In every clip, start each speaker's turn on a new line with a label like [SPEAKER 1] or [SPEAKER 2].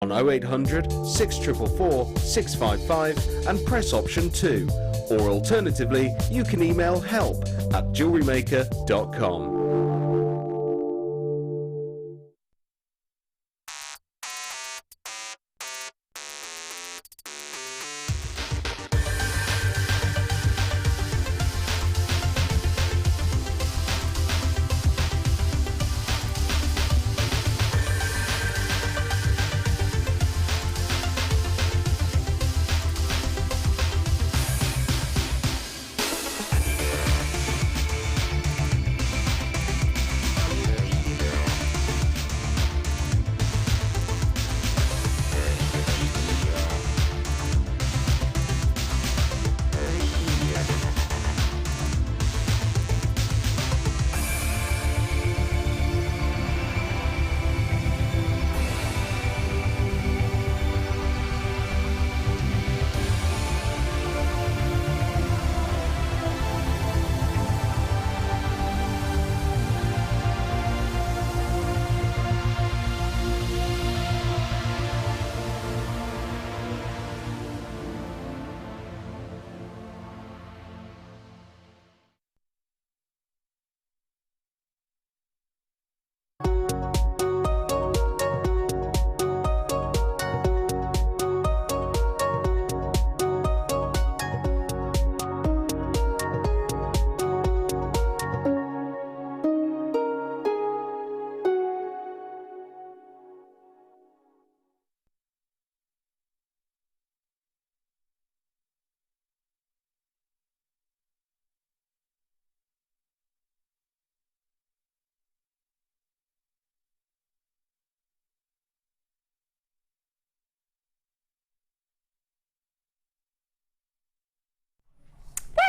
[SPEAKER 1] on 0800 6444 655 and press option 2, or alternatively you can email help@jewellerymaker.com.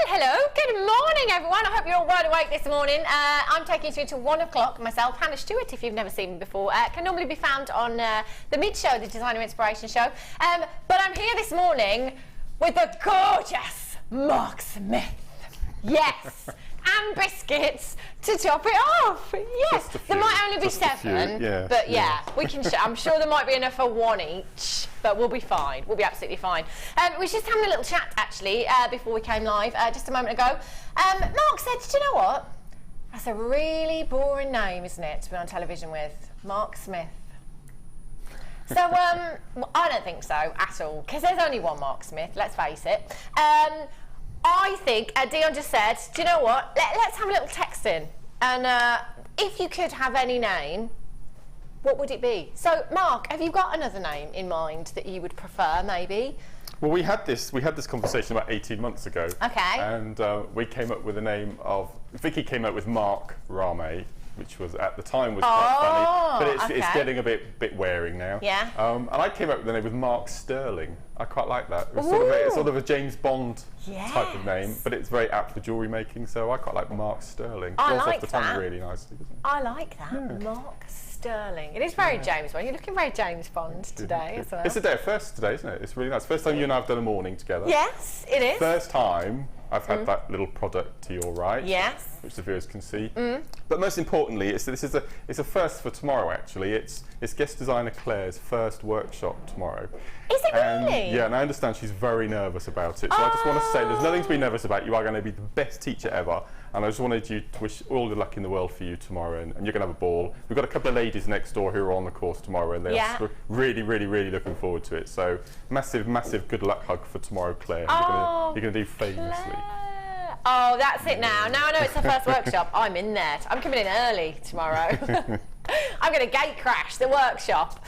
[SPEAKER 2] Hello, good morning everyone. I hope you're all wide awake this morning. I'm taking you through to 1 o'clock myself. Hannah Stewart, if you've never seen me before, can normally be found on the Mid Show, the Designer Inspiration Show. But I'm here this morning with the gorgeous Mark Smith. Yes, and biscuits to top it off. Yes, there might only be 7,
[SPEAKER 3] yeah,
[SPEAKER 2] but yeah, we can. I'm sure there might be enough for 1 each, but we'll be fine. We'll be absolutely fine. We were just having a little chat actually before we came live just a moment ago. Mark said, "Do you know what? That's a really boring name, isn't it, to be on television with Mark Smith?" So I don't think so at all, because there's only one Mark Smith. Let's face it. I think, Dion just said, do you know what, let's have a little text in. And if you could have any name, what would it be? So, Mark, have you got another name in mind that you would prefer, maybe?
[SPEAKER 3] Well, we had this conversation about 18 months ago.
[SPEAKER 2] Okay.
[SPEAKER 3] And we came up with the name of, Vicky came up with Macrame, which was at the time was quite funny, but it's getting a bit wearing now. Yeah. And I came up with the name with Mark Sterling. I quite like that. It was sort of a James Bond type of name, but it's very apt for jewellery making, so I quite like Mark Sterling.
[SPEAKER 2] I
[SPEAKER 3] Rolls
[SPEAKER 2] like
[SPEAKER 3] off the tongue really nicely, doesn't it?
[SPEAKER 2] I like that, yeah. Mark Sterling. It is very James Bond. You're looking very James Bond today as well.
[SPEAKER 3] It's a day of first today, isn't it? It's really nice. First time you and I have done a morning together.
[SPEAKER 2] Yes, it is.
[SPEAKER 3] First time I've had that little product to your right.
[SPEAKER 2] Yes.
[SPEAKER 3] Which the viewers can see. But most importantly, it's a first for tomorrow actually. It's guest designer Claire's first workshop tomorrow.
[SPEAKER 2] Is it really?
[SPEAKER 3] Yeah, and I understand she's very nervous about it. So I just want to say there's nothing to be nervous about. You are going to be the best teacher ever. And I just wanted you to wish all the luck in the world for you tomorrow, and you're going to have a ball. We've got a couple of ladies next door who are on the course tomorrow, and they're really, really, really looking forward to it. So massive, massive good luck hug for tomorrow, Claire. You're going to do famously.
[SPEAKER 2] Claire. Oh, that's it now. Now I know it's the first workshop. I'm in there. I'm coming in early tomorrow. I'm going to gate crash the workshop.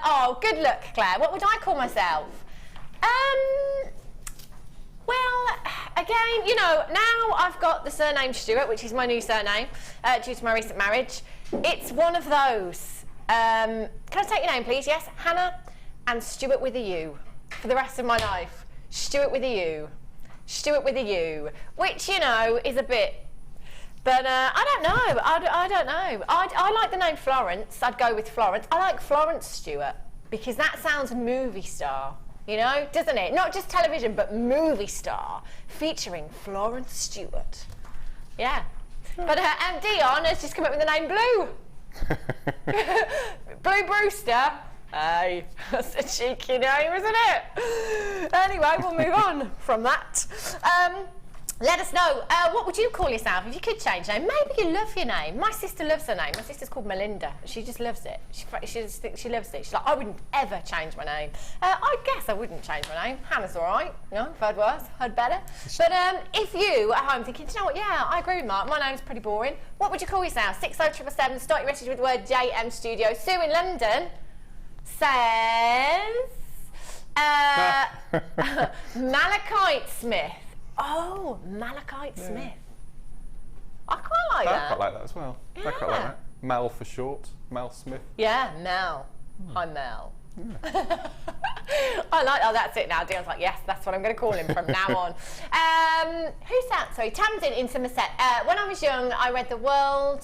[SPEAKER 2] Oh, good luck, Claire. What would I call myself? Well, again, you know, now I've got the surname Stewart, which is my new surname, due to my recent marriage. It's one of those. Can I take your name, please? Yes, Hannah, and Stewart with a U for the rest of my life. Stewart with a U. Stewart with a U, which, you know, is a bit... But I don't know. I don't know. I like the name Florence. I'd go with Florence. I like Florence Stewart because that sounds movie star. You know, doesn't it? Not just television, but movie star, featuring Florence Stewart. Yeah. But Dion has just come up with the name Blue. Blue Brewster. Hey, that's a cheeky name, isn't it? Anyway, we'll move on from that. Let us know, what would you call yourself if you could change your name? Maybe you love your name. My sister loves her name. My sister's called Melinda. She just loves it. She just thinks she loves it. She's like, I wouldn't ever change my name. I guess I wouldn't change my name. Hannah's all right. You know, I've heard worse, heard better. But if you at home thinking, do you know what, yeah, I agree with Mark. My name's pretty boring. What would you call yourself? 60777, start your message with the word JM Studio. Sue in London says, Malachite Smith. Oh, Malachite Smith. I quite like that.
[SPEAKER 3] I quite like that as well.
[SPEAKER 2] Yeah.
[SPEAKER 3] I quite like that. Mal for short. Mal Smith.
[SPEAKER 2] Yeah, Mel. I'm Mel. I like, oh, that's it now. Dion's like, yes, that's what I'm going to call him from now on. Who's that? Sorry, Tamsin in Somerset. When I was young, I read the word.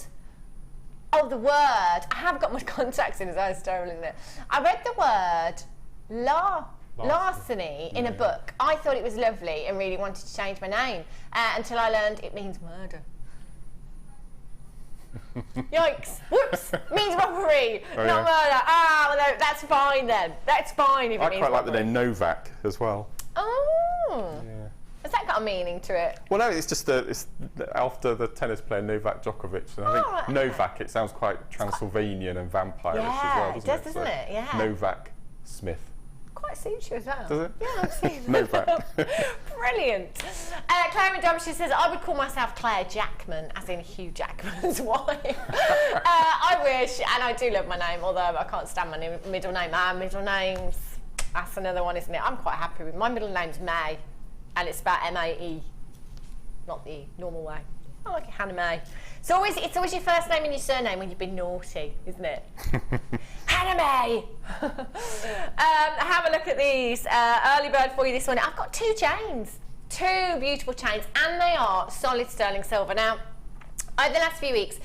[SPEAKER 2] I have got my contacts in as well. It's terrible, isn't it? I read the word larceny in a book. I thought it was lovely and really wanted to change my name until I learned it means murder. Yikes. Whoops. Means robbery, not murder. Ah, well, no, that's fine then. That's fine if it means
[SPEAKER 3] I quite like
[SPEAKER 2] robbery.
[SPEAKER 3] the name Novak as well.
[SPEAKER 2] Oh.
[SPEAKER 3] Yeah.
[SPEAKER 2] Has that got a meaning to it?
[SPEAKER 3] Well, no, it's just it's after the tennis player Novak Djokovic. And I think Novak, it sounds quite Transylvanian and vampire-ish as well, doesn't it?
[SPEAKER 2] Doesn't it? Yeah.
[SPEAKER 3] Novak Smith.
[SPEAKER 2] Quite suits you as well.
[SPEAKER 3] Does it?
[SPEAKER 2] Yeah, I've seen
[SPEAKER 3] Novak.
[SPEAKER 2] Brilliant. Claire in Derbyshire says, I would call myself Claire Jackman, as in Hugh Jackman's wife. I wish, and I do love my name, although I can't stand my middle name. Middle names, that's another one, isn't it? I'm quite happy with my middle name's May, and it's spelled M-A-E, not the normal way. I like it, Hannah May. It's always your first name and your surname when you've been naughty, isn't it? Hannah May. Have a look at these. Early bird for you this morning. I've got 2 chains, 2 beautiful chains, and they are solid sterling silver. Now, over the last few weeks,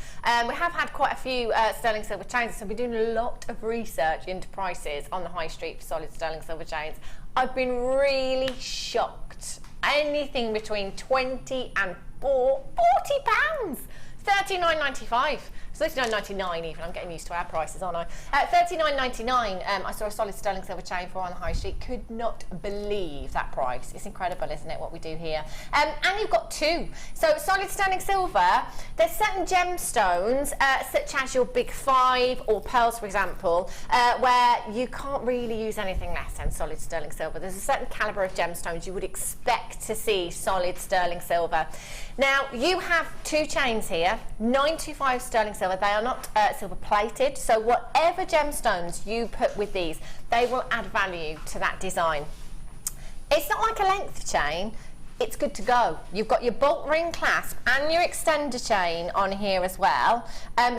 [SPEAKER 2] we have had quite a few sterling silver chains, so we're doing a lot of research into prices on the high street for solid sterling silver chains. I've been really shocked. Anything between 20 and £40. £39.95. So £39.99 even. I'm getting used to our prices, aren't I? £39.99. I saw a solid sterling silver chain for on the high street. Could not believe that price. It's incredible, isn't it, what we do here? And you've got 2. So solid sterling silver. There's certain gemstones, such as your big 5 or pearls, for example, where you can't really use anything less than solid sterling silver. There's a certain calibre of gemstones you would expect to see solid sterling silver. Now, you have 2 chains here, 925 sterling silver. They are not silver plated, so whatever gemstones you put with these, they will add value to that design. It's not like a length chain, it's good to go. You've got your bolt ring clasp and your extender chain on here as well,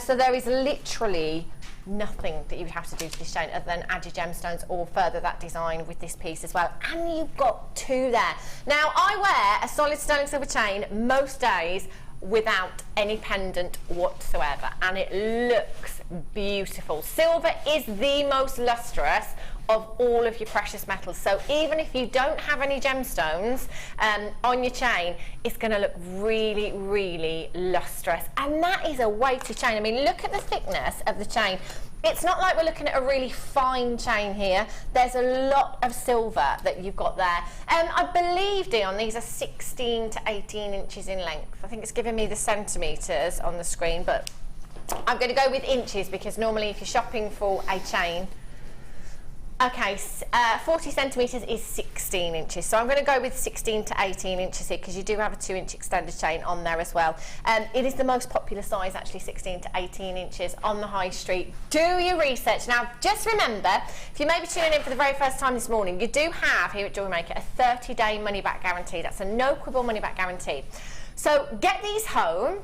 [SPEAKER 2] so there is literally nothing that you would have to do to this chain other than add your gemstones or further that design with this piece as well. And you've got 2 there. Now, I wear a solid sterling silver chain most days without any pendant whatsoever, and it looks beautiful. Silver is the most lustrous of all of your precious metals, so even if you don't have any gemstones on your chain, it's going to look really, really lustrous. And that is a weighty chain. I mean, look at the thickness of the chain. It's not like we're looking at a really fine chain here. There's a lot of silver that you've got there. I believe, Dion, these are 16 to 18 inches in length. I think it's giving me the centimetres on the screen, but I'm going to go with inches because normally if you're shopping for a chain, okay, 40 centimetres is 16 inches. So I'm going to go with 16 to 18 inches here because you do have a 2-inch extended chain on there as well. It is the most popular size, actually, 16 to 18 inches on the high street. Do your research. Now, just remember, if you may be tuning in for the very first time this morning, you do have here at JewelleryMaker a 30-day money-back guarantee. That's a no-quibble money-back guarantee. So get these home.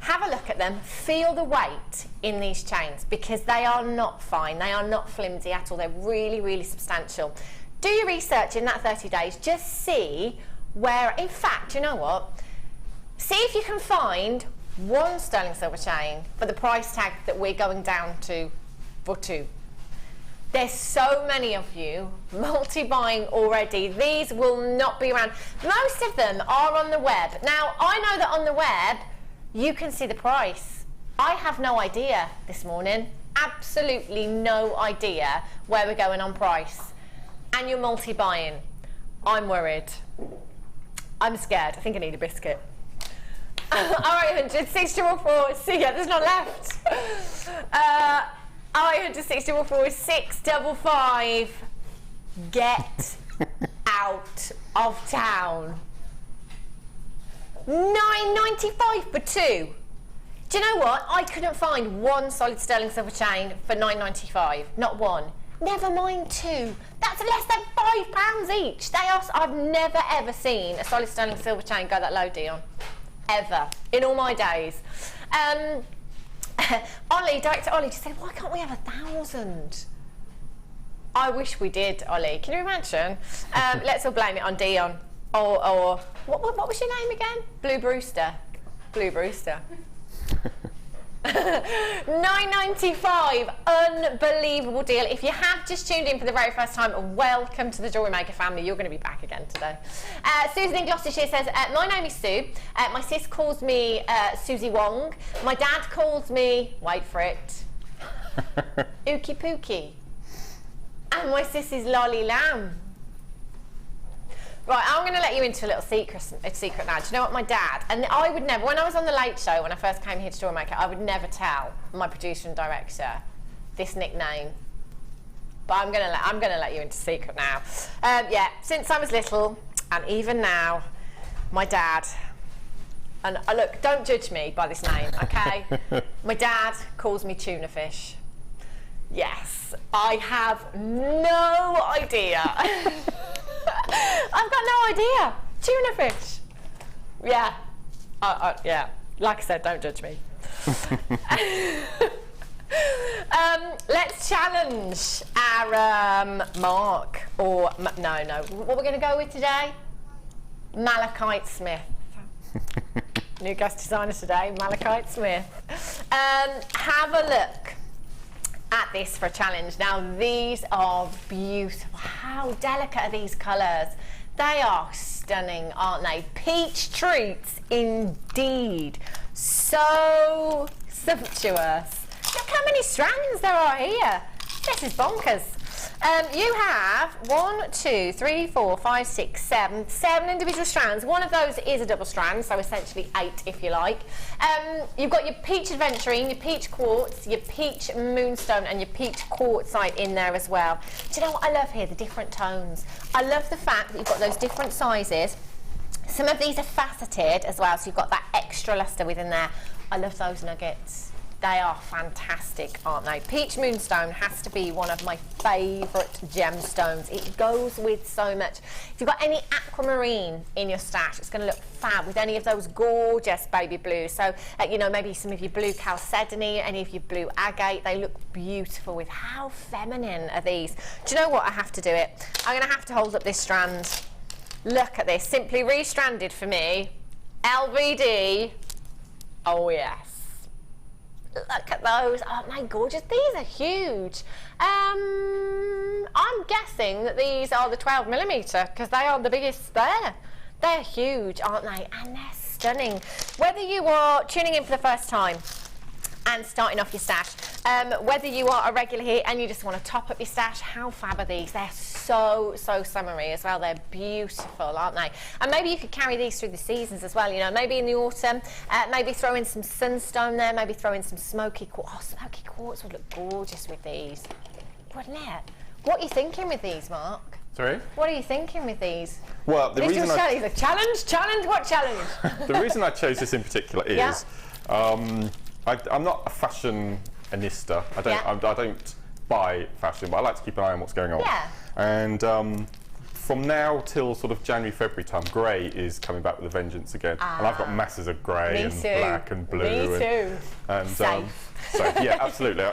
[SPEAKER 2] Have a look at them, feel the weight in these chains because they are not fine, they are not flimsy at all, they're really, really substantial. Do your research in that 30 days, just see where, in fact, you know what, see if you can find 1 sterling silver chain for the price tag that we're going down to for 2. There's so many of you multi-buying already. These will not be around. Most of them are on the web. Now, I know that on the web, you can see the price. I have no idea this morning. absolutely no idea where we're going on price, and you're multi-buying, I'm worried. I'm scared. I think I need a biscuit. 0800 644, see, yeah, there's none left. 0800 644 655. Get out of town. £9.95 for two. Do you know what? I couldn't find one solid sterling silver chain for £9.95. Not one. Never mind two. That's less than £5 each. They are. I've never ever seen a solid sterling silver chain go that low, Dion. Ever in all my days. Ollie, Director Ollie, just said, why can't we have 1,000? I wish we did, Ollie. Can you imagine? Let's all blame it on Dion. Or what was your name again? Blue Brewster. Blue Brewster. £9.95, unbelievable deal. If you have just tuned in for the very first time, welcome to the Jewellery Maker family. You're going to be back again today. Susan in Gloucestershire says, my name is Sue. My sis calls me Susie Wong. My dad calls me, wait for it, Ookie Pookie. And my sis is Lolly Lamb. Right, I'm going to let you into a little secret now. Do you know what, my dad, and I would never, when I was on the Late Show, when I first came here to Jewellery Maker, I would never tell my producer and director this nickname. But I'm going to let you into secret now. Yeah, since I was little, and even now, my dad, and look, don't judge me by this name, okay? My dad calls me tuna fish. Yes, I have no idea. I've got no idea. Tuna fish. Yeah. Yeah. Like I said, don't judge me. Let's challenge our Mark, or no. What we're going to go with today? Malachite Smith. New guest designer today, Malachite Smith. Have a look at this for a challenge. Now these are beautiful. How delicate are these colours? They are stunning, aren't they? Peach treats indeed. So sumptuous. Look how many strands there are here. This is bonkers. You have 7 individual strands. One of those is a double strand, so essentially 8 if you like. You've got your peach aventurine, your peach quartz, your peach moonstone, and your peach quartzite in there as well. Do you know what I love here? The different tones. I love the fact that you've got those different sizes. Some of these are faceted as well, so you've got that extra luster within there. I love those nuggets. They are fantastic, aren't they? Peach Moonstone has to be one of my favourite gemstones. It goes with so much. If you've got any aquamarine in your stash, it's going to look fab with any of those gorgeous baby blues. So, you know, maybe some of your blue chalcedony, any of your blue agate, they look beautiful with how feminine are these. Do you know what? I have to do it. I'm going to have to hold up this strand. Look at this. Simply restranded for me. LVD. Oh, yes. Look at those, aren't they gorgeous? These are huge. I'm guessing that these are the 12mm because they are the biggest there. They're huge, aren't they? And they're stunning. Whether you are tuning in for the first time and starting off your stash, whether you are a regular here and you just want to top up your stash, how fab are these? They're so summery as well. They're beautiful, aren't they? And maybe you could carry these through the seasons as well, you know, maybe in the autumn, maybe throw in some sunstone there, maybe throw in some smoky quartz. Oh, smoky quartz would look gorgeous with these, wouldn't it? What are you thinking with these, Mark?
[SPEAKER 3] Sorry?
[SPEAKER 2] What are you thinking with these?
[SPEAKER 3] Well, the reason
[SPEAKER 2] challenge, what challenge?
[SPEAKER 3] The reason I chose this in particular is, I'm not a fashionista. I don't buy fashion, but I like to keep an eye on what's going on.
[SPEAKER 2] Yeah.
[SPEAKER 3] And from now till sort of January, February time, grey is coming back with a vengeance again. And I've got masses of grey and black and blue.
[SPEAKER 2] Me too.
[SPEAKER 3] And so, yeah, absolutely.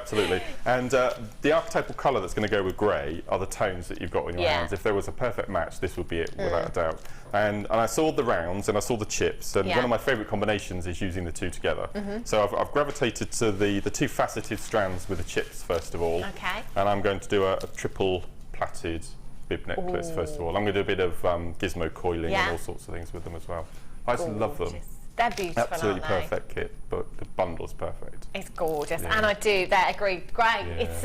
[SPEAKER 3] And the archetypal colour that's going to go with grey are the tones that you've got in your hands. If there was a perfect match, this would be it, without a doubt. And I saw the rounds and I saw the chips, and one of my favourite combinations is using the two together. So I've gravitated to the two faceted strands with the chips first of all.
[SPEAKER 2] Okay.
[SPEAKER 3] And I'm going to do a triple plaited bib necklace first of all. I'm going to do a bit of gizmo coiling and all sorts of things with them as well. I just love them.
[SPEAKER 2] They're beautiful,
[SPEAKER 3] Absolutely
[SPEAKER 2] aren't they?
[SPEAKER 3] perfect kit, but the bundle's perfect.
[SPEAKER 2] It's gorgeous,
[SPEAKER 3] Yeah.
[SPEAKER 2] and I do. They're agreed. Great.
[SPEAKER 3] Yeah.
[SPEAKER 2] It's.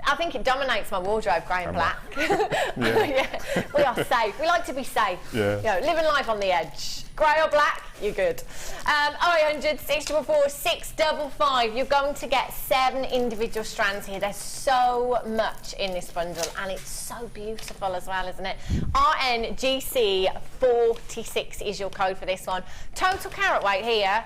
[SPEAKER 2] I think it dominates my wardrobe, grey and black.
[SPEAKER 3] Yeah.
[SPEAKER 2] Yeah, we are safe. We like to be safe.
[SPEAKER 3] Yeah.
[SPEAKER 2] You know, living life on the edge. Grey or black, you're good. 0800 644 655. You're going to get 7 individual strands here. There's so much in this bundle, and it's so beautiful as well, isn't it? RNGC46 is your code for this one. Total carat weight here,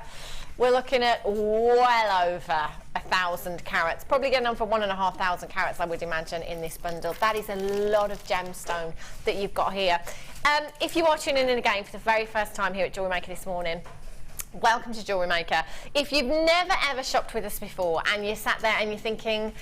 [SPEAKER 2] we're looking at well over 1,000 carats. Probably getting on for 1,500 carats, I would imagine, in this bundle. That is a lot of gemstone that you've got here. If you are tuning in again for the very first time here at JewelleryMaker this morning, welcome to JewelleryMaker. If you've never ever shopped with us before and you sat there and you're thinking,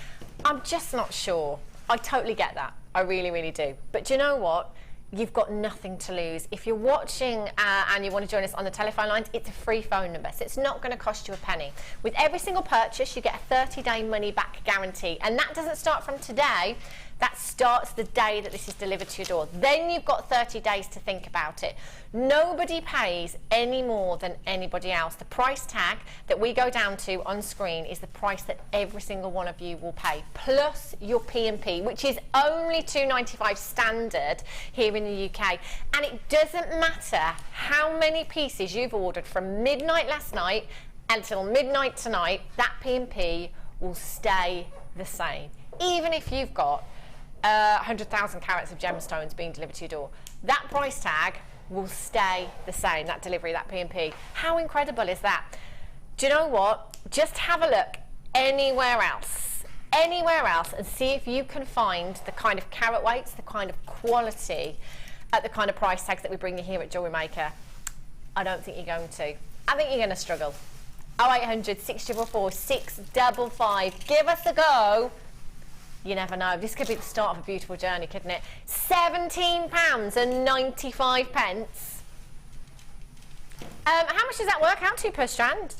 [SPEAKER 2] I'm just not sure, I totally get that. I really, really do. But do you know what? You've got nothing to lose. If you're watching and you want to join us on the telephone lines, it's a free phone number, so it's not going to cost you a penny. With every single purchase, you get a 30-day money-back guarantee, and that doesn't start from today. That starts the day that this is delivered to your door. Then you've got 30 days to think about it. Nobody pays any more than anybody else. The price tag that we go down to on screen is the price that every single one of you will pay, plus your P&P, which is only $2.95 standard here in the UK. And it doesn't matter how many pieces you've ordered from midnight last night until midnight tonight, that P&P will stay the same. Even if you've got 100,000 carats of gemstones being delivered to your door, that price tag will stay the same, that delivery, that P&P. How incredible is that? Do you know what? Just have a look anywhere else, and see if you can find the kind of carat weights, the kind of quality, at the kind of price tags that we bring you here at JewelleryMaker. I don't think you're going to. I think you're going to struggle. 0800 644 655. Give us a go. You never know. This could be the start of a beautiful journey, couldn't it? £17.95. How much does that work out to per strand?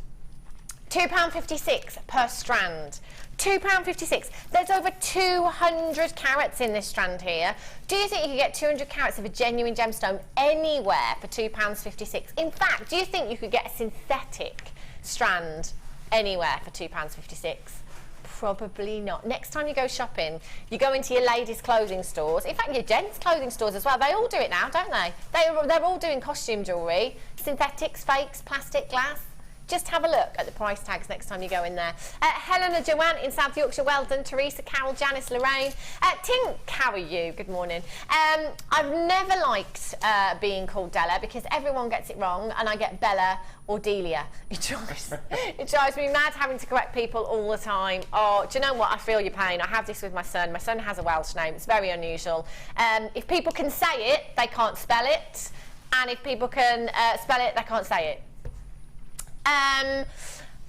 [SPEAKER 2] £2.56 per strand. £2.56. There's over 200 carats in this strand here. Do you think you could get 200 carats of a genuine gemstone anywhere for £2.56? In fact, do you think you could get a synthetic strand anywhere for £2.56? Probably not. Next time you go shopping, you go into your ladies' clothing stores, in fact your gents' clothing stores as well, they all do it now, don't they? They're all doing costume jewellery, synthetics, fakes, plastic, glass. Just have a look at the price tags next time you go in there. Helena Joanne in South Yorkshire, well done. Teresa, Carol, Janice, Lorraine. Tink, how are you? Good morning. I've never liked being called Della because everyone gets it wrong and I get Bella or Delia. It drives me mad having to correct people all the time. Oh, do you know what? I feel your pain. I have this with my son. My son has a Welsh name. It's very unusual. If people can say it, they can't spell it. And if people can spell it, they can't say it.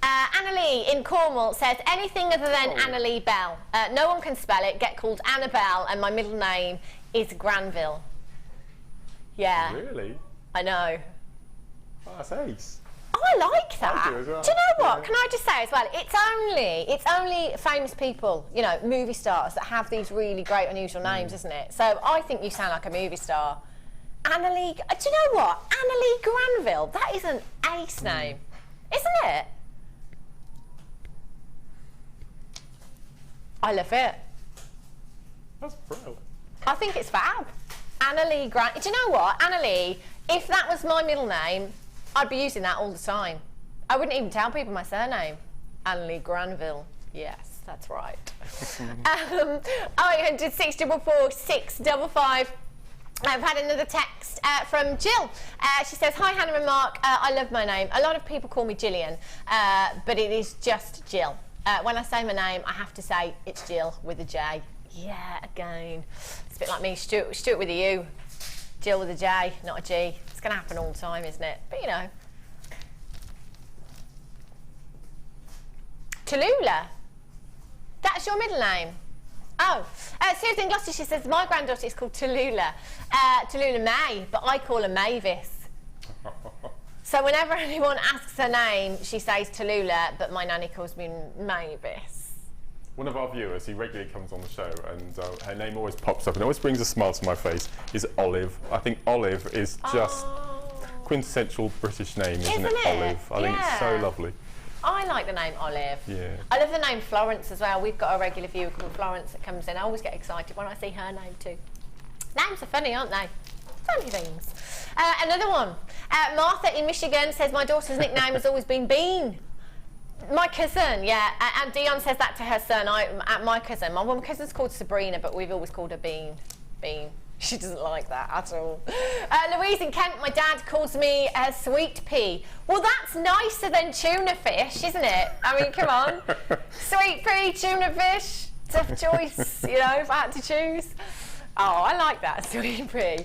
[SPEAKER 2] Annalie in Cornwall says anything other than Annalie Bell. No one can spell it. Get called Annabelle, and my middle name is Granville. Yeah.
[SPEAKER 3] Really?
[SPEAKER 2] I know.
[SPEAKER 3] Oh, that's ace.
[SPEAKER 2] Oh, I like that.
[SPEAKER 3] I do as well.
[SPEAKER 2] Do you know what?
[SPEAKER 3] Yeah.
[SPEAKER 2] Can I just say as well? It's only famous people, you know, movie stars that have these really great, unusual names, isn't it? So I think you sound like a movie star. Annalie. Do you know what? Annalie Granville. That is an ace name. Isn't it? I love it.
[SPEAKER 3] That's brilliant.
[SPEAKER 2] I think it's fab. Annalie Grant. Do you know what? Annalie, if that was my middle name, I'd be using that all the time. I wouldn't even tell people my surname. Annalie Granville. Yes, that's right. 0800 644 655. I've had another text from Jill. She says, hi Hannah and Mark, I love my name. A lot of people call me Gillian, but it is just Jill. When I say my name, I have to say it's Jill with a J. Yeah, again. It's a bit like me, Stewart with a U. Jill with a J, not a G. It's going to happen all the time, isn't it? But you know. Tallulah. That's your middle name. Oh, Susan Gloucester, she says, my granddaughter is called Tallulah. Tallulah May, but I call her Mavis. So whenever anyone asks her name, she says Tallulah, but my nanny calls me Mavis.
[SPEAKER 3] One of our viewers, he regularly comes on the show, and her name always pops up and always brings a smile to my face, is Olive. I think Olive is just quintessential British name, isn't it? Olive. I think it's so lovely.
[SPEAKER 2] I like the name Olive.
[SPEAKER 3] Yeah.
[SPEAKER 2] I love the name Florence as well. We've got a regular viewer called Florence that comes in. I always get excited when I see her name too. Names are funny, aren't they? Funny things. Another one. Martha in Michigan says, my daughter's nickname has always been Bean. My cousin, yeah. And Dion says that to her son. My cousin. My one cousin's called Sabrina, but we've always called her Bean. Bean. She doesn't like that at all. Louise in Kent, my dad calls me Sweet Pea. Well, that's nicer than tuna fish, isn't it? I mean, come on. Sweet Pea, tuna fish, tough choice, you know, if I had to choose. Oh, I like that, Sweet Pea.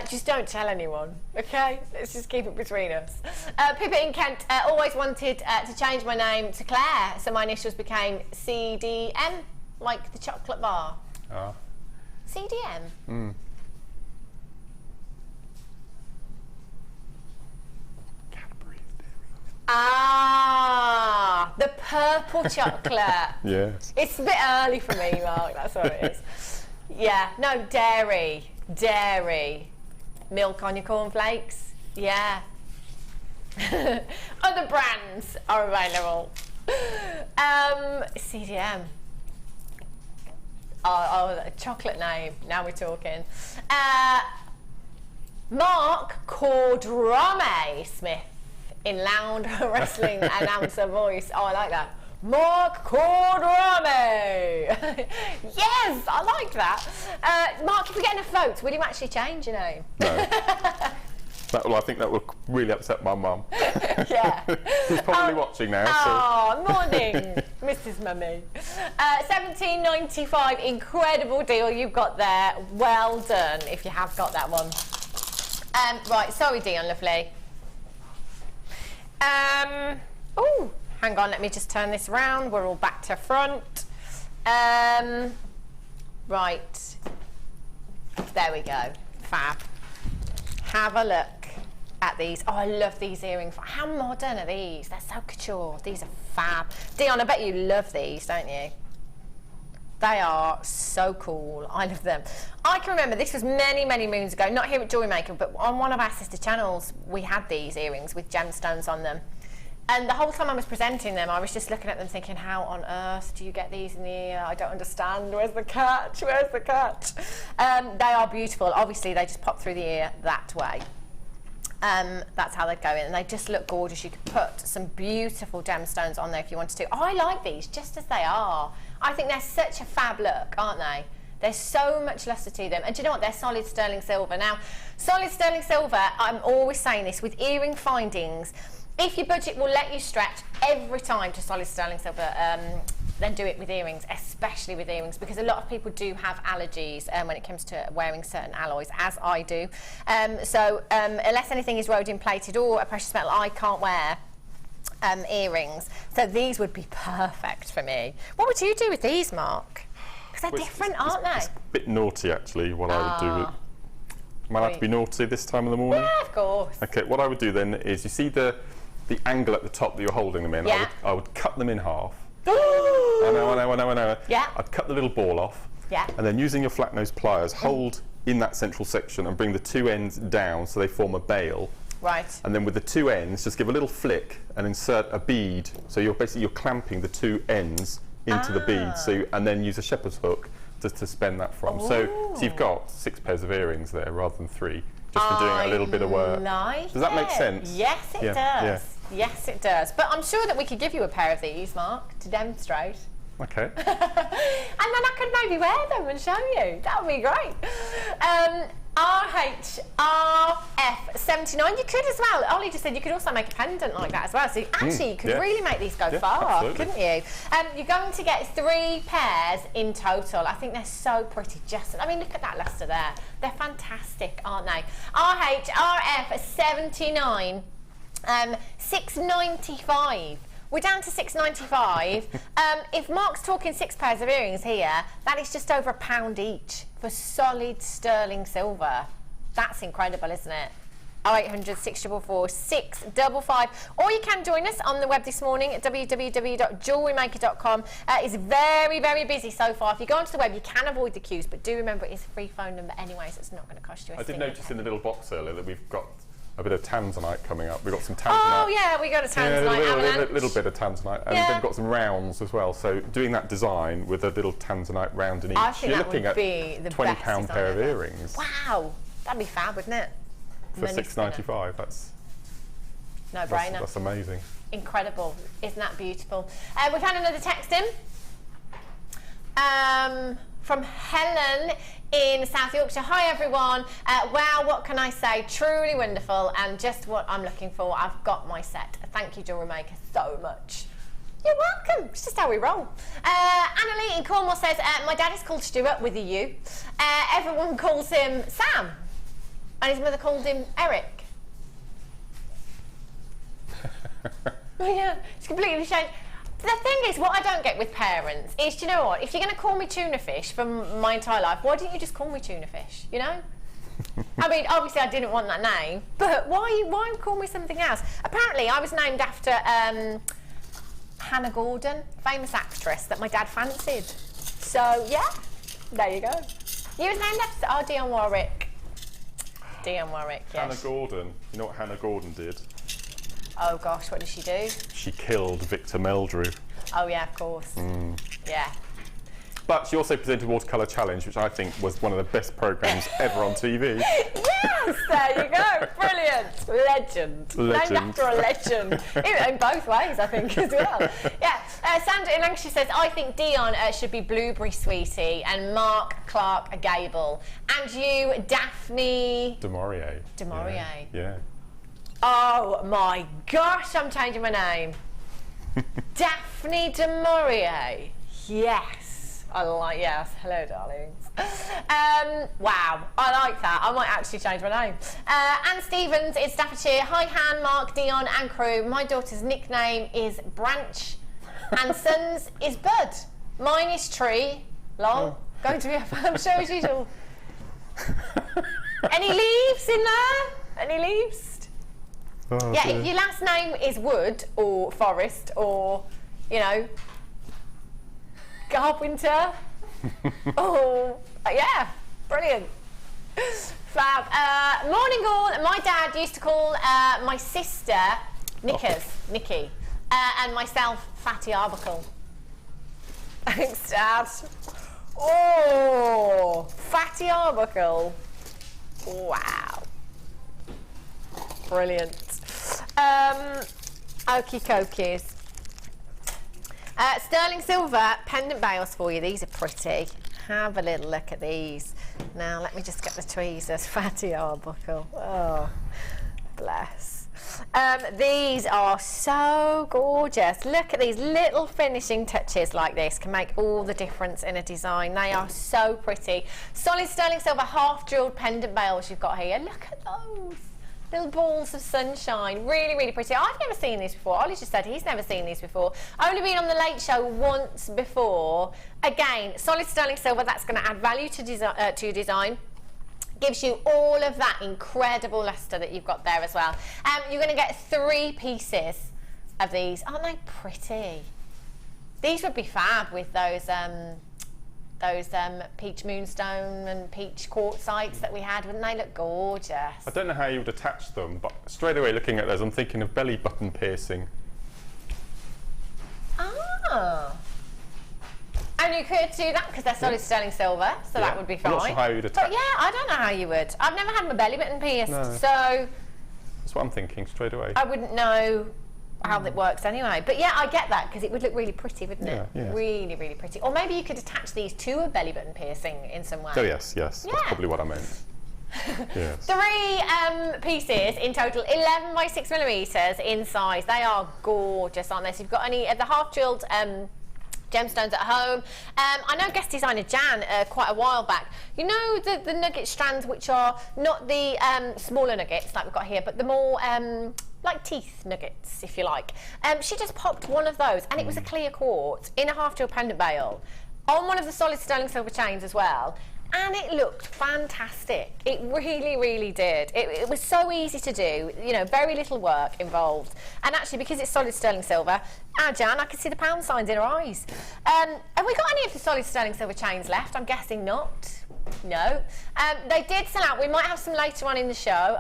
[SPEAKER 2] Just don't tell anyone, okay? Let's just keep it between us. Pippa in Kent always wanted to change my name to Claire, so my initials became CDM, like the chocolate bar.
[SPEAKER 3] Ah.
[SPEAKER 2] CDM.
[SPEAKER 3] Mm.
[SPEAKER 2] Ah, the purple chocolate.
[SPEAKER 3] Yes.
[SPEAKER 2] It's a bit early for me, Mark, that's what it is. Yeah, no, dairy. Milk on your cornflakes, yeah. Other brands are available. CDM. Oh, a chocolate name, now we're talking. Mark Cordrame Smith. In loud wrestling announcer voice. Oh, I like that. Mark Cordrame. Yes, I like that. Mark, if we get enough votes, will you actually change your name?
[SPEAKER 3] No. Well, I think that would really upset my mum.
[SPEAKER 2] Yeah.
[SPEAKER 3] She's probably watching now.
[SPEAKER 2] Oh, morning, Mrs. Mummy. 17.95, incredible deal you've got there. Well done, if you have got that one. Right, sorry, Dion, lovely. Oh, hang on, let me just turn this round. We're all back to front. Right. There we go. Fab. Have a look at these. Oh, I love these earrings. How modern are these? They're so couture. These are fab. Dion, I bet you love these, don't you? They are so cool. I love them. I can remember this was many, many moons ago, not here at JewelleryMaker, but on one of our sister channels, we had these earrings with gemstones on them. And the whole time I was presenting them, I was just looking at them thinking, how on earth do you get these in the ear? I don't understand. Where's the catch? Where's the catch? They are beautiful. Obviously, they just pop through the ear that way. That's how they go in, and they just look gorgeous. You could put some beautiful gemstones on there if you wanted to. Oh, I like these just as they are. I think they're such a fab look, aren't they? There's so much lustre to them. And do you know what? They're solid sterling silver. Now, solid sterling silver, I'm always saying this, with earring findings, if your budget will let you stretch every time to solid sterling silver, then do it with earrings, especially with earrings, because a lot of people do have allergies when it comes to wearing certain alloys, as I do. Unless anything is rhodium plated or a precious metal, I can't wear earrings. So these would be perfect for me. What would you do with these, Mark? Because they're different, aren't they?
[SPEAKER 3] It's a bit naughty, actually, what I would do. Am I allowed to be naughty this time of the morning?
[SPEAKER 2] Yeah, of course.
[SPEAKER 3] Okay, what I would do then is, you see the angle at the top that you're holding them in?
[SPEAKER 2] Yeah.
[SPEAKER 3] I would cut them in half.
[SPEAKER 2] Ooh.
[SPEAKER 3] I know.
[SPEAKER 2] Yeah.
[SPEAKER 3] I'd cut the little ball off.
[SPEAKER 2] Yeah.
[SPEAKER 3] And then using your flat nose pliers, hold in that central section and bring the two ends down so they form a bale.
[SPEAKER 2] Right.
[SPEAKER 3] And then with the two ends, just give a little flick and insert a bead. So you're clamping the two ends into the bead. So and then use a shepherd's hook to spend that from. So you've got 6 pairs of earrings there rather than 3, just for doing a little bit of work. Does that make sense?
[SPEAKER 2] Yes, it does.
[SPEAKER 3] Yeah.
[SPEAKER 2] Yes, it does. But I'm sure that we could give you a pair of these, Mark, to demonstrate.
[SPEAKER 3] Okay.
[SPEAKER 2] And then I could maybe wear them and show you. That would be great. RHRF79, you could as well. Ollie just said you could also make a pendant like that as well. So actually you could really make these go far,
[SPEAKER 3] absolutely.
[SPEAKER 2] couldn't you? You're going to get 3 pairs in total. I think they're so pretty. I mean, look at that lustre there. They're fantastic, aren't they? RHRF79, $6.95. We're down to $6.95. If Mark's talking 6 pairs of earrings here, that is just over £1 each for solid sterling silver. That's incredible, isn't it? 0800 644 655. Or you can join us on the web this morning at www.jewellerymaker.com. It's very, very busy so far. If you go onto the web, you can avoid the queues, but do remember it is a free phone number anyway, so it's not going to cost you a
[SPEAKER 3] I did
[SPEAKER 2] single
[SPEAKER 3] notice
[SPEAKER 2] penny.
[SPEAKER 3] in the little box earlier that we've got a bit of Tanzanite coming up. We've got some Tanzanite.
[SPEAKER 2] Oh yeah, we got a Tanzanite avalanche.
[SPEAKER 3] A little bit of Tanzanite, and then we've got some rounds as well. So doing that design with a little Tanzanite round in each,
[SPEAKER 2] I think
[SPEAKER 3] you're
[SPEAKER 2] that
[SPEAKER 3] looking
[SPEAKER 2] would
[SPEAKER 3] at
[SPEAKER 2] be the
[SPEAKER 3] £20
[SPEAKER 2] best
[SPEAKER 3] pair of
[SPEAKER 2] design ever.
[SPEAKER 3] earrings.
[SPEAKER 2] Wow, that'd be fab, wouldn't it?
[SPEAKER 3] For £6.95. That's
[SPEAKER 2] no brainer.
[SPEAKER 3] That's amazing.
[SPEAKER 2] Incredible. Isn't that beautiful? We've had another text in from Helen in South Yorkshire. Hi everyone. Wow, what can I say? Truly wonderful and just what I'm looking for. I've got my set. Thank you, JewelleryMaker, so much. You're welcome. It's just how we roll. Annalie in Cornwall says, my dad is called Stewart with a U. Everyone calls him Sam. And his mother called him Eric. Yeah, it's completely changed. The thing is, what I don't get with parents is, do you know what? If you're going to call me tuna fish for my entire life, why didn't you just call me tuna fish? You know? I mean, obviously I didn't want that name, but why call me something else? Apparently, I was named after Hannah Gordon, famous actress that my dad fancied. So yeah, there you go. You was named after Dionne Warwick. Dionne Warwick, yes.
[SPEAKER 3] Hannah Gordon. You know what Hannah Gordon did?
[SPEAKER 2] Oh gosh, what did she do?
[SPEAKER 3] She killed Victor Meldrew.
[SPEAKER 2] Oh yeah, of course. Yeah.
[SPEAKER 3] But she also presented Watercolour Challenge, which I think was one of the best programmes ever on TV.
[SPEAKER 2] Yes, there you go. Brilliant. Legend. Named after a legend. In both ways, I think, as well. Yeah. Sandra in Lancashire says, I think Dion should be Blueberry Sweetie and Mark Clark a Gable. And you, Daphne...
[SPEAKER 3] Du Maurier.
[SPEAKER 2] Du Maurier.
[SPEAKER 3] Yeah.
[SPEAKER 2] Oh my gosh, I'm changing my name. Daphne du Maurier. Yes. I like, yes. Hello, darlings. Wow, I like that. I might actually change my name. Anne Stevens in Staffordshire. Hi, Han, Mark, Dion, and crew. My daughter's nickname is Branch, and son's is Bud. Mine is Tree. Lol. Going to be a fan show as usual. Any leaves in there? Any leaves?
[SPEAKER 3] Oh,
[SPEAKER 2] yeah,
[SPEAKER 3] dear.
[SPEAKER 2] if your last name is Wood or Forest or, you know, Carpenter. Oh, yeah, brilliant. Fab. Morning all. My dad used to call my sister Nikki, and myself Fatty Arbuckle. Thanks, Dad. Oh, Fatty Arbuckle. Wow. Brilliant. Okie dokies. Sterling silver pendant bales for you. These are pretty. Have a little look at these. Now let me just get the tweezers. Fatty Arbuckle. Oh, bless. These are so gorgeous. Look at these little finishing touches like this can make all the difference in a design. They are so pretty. Solid sterling silver half jeweled pendant bales you've got here. Look at those. Little balls of sunshine, really, really pretty. I've never seen these before. Ollie just said he's never seen these before. Only been on the Late Show once before. Again, solid sterling silver, that's going to add value to your design. Gives you all of that incredible lustre that you've got there as well. You're going to get 3 pieces of these. Aren't they pretty? These would be fab with those peach moonstone and peach quartzites that we had. Wouldn't they look gorgeous?
[SPEAKER 3] I don't know how you would attach them, but straight away looking at those, I'm thinking of belly button piercing.
[SPEAKER 2] Ah. And you could do that because they're solid sterling silver, so that would be fine.
[SPEAKER 3] I'm not sure how you'd attach.
[SPEAKER 2] But yeah, I don't know how you would. I've never had my belly button pierced,
[SPEAKER 3] No.
[SPEAKER 2] so
[SPEAKER 3] That's what I'm thinking straight away.
[SPEAKER 2] I wouldn't know how it works anyway. But yeah, I get that because it would look really pretty, wouldn't it?
[SPEAKER 3] Yeah.
[SPEAKER 2] Really, really pretty. Or maybe you could attach these to a belly button piercing in some way.
[SPEAKER 3] Oh yes, that's
[SPEAKER 2] Yeah.
[SPEAKER 3] probably what I meant. Yes.
[SPEAKER 2] 3 pieces in total, 11 by 6 millimeters in size. They are gorgeous, aren't they? So if you've got any of the half jeweled gemstones at home. I know guest designer Jan quite a while back. You know the nugget strands, which are not the smaller nuggets like we've got here, but the more like teeth nuggets, if you like. She just popped one of those, and it was a clear quartz in a half jewel pendant bale on one of the solid sterling silver chains as well. And it looked fantastic. It really, really did. It was so easy to do, you know, very little work involved. And actually, because it's solid sterling silver, Jan, I can see the pound signs in her eyes. Have we got any of the solid sterling silver chains left? I'm guessing not. No. They did sell out. We might have some later on in the show.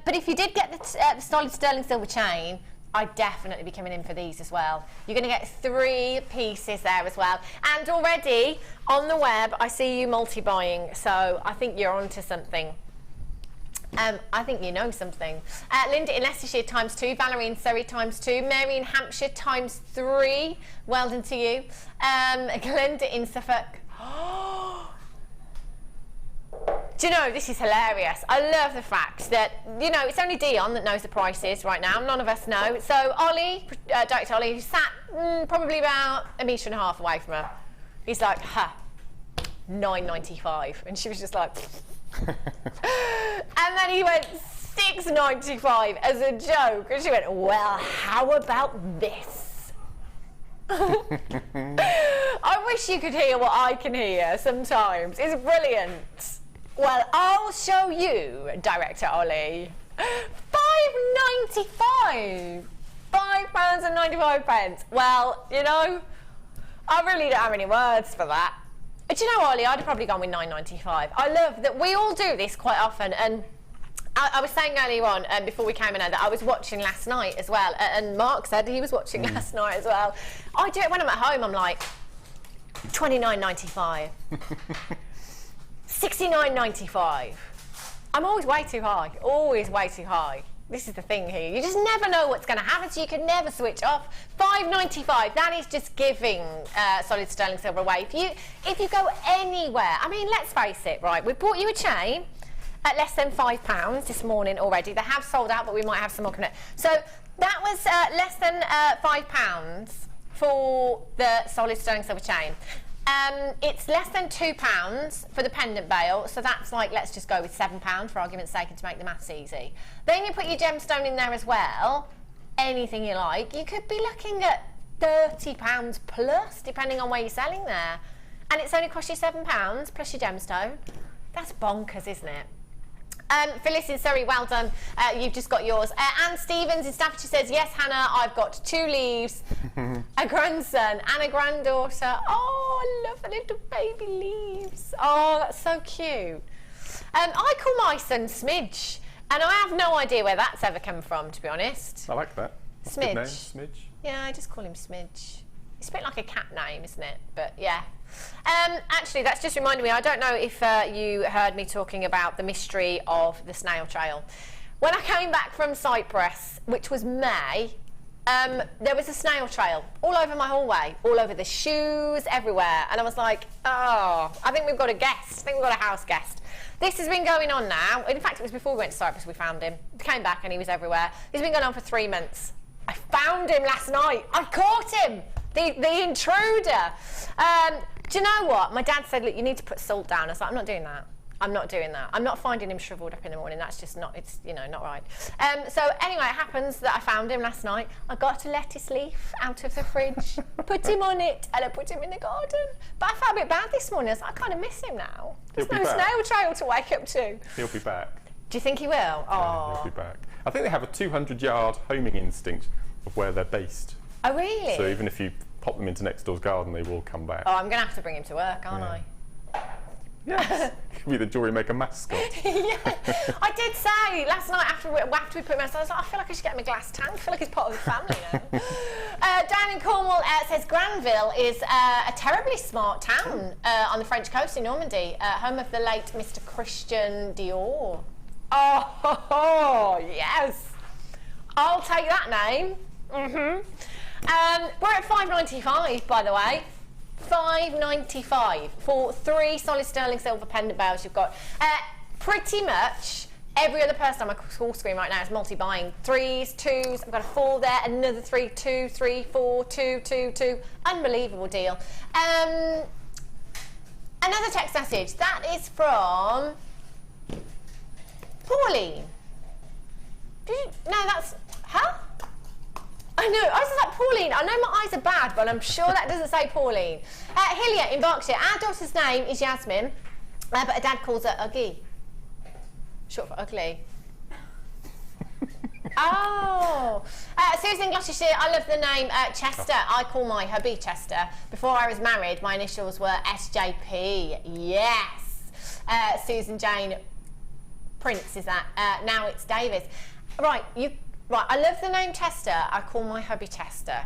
[SPEAKER 2] But if you did get the solid sterling silver chain, I'd definitely be coming in for these as well. You're going to get 3 pieces there as well. And already on the web, I see you multi-buying, so I think you're onto something. I think you know something. Linda in Leicestershire ×2, Valerie in Surrey ×2, Mary in Hampshire ×3. Well done to you. Glenda in Suffolk. Do you know, this is hilarious. I love the fact that, you know, it's only Dion that knows the prices right now. None of us know. So Ollie, Director Ollie, who sat probably about 1.5 meters away from her, he's like, £9.95. And she was just like... And then he went £6.95 as a joke. And she went, well, how about this? I wish you could hear what I can hear sometimes. It's brilliant. Well, I'll show you, Director Ollie. £5.95. £5.95. Well, you know, I really don't have any words for that. Do you know, Ollie, I'd have probably gone with £9.95. I love that we all do this quite often, and I was saying earlier on, before we came in, that I was watching last night as well, and Mark said he was watching last night as well. I do it when I'm at home. I'm like, £29.95. £69.95. I'm always way too high. Always way too high. This is the thing here. You just never know what's going to happen, so you can never switch off. £5.95. That is just giving solid sterling silver away. If you go anywhere, I mean, let's face it, right? We bought you a chain at less than £5 this morning already. They have sold out, but we might have some more coming up. So that was less than £5 for the solid sterling silver chain. It's less than £2 for the pendant bale, so that's like, let's just go with £7 for argument's sake and to make the maths easy. Then you put your gemstone in there as well, anything you like. You could be looking at £30 plus, depending on where you're selling there. And it's only cost you £7 plus your gemstone. That's bonkers, isn't it? Phyllis in Surrey, well done. You've just got yours. Anne Stevens in Staffordshire says, yes, Hannah, I've got 2 leaves, a grandson and a granddaughter. Oh, I love the little baby leaves. Oh, that's so cute. I call my son Smidge, and I have no idea where that's ever come from, to be honest.
[SPEAKER 3] I like that. That's
[SPEAKER 2] Smidge.
[SPEAKER 3] a good name, Smidge.
[SPEAKER 2] Yeah, I just call him Smidge. It's a bit like a cat name, isn't it? But yeah. Actually, that's just reminded me, I don't know if you heard me talking about the mystery of the snail trail. When I came back from Cyprus, which was May, there was a snail trail all over my hallway, all over the shoes, everywhere. And I was like, oh, I think we've got a guest. I think we've got a house guest. This has been going on now. In fact, it was before we went to Cyprus we found him. We came back and he was everywhere. It's been going on for 3 months. I found him last night. I caught him. The intruder. Do you know what? My dad said, look, you need to put salt down. I was like, I'm not doing that. I'm not doing that. I'm not finding him shriveled up in the morning. That's just not, it's, you know, not right. So anyway, it happens that I found him last night. I got a lettuce leaf out of the fridge, put him on it, and I put him in the garden. But I felt a bit bad this morning. I was like, I kind of miss him now. There's no snail trail to wake up to.
[SPEAKER 3] He'll be back.
[SPEAKER 2] Do you think he will? Oh.
[SPEAKER 3] Yeah, he'll be back. I think they have a 200-yard homing instinct of where they're based.
[SPEAKER 2] Oh, really?
[SPEAKER 3] So even if you pop them into next door's garden, they will come back.
[SPEAKER 2] Oh, I'm going to have to bring him to work, aren't I?
[SPEAKER 3] Yes. Could be the JewelleryMaker mascot.
[SPEAKER 2] Yeah. I did say last night after we put him out, I was like, I feel like I should get him a glass tank. I feel like he's part of the family now. Dan in Cornwall says Granville is a terribly smart town on the French coast in Normandy, home of the late Mr. Christian Dior. Oh, yes. I'll take that name. We're at £5.95, by the way. £5.95 for 3 solid sterling silver pendant bales you've got. Pretty much every other person on my call screen right now is multi-buying. 3s, 2s, I've got a 4 there, another 3, 2, 3, 4, 2, 2, 2. Unbelievable deal. Another text message. That is from Pauline. No, that's... Huh? I know, I was just like, Pauline, I know my eyes are bad, but I'm sure that doesn't say Pauline. Hillier in Berkshire, our daughter's name is Yasmin, but her dad calls her Uggy. Short for ugly. Oh, Susan Gloucestershire, I love the name Chester. I call my hubby Chester. Before I was married, my initials were SJP. Yes. Susan Jane Prince is that. Now it's Davis. Right, I love the name Chester. I call my hubby Chester.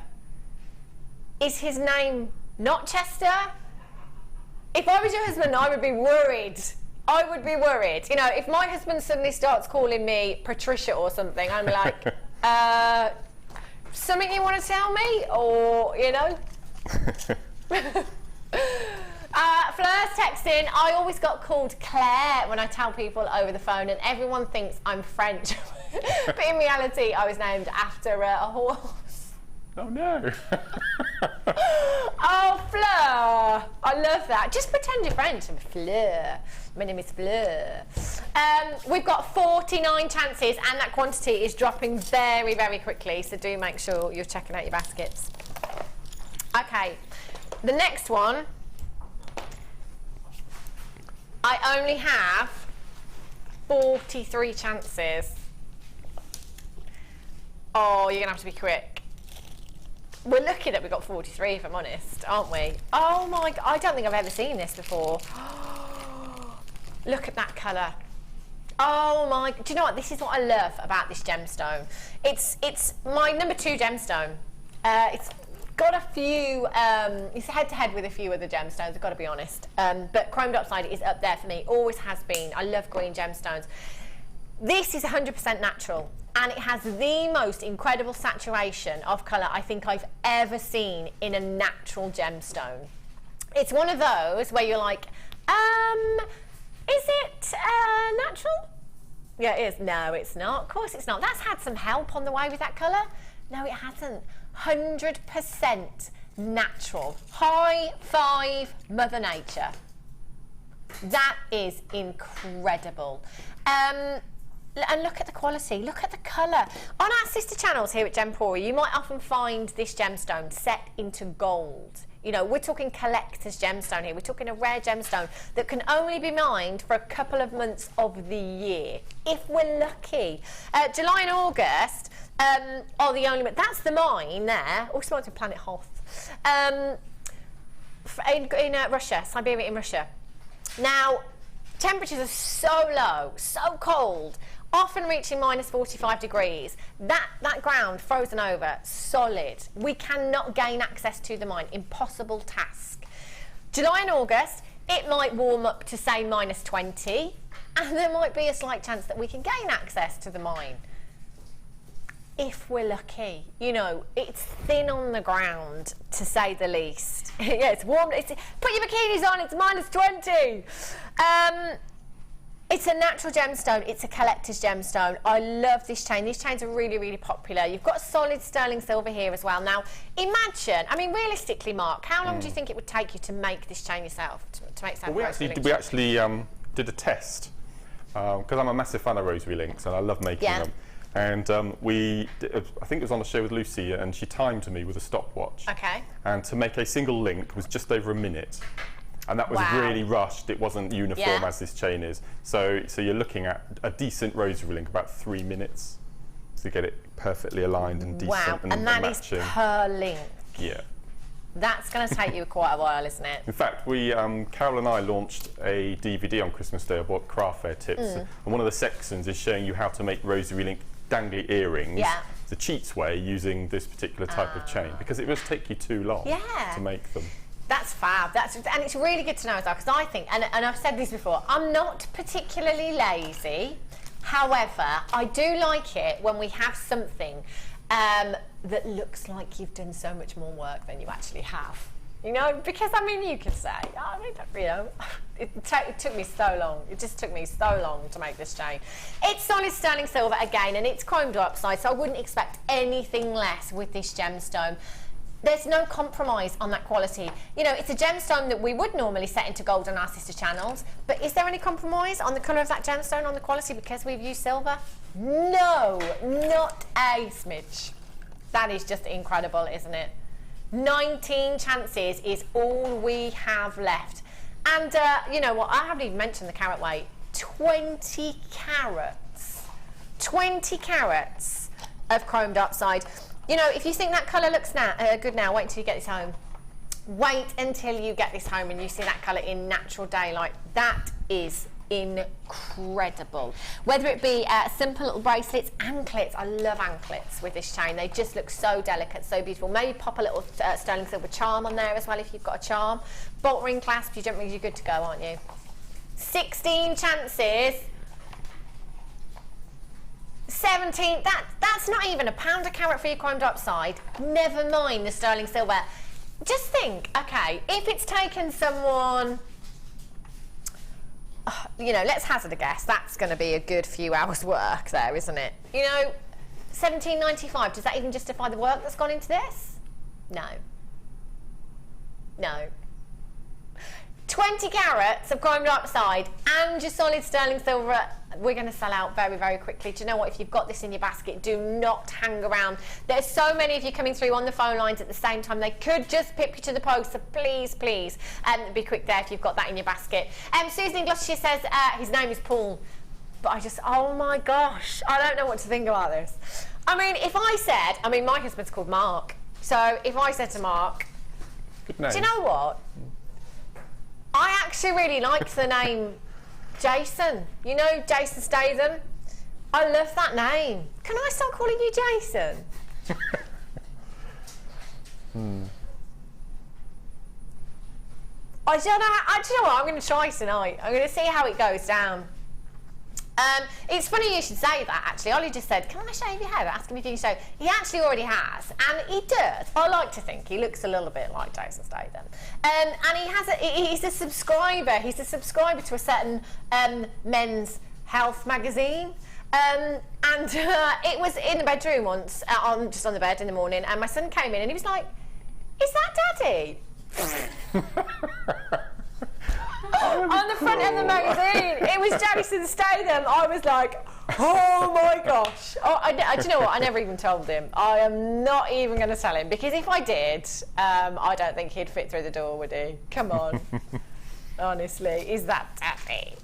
[SPEAKER 2] Is his name not Chester? If I was your husband, I would be worried. I would be worried. You know, if my husband suddenly starts calling me Patricia or something, I'm like, something you want to tell me? Or, you know? Fleur's texting, I always got called Claire when I tell people over the phone, and everyone thinks I'm French. But in reality, I was named after a horse.
[SPEAKER 3] Oh no.
[SPEAKER 2] Oh, Fleur. I love that. Just pretend you're French. I'm Fleur. My name is Fleur. We've got 49 chances, and that quantity is dropping very, very quickly, so do make sure you're checking out your baskets. Okay, the next one, I only have 43 chances. Oh, you're gonna have to be quick. We're lucky that we got 43, if I'm honest, aren't we? Oh my God, I don't think I've ever seen this before. Look at that colour. Oh my, do you know what? This is what I love about this gemstone. It's my number 2 gemstone. It's got a few, it's head to head with a few other gemstones, I've got to be honest. But chrome diopside is up there for me, always has been. I love green gemstones. This is 100% natural, and it has the most incredible saturation of colour I think I've ever seen in a natural gemstone. It's one of those where you're like, is it natural? Yeah, it is. No, it's not. Of course it's not. That's had some help on the way with that colour. No, it hasn't. 100% natural. High five, Mother Nature. That is incredible. And look at the quality, look at the colour. On our sister channels here at Gempora, you might often find this gemstone set into gold. You know, we're talking collector's gemstone here. We're talking a rare gemstone that can only be mined for a couple of months of the year, if we're lucky. July and August are the only months. That's the mine there. Also went to Planet Hoth. In Russia, Siberia in Russia. Now, temperatures are so low, so cold, often reaching minus 45 degrees. That ground frozen over, solid. We cannot gain access to the mine. Impossible task. July and August, it might warm up to say minus 20, and there might be a slight chance that we can gain access to the mine. If we're lucky. You know, it's thin on the ground, to say the least. Yeah, it's warm. Put your bikinis on, it's minus 20. It's a natural gemstone. It's a collector's gemstone. I love this chain. These chains are really, really popular. You've got solid sterling silver here as well. Now, imagine, I mean, realistically, Mark, how long do you think it would take you to make this chain yourself? To make
[SPEAKER 3] well, we actually did a test, because I'm a massive fan of rosary links and I love making them. And I think it was on a show with Lucy, and she timed me with a stopwatch. Okay. And to make a single link was just over a minute. And that was really rushed. It wasn't uniform as this chain is. So you're looking at a decent rosary link, about 3 minutes to get it perfectly aligned and decent and
[SPEAKER 2] that
[SPEAKER 3] matching.
[SPEAKER 2] Is per link.
[SPEAKER 3] Yeah.
[SPEAKER 2] That's going to take you quite a while, isn't it?
[SPEAKER 3] In fact, Carol and I launched a DVD on Christmas Day about craft fair tips, and one of the sections is showing you how to make rosary link dangly earrings the cheats way using this particular type of chain, because it must take you too long to make them.
[SPEAKER 2] That's fab. And it's really good to know as well, because I think, and I've said this before, I'm not particularly lazy. However, I do like it when we have something that looks like you've done so much more work than you actually have. You know, because I mean, you could say, you know, it took me so long. It just took me so long to make this chain. It's solid sterling silver again, and it's chrome diopside, so I wouldn't expect anything less with this gemstone. There's no compromise on that quality. You know, it's a gemstone that we would normally set into gold on our sister channels, but is there any compromise on the colour of that gemstone, on the quality, because we've used silver? No, not a smidge. That is just incredible, isn't it? 19 chances is all we have left. And you know what, I haven't even mentioned the carat weight. 20 carats. 20 carats. of chrome diopside. You know, if you think that colour looks good now, wait until you get this home. Wait until you get this home and you see that colour in natural daylight. That is incredible. Whether it be simple little bracelets, anklets. I love anklets with this chain. They just look so delicate, so beautiful. Maybe pop a little sterling silver charm on there as well if you've got a charm. Bolt ring clasp, you're good to go, aren't you? 16 chances. 17, that's not even £1 a carat for your chrome diopside. Never mind the sterling silver. Just think, okay, if it's taken someone, you know, let's hazard a guess, that's going to be a good few hours work there, isn't it? You know, £17.95, does that even justify the work that's gone into this? No. No. 20 carats of chrome diopside and your solid sterling silver, we're going to sell out very, very quickly. Do you know what? If you've got this in your basket, do not hang around. There's so many of you coming through on the phone lines at the same time. They could just pip you to the post, so please, please, be quick there if you've got that in your basket. Susan in Gloucestershire says his name is Paul. But oh my gosh, I don't know what to think about this. I mean, if I said, my husband's called Mark. So if I said to Mark,
[SPEAKER 3] good name.
[SPEAKER 2] Do you know what? I actually really like the name Jason. You know, Jason Statham? I love that name. Can I start calling you Jason? I don't know. Do you know what? I'm going to try tonight. I'm going to see how it goes down. It's funny you should say that, actually. Ollie just said, can I shave your hair? Ask him if you can shave. He actually already has, and he does. I like to think he looks a little bit like Jason Statham. And he's a subscriber. He's a subscriber to a certain men's health magazine. It was in the bedroom once, just on the bed in the morning, and my son came in and he was like, is that Daddy? On the front of the magazine, it was Jason Statham. I was like, oh my gosh. Do you know what? I never even told him. I am not even going to tell him, because if I did, I don't think he'd fit through the door, would he? Come on. Honestly, is that Daddy?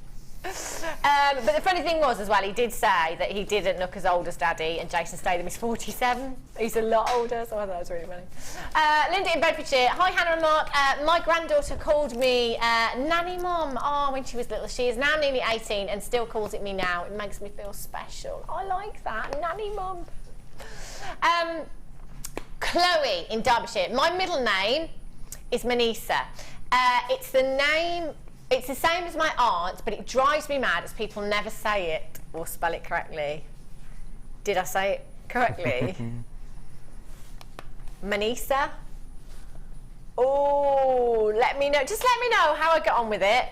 [SPEAKER 2] But the funny thing was as well, he did say that he didn't look as old as Daddy, and Jason Statham is 47. He's a lot older, so I thought that was really funny. Linda in Bedfordshire. Hi Hannah and Mark. My granddaughter called me Nanny Mum when she was little. She is now nearly 18 and still calls it me now. It makes me feel special. I like that, Nanny Mum. Chloe in Derbyshire. My middle name is Manisa. It's the same as my aunt's, but it drives me mad as people never say it or spell it correctly. Did I say it correctly? Manisa? Oh, let me know. Just let me know how I get on with it.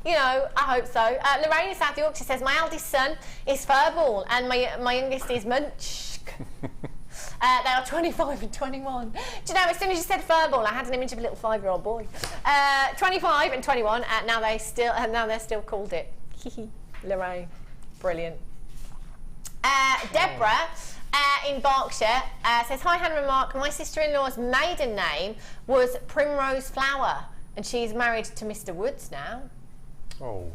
[SPEAKER 2] You know, I hope so. Lorraine in South Yorkshire says, my eldest son is Furball and my youngest is Munch. They are 25 and 21. Do you know, as soon as you said Furball, I had an image of a little 5-year-old boy. 25 and 21, now they're still called it. Lorraine, brilliant. Deborah in Berkshire says, hi Hannah and Mark, my sister-in-law's maiden name was Primrose Flower, and she's married to Mr. Woods now.
[SPEAKER 3] Oh.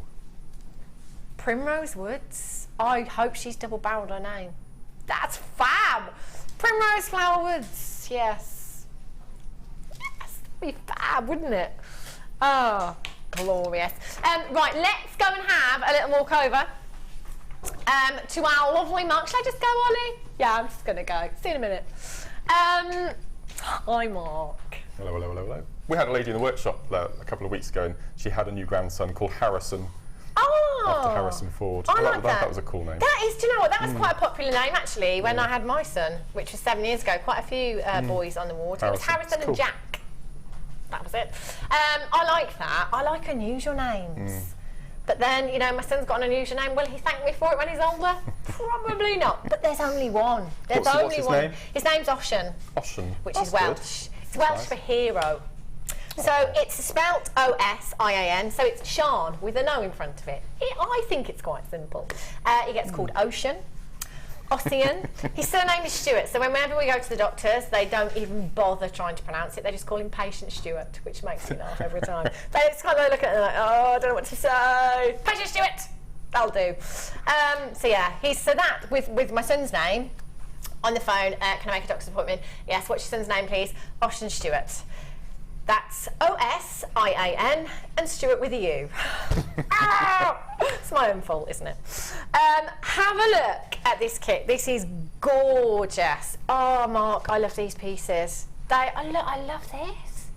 [SPEAKER 2] Primrose Woods? I hope she's double-barreled her name. That's fab! Primrose Flower Woods, yes. Yes, that'd be fab, wouldn't it? Oh, glorious. Right, let's go and have a little walk over to our lovely Mark. Shall I just go, Ollie? Yeah, I'm just going to go. See you in a minute. Hi, Mark.
[SPEAKER 3] Hello, hello, hello, hello. We had a lady in the workshop a couple of weeks ago, and she had a new grandson called Harrison.
[SPEAKER 2] Oh,
[SPEAKER 3] after Harrison Ford.
[SPEAKER 2] I like that.
[SPEAKER 3] That was a cool name.
[SPEAKER 2] That is, do you know what? That was quite a popular name actually when I had my son, which was 7 years ago. Quite a few boys on the ward. It was Harrison and Jack. That was it. I like that. I like unusual names. But then, you know, my son's got an unusual name. Will he thank me for it when he's older? Probably not. But there's only one. There's only
[SPEAKER 3] what's his
[SPEAKER 2] one.
[SPEAKER 3] Name?
[SPEAKER 2] His name's Oshin.
[SPEAKER 3] Oshin.
[SPEAKER 2] Which
[SPEAKER 3] That's
[SPEAKER 2] is Welsh.
[SPEAKER 3] Good.
[SPEAKER 2] It's Welsh for hero. So it's spelt O-S-I-A-N, so it's Sean with an O in front of it. I think it's quite simple. He gets called Ocean, Ossian. His surname is Stewart, so whenever we go to the doctors, they don't even bother trying to pronounce it. They just call him Patient Stewart, which makes me laugh every time. They just kind of look at it like, oh, I don't know what to say. Patient Stewart! That'll do. So yeah, that with my son's name, on the phone, can I make a doctor's appointment? Yes, what's your son's name, please? Ocean Stewart. That's O-S-I-A-N and Stewart with a U. It's my own fault, isn't it? Have a look at this kit. This is gorgeous. Oh, Mark, I love these pieces. I love this.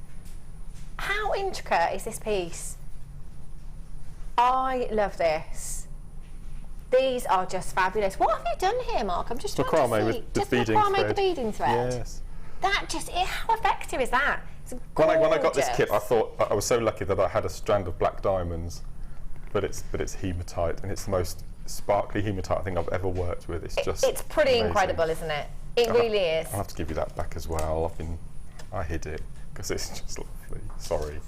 [SPEAKER 2] How intricate is this piece? I love this. These are just fabulous. What have you done here, Mark? I'm just trying
[SPEAKER 3] Macrame
[SPEAKER 2] to see.
[SPEAKER 3] with the
[SPEAKER 2] Just
[SPEAKER 3] beading
[SPEAKER 2] macrame
[SPEAKER 3] thread.
[SPEAKER 2] the beading thread.
[SPEAKER 3] Yes.
[SPEAKER 2] That just, how effective is that? It's
[SPEAKER 3] When I got this kit, I
[SPEAKER 2] gorgeous.
[SPEAKER 3] thought I was so lucky that I had a strand of black diamonds, but it's hematite, and it's the most sparkly hematite I think I've ever worked with. It's
[SPEAKER 2] pretty
[SPEAKER 3] amazing.
[SPEAKER 2] incredible, isn't it? It really is.
[SPEAKER 3] I'll have to give you that back as well. I hid it because it's just lovely. Sorry.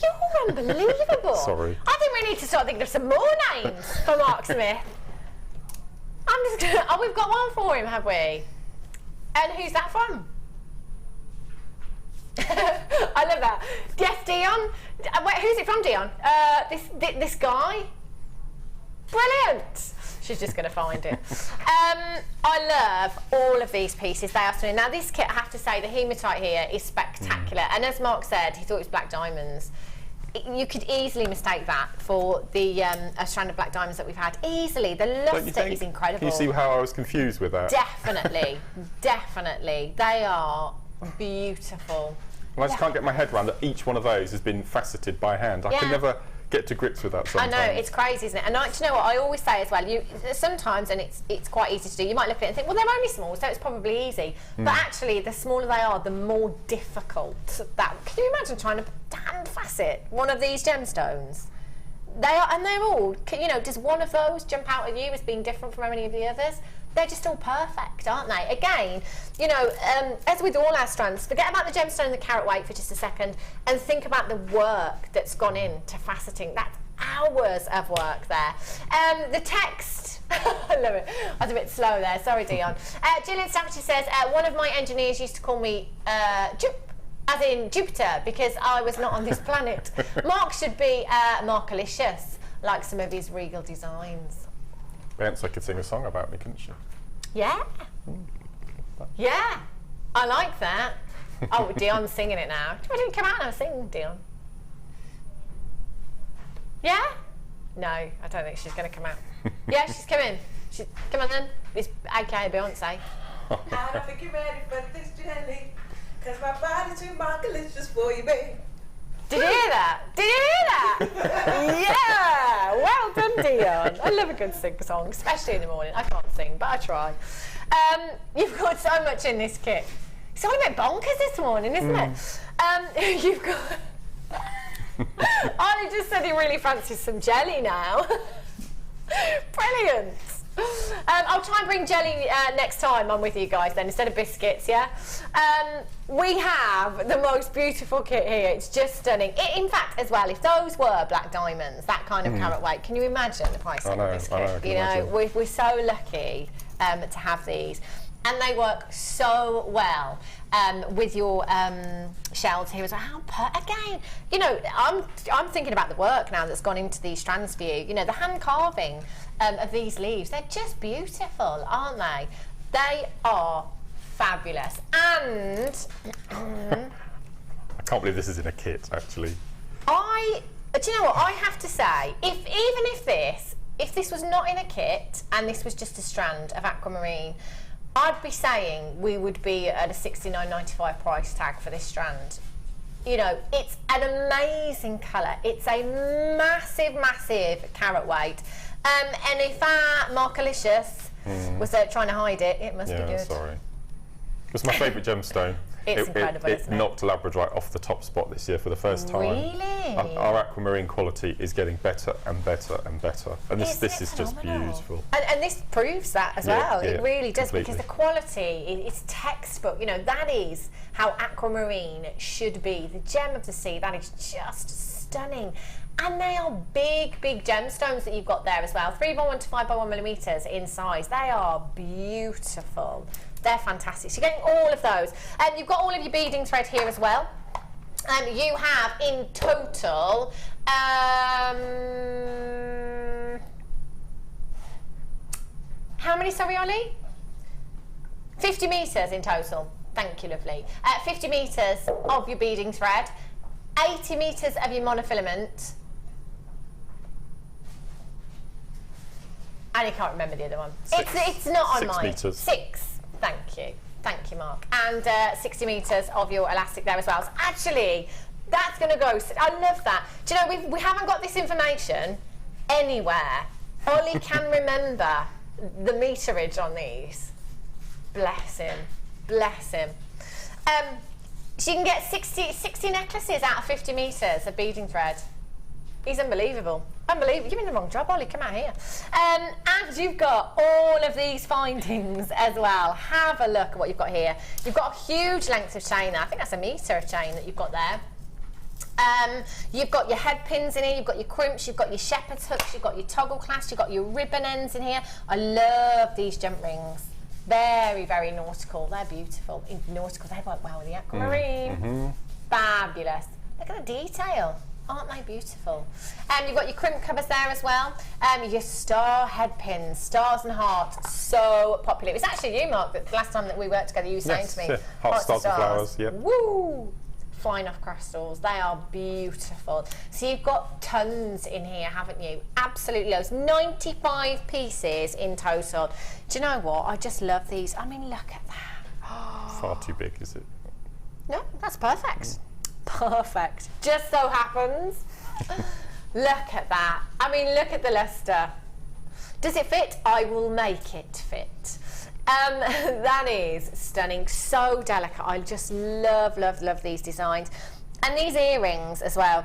[SPEAKER 2] You're unbelievable.
[SPEAKER 3] Sorry.
[SPEAKER 2] I think we need to start thinking of some more names for Mark Smith. I'm just gonna, oh, we've got one for him, have we? And who's that from? I love that. Yes, Dion. Wait, who's it from, Dion? This guy. Brilliant. She's just going to find it. I love all of these pieces. They are stunning. Now, this kit, I have to say, the hematite here is spectacular. And as Mark said, he thought it was black diamonds. You could easily mistake that for the a strand of black diamonds that we've had. Easily. The luster is incredible.
[SPEAKER 3] Can you see how I was confused with that?
[SPEAKER 2] Definitely. Definitely. They are beautiful.
[SPEAKER 3] And I just can't get my head around that each one of those has been faceted by hand. I can never get to grips with that sometimes.
[SPEAKER 2] I know, it's crazy, isn't it? And do you know what I always say as well, sometimes, and it's quite easy to do, you might look at it and think, well, they're only small, so it's probably easy. But actually, the smaller they are, the more difficult that. Can you imagine trying to hand facet one of these gemstones? They are, and they're all, does one of those jump out at you as being different from any of the others? They're just all perfect, aren't they? Again, as with all our strands, forget about the gemstone and the carat weight for just a second and think about the work that's gone into faceting. That's hours of work there. The text, I love it. I was a bit slow there, sorry, Dion. Gillian Stafford says, one of my engineers used to call me as in Jupiter, because I was not on this planet. Mark should be Markalicious, like some of his regal designs.
[SPEAKER 3] Beyonce could sing a song about me, couldn't she?
[SPEAKER 2] Yeah. Yeah. I like that. Oh, Dion's singing it now. Why didn't you come out and sing, Dion? Yeah? No, I don't think she's going to come out. Yeah, she's coming. Come on then. It's aka Beyonce.
[SPEAKER 4] I don't think you're ready for this jelly, cause my body's too markelicious for you, babe.
[SPEAKER 2] Did you hear that? Did you hear that? Yeah! Well done, Dion. I love a good sing song, especially in the morning. I can't sing, but I try. You've got so much in this kit. It's all a bit bonkers this morning, isn't it? You've got... Ollie just said he really fancies some jelly now. Brilliant. I'll try and bring jelly next time I'm with you guys then, instead of biscuits, yeah? We have the most beautiful kit here. It's just stunning. In fact, as well, if those were black diamonds, that kind of carat weight, can you imagine the price of this kit? We're so lucky to have these. And they work so well with your shells here as well. Again, I'm thinking about the work now that's gone into these strands for you. The hand carving of these leaves, they're just beautiful, aren't they? They are fabulous. And
[SPEAKER 3] I can't believe this is in a kit, actually.
[SPEAKER 2] do you know what I have to say? If this was not in a kit and this was just a strand of aquamarine, I'd be saying we would be at a $69.95 price tag for this strand. It's an amazing colour. It's a massive, massive carat weight. And if Markalicious was trying to hide it, it must be good.
[SPEAKER 3] Sorry. It's my favourite gemstone.
[SPEAKER 2] It's incredible,
[SPEAKER 3] it
[SPEAKER 2] isn't it?
[SPEAKER 3] knocked Labradorite off the top spot this year for the first time.
[SPEAKER 2] Really?
[SPEAKER 3] Our aquamarine quality is getting better and better and better. And this is just beautiful.
[SPEAKER 2] And this proves that as well.
[SPEAKER 3] Yeah,
[SPEAKER 2] it really does,
[SPEAKER 3] completely.
[SPEAKER 2] because the quality is textbook. That is how aquamarine should be. The gem of the sea, that is just stunning. And they are big, big gemstones that you've got there as well. 3x1 to 5x1 millimetres in size. They are beautiful. They're fantastic. So you're getting all of those. And you've got all of your beading thread here as well. You have in total how many, sorry, Ollie? 50 metres in total. Thank you, lovely. 50 metres of your beading thread, 80 metres of your monofilament, and you can't remember the other one. It's not on mine.
[SPEAKER 3] 6 metres.
[SPEAKER 2] 6. Thank you, Mark. And 60 metres of your elastic there as well. So actually, that's going to go. I love that. Do you know, we haven't got this information anywhere. Ollie can remember the meterage on these. Bless him. Bless him. So you can get 60 necklaces out of 50 metres of beading thread. He's unbelievable. Unbelievable. You're in the wrong job, Ollie. Come out here. And you've got all of these findings as well. Have a look at what you've got here. You've got a huge length of chain there. I think that's a metre of chain that you've got there. You've got your head pins in here, you've got your crimps, you've got your shepherd's hooks, you've got your toggle clasps, you've got your ribbon ends in here. I love these jump rings. Very, very nautical. They're beautiful. Nautical, they work well with the aquamarine. Fabulous. Look at the detail. Aren't they beautiful? You've got your crimp covers there as well. Your star head pins, stars and hearts, so popular. It was actually you, Mark, that the last time that we worked together, you were saying to me,
[SPEAKER 3] yeah. Hearts, stars and flowers, yeah.
[SPEAKER 2] Woo! Flying off crystals. They are beautiful. So you've got tons in here, haven't you? Absolutely loads. 95 pieces in total. Do you know what? I just love these. I mean, look at that.
[SPEAKER 3] Far too big, is it?
[SPEAKER 2] No, that's perfect. Perfect. Just so happens. Look at that. I mean, look at the luster. Does it fit? I will make it fit. That is stunning, so delicate. I just love, love, love these designs. And these earrings as well.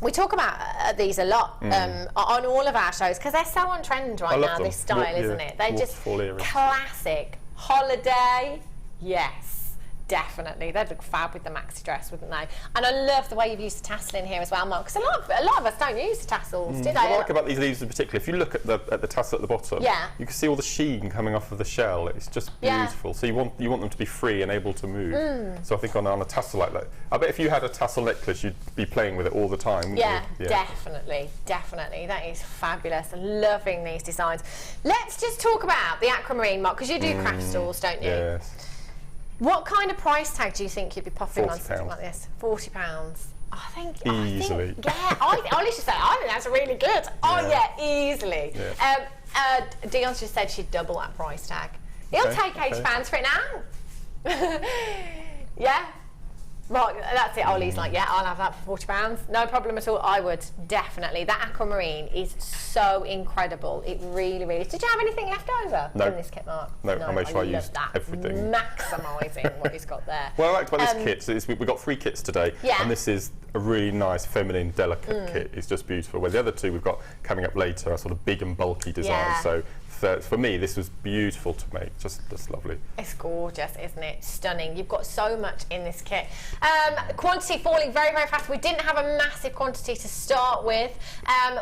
[SPEAKER 2] We talk about these a lot on all of our shows because they're so on trend right now, this style, isn't it? They're just classic. Holiday, yes. Definitely, they'd look fab with the maxi dress, wouldn't they? And I love the way you've used the tassel in here as well, Mark. Because a lot of us don't use the tassels, do they?
[SPEAKER 3] What I like about these leaves in particular, if you look at the tassel at the bottom, you can see all the sheen coming off of the shell. It's just beautiful. So you want them to be free and able to move. So I think on a tassel like that, I bet if you had a tassel necklace, you'd be playing with it all the time. Wouldn't you? Definitely.
[SPEAKER 2] That is fabulous. Loving these designs. Let's just talk about the aquamarine, Mark, because you do craft stores, don't you?
[SPEAKER 3] Yes.
[SPEAKER 2] What kind of price tag do you think you'd be popping on
[SPEAKER 3] £40.
[SPEAKER 2] something like this? £40. I think
[SPEAKER 3] easily.
[SPEAKER 2] I should say I think that's really good. Oh yeah, easily.
[SPEAKER 3] Yeah.
[SPEAKER 2] Dion's just said she'd double that price tag. He'll take £80 for it now. Yeah. Right, that's it. Ollie's like, yeah, I'll have that for £40. No problem at all. I would, definitely. That aquamarine is so incredible. It really, really is. Did you have anything left over in this kit, Mark?
[SPEAKER 3] No, I made sure I used
[SPEAKER 2] that.
[SPEAKER 3] everything.
[SPEAKER 2] Maximising what he's got there.
[SPEAKER 3] What I liked about this kit is we've got 3 kits today, and this is a really nice, feminine, delicate kit. It's just beautiful. Where the other 2 we've got coming up later are sort of big and bulky designs. So for me, this was beautiful to make, just lovely.
[SPEAKER 2] It's gorgeous, isn't it? Stunning. You've got so much in this kit. Quantity falling very, very fast. We didn't have a massive quantity to start with,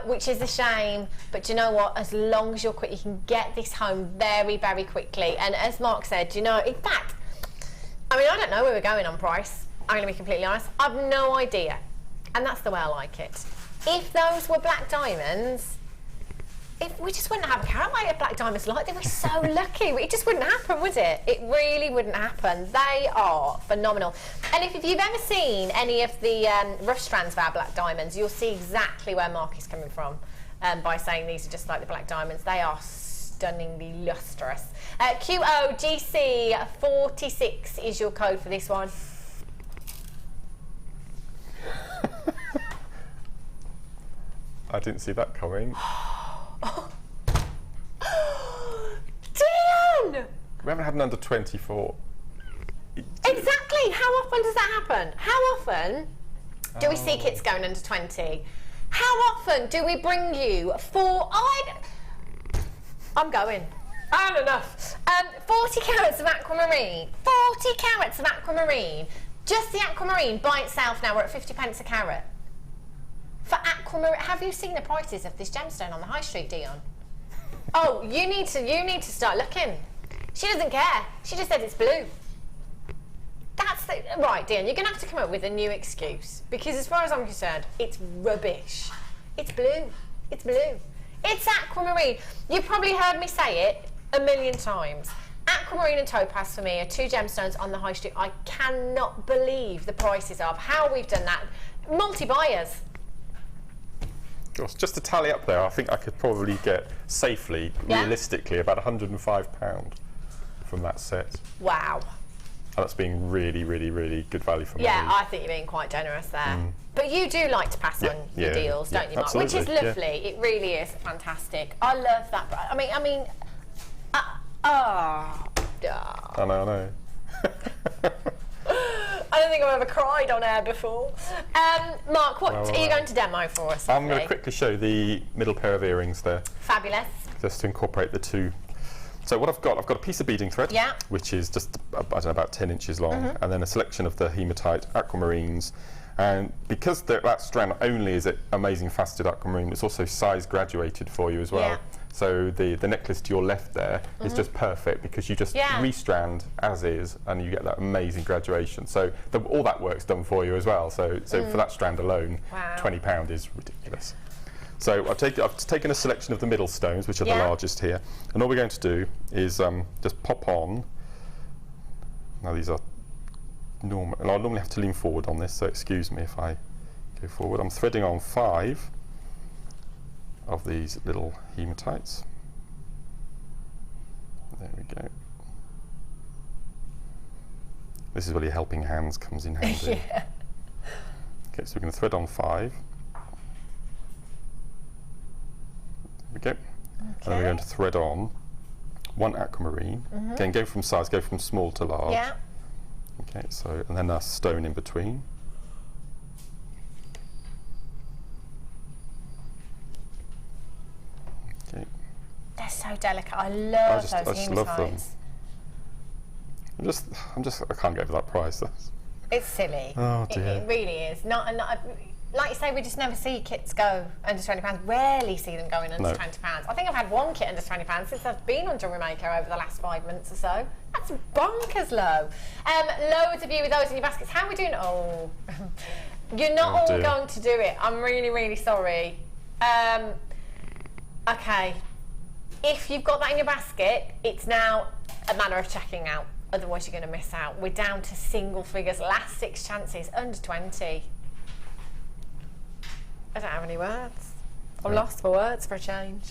[SPEAKER 2] which is a shame. But do you know what? As long as you're quick, you can get this home very, very quickly. And as Mark said, you know, in fact, I mean, I don't know where we're going on price. I'm going to be completely honest. I've no idea. And that's the way I like it. If those were black diamonds, if we just wouldn't have a carat weight of black diamonds like that. We're so lucky. It just wouldn't happen, would it? It really wouldn't happen. They are phenomenal. And if you've ever seen any of the rough strands of our black diamonds, you'll see exactly where Mark is coming from by saying these are just like the black diamonds. They are stunningly lustrous. QOGC46 is your code for this one.
[SPEAKER 3] I didn't see that coming.
[SPEAKER 2] Dion!
[SPEAKER 3] We haven't had an under 24.
[SPEAKER 2] Exactly. How often does that happen? How often do we see kits going under 20? How often do we bring you I'm going. I had enough. 40 carats of aquamarine. 40 carats of aquamarine. Just the aquamarine by itself now we're at 50 pence a carat. For aquamarine, have you seen the prices of this gemstone on the high street, Dion? Oh, you need to start looking. She doesn't care. She just said it's blue. Right, Dion, you're going to have to come up with a new excuse because as far as I'm concerned, it's rubbish. It's blue. It's blue. It's aquamarine. You've probably heard me say it a million times. Aquamarine and topaz for me are two gemstones on the high street. I cannot believe the prices of how we've done that. Multi-buyers.
[SPEAKER 3] Gosh, just to tally up there, I think I could probably get safely, realistically, about £105 from that set.
[SPEAKER 2] Wow.
[SPEAKER 3] And that's being really, really, really good value for money.
[SPEAKER 2] Yeah, I think you're being quite generous there. But you do like to pass on your deals, don't you, Mark? Which is lovely. It really is fantastic. I love that. I mean, I
[SPEAKER 3] know.
[SPEAKER 2] I don't think I've ever cried on air before. Mark, what are you going to demo for us?
[SPEAKER 3] I'm going to quickly show the middle pair of earrings there.
[SPEAKER 2] Fabulous.
[SPEAKER 3] Just to incorporate the two. So what I've got a piece of beading thread, which is just, I don't know, about 10 inches long, and then a selection of the hematite aquamarines. And because that strand only is amazing faceted aquamarine, it's also size graduated for you as well. So the necklace to your left there is just perfect because you just restrand as is and you get that amazing graduation. So all that work's done for you as well. So for that strand alone, £20 is ridiculous. So I've taken a selection of the middle stones, which are the largest here. And all we're going to do is just pop on. Now these are normal, and I'll normally have to lean forward on this, so excuse me if I go forward. I'm threading on 5 of these little hematites. There we go. This is where your helping hands comes in handy. Okay, so we're going to thread on 5. There we go. And then we're going to thread on 1 aquamarine. Again, go from size, go from small to large. Okay, so, and then a stone in between. Okay.
[SPEAKER 2] They're so delicate. I love those hematites.
[SPEAKER 3] Love them. I can't get over that price.
[SPEAKER 2] It's silly.
[SPEAKER 3] Oh dear.
[SPEAKER 2] It really is. Not, like you say, we just never see kits go under £20. Rarely see them going under £20. I think I've had one kit under £20 since I've been on JewelleryMaker over the last 5 months or so. That's bonkers low. Loads of you with those in your baskets. How are we doing? Oh, you're not all going to do it. I'm really, really sorry. Okay. If you've got that in your basket, it's now a matter of checking out. Otherwise, you're going to miss out. We're down to single figures. Last 6 chances, under 20. I don't have any words. I'm lost for words for a change.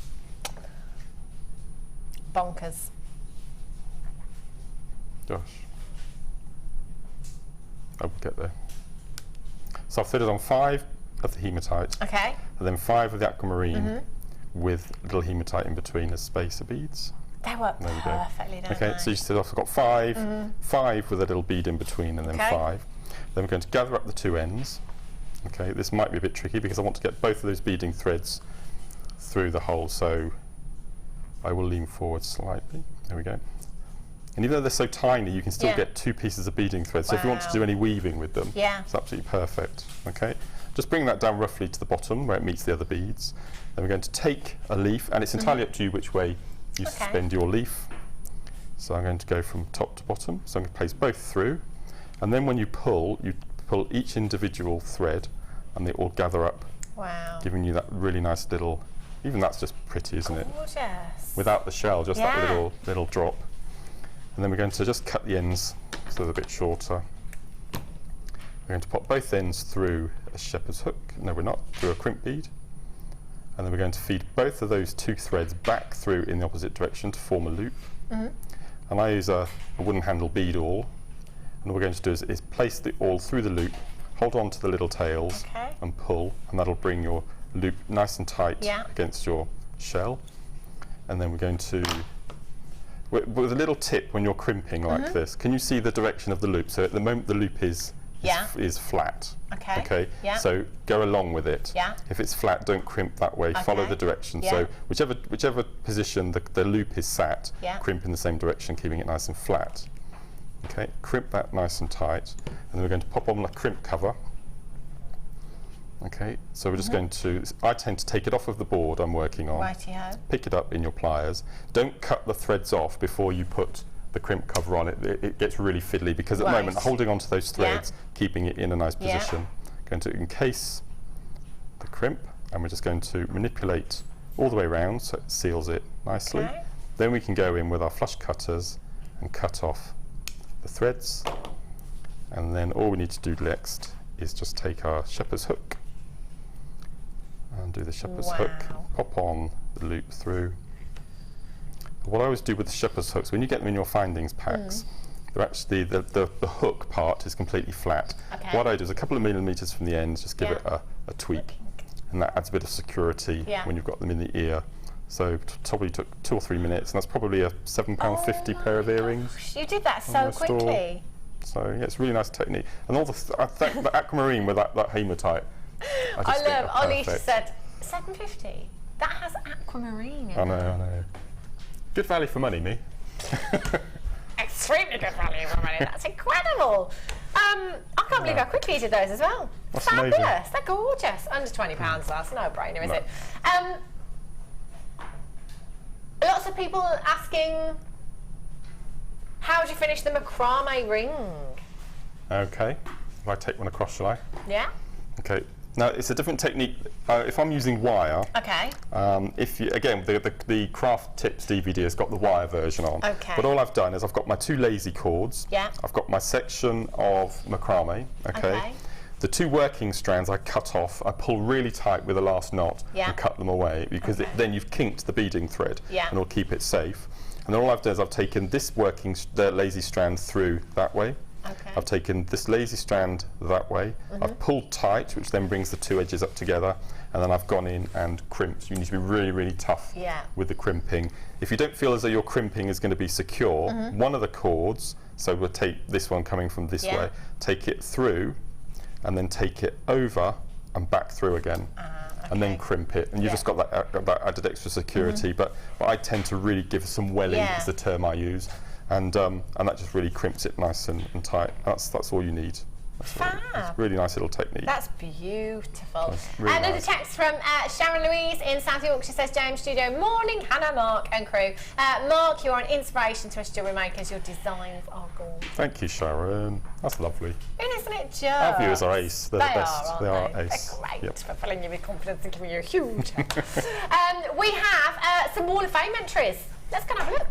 [SPEAKER 2] Bonkers.
[SPEAKER 3] Gosh. I will get there. So I've threaded on 5 of the hematite.
[SPEAKER 2] Okay.
[SPEAKER 3] And then 5 of the aquamarine with little hematite in between as spacer beads.
[SPEAKER 2] They work perfectly, don't
[SPEAKER 3] they? So you see I've got 5, 5 with a little bead in between and then 5. Then we're going to gather up the 2 ends. Okay, this might be a bit tricky because I want to get both of those beading threads through the hole, so I will lean forward slightly. There we go. And even though they're so tiny, you can still get 2 pieces of beading thread. So if you want to do any weaving with them, it's absolutely perfect. Okay, just bring that down roughly to the bottom where it meets the other beads. Then we're going to take a leaf, and it's entirely up to you which way you suspend your leaf. So I'm going to go from top to bottom. So I'm going to place both through, and then when you pull each individual thread and they all gather up, giving you that really nice little, even that's just pretty, isn't it?
[SPEAKER 2] Gorgeous.
[SPEAKER 3] Without the shell, just that little drop. And then we're going to just cut the ends so they're a bit shorter. We're going to pop both ends through a shepherd's hook, no we're not, through a crimp bead. And then we're going to feed both of those 2 threads back through in the opposite direction to form a loop. And I use a wooden handle bead awl. And what we're going to do is place the awl through the loop, hold on to the little tails and pull, and that'll bring your loop nice and tight against your shell. And then we're going to, with a little tip when you're crimping like this, can you see the direction of the loop? So at the moment the loop is flat. Okay. So go along with it. If it's flat, don't crimp that way. Follow the direction. So whichever position the loop is sat, crimp in the same direction, keeping it nice and flat. Okay, crimp that nice and tight, and then we're going to pop on a crimp cover. Okay, so we're just going to, I tend to take it off of the board I'm working on, pick it up in your pliers. Don't cut the threads off before you put the crimp cover on it. It gets really fiddly because at the moment, holding onto those threads, keeping it in a nice position. Going to encase the crimp, and we're just going to manipulate all the way around so it seals it nicely. Then we can go in with our flush cutters and cut off the threads. And then all we need to do next is just take our shepherd's hook and do the shepherd's hook, pop on the loop through. What I always do with the shepherd's hooks, when you get them in your findings packs, they're actually, the hook part is completely flat.
[SPEAKER 2] Okay.
[SPEAKER 3] What I do is a couple of millimetres from the ends, just give it a tweak, and that adds a bit of security when you've got them in the ear. So probably took 2 or 3 minutes, and that's probably a £7.50 pair of earrings.
[SPEAKER 2] Gosh, you did that so quickly.
[SPEAKER 3] So yeah, it's a really nice technique. And all I think the aquamarine with that hematite. I
[SPEAKER 2] love, Ollie said, £7.50? That has aquamarine in it.
[SPEAKER 3] I know. Good value for money, me.
[SPEAKER 2] Extremely good value for money. That's incredible. I can't believe how quickly you did those as well.
[SPEAKER 3] That's
[SPEAKER 2] fabulous.
[SPEAKER 3] amazing.
[SPEAKER 2] They're gorgeous. Under £20, that's no brainer, is it? Lots of people asking, how do you finish the macrame ring?
[SPEAKER 3] Okay. If I take one across, shall I?
[SPEAKER 2] Yeah.
[SPEAKER 3] Okay. Now it's a different technique. If I'm using wire, if you, again, the Craft Tips DVD has got the wire version on.
[SPEAKER 2] Okay.
[SPEAKER 3] But all I've done is I've got my 2 lazy cords.
[SPEAKER 2] Yeah.
[SPEAKER 3] I've got my section of macrame. Okay. The 2 working strands I cut off. I pull really tight with the last knot and cut them away because then you've kinked the beading thread and it'll keep it safe. And then all I've done is I've taken this the lazy strand through that way. Okay. I've taken this lazy strand that way, I've pulled tight, which then brings the 2 edges up together, and then I've gone in and crimped. You need to be really, really tough with the crimping. If you don't feel as though your crimping is going to be secure, one of the cords, so we'll take this one coming from this way, take it through, and then take it over and back through again. And then crimp it, and you've just got that added extra security. But I tend to really give some welling, is the term I use. And that just really crimps it nice and tight. That's all you need. It's a really nice little technique.
[SPEAKER 2] That's beautiful.
[SPEAKER 3] That's really
[SPEAKER 2] Another
[SPEAKER 3] nice.
[SPEAKER 2] text from Sharon Louise in South Yorkshire says, JM Studio, morning Hannah, Mark and crew. Mark, you're an inspiration to us jewellery makers. Your designs are gorgeous.
[SPEAKER 3] Thank you, Sharon. That's lovely.
[SPEAKER 2] Isn't it just?
[SPEAKER 3] Our viewers are ace. They're the best.
[SPEAKER 2] They are
[SPEAKER 3] ace.
[SPEAKER 2] They're great for filling you with confidence and giving you a huge hand. We have some Wall of Fame entries. Let's go and have a look.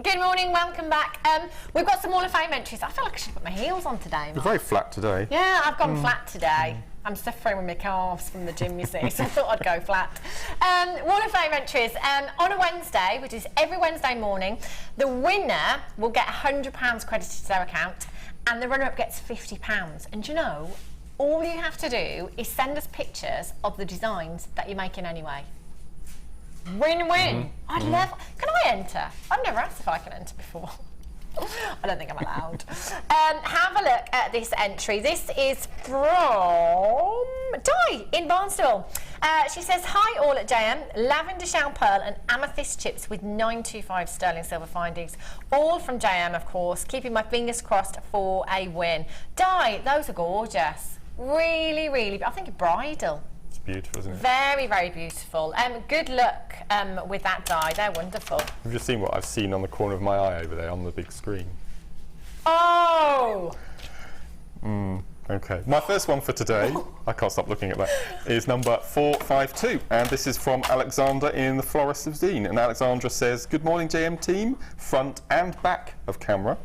[SPEAKER 2] Good morning, welcome back. We've got some Wall of Fame entries. I feel like I should put my heels on today.
[SPEAKER 3] You're very flat today.
[SPEAKER 2] Yeah, I've gone flat today. I'm suffering with my calves from the gym, you see, so I thought I'd go flat. Wall of Fame entries. On a Wednesday, which is every Wednesday morning, the winner will get £100 credited to their account, and the runner-up gets £50. And you know, all you have to do is send us pictures of the designs that you're making anyway. Win-win. I'd love. Can I enter? I've never asked if I can enter before. I don't think I'm allowed. Have a look at this entry. This is from Di in Barnstable. She says, hi all at JM, lavender shell pearl and amethyst chips with 925 sterling silver findings. All from JM, of course, keeping my fingers crossed for a win. Di, those are gorgeous. Really, really, I think bridal.
[SPEAKER 3] Beautiful, isn't it?
[SPEAKER 2] Very, very beautiful. Good luck with that die. They're wonderful.
[SPEAKER 3] Have you seen what I've seen on the corner of my eye over there on the big screen?
[SPEAKER 2] Oh!
[SPEAKER 3] Okay. My first one for today, I can't stop looking at that, is number 452. And this is from Alexandra in the Florist of Zine. And Alexandra says, good morning, JM team, front and back of camera.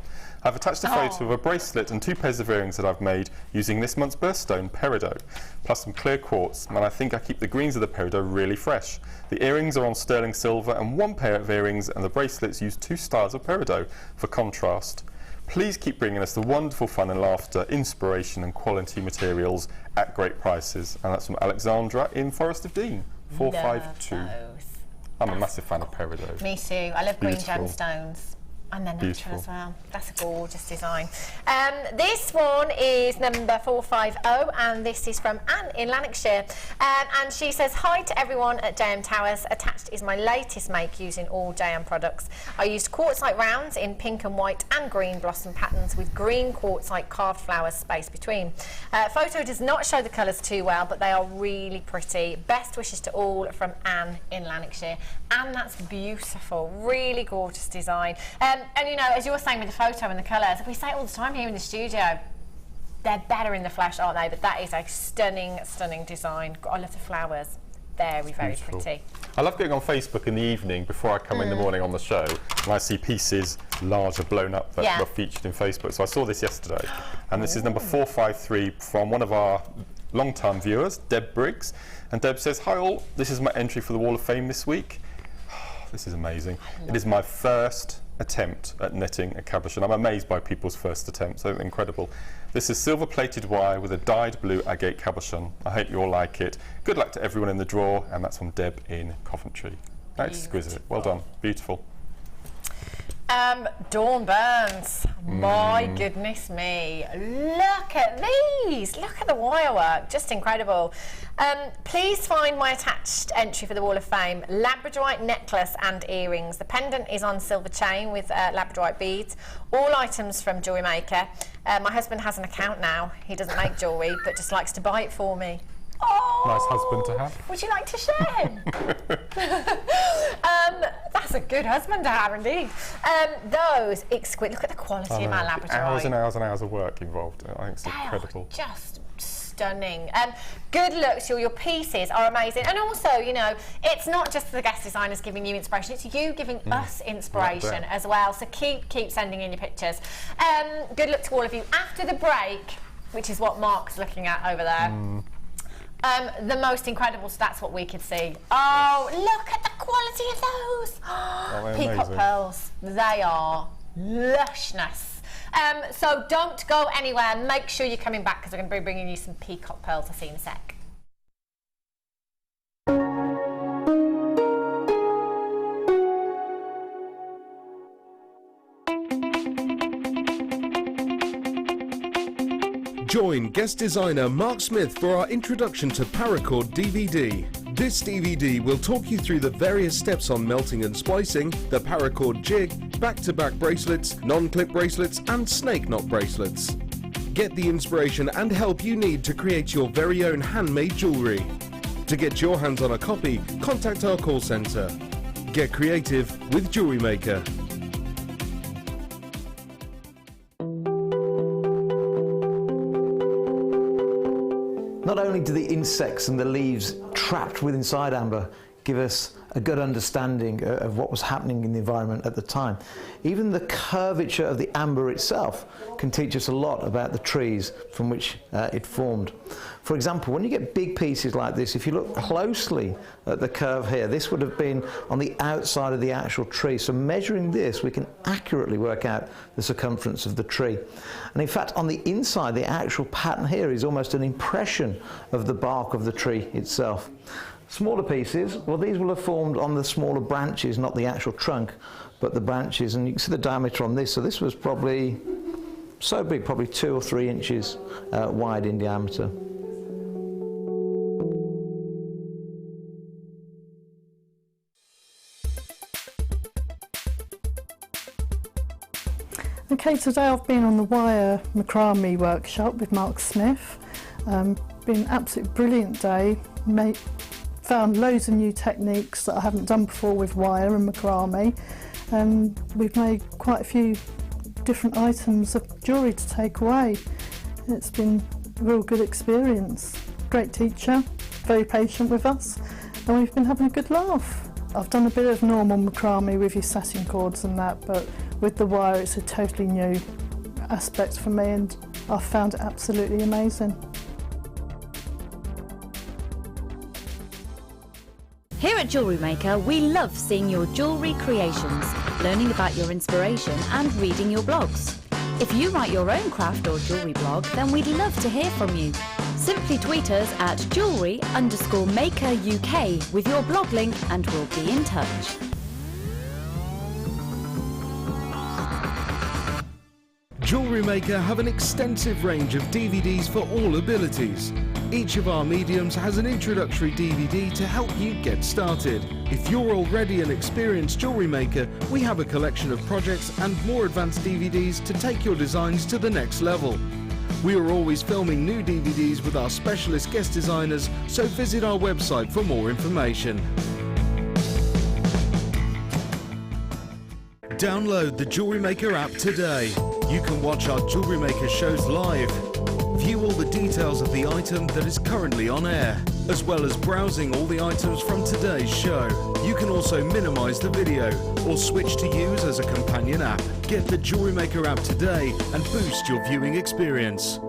[SPEAKER 3] I've attached a photo of a bracelet and 2 pairs of earrings that I've made using this month's birthstone, Peridot, plus some clear quartz, and I think I keep the greens of the Peridot really fresh. The earrings are on sterling silver and 1 pair of earrings, and the bracelets use 2 styles of Peridot for contrast. Please keep bringing us the wonderful fun and laughter, inspiration and quality materials at great prices. And that's from Alexandra in Forest of Dean, 452. I'm a massive fan of Peridot.
[SPEAKER 2] Me too. I love green
[SPEAKER 3] Beautiful.
[SPEAKER 2] gemstones. And they're natural
[SPEAKER 3] Beautiful.
[SPEAKER 2] as well. That's a gorgeous design. This one is number 450, and this is from Anne in Lanarkshire. And she says, hi to everyone at JM Towers. Attached is my latest make using all JM products. I used quartzite rounds in pink and white and green blossom patterns with green quartzite carved flowers spaced between. Photo does not show the colours too well, but they are really pretty. Best wishes to all from Anne in Lanarkshire. And that's beautiful. Really gorgeous design. And you know, as you were saying with the photo and the colours, we say it all the time here in the studio, they're better in the flesh, aren't they? But that is a stunning, stunning design. I love the flowers. Very, very
[SPEAKER 3] Beautiful.
[SPEAKER 2] pretty.
[SPEAKER 3] I love going on Facebook in the evening before I come in the morning on the show, and I see pieces larger blown up that were featured in Facebook. So I saw this yesterday, and this is number 453 from one of our long-time viewers, Deb Briggs. And Deb says, hi all, this is my entry for the Wall of Fame this week. This is amazing. It is my first attempt at knitting a cabochon. I'm amazed by people's first attempts, so incredible. This is silver plated wire with a dyed blue agate cabochon. I hope you all like it. Good luck to everyone in the draw, and that's from Deb in Coventry. Exquisite. Well done. Beautiful.
[SPEAKER 2] Dawn Burns. My goodness me. Look at these. Look at the wire work. Just incredible. Please find my attached entry for the Wall of Fame. Labradorite necklace and earrings. The pendant is on silver chain with labradorite beads. All items from JewelleryMaker. My husband has an account now. He doesn't make jewellery, but just likes to buy it for me. Oh,
[SPEAKER 3] Nice husband to have.
[SPEAKER 2] Would you like to share him? That's a good husband to have indeed. Those exquisite. Look at the quality of my labradorite.
[SPEAKER 3] Hours and hours and hours of work involved. I think it's incredible.
[SPEAKER 2] Just stunning. Good luck to your pieces are amazing, and also, you know, it's not just the guest designers giving you inspiration, it's you giving us inspiration as well. So keep sending in your pictures. Good luck to all of you. After the break, which is what Mark's looking at over there. The most incredible, so that's what we could see. Oh, look at the quality of those. Peacock
[SPEAKER 3] amazing.
[SPEAKER 2] pearls. They are lushness. So don't go anywhere. Make sure you're coming back because we're going to be bringing you some peacock pearls. I'll see you in a sec.
[SPEAKER 1] Join guest designer Mark Smith for our introduction to paracord DVD. This DVD will talk you through the various steps on melting and splicing, the paracord jig, back-to-back bracelets, non-clip bracelets and snake knot bracelets. Get the inspiration and help you need to create your very own handmade jewellery. To get your hands on a copy, contact our call centre. Get creative with JewelleryMaker.
[SPEAKER 5] Not only do the insects and the leaves trapped within inside amber give us a good understanding of what was happening in the environment at the time, even the curvature of the amber itself can teach us a lot about the trees from which it formed. For example, when you get big pieces like this, if you look closely at the curve here, this would have been on the outside of the actual tree. So measuring this, we can accurately work out the circumference of the tree. And in fact, on the inside, the actual pattern here is almost an impression of the bark of the tree itself. Smaller pieces, well, these will have formed on the smaller branches, not the actual trunk, but the branches. And you can see the diameter on this. So this was probably so big, probably 2 or 3 inches wide in diameter.
[SPEAKER 6] Okay, today I've been on the wire macrame workshop with Mark Smith. Been an absolutely brilliant day. Found loads of new techniques that I haven't done before with wire and macrame, and we've made quite a few different items of jewellery to take away. It's been a real good experience. Great teacher, very patient with us, and we've been having a good laugh. I've done a bit of normal macrame with your satin cords and that, but with the wire it's a totally new aspect for me, and I've found it absolutely amazing.
[SPEAKER 7] Here at JewelleryMaker, we love seeing your jewellery creations, learning about your inspiration and reading your blogs. If you write your own craft or jewellery blog, then we'd love to hear from you. Simply tweet us at jewellery_maker UK with your blog link and we'll be in touch.
[SPEAKER 1] JewelleryMaker have an extensive range of DVDs for all abilities. Each of our mediums has an introductory DVD to help you get started. If you're already an experienced jewellery maker, we have a collection of projects and more advanced DVDs to take your designs to the next level. We are always filming new DVDs with our specialist guest designers, so visit our website for more information. Download the JewelleryMaker app today. You can watch our JewelleryMaker shows live, view all the details of the item that is currently on air, as well as browsing all the items from today's show. You can also minimize the video or switch to use as a companion app. Get the JewelleryMaker app today and boost your viewing experience.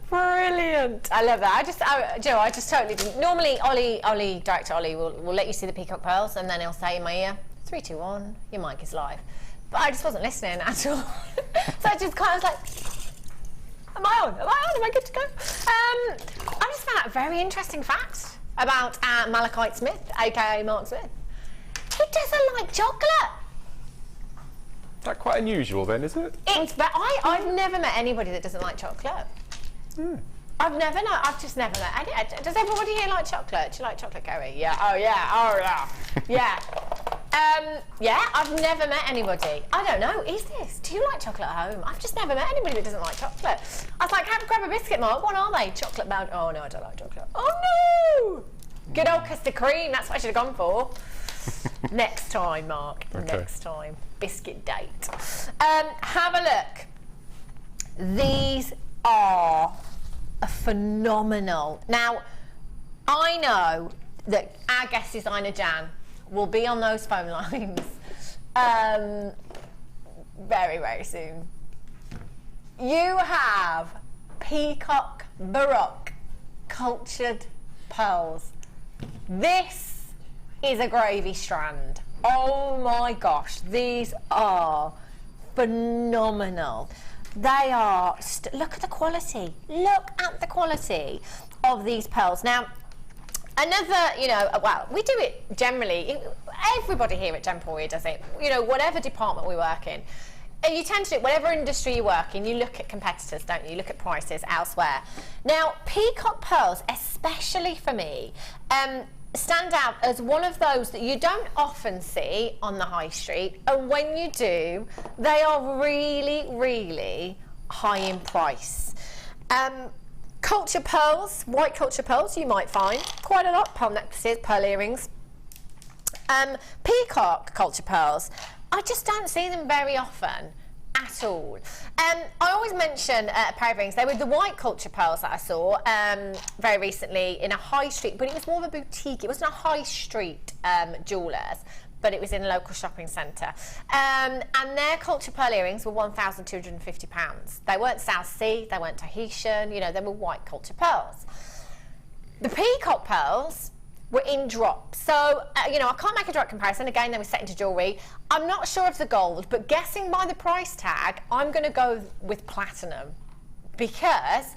[SPEAKER 2] Brilliant! I love that. I just totally didn't. Normally, Director Ollie will let you see the peacock pearls, and then he'll say in my ear, 3, 2, 1, your mic is live. But I just wasn't listening at all. So I just kind of was like, am I on? Am I good to go? I just found out a very interesting fact about Malachite Smith, aka Mark Smith. He doesn't like chocolate.
[SPEAKER 3] Is that quite unusual then, is it?
[SPEAKER 2] But I've never met anybody that doesn't like chocolate. I've just never met any. Does everybody here like chocolate? Do you like chocolate, Gary? Yeah. Oh yeah. Yeah. Yeah, I've never met anybody. I don't know, do you like chocolate at home? I've just never met anybody that doesn't like chocolate. I was like, grab a biscuit, Mark. What are they? Chocolate bound. Oh no, I don't like chocolate. Oh no! Good old custard cream, that's what I should have gone for. Next time, Mark. Okay. Next time. Biscuit date. Have a look. These are phenomenal. Now, I know that our guest designer Jan will be on those phone lines very, very soon. You have Peacock Baroque cultured pearls. This is a gravy strand. Oh my gosh, these are phenomenal. They are, look at the quality. Look at the quality of these pearls. Now, another, well, we do it generally. Everybody here at Gemporia does it. Whatever department we work in. And you tend to do it, whatever industry you work in, you look at competitors, don't you? You look at prices elsewhere. Now, peacock pearls, especially for me, stand out as one of those that you don't often see on the high street, and when you do, they are really, really high in price. Culture pearls, white culture pearls, you might find quite a lot. Pearl necklaces, pearl earrings. Peacock culture pearls, I just don't see them very often at all. I always mention a pair of rings. They were the white culture pearls that I saw very recently in a high street, but it was more of a boutique. It wasn't a high street jewellers, but it was in a local shopping centre. And their culture pearl earrings were £1,250. They weren't South Sea, they weren't Tahitian, they were white culture pearls. The peacock pearls were in drops. So, I can't make a direct comparison. Again, they were set into jewellery. I'm not sure of the gold, but guessing by the price tag, I'm going to go with platinum because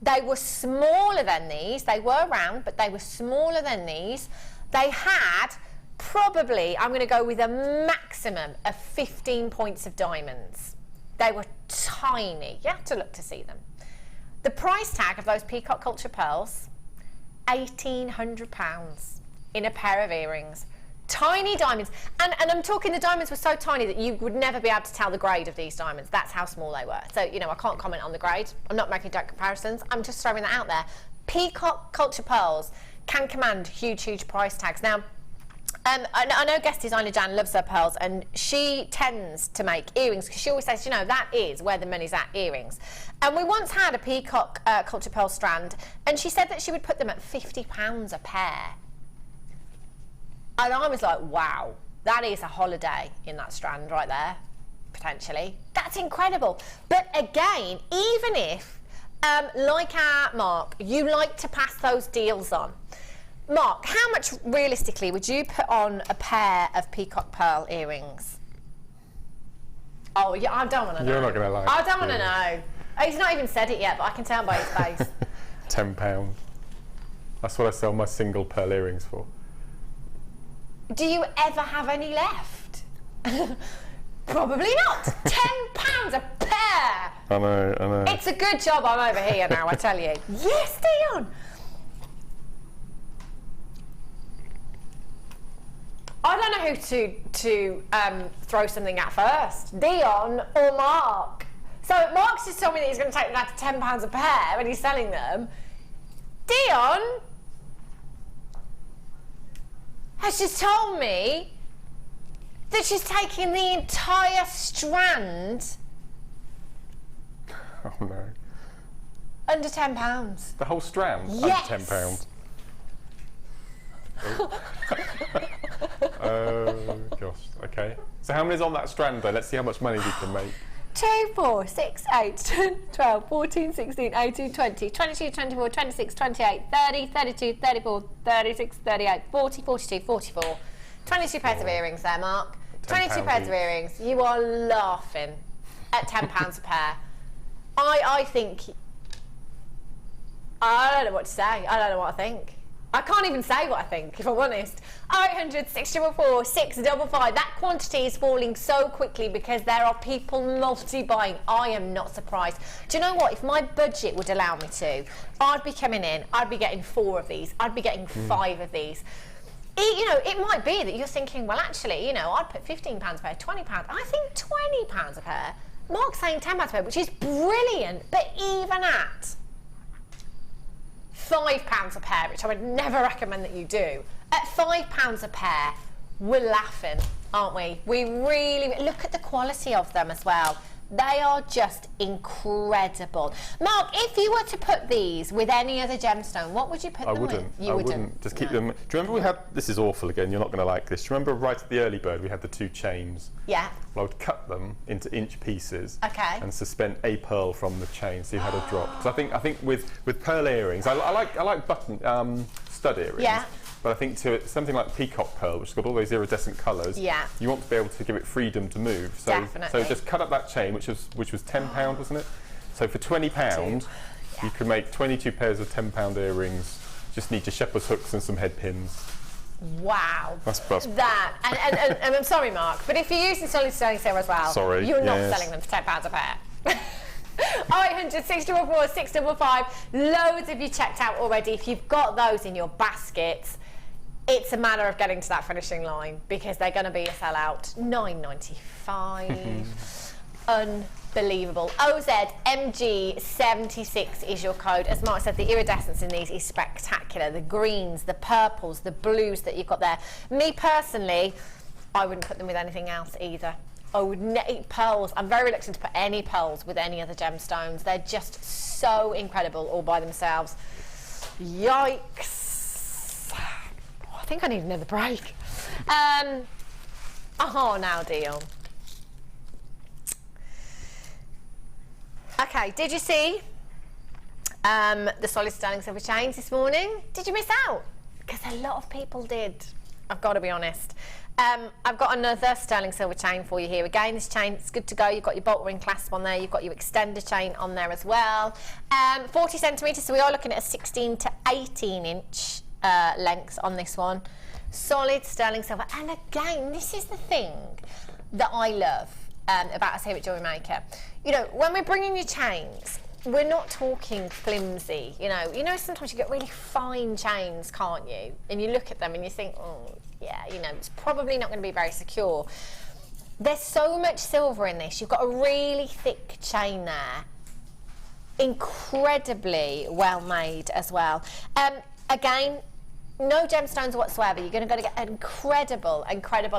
[SPEAKER 2] they were smaller than these. They were round, but they were smaller than these. They had probably, I'm going to go with a maximum of 15 points of diamonds. They were tiny. You have to look to see them. The price tag of those peacock culture pearls, £1,800 in a pair of earrings. Tiny diamonds. And I'm talking, the diamonds were so tiny that you would never be able to tell the grade of these diamonds. That's how small they were. So, I can't comment on the grade. I'm not making direct comparisons. I'm just throwing that out there. Peacock culture pearls can command huge, huge price tags. Now, I know guest designer Jan loves her pearls, and she tends to make earrings because she always says, you know, that is where the money's at, earrings. And we once had a Peacock culture pearl strand, and she said that she would put them at £50 a pair. And I was like, wow, that is a holiday in that strand right there, potentially. That's incredible. But again, even if, like our Mark, you like to pass those deals on, Mark, how much realistically would you put on a pair of Peacock pearl earrings? Oh, yeah, I don't want to know.
[SPEAKER 3] You're not going to like it.
[SPEAKER 2] I don't want to know. He's not even said it yet, but I can tell by his face.
[SPEAKER 3] £10. That's what I sell my single pearl earrings for.
[SPEAKER 2] Do you ever have any left? Probably not. £10 a pair.
[SPEAKER 3] I know.
[SPEAKER 2] It's a good job I'm over here now, I tell you. Yes, Dion. I don't know who to throw something at first, Dion or Mark. So Mark's just told me that he's going to take them out to £10 a pair when he's selling them. Dion has just told me that she's taking the entire strand.
[SPEAKER 3] Oh no.
[SPEAKER 2] Under £10.
[SPEAKER 3] The whole strand?
[SPEAKER 2] Yes.
[SPEAKER 3] Under £10. Oh gosh, okay. So how many's on that strand though? Let's see how much money we can make.
[SPEAKER 2] 2, 4, 6, 8, 10, 12, 14, 16, 18, 20, 22, 24, 26, 28, 30, 32, 34, 36, 38, 40, 42, 44. 22 pairs of earrings there, Mark. 22 pairs of earrings. You are laughing at £10 a pair. I think... I don't know what to say. I don't know what I think. I can't even say what I think, if I'm honest. 0800 644 655. That quantity is falling so quickly because there are people multi-buying. I am not surprised. Do you know what? If my budget would allow me to, I'd be coming in, I'd be getting 4 of these, I'd be getting 5 of these. You know, it might be that you're thinking, well, actually, you know, I'd put £15 a pair, £20. I think £20 a pair. Mark's saying £10 a pair, which is brilliant, but even at £5 a pair, which I would never recommend that you do. At £5 a pair, we're laughing, aren't we? We really look at the quality of them as well. They are just incredible. Mark, if you were to put these with any other gemstone, what would you put them with?
[SPEAKER 3] I wouldn't. Just keep them. Do you remember we had, this is awful again, you're not going to like this. Do you remember right at the early bird we had the 2 chains?
[SPEAKER 2] Yeah.
[SPEAKER 3] Well, I would cut them into inch pieces.
[SPEAKER 2] Okay.
[SPEAKER 3] And suspend a pearl from the chain so you had a drop. Because I think with pearl earrings, I like button stud earrings. Yeah. But I think to something like Peacock pearl, which has got all those iridescent colours,
[SPEAKER 2] yeah,
[SPEAKER 3] you want to be able to give it freedom to move. So,
[SPEAKER 2] definitely.
[SPEAKER 3] So just cut up that chain, which was £10, wasn't it? So for £20, you can make 22 pairs of £10 earrings. Just need your shepherd's hooks and some head pins.
[SPEAKER 2] Wow.
[SPEAKER 3] That's
[SPEAKER 2] that. And I'm sorry, Mark, but if you're using solid sterling silver as well, you're not selling them for £10 a pair. 0800 644 655. Loads of you checked out already. If you've got those in your baskets, it's a matter of getting to that finishing line because they're going to be a sellout. £9.95. Unbelievable. OZMG76 is your code. As Mark said, the iridescence in these is spectacular. The greens, the purples, the blues that you've got there. Me personally, I wouldn't put them with anything else either. I would pearls. I'm very reluctant to put any pearls with any other gemstones. They're just so incredible all by themselves. Yikes. I think I need another break. Now, Dion. Okay, did you see the solid sterling silver chains this morning? Did you miss out? Because a lot of people did. I've got to be honest. I've got another sterling silver chain for you here. Again, this chain is good to go. You've got your bolt ring clasp on there. You've got your extender chain on there as well. 40 centimetres, so we are looking at a 16 to 18 inch lengths on this one. Solid sterling silver. And again, this is the thing that I love about us here at JewelleryMaker. You know, when we're bringing you chains, we're not talking flimsy. You know, sometimes you get really fine chains, can't you? And you look at them and you think, oh, yeah, you know, it's probably not going to be very secure. There's so much silver in this. You've got a really thick chain there. Incredibly well made as well. Again, no gemstones whatsoever. You're going to get an incredible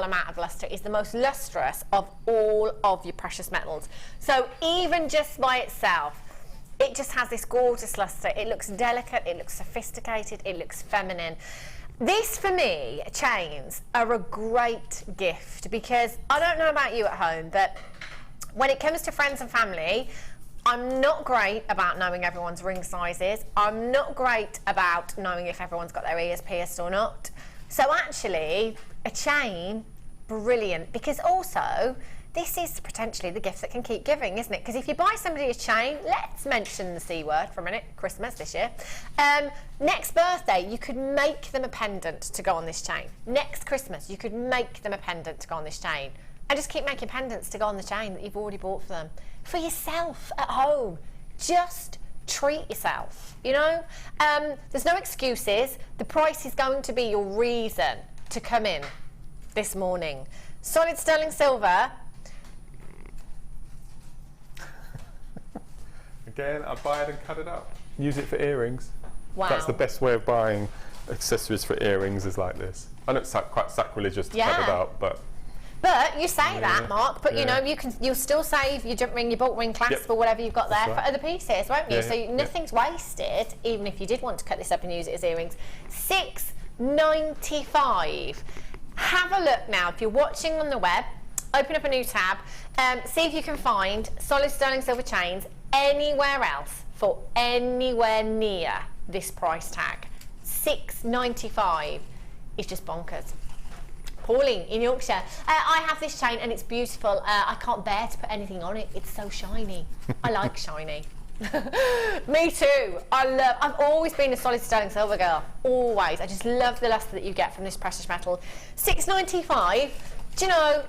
[SPEAKER 2] amount of luster. It's the most lustrous of all of your precious metals. So even just by itself, it just has this gorgeous luster. It looks delicate, it looks sophisticated, it looks feminine. This, for me, chains are a great gift, because I don't know about you at home, but when it comes to friends and family, I'm not great about knowing everyone's ring sizes. I'm not great about knowing if everyone's got their ears pierced or not. So actually, a chain, brilliant, because also, this is potentially the gift that can keep giving, isn't it? Because if you buy somebody a chain, let's mention the C word for a minute, Christmas this year. Next birthday, you could make them a pendant to go on this chain. Next Christmas, you could make them a pendant to go on this chain. And just keep making pendants to go on the chain that you've already bought for them. For yourself at home, just treat yourself, you know? There's no excuses. The price is going to be your reason to come in this morning. Solid sterling silver.
[SPEAKER 3] Again, I buy it and cut it up. Use it for earrings.
[SPEAKER 2] Wow.
[SPEAKER 3] That's the best way of buying accessories for earrings, is like this. I know it's quite sacrilegious to cut it out, but
[SPEAKER 2] you say that, Mark, but you know, you'll still save your jump ring, your bolt ring, clasp, or whatever you've got there for other pieces, won't you? So nothing's wasted, even if you did want to cut this up and use it as earrings. $6.95. Have a look now. If you're watching on the web, open up a new tab, see if you can find solid sterling silver chains anywhere else for anywhere near this price tag. $6.95 is just bonkers. Pauline in Yorkshire. I have this chain and it's beautiful. I can't bear to put anything on it. It's so shiny. I like shiny. Me too. I've always been a solid sterling silver girl. Always. I just love the luster that you get from this precious metal. $6.95. Do you know,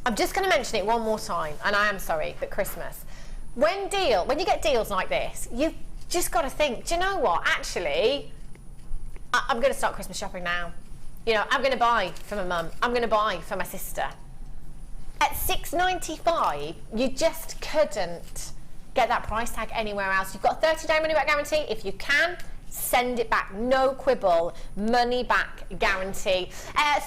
[SPEAKER 2] I'm just going to mention it one more time, and I am sorry, but Christmas. When you get deals like this, you've just got to think, do you know what? Actually, I'm going to start Christmas shopping now. You know, I'm going to buy for my mum. I'm going to buy for my sister. At $6.95, you just couldn't get that price tag anywhere else. You've got a 30-day money-back guarantee. If you can, send it back. No quibble. Money-back guarantee.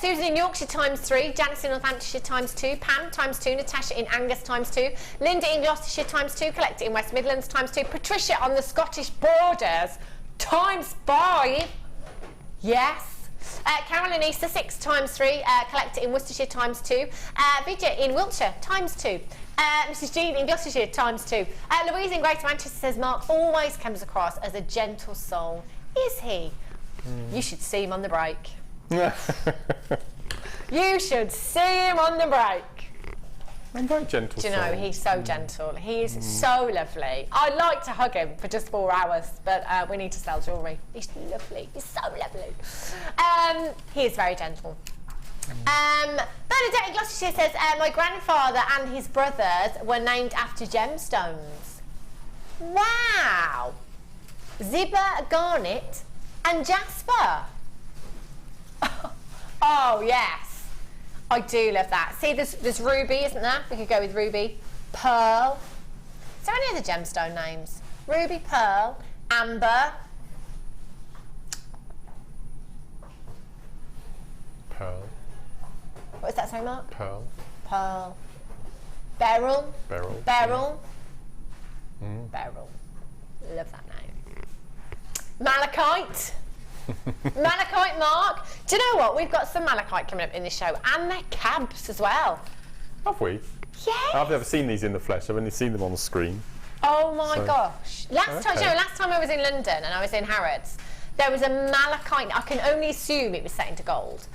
[SPEAKER 2] Susan in Yorkshire ×3. Janice in Northamptonshire ×2. Pam ×2. Natasha in Angus ×2. Linda in Gloucestershire ×2. Collector in West Midlands ×2. Patricia on the Scottish borders ×5. Yes. Carol in Easter 6 ×3, Collector in Worcestershire ×2, Vidya in Wiltshire ×2, Mrs Jean in Gloucestershire ×2. Louise in Greater Manchester says Mark always comes across as a gentle soul. Is he? You should see him on the break. You should see him on the break.
[SPEAKER 3] I'm very gentle.
[SPEAKER 2] Do you know, he's so gentle. He is so lovely. I'd like to hug him for just 4 hours, but we need to sell jewellery. He's lovely. He's so lovely. He is very gentle. Bernadette in Gloucestershire says, my grandfather and his brothers were named after gemstones. Wow. Zibber, Garnet and Jasper. Oh, yes. I do love that. See, there's ruby, isn't there? We could go with ruby. Pearl. Is there any other gemstone names? Ruby, pearl, amber.
[SPEAKER 3] Pearl.
[SPEAKER 2] What was that, sorry, Mark?
[SPEAKER 3] Pearl.
[SPEAKER 2] Pearl. Beryl.
[SPEAKER 3] Beryl.
[SPEAKER 2] Beryl. Beryl. Love that name. Malachite. Malachite, Mark. Do you know what? We've got some malachite coming up in this show, and they're cabs as well.
[SPEAKER 3] Have we?
[SPEAKER 2] Yes.
[SPEAKER 3] I've never seen these in the flesh. I've only seen them on the screen.
[SPEAKER 2] Oh my gosh. Last time I was in London and I was in Harrods, there was a malachite, I can only assume it was set into gold,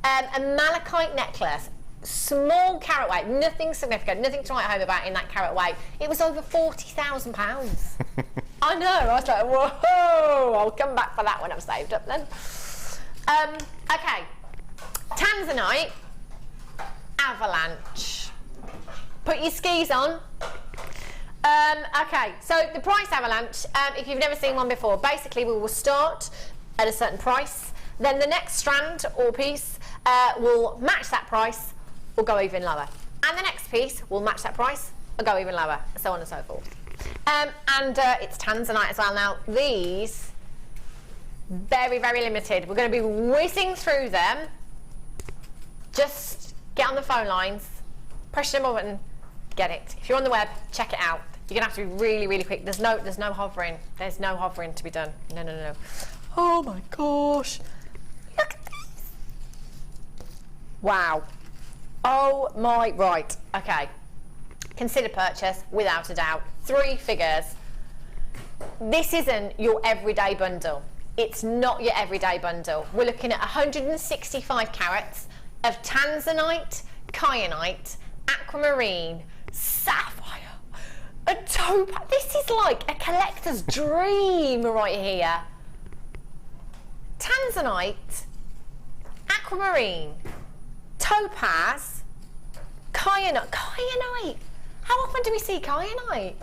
[SPEAKER 2] a malachite necklace, small carat weight, nothing significant, nothing to write home about in that carat weight. It was over £40,000. I know, I was like, whoa, I'll come back for that when I've saved up then. Okay, Tanzanite, avalanche. Put your skis on. Okay, so the price avalanche, if you've never seen one before, basically we will start at a certain price, then the next strand or piece will match that price or go even lower. And the next piece will match that price or go even lower, so on and so forth. And it's Tanzanite as well. Now, these Very, very limited. We're going to be whizzing through them. Just get on the phone lines, press the button, get it. If you're on the web, check it out. You're going to have to be really, really quick. There's no hovering. There's no hovering to be done. No, no, no. Oh my gosh. Look at these. Wow. Oh my, right. Okay. Consider purchase, without a doubt. 3 figures. This isn't your everyday bundle. It's not your everyday bundle. We're looking at 165 carats of Tanzanite, kyanite, aquamarine, sapphire, a topaz. This is like a collector's dream right here. Tanzanite, aquamarine, topaz, kyanite. Kyanite! How often do we see kyanite?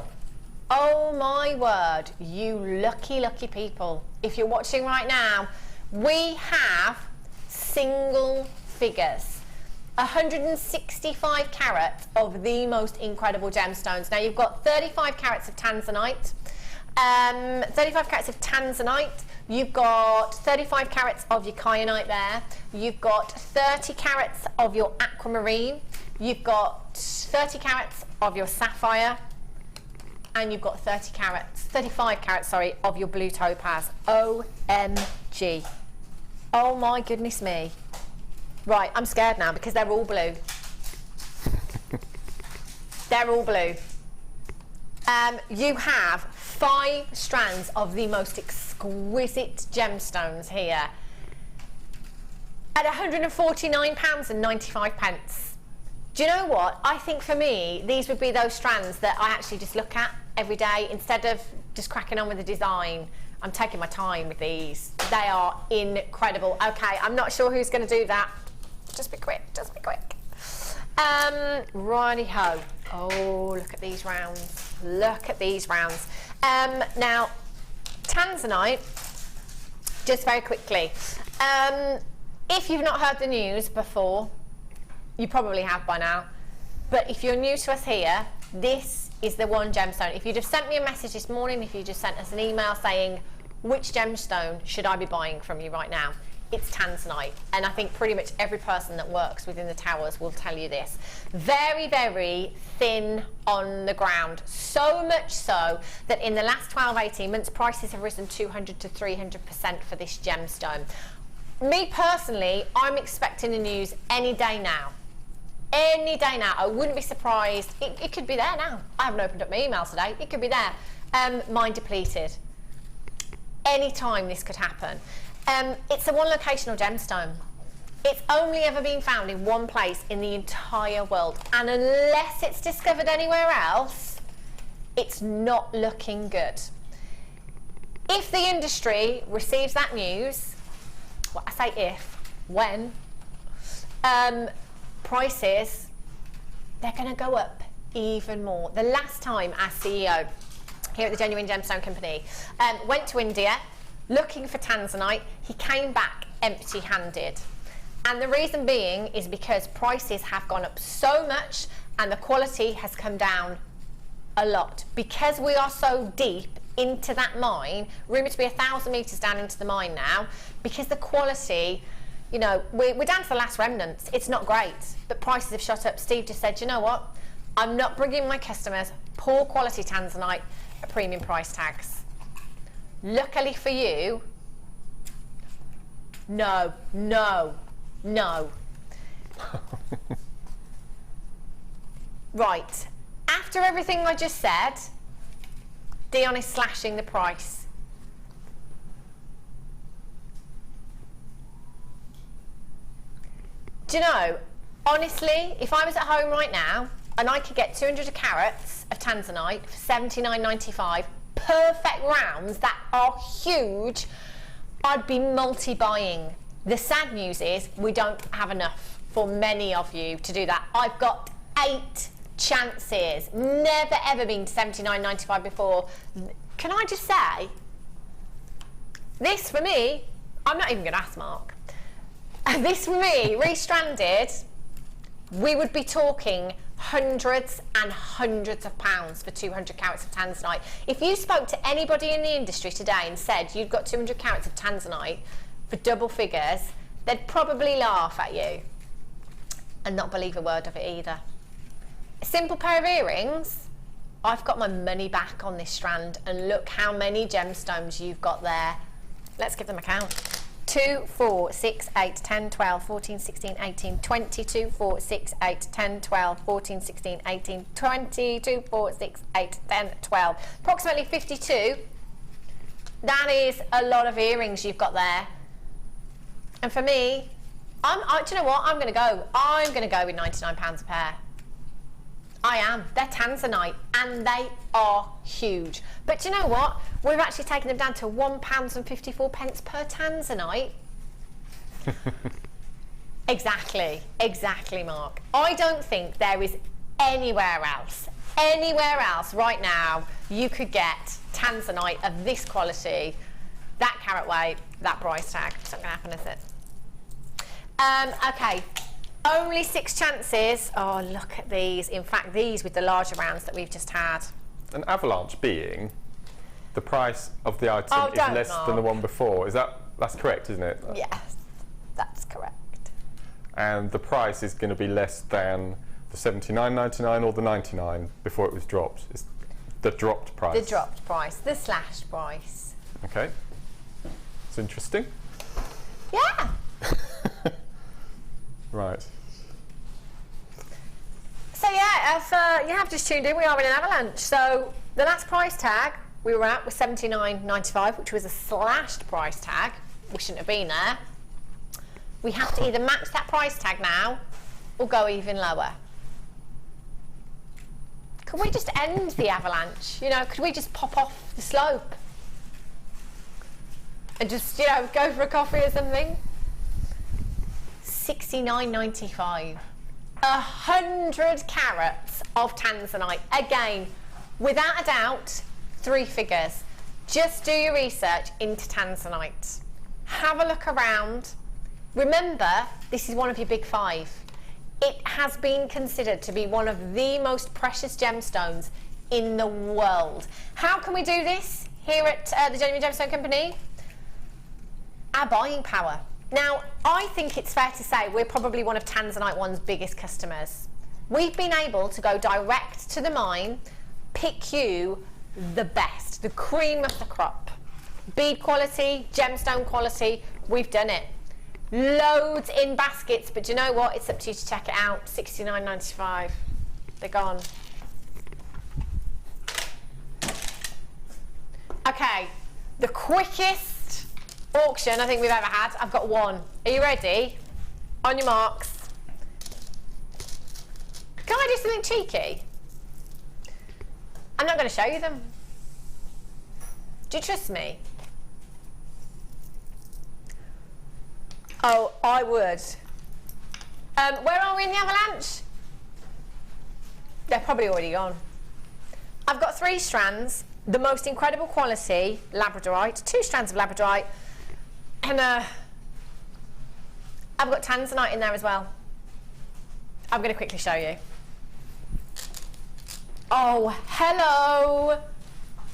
[SPEAKER 2] Oh my word, you lucky, lucky people. If you're watching right now, we have single figures. 165 carats of the most incredible gemstones. Now you've got 35 carats of Tanzanite, 35 carats of Tanzanite, you've got 35 carats of your kyanite there, you've got 30 carats of your aquamarine, you've got 30 carats of your sapphire, and you've got 35 carats, sorry, of your blue topaz. OMG. Oh my goodness me. Right, I'm scared now because they're all blue. They're all blue. You have 5 strands of the most exquisite gemstones here at £149.95. Do you know what? I think for me, these would be those strands that I actually just look at every day instead of just cracking on with the design. I'm taking my time with these. They are incredible. Okay, I'm not sure who's going to do that. Just be quick, just be quick. Righty-ho. Oh, look at these rounds. Look at these rounds. Now, Tanzanite, just very quickly. If you've not heard the news before, you probably have by now, but if you're new to us here, this is the one gemstone. If you'd have sent me a message this morning, if you just sent us an email saying, which gemstone should I be buying from you right now? It's Tanzanite, and I think pretty much every person that works within the towers will tell you this. Very, very thin on the ground, so much so that in the last 12-18 months, prices have risen 200 to 300% for this gemstone. Me personally, I'm expecting the news any day now. Any day now. I wouldn't be surprised. It could be there now. I haven't opened up my email today. It could be there. Mine depleted. Any time this could happen. It's a one locational gemstone. It's only ever been found in one place in the entire world. And unless it's discovered anywhere else, it's not looking good. If the industry receives that news, well, I say if, when, prices, they're going to go up even more. The last time our CEO here at the Genuine Gemstone Company went to India looking for Tanzanite, he came back empty-handed. And the reason being is because prices have gone up so much and the quality has come down a lot. Because we are so deep into that mine, rumoured to be 1,000 metres down into the mine now, because the quality, you know, we're down to the last remnants. It's not great, but prices have shot up. Steve just said, you know what? I'm not bringing my customers poor quality Tanzanite at premium price tags. Luckily for you, no. Right, after everything I just said, Dion is slashing the price. Do you know, honestly, if I was at home right now and I could get 200 carats of Tanzanite for $79.95, perfect rounds that are huge, I'd be multi-buying. The sad news is we don't have enough for many of you to do that. I've got 8 chances. Never ever been to $79.95 before. Can I just say, this for me, I'm not even going to ask Mark. This for me, restranded, we would be talking hundreds and hundreds of pounds for 200 carats of Tanzanite. If you spoke to anybody in the industry today and said you'd got 200 carats of Tanzanite for double figures, they'd probably laugh at you and not believe a word of it either. A simple pair of earrings, I've got my money back on this strand, and look how many gemstones you've got there. Let's give them a count. 2, 4, 6, 8, 10, 12, 14, 16, 18, 22, 4, 6, 8, 10, 12, 14, 16, 18, 22, 4, 6, 8, 10, 12. Approximately 52. That is a lot of earrings you've got there. And for me, do you know what? I'm going to go with £99 a pair. I am. They're Tanzanite and they are huge. But do you know what? We've actually taken them down to £1.54 per Tanzanite. Exactly, Mark. I don't think there is anywhere else right now you could get Tanzanite of this quality, that carat weight, that price tag. It's not going to happen, is it? Okay. Only 6 chances. Oh, look at these. In fact, these with the larger rounds that we've just had. An avalanche being the price of the item is less than the one before. That's correct, isn't it? Yes, that's correct. And the price is going to be less than the $79.99 or the $99 before it was dropped. It's the dropped price. The dropped price, the slashed price. Okay. It's interesting. Yeah. Right. So yeah, if you have just tuned in, we are in an avalanche. So the last price tag we were at was $79.95, which was a slashed price tag. We shouldn't have been there. We have to either match that price tag now or go even lower. Could we just end the avalanche? You know, could we just pop off the slope and just, you know, go for a coffee or something? $69.95. 100 carats of Tanzanite. Again, without a doubt, 3 figures. Just do your research into Tanzanite. Have a look around. Remember, this is one of your big 5. It has been considered to be one of the most precious gemstones in the world. How can we do this here at the Genuine Gemstone Company? Our buying power. Now, I think it's fair to say we're probably one of Tanzanite One's biggest customers. We've been able to go direct to the mine, pick you the best, the cream of the crop. Bead quality, gemstone quality, we've done it. Loads in baskets, but you know what? It's up to you to check it out. $69.95. They're gone. Okay, the quickest auction I think we've ever had. I've got one. Are you ready? On your marks. Can I do something cheeky? I'm not going to show you them. Do you trust me? Oh, I would. Where are we in the avalanche? They're probably already gone. I've got 3 strands, the most incredible quality labradorite, 2 strands of labradorite, and I've got Tanzanite in there as well. I'm going to quickly show you. Oh, hello.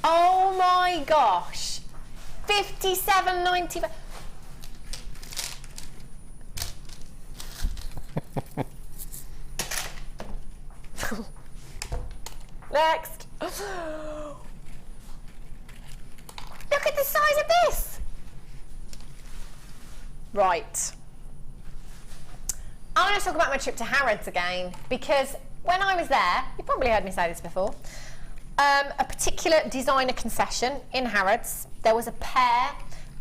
[SPEAKER 2] Oh my gosh. $57.95. Next. Look at the size of this. Right. I want to talk about my trip to Harrods again, because when I was there, you probably heard me say this before, a particular designer concession in Harrods, there was a pair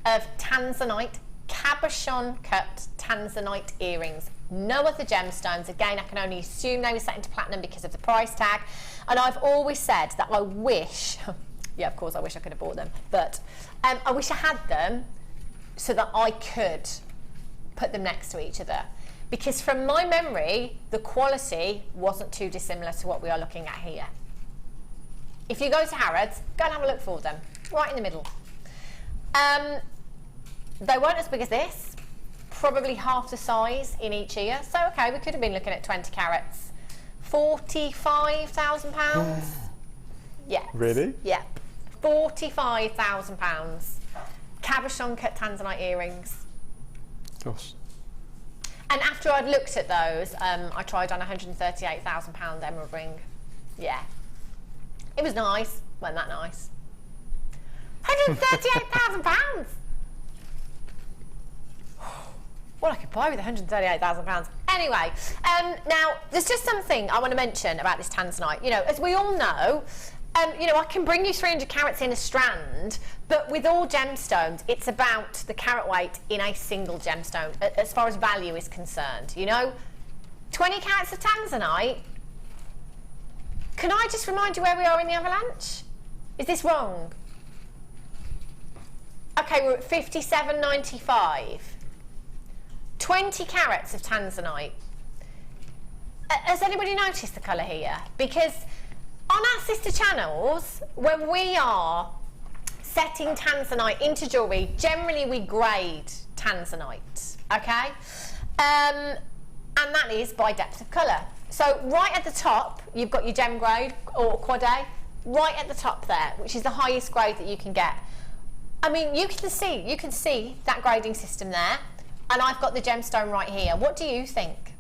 [SPEAKER 2] of Tanzanite, cabochon cut Tanzanite earrings. No other gemstones. Again, I can only assume they were set into platinum because of the price tag. And I've always said that I wish, yeah, of course, I wish I could have bought them, but I wish I had them so that I could put them next to each other. Because from my memory, the quality wasn't too dissimilar to what we are looking at here. If you go to Harrods, go and have a look for them, right in the middle. They weren't as big as this, probably half the size in each ear. So, okay, we could have been looking at 20 carats. £45,000. Yeah.
[SPEAKER 3] Really?
[SPEAKER 2] Yeah. £45,000. Cabochon cut Tanzanite earrings.
[SPEAKER 3] Gosh.
[SPEAKER 2] And after I'd looked at those, I tried on a £138,000 emerald ring. Yeah. It was nice. Wasn't that nice? £138,000! What I could buy with £138,000. Anyway, now there's just something I want to mention about this Tanzanite. You know, as we all know, you know, I can bring you 300 carats in a strand, but with all gemstones, it's about the carat weight in a single gemstone, as far as value is concerned. You know, 20 carats of Tanzanite. Can I just remind you where we are in the avalanche? Is this wrong? Okay, we're at 57.95. 20 carats of Tanzanite. Has anybody noticed the colour here? Because on our sister channels, when we are setting Tanzanite into jewellery, generally we grade Tanzanite, okay? And that is by depth of colour. So right at the top, you've got your gem grade or quad A, right at the top there, which is the highest grade that you can get. I mean, you can see that grading system there, and I've got the gemstone right here. What do you think?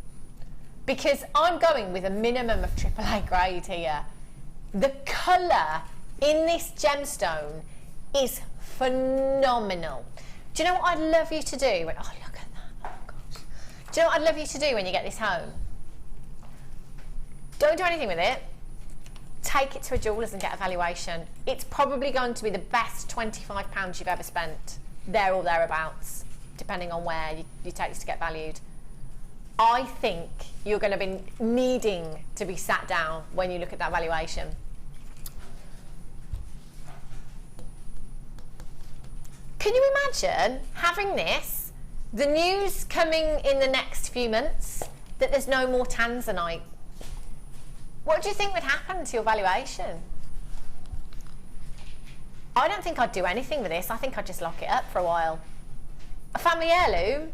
[SPEAKER 2] Because I'm going with a minimum of AAA grade here. The colour in this gemstone is phenomenal. Do you know what I'd love you to do? Oh, look at that. Oh, gosh. Do you know what I'd love you to do when you get this home? Don't do anything with it. Take it to a jeweller's and get a valuation. It's probably going to be the best £25 you've ever spent, there or thereabouts, depending on where you take this to get valued. I think you're going to be needing to be sat down when you look at that valuation. Can you imagine having this, the news coming in the next few months that there's no more Tanzanite? What do you think would happen to your valuation? I don't think I'd do anything with this. I think I'd just lock it up for a while. A family heirloom?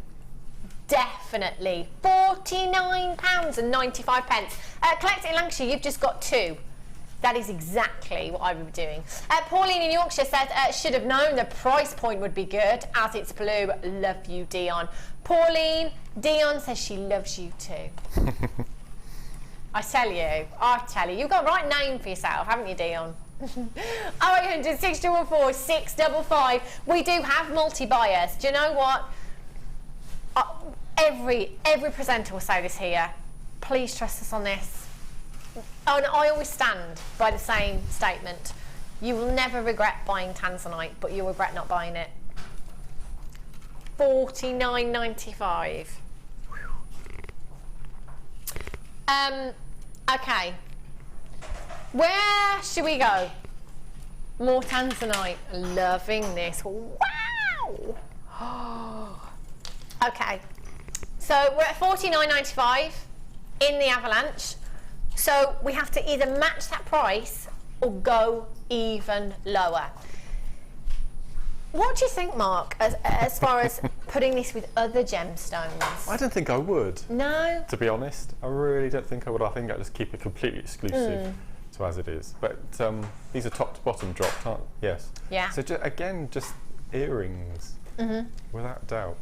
[SPEAKER 2] Definitely. £49.95. Collect it in Lancashire, you've just got 2. That is exactly what I would be doing. Pauline in Yorkshire says, should have known the price point would be good, as it's blue. Love you, Dion. Pauline, Dion says she loves you too. I tell you, you've got a right name for yourself, haven't you, Dion? 0800 644 655. We do have multi-buyers. Do you know what? Every presenter will say this here. Please trust us on this. Oh, and I always stand by the same statement. You will never regret buying Tanzanite, but you'll regret not buying it. $49.95. Okay. Where should we go? More Tanzanite. Loving this. Wow! Okay. So we're at $49.95 in the avalanche. So we have to either match that price or go even lower. What do you think, Mark, as far as putting this with other gemstones?
[SPEAKER 3] I don't think I would.
[SPEAKER 2] No?
[SPEAKER 3] To be honest, I really don't think I would. I think I'd just keep it completely exclusive to as it is. But these are top to bottom dropped, aren't they? Yes. Yeah. So again, just earrings, without doubt.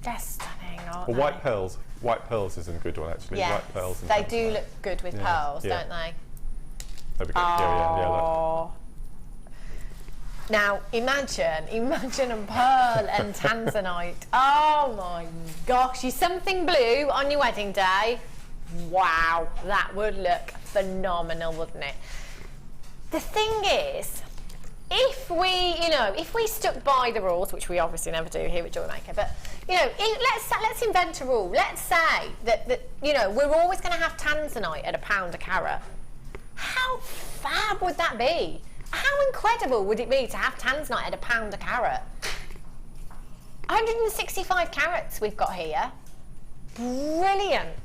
[SPEAKER 2] They're stunning, aren't
[SPEAKER 3] or
[SPEAKER 2] they?
[SPEAKER 3] white pearls. White pearls is a good one, actually.
[SPEAKER 2] Yes,
[SPEAKER 3] white pearls.
[SPEAKER 2] They do look good with pearls, don't they?
[SPEAKER 3] There we go. Yeah.
[SPEAKER 2] Now, imagine a pearl and Tanzanite. Oh my gosh, is something blue on your wedding day? Wow, that would look phenomenal, wouldn't it? The thing is, if we stuck by the rules, which we obviously never do here at JewelleryMaker, but let's invent a rule. Let's say that we're always going to have Tanzanite at £1 a carat. How fab would that be? How incredible would it be to have Tanzanite at £1 a carat? 165 carats we've got here. Brilliant.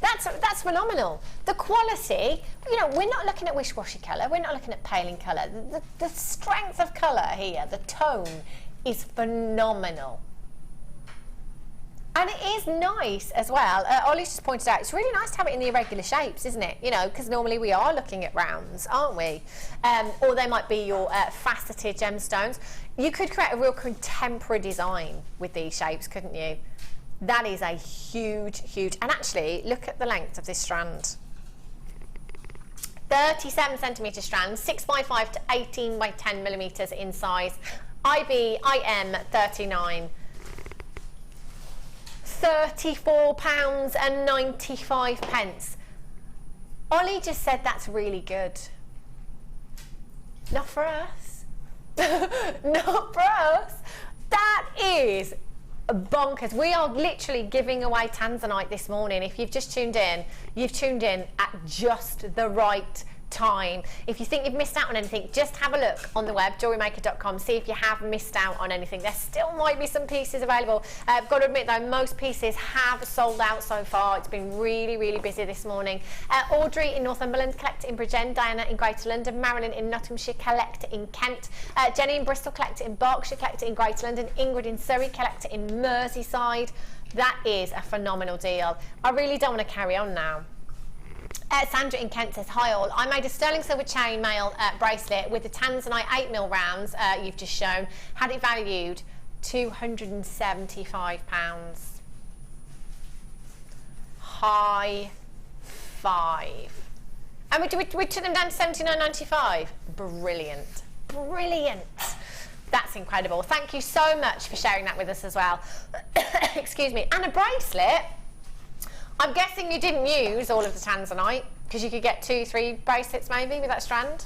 [SPEAKER 2] That's phenomenal. The quality, we're not looking at wish-washy colour, we're not looking at paling colour. The strength of colour here, the tone, is phenomenal. And it is nice as well. Ollie's just pointed out, it's really nice to have it in the irregular shapes, isn't it? You know, because normally we are looking at rounds, aren't we? Or they might be your faceted gemstones. You could create a real contemporary design with these shapes, couldn't you? That is a huge, huge, and actually, look at the length of this strand. 37 centimetre strand, 6x5 to 18 by 10 millimetres in size. IM 39. £34.95. Ollie just said that's really good. Not for us. Not for us. That is bonkers. We are literally giving away Tanzanite this morning. If you've just tuned in, you've tuned in at just the right time. If you think you've missed out on anything, just have a look on the web, JewelleryMaker.com, see if you have missed out on anything. There still might be some pieces available. I've got to admit though, most pieces have sold out so far. It's been really, really busy this morning. Audrey in Northumberland, collect in Bridgend. Diana in Greater London. Marilyn in Nottinghamshire, collect in Kent. Jenny in Bristol, collect in Berkshire, collect in Greater London. Ingrid in Surrey, collect in Merseyside. That is a phenomenal deal. I really don't want to carry on now. Sandra in Kent says, hi all, I made a sterling silver chainmail bracelet with the Tanzanite 8mm rounds you've just shown, had it valued £275. High five. And we took them down to £79.95. Brilliant, brilliant. That's incredible. Thank you so much for sharing that with us as well. Excuse me. And a bracelet. I'm guessing you didn't use all of the Tanzanite, because you could get 2-3 bracelets maybe with that strand.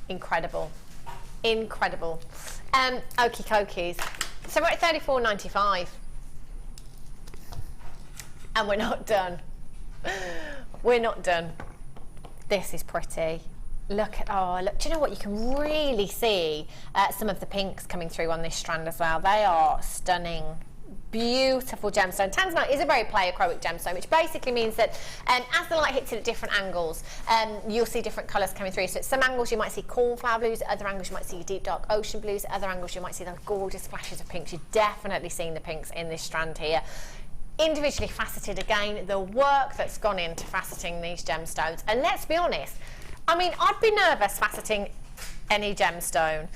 [SPEAKER 2] Incredible. Incredible. Okie dokies. So we're at £34.95. And we're not done. We're not done. This is pretty. Look at, oh, look, do you know what? You can really see some of the pinks coming through on this strand as well. They are stunning. Beautiful gemstone. Tanzanite is a very pleiochroic gemstone, which basically means that as the light hits it at different angles, you'll see different colours coming through. So at some angles you might see cornflower blues, at other angles you might see deep dark ocean blues, at other angles you might see those gorgeous flashes of pinks. You've definitely seen the pinks in this strand here. Individually faceted again, the work that's gone into faceting these gemstones. And let's be honest, I mean, I'd be nervous faceting any gemstone.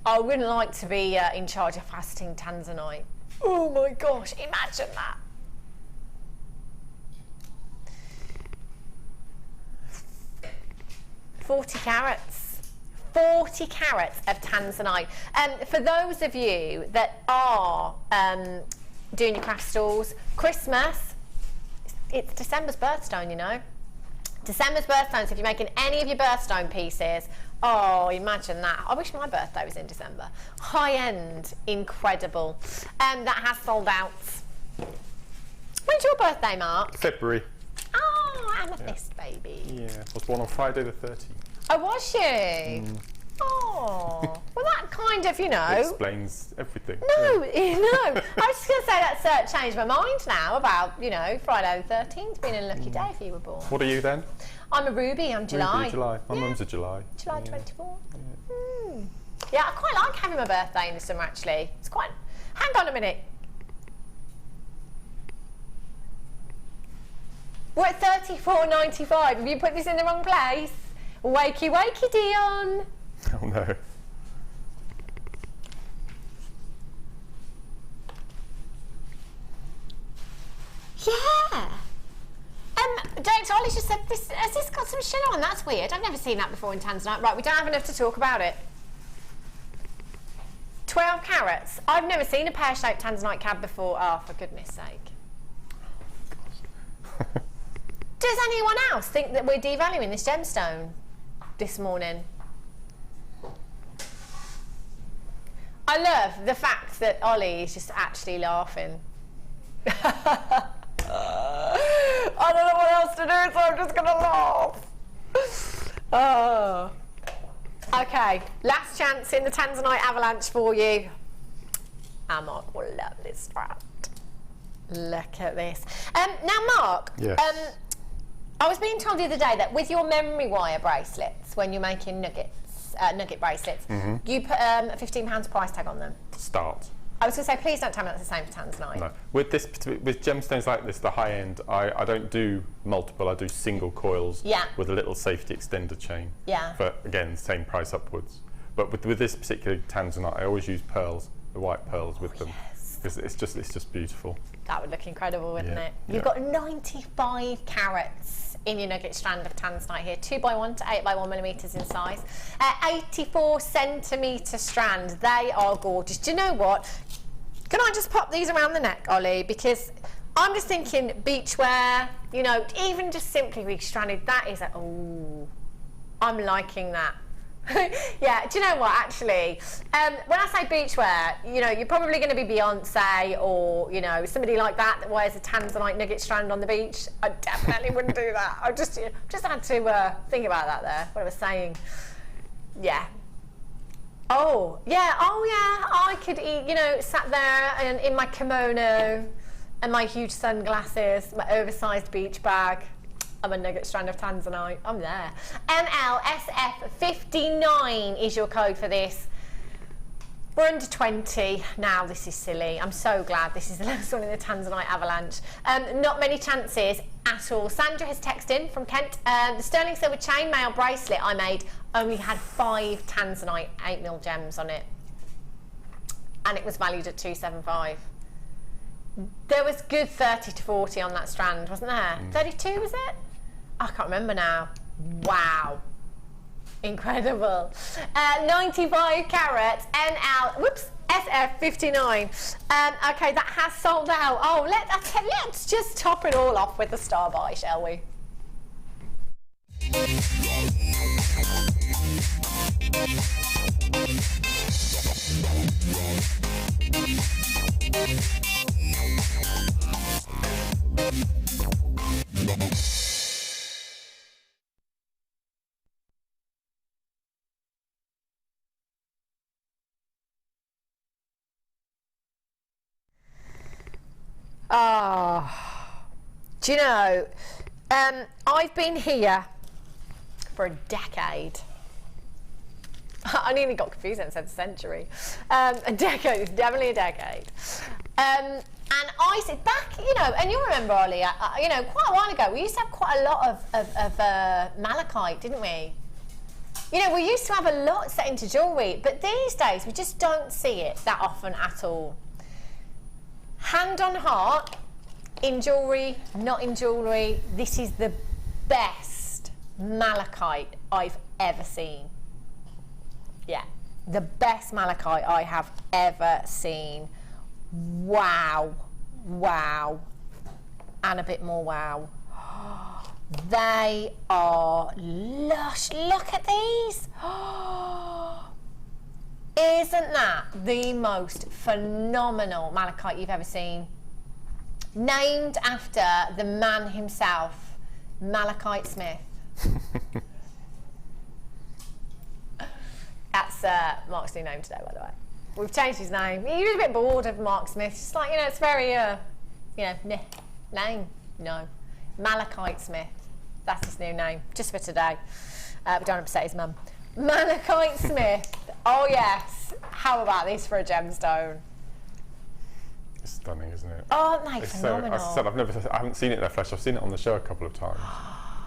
[SPEAKER 2] I wouldn't like to be in charge of faceting Tanzanite. Oh my gosh, imagine that. $40 carats. 40 carats of Tanzanite. For those of you that are doing your craft stalls, Christmas, it's December's birthstone, you know. December's birthstone, so if you're making any of your birthstone pieces, oh, imagine that. I wish my birthday was in December. High-end, incredible. That has sold out. When's your birthday, Mark?
[SPEAKER 3] February.
[SPEAKER 2] Oh, Amethyst, baby.
[SPEAKER 3] Yeah, I was born on Friday the 13th.
[SPEAKER 2] Oh, was you? Oh, well that kind of, you know.
[SPEAKER 3] It explains everything.
[SPEAKER 2] No, no. I was just going to say that's changed my mind now about, you know, Friday the 13th being a lucky day if you were born.
[SPEAKER 3] What are you then?
[SPEAKER 2] I'm a Ruby, I'm July.
[SPEAKER 3] Ruby, July. My mum's a July.
[SPEAKER 2] July 24. Yeah. Yeah, I quite like having my birthday in the summer actually. It's quite, hang on a minute. We're at £34.95. Have you put this in the wrong place? Wakey, wakey, Dion.
[SPEAKER 3] Oh no.
[SPEAKER 2] Yeah. Director Ollie just said, has this got some shit on? That's weird. I've never seen that before in Tanzanite. Right, we don't have enough to talk about it. 12 carats. I've never seen a pear-shaped Tanzanite cab before. Oh, for goodness sake. Does anyone else think that we're devaluing this gemstone this morning? I love the fact that Ollie is just actually laughing. I don't know what else to do, so I'm just going to laugh. Oh. Okay, last chance in the Tanzanite avalanche for you. And Mark will love this strand. Look at this. Now, Mark,
[SPEAKER 3] yes.
[SPEAKER 2] I was being told the other day that with your memory wire bracelets, when you're making nugget bracelets, you put a £15 price tag on them.
[SPEAKER 3] Start.
[SPEAKER 2] I was going to say, please don't tell me that's the same for Tanzanite.
[SPEAKER 3] No. With gemstones like this, the high end, I don't do multiple, I do single coils with a little safety extender chain.
[SPEAKER 2] Yeah.
[SPEAKER 3] For, again, same price upwards. But with this particular Tanzanite, I always use pearls, the white pearls with them. Because it's just beautiful.
[SPEAKER 2] That would look incredible, wouldn't it? You've got 95 carats in your nugget strand of Tanzanite here, 2x1 to 8x1 millimetres in size. 84 centimetre strand. They are gorgeous. Do you know what? Can I just pop these around the neck, Ollie? Because I'm just thinking beachwear, you know, even just simply re-stranded, that is oh, I'm liking that. Yeah, do you know what, actually, when I say beachwear, you know, you're probably going to be Beyonce or, you know, somebody like that wears a Tanzanite nugget strand on the beach. I definitely wouldn't do that. I just had to think about that there, what I was saying. Yeah. Oh, yeah, I could eat, you know, sat there and in my kimono and my huge sunglasses, my oversized beach bag. I'm a nugget strand of Tanzanite. I'm there. MLSF59 is your code for this. We're under 20 now. This is silly. I'm so glad this is the last one in the Tanzanite avalanche. Not many chances at all. Sandra has texted in from Kent. The sterling silver chainmail bracelet I made only had 5 Tanzanite 8mm gems on it, and it was valued at 275. There was good 30 to 40 on that strand, wasn't there? 32 was it? I can't remember now. Wow. Incredible. 95 carats, SF59. Okay, that has sold out. Oh, let's just top it all off with the star buy, shall we? Oh, do you know, I've been here for a decade. I nearly got confused and said century. A decade, it's definitely a decade. And I sit back, you know, and you remember, Ollie, you know, quite a while ago, we used to have quite a lot of malachite, didn't we? You know, we used to have a lot set into jewellery, but these days we just don't see it that often at all. Hand on heart, in jewellery, not in jewellery, this is the best malachite I've ever seen. Yeah, the best malachite I have ever seen. Wow, wow, and a bit more wow. They are lush. Look at these. Isn't that the most phenomenal malachite you've ever seen? Named after the man himself, Malachite Smith. That's Mark's new name today, by the way. We've changed his name. He was a bit bored of Mark Smith. It's like, you know, it's very, you know, name. No. Malachite Smith. That's his new name, just for today. We don't upset his mum. Malachite Smith. Oh yes. How about this for a gemstone?
[SPEAKER 3] It's stunning, isn't it?
[SPEAKER 2] Oh, aren't they phenomenal?
[SPEAKER 3] As I said, I haven't seen it in their flesh. I've seen it on the show a couple of times.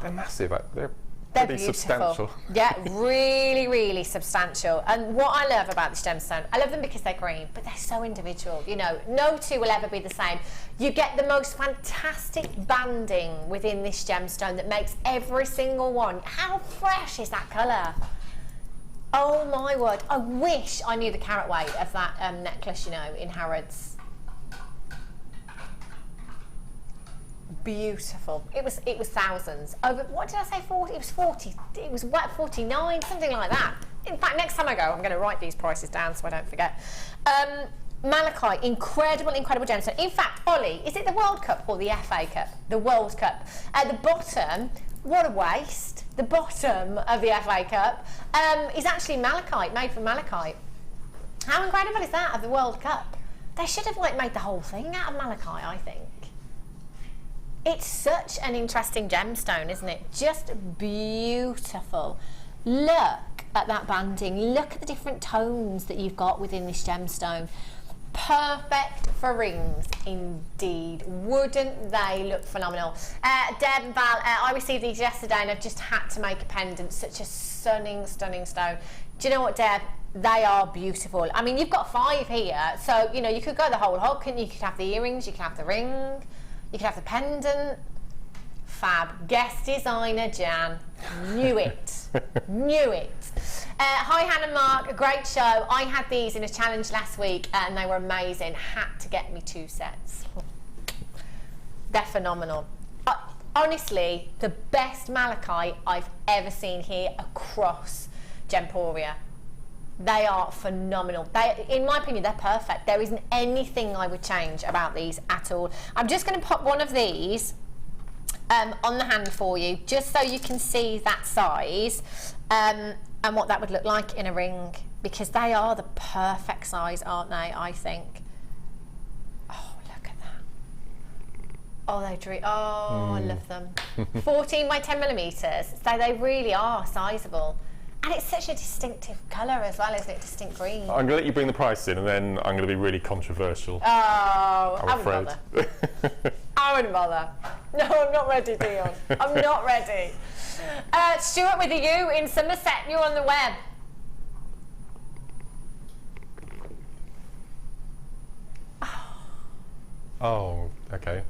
[SPEAKER 3] They're massive. They're pretty
[SPEAKER 2] beautiful.
[SPEAKER 3] substantial.
[SPEAKER 2] Yeah, really, really substantial. And what I love about this gemstone, I love them because they're green, but they're so individual. You know, no two will ever be the same. You get the most fantastic banding within this gemstone that makes every single one. How fresh is that colour? Oh my word! I wish I knew the carat weight of that necklace. You know, in Harrods. Beautiful. It was thousands. Over, what did I say? 40. It was 40. It was what, 49, something like that. In fact, next time I go, I'm going to write these prices down so I don't forget. Malachite, incredible gemstone. In fact, Ollie, is it the World Cup or the FA Cup? The World Cup. At the bottom, what a waste. The bottom of the FA Cup is actually malachite, made from malachite. How incredible is that, of the World Cup? They should have made the whole thing out of malachite, I think. It's such an interesting gemstone, isn't it? Just beautiful. Look at that banding. Look at the different tones that you've got within this gemstone. Perfect for rings, indeed. Wouldn't they look phenomenal? Deb and Val, I received these yesterday and I've just had to make a pendant. Such a stunning, stunning stone. Do you know what, Deb? They are beautiful. I mean, you've got 5 here, so, you know, you could go the whole hog, couldn't you? You could have the earrings, you could have the ring, you could have the pendant. Fab. Guest designer Jan. Knew it. Knew it. Hi Hannah and Mark, a great show. I had these in a challenge last week and they were amazing. Had to get me 2 sets. They're phenomenal. Honestly, the best malachite I've ever seen here across Gemporia. They are phenomenal. In my opinion, they're perfect. There isn't anything I would change about these at all. I'm just going to pop one of these on the hand for you, just so you can see that size and what that would look like in a ring, because they are the perfect size, aren't they, I think. Oh, look at that. Oh, I love them. 14 by 10 millimeters, so they really are sizable. And it's such a distinctive colour as well, isn't it? Distinct green. I'm
[SPEAKER 3] going to let you bring the price in and then I'm going to be really controversial.
[SPEAKER 2] Oh,
[SPEAKER 3] I'm afraid.
[SPEAKER 2] I wouldn't bother. No, I'm not ready, Dion. I'm not ready. Stewart with a U in Somerset, you're on the web.
[SPEAKER 3] Oh, okay.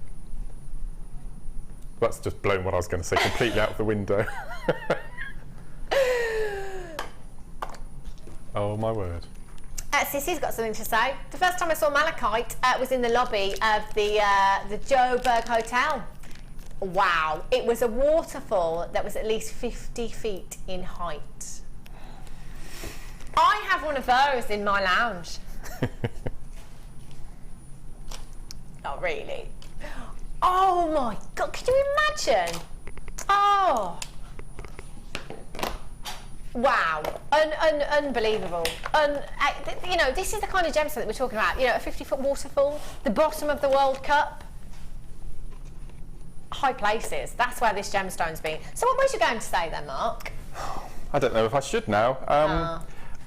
[SPEAKER 3] That's just blown what I was going to say completely out of the window. Oh my word.
[SPEAKER 2] Sissy's got something to say. The first time I saw malachite was in the lobby of the Joburg Hotel. Wow, it was a waterfall that was at least 50 feet in height. I have one of those in my lounge. Not really. Oh my God, can you imagine? Oh. Wow, unbelievable. You know, this is the kind of gemstone that we're talking about. You know, a 50-foot waterfall, the bottom of the World Cup. High places, that's where this gemstone's been. So what was you going to say then, Mark?
[SPEAKER 3] I don't know if I should now.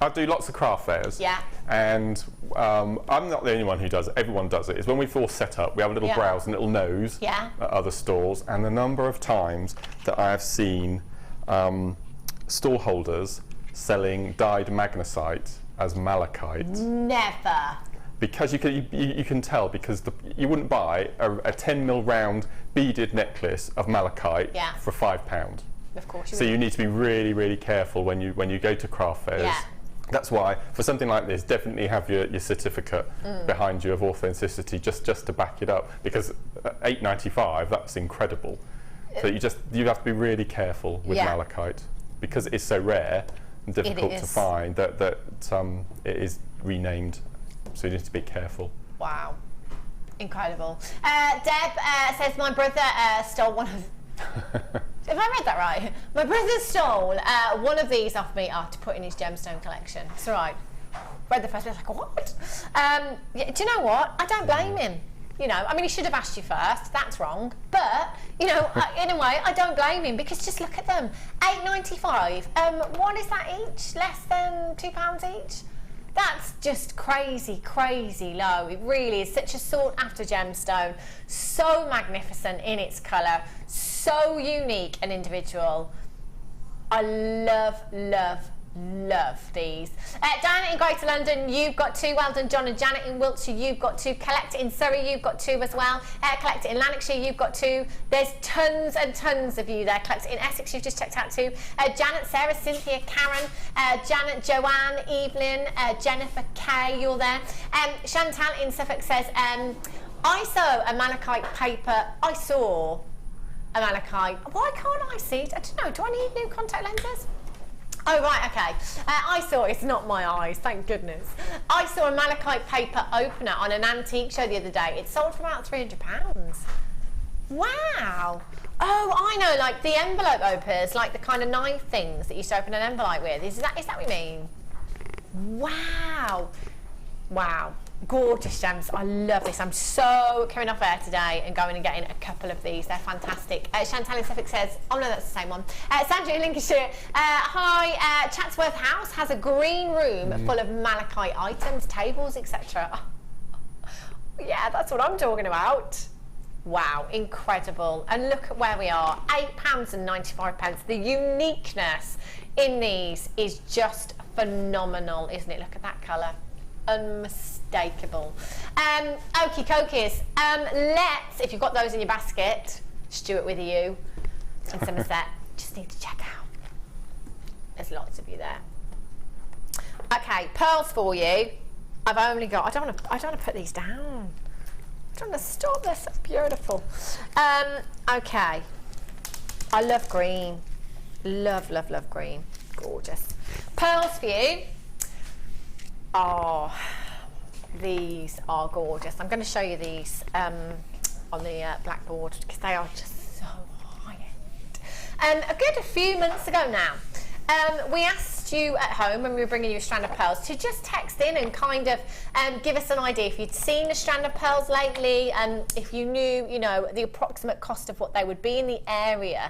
[SPEAKER 3] I do lots of craft fairs.
[SPEAKER 2] Yeah.
[SPEAKER 3] And I'm not the only one who does it, everyone does it. Is when we've all set up, we have a little browse and little nose at other stalls, and the number of times that I have seen stall holders selling dyed magnesite as malachite.
[SPEAKER 2] Never.
[SPEAKER 3] Because you can tell, because you wouldn't buy a 10mm round beaded necklace of malachite for £5.
[SPEAKER 2] Of course you
[SPEAKER 3] So
[SPEAKER 2] would.
[SPEAKER 3] you need to be really, really careful when you go to craft fairs.
[SPEAKER 2] Yeah.
[SPEAKER 3] That's why, for something like this, definitely have your certificate behind you of authenticity, just to back it up. Because at $8.95, that's incredible. So you have to be really careful with malachite, because it is so rare and difficult to find that it is renamed. So you need to be careful.
[SPEAKER 2] Wow, incredible. Deb says my brother stole one of. Have I read that right? My brother stole one of these off me to put in his gemstone collection. It's all right. Read the first bit, I was like, what? Do you know what? I don't blame him. You know, I mean, he should have asked you first. That's wrong. But, you know, in a way, I don't blame him, because just look at them. $8.95. What is that each? Less than £2 each? That's just crazy, crazy low. It really is such a sought-after gemstone. So magnificent in its colour. So unique and individual. I love, love, love these. Diana in Greater London, you've got 2. Well done, John and Janet in Wiltshire, you've got 2. Collect it in Surrey, you've got 2 as well. Collect it in Lanarkshire, you've got 2. There's tons and tons of you there. Collect it in Essex, you've just checked out 2. Janet, Sarah, Cynthia, Karen, Janet, Joanne, Evelyn, Jennifer Kay, you're there. Chantal in Suffolk says, I saw a malachite paper. I saw a malachite. Why can't I see it? I don't know. Do I need new contact lenses? Oh, right, okay. I saw, it's not my eyes, thank goodness. I saw a malachite paper opener on an antique show the other day. It sold for about £300. Wow. Oh, I know, like the envelope openers, like the kind of knife things that you used to open an envelope with. Is that what you mean? Wow. Wow. Gorgeous gems. I love this. I'm so coming off air today and going and getting a couple of these. They're fantastic. Chantal in Suffolk says, oh no, that's the same one. Sandra in Lincolnshire, hi, Chatsworth House has a green room full of malachite items, tables, etc. Oh, Yeah, that's what I'm talking about. Wow, incredible. And look at where we are, £8.95. The uniqueness in these is just phenomenal, isn't it? Look at that colour. Unmistakable. Okie dokies. Let's, if you've got those in your basket, Stewart with you in Somerset, just need to check out. There's lots of you there. Okay, pearls for you. I've only got, I don't want to put these down. I don't want to stop, they're so beautiful. Okay. I love green. Love, love, love green. Gorgeous. Pearls for you. Oh, these are gorgeous. I'm going to show you these on the blackboard because they are just so high-end. A good few months ago now, we asked you at home when we were bringing you a strand of pearls to just text in and kind of give us an idea if you'd seen a strand of pearls lately, and if you knew, you know, the approximate cost of what they would be in the area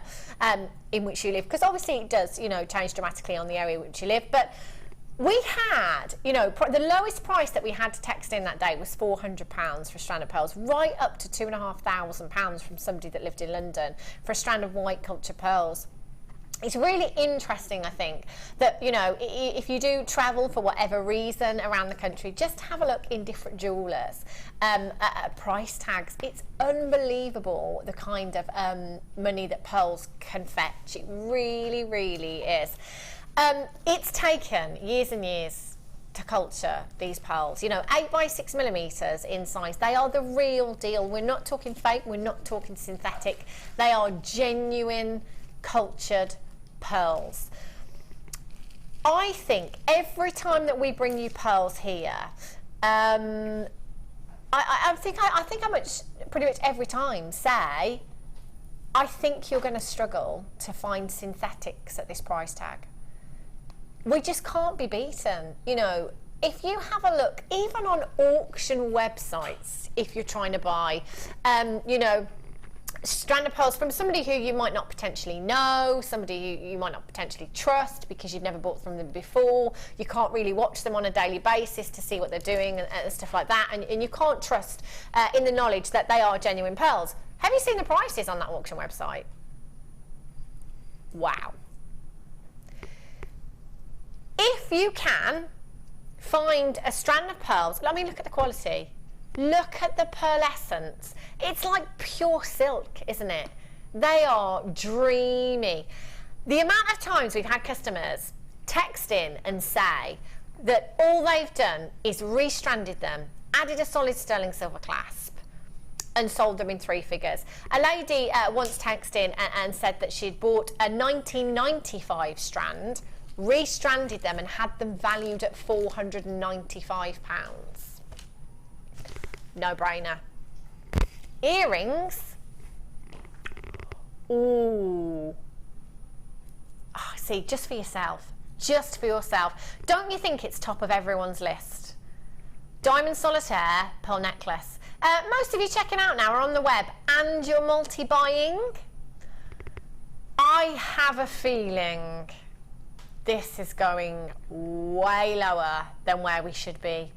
[SPEAKER 2] in which you live, because obviously it does, you know, change dramatically on the area in which you live. But we had, you know, the lowest price that we had to text in that day was £400 for a strand of pearls, right up to £2,500 from somebody that lived in London for a strand of white culture pearls. It's really interesting, I think, that, you know, if you do travel for whatever reason around the country, just have a look in different jewellers at price tags. It's unbelievable the kind of money that pearls can fetch. It really, really is. It's taken years and years to culture these pearls. You know, 8 by 6 millimeters in size. They are the real deal. We're not talking fake. We're not talking synthetic. They are genuine, cultured pearls. I think every time that we bring you pearls here, I think I pretty much every time say, I think you're going to struggle to find synthetics at this price tag. We just can't be beaten. You know, if you have a look, even on auction websites, if you're trying to buy, you know, strand of pearls from somebody who you might not potentially know, somebody you might not potentially trust because you've never bought from them before, you can't really watch them on a daily basis to see what they're doing and stuff like that, and you can't trust in the knowledge that they are genuine pearls. Have you seen the prices on that auction website? Wow. If you can find a strand of pearls, I mean, look at the quality. Look at the pearlescence. It's like pure silk, isn't it? They are dreamy. The amount of times we've had customers text in and say that all they've done is restranded them, added a solid sterling silver clasp, and sold them in 3 figures. A lady once texted in and said that she'd bought a 1995 strand, restranded them, and had them valued at £495. No brainer. Earrings. Ooh. Oh, see, just for yourself. Just for yourself. Don't you think it's top of everyone's list? Diamond solitaire, pearl necklace. Most of you checking out now are on the web and you're multi-buying. I have a feeling this is going way lower than where we should be.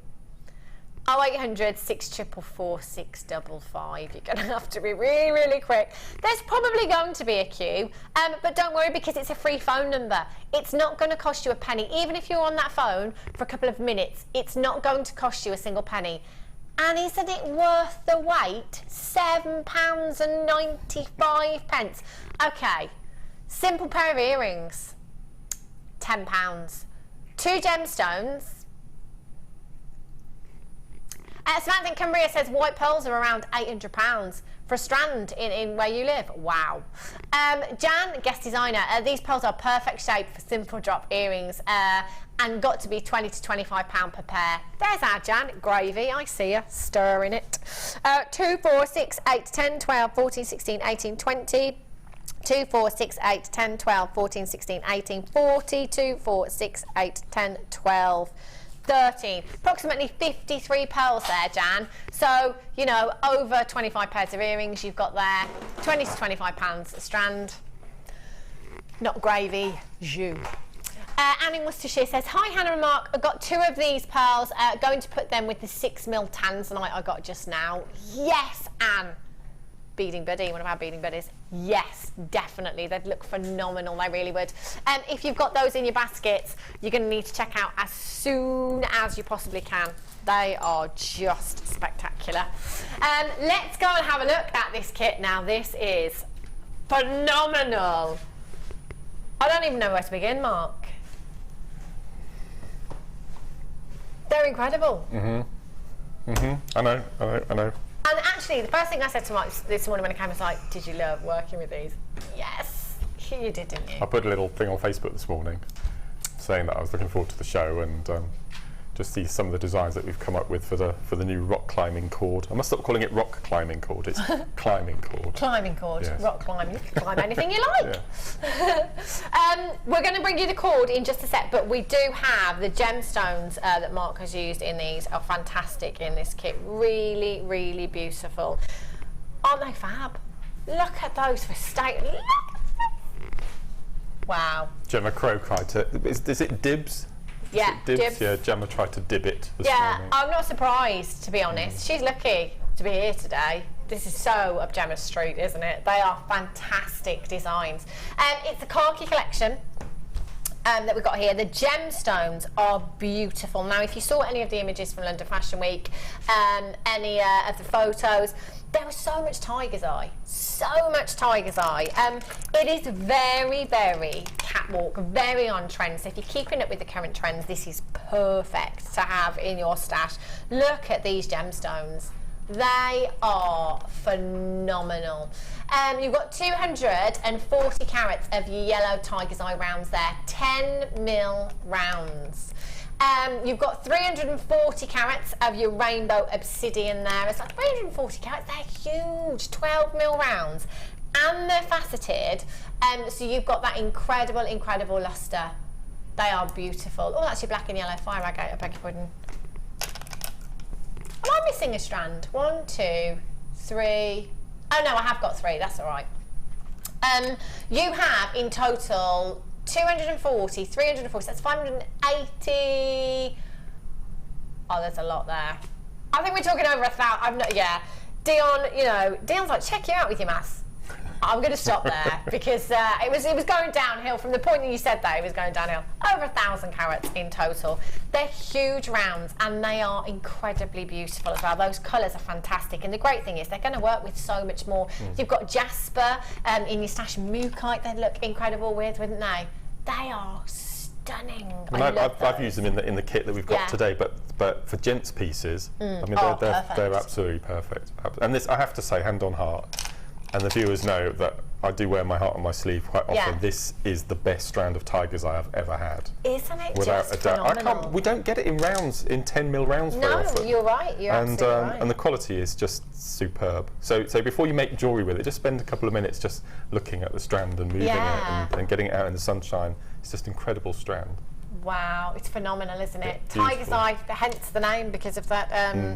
[SPEAKER 2] 0800 644 655. You're going to have to be really, really quick. There's probably going to be a queue, but don't worry because it's a free phone number. It's not going to cost you a penny. Even if you're on that phone for a couple of minutes, it's not going to cost you a single penny. And isn't it worth the wait? £7.95. Okay, simple pair of earrings, £10. 2 gemstones. Samantha in Cumbria says white pearls are around £800 for a strand in where you live. Wow. Jan, guest designer, these pearls are perfect shape for simple drop earrings and got to be £20 to £25 per pair. There's our Jan, gravy, I see her stirring it. 2, 4, 6, 8, 10, 12, 14, 16, 18, 20. 2, 4, 6, 8, 10, 12, 14, 16, 18, 40, 2, 4, 6, 8, 10, 12, 13. Approximately 53 pearls there, Jan. So, you know, over 25 pairs of earrings you've got there. £20 to £25 a strand. Not gravy, jus. Anne in Worcestershire says, hi Hannah and Mark, I got 2 of these pearls, going to put them with the 6mm Tanzanite I got just now. Yes, Anne. Beading buddy, one of our beading buddies. Yes, definitely. They'd look phenomenal, they really would. If you've got those in your baskets, you're going to need to check out as soon as you possibly can. They are just spectacular. Let's go and have a look at this kit now. This is phenomenal. I don't even know where to begin, Mark. They're incredible.
[SPEAKER 3] I know.
[SPEAKER 2] And actually, the first thing I said to Mark this morning when I came was like, did you love working with these? Yes, you did, didn't you?
[SPEAKER 3] I put a little thing on Facebook this morning saying that I was looking forward to the show and just see some of the designs that we've come up with for the new rock climbing cord. I must stop calling it rock climbing cord, it's climbing cord.
[SPEAKER 2] Climbing cord,
[SPEAKER 3] yes.
[SPEAKER 2] Rock climbing, you can climb anything you like.
[SPEAKER 3] Yeah.
[SPEAKER 2] We're going to bring you the cord in just a sec, but we do have the gemstones that Mark has used in these are fantastic in this kit. Really, really beautiful. Aren't they fab? Look at those for state. Wow.
[SPEAKER 3] Gemma Crow tried to, is it dibs?
[SPEAKER 2] Yeah, dibs.
[SPEAKER 3] Yeah, Gemma tried to dib it this morning.
[SPEAKER 2] I'm not surprised, to be honest. She's lucky to be here today. This is so up Gemma's street, isn't it? They are fantastic designs. It's the khaki collection that we've got here. The gemstones are beautiful. Now, if you saw any of the images from London Fashion Week, any of the photos, there was so much tiger's eye. So much tiger's eye. It is very, very catwalk, very on trend. So if you're keeping up with the current trends, this is perfect to have in your stash. Look at these gemstones. They are phenomenal. You've got 240 carats of your yellow tiger's eye rounds there, 10mm rounds. You've got 340 carats of your rainbow obsidian there. It's like 340 carats, they're huge, 12mm rounds. And they're faceted, so you've got that incredible, incredible lustre. They are beautiful. Oh, that's your black and yellow fire agate, I beg your pardon. Am I missing a strand? 1, 2, 3. Oh no, I have got 3, that's all right. You have in total 240, 340, that's 580. Oh, there's a lot there. I think we're talking over 1,000. I'm not, yeah. Dion, Dion's like, check you out with your maths. I'm going to stop there because it was going downhill from the point that you said that it was going downhill. Over 1,000 carats in total. They're huge rounds and they are incredibly beautiful as well. Those colours are fantastic, and the great thing is they're going to work with so much more. You've got jasper in your stash, Malachite. They'd look incredible with, wouldn't they? They are stunning.
[SPEAKER 3] I've used them in the kit that we've got today, but for gents pieces, I mean they're absolutely perfect. And this, I have to say, hand on heart. And the viewers know that I do wear my heart on my sleeve quite often.
[SPEAKER 2] Yeah.
[SPEAKER 3] This is the best strand of tiger's eye I've ever had.
[SPEAKER 2] Isn't it
[SPEAKER 3] Without
[SPEAKER 2] just
[SPEAKER 3] a doubt.
[SPEAKER 2] phenomenal?
[SPEAKER 3] We don't get it in rounds, in 10mm rounds very often.
[SPEAKER 2] No, you're right. You're absolutely right.
[SPEAKER 3] And the quality is just superb. So before you make jewellery with it, just spend a couple of minutes just looking at the strand and moving it and getting it out in the sunshine. It's just an incredible strand.
[SPEAKER 2] Wow, it's phenomenal, isn't it?
[SPEAKER 3] Beautiful.
[SPEAKER 2] Tiger's eye, hence the name, because of that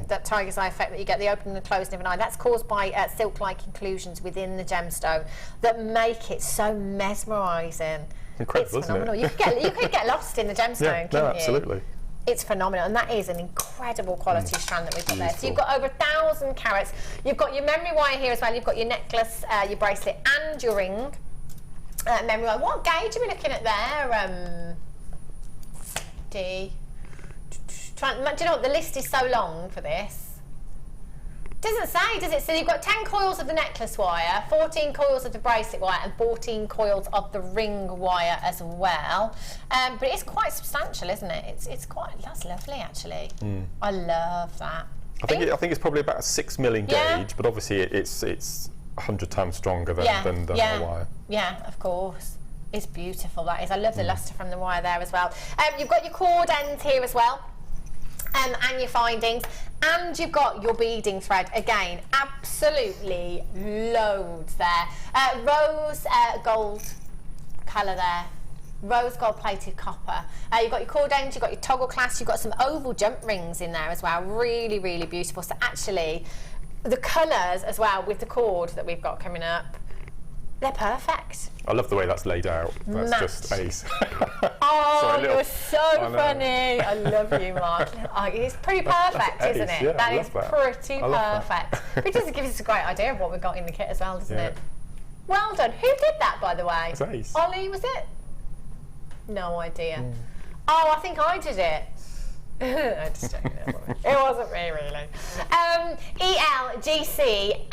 [SPEAKER 2] that tiger's eye effect that you get, the opening and closing of an eye. That's caused by silk-like inclusions within the gemstone that make it so mesmerising.
[SPEAKER 3] Incredible,
[SPEAKER 2] it's phenomenal. Isn't it? You could get lost in the gemstone, couldn't you?
[SPEAKER 3] Absolutely.
[SPEAKER 2] It's phenomenal, and that is an incredible quality strand that we've got there. So you've got over 1,000 carats. You've got your memory wire here as well. You've got your necklace, your bracelet, and your ring. Memory wire. What gauge are we looking at there? Do you know what, the list is so long for this. Doesn't say, does it? So you've got 10 coils of the necklace wire, 14 coils of the bracelet wire, and 14 coils of the ring wire as well. But it's quite substantial, isn't it? It's quite, that's lovely actually. I love that.
[SPEAKER 3] I think it's probably about a 6mm gauge, but obviously it's 100 times stronger than the wire.
[SPEAKER 2] Yeah, of course. It's beautiful, that is. I love the lustre from the wire there as well. You've got your cord ends here as well, and your findings, and you've got your beading thread. Again, absolutely loads there. Rose gold colour there. Rose gold plated copper. You've got your cord ends, you've got your toggle clasp, you've got some oval jump rings in there as well. Really, really beautiful. So actually, the colours as well with the cord that we've got coming up, They're perfect.
[SPEAKER 3] I love the way that's laid out. That's just ace.
[SPEAKER 2] Oh,
[SPEAKER 3] Sorry,
[SPEAKER 2] you're so funny. I love you, Mark. Oh, it's pretty perfect,
[SPEAKER 3] that's
[SPEAKER 2] isn't
[SPEAKER 3] ace,
[SPEAKER 2] it?
[SPEAKER 3] yeah,
[SPEAKER 2] That
[SPEAKER 3] I
[SPEAKER 2] is
[SPEAKER 3] love that.
[SPEAKER 2] pretty
[SPEAKER 3] I love
[SPEAKER 2] perfect. But it does give us a great idea of what we've got in the kit as well, doesn't
[SPEAKER 3] Yeah.
[SPEAKER 2] it? Well done. Who did that, by the way?
[SPEAKER 3] It's ace.
[SPEAKER 2] Ollie, was it? No idea. Oh, I think I did it. I'm just joking. It wasn't me, really. ELGC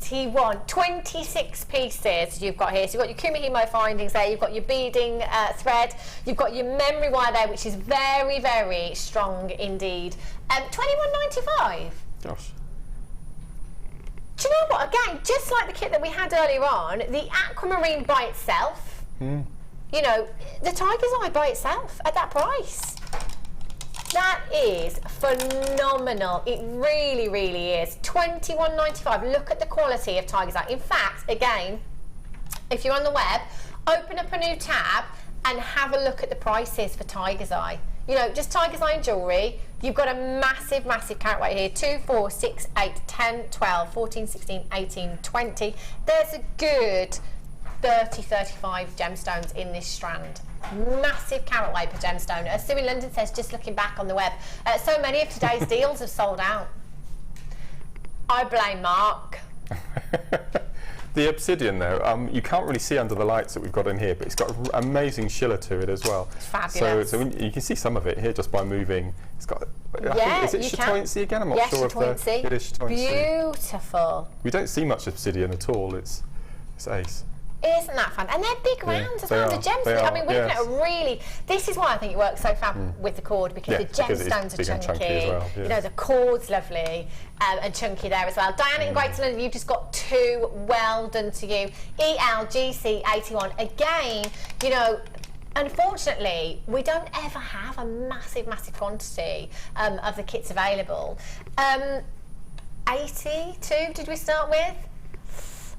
[SPEAKER 2] 81, 26 pieces you've got here. So you've got your Kumihiomo findings there, you've got your beading thread, you've got your memory wire there, which is very, very strong indeed. £21.95.
[SPEAKER 3] Gosh.
[SPEAKER 2] Do you know what? Again, just like the kit that we had earlier on, the aquamarine by itself, you know, the tiger's eye by itself at that price. That is phenomenal. It really, really is. £21.95. Look at the quality of tiger's eye. In fact, again, if you're on the web, open up a new tab and have a look at the prices for tiger's eye. You know, just tiger's eye jewellery. You've got a massive, massive carat weight here. 2, 4, 6, 8, 10, 12, 14, 16, 18, 20. There's a good 30, 35 gemstones in this strand. Massive carat weight per gemstone. As Sue in London says, just looking back on the web, so many of today's deals have sold out. I blame Mark.
[SPEAKER 3] The obsidian though, you can't really see under the lights that we've got in here, but it's got an amazing shiller to it as well.
[SPEAKER 2] It's fabulous.
[SPEAKER 3] So you can see some of it here just by moving. It's got,
[SPEAKER 2] Yeah,
[SPEAKER 3] is it chatoyancy again? I'm not
[SPEAKER 2] yes,
[SPEAKER 3] sure
[SPEAKER 2] chatoyancy.
[SPEAKER 3] It is chatoyancy.
[SPEAKER 2] Beautiful.
[SPEAKER 3] We don't see much obsidian at all. It's ace.
[SPEAKER 2] Isn't that fun? And they're big rounds as well, the gems. I mean, we're looking at a really, this is why I think it works so fab with the cord, because the gemstones are chunky.
[SPEAKER 3] As well,
[SPEAKER 2] you know, the cord's lovely and chunky there as well. Diana in Greater London, you've just got 2. Well done to you. ELGC 81. Again, you know, unfortunately, we don't ever have a massive, massive quantity of the kits available. 82, did we start with?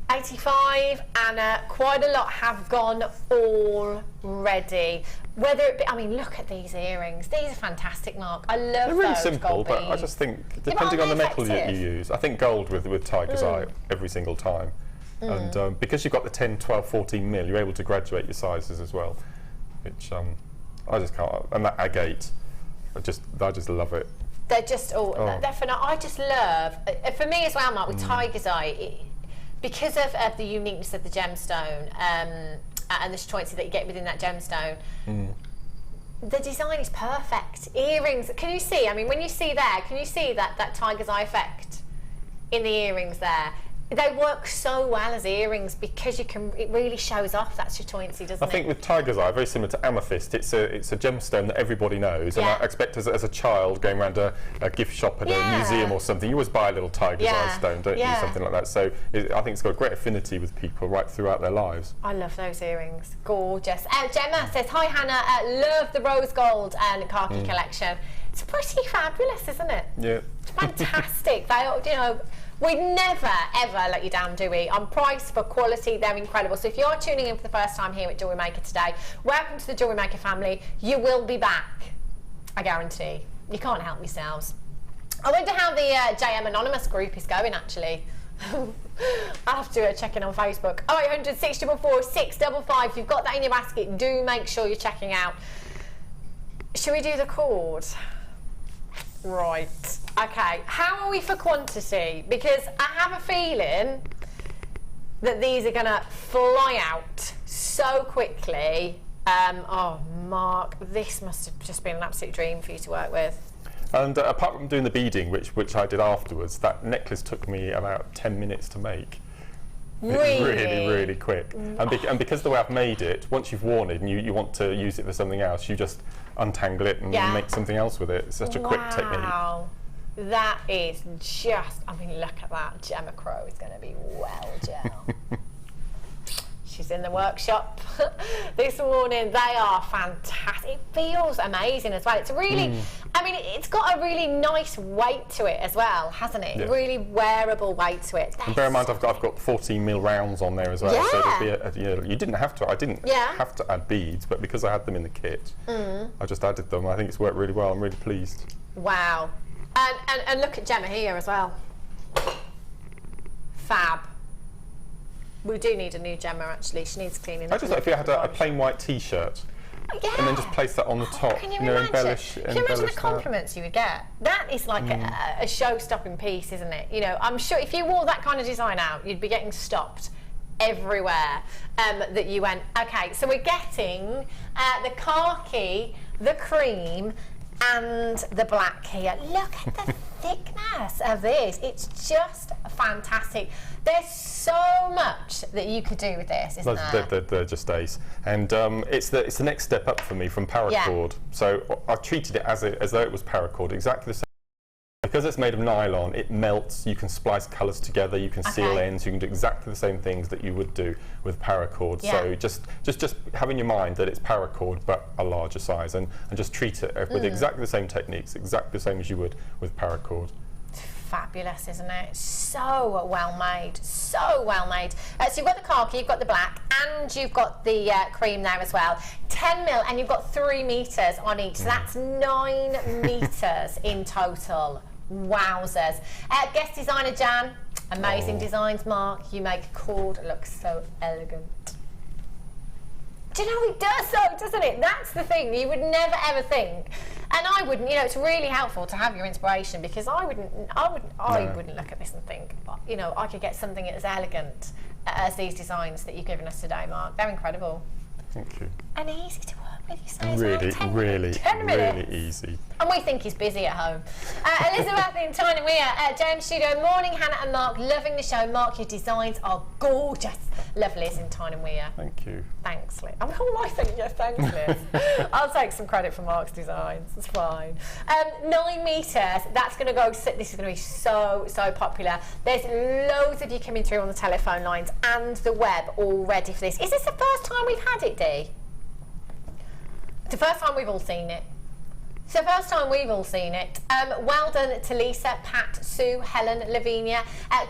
[SPEAKER 2] 85, and quite a lot have gone already. Whether it be, I mean, look at these earrings. These are fantastic, Mark. I love
[SPEAKER 3] They're really
[SPEAKER 2] those
[SPEAKER 3] simple,
[SPEAKER 2] gold
[SPEAKER 3] but
[SPEAKER 2] beads.
[SPEAKER 3] I just think, depending on the metal you use, I think gold with tiger's eye every single time. And because you've got the 10, 12, 14 mil, you're able to graduate your sizes as well, which I just can't. And that agate, I just love it.
[SPEAKER 2] They're just, they're phenomenal. I just love, for me as well, Mark, with tiger's eye, because of the uniqueness of the gemstone and the chatoyancy that you get within that gemstone, the design is perfect. Earrings, can you see? I mean, when you see there, can you see that tiger's eye effect in the earrings there? They work so well as earrings because it really shows off that chatoyancy, doesn't it?
[SPEAKER 3] I think with tiger's eye, very similar to amethyst, it's a gemstone that everybody knows, and I expect as a child going around a gift shop at a museum or something, you always buy a little tiger's eye stone, don't you? Something like that. So I think it's got a great affinity with people right throughout their lives.
[SPEAKER 2] I love those earrings. Gorgeous. Gemma says, hi Hannah, love the rose gold and khaki collection. It's pretty fabulous, isn't it?
[SPEAKER 3] Yeah.
[SPEAKER 2] Fantastic. They, you know, we never ever let you down, do we? On price, for quality, they're incredible. So if you are tuning in for the first time here at Jewellery Maker today, welcome to the Jewellery Maker family. You will be back, I guarantee. You can't help yourselves. I wonder how the JM Anonymous group is going, actually. I'll have to check in on Facebook. 0800 644 655. You've got that in your basket. Do make sure you're checking out. Should we do the cord? Right. Okay. How are we for quantity? Because I have a feeling that these are going to fly out so quickly. Oh, Mark, this must have just been an absolute dream for you to work with.
[SPEAKER 3] And apart from doing the beading, which I did afterwards, that necklace took me about 10 minutes to make.
[SPEAKER 2] Really?
[SPEAKER 3] Really, really quick. And because the way I've made it, once you've worn it and you want to use it for something else, you just untangle it and make something else with it. It's such a quick technique.
[SPEAKER 2] Wow. That is just, I mean, look at that. Gemma Crow is going to be well gel. She's in the workshop this morning. They are fantastic. It feels amazing as well. It's really, I mean, it's got a really nice weight to it as well, hasn't it?
[SPEAKER 3] Yeah.
[SPEAKER 2] Really wearable weight to it.
[SPEAKER 3] And bear in mind, I've got 14 mil rounds on there as well. So it'll be you didn't have to. I didn't have to add beads, but because I had them in the kit, I just added them. I think it's worked really well. I'm really pleased.
[SPEAKER 2] Wow. And look at Gemma here as well. Fab. We do need a new Gemma, actually. She needs cleaning.
[SPEAKER 3] I just thought if you had a plain white T-shirt, and then just place that on the top,
[SPEAKER 2] can you
[SPEAKER 3] embellish.
[SPEAKER 2] Can you imagine the compliments you would get? That is like a show-stopping piece, isn't it? You know, I'm sure if you wore that kind of design out, you'd be getting stopped everywhere. That you went, okay, so we're getting the khaki, the cream, and the black here. Look at the thickness of this. It's just fantastic. There's so much that you could do with this, isn't there?
[SPEAKER 3] They're just ace. And it's the next step up for me from paracord. So I've treated it as though it was paracord, exactly the same. Because it's made of nylon, it melts, you can splice colours together, you can seal ends, you can do exactly the same things that you would do with paracord. So just have in your mind that it's paracord but a larger size, and just treat it with exactly the same techniques, exactly the same as you would with paracord.
[SPEAKER 2] Fabulous, isn't it? So well made, so well made. So you've got the khaki, you've got the black, and you've got the cream there as well. 10 mil, and you've got 3 metres on each, so that's 9 metres in total. Wowzers. Guest designer Jan, amazing designs, Mark. You make a cord look so elegant. Do you know, it does so, doesn't it? That's the thing, you would never ever think. And I wouldn't, you know, it's really helpful to have your inspiration, because I wouldn't look at this and think, you know, I could get something as elegant as these designs that you've given us today, Mark. They're incredible.
[SPEAKER 3] Thank you.
[SPEAKER 2] And easy to work with, you say.
[SPEAKER 3] Really easy.
[SPEAKER 2] And we think he's busy at home. Elizabeth in Tanzanite, James Studio. Morning, Hannah and Mark. Loving the show. Mark, your designs are gorgeous. Love Liz in Tanzanite.
[SPEAKER 3] Thank you.
[SPEAKER 2] Thanks, Liz. I'm all saying yes, thanks, Liz. I'll take some credit for Mark's designs. It's fine. 9 metres. That's going to go. This is going to be so popular. There's loads of you coming through on the telephone lines and the web all ready for this. Is this the first time we've had it, Dee? It's the first time we've all seen it. It's the first time we've all seen it. Well done to Lisa, Pat, Sue, Helen, Lavinia,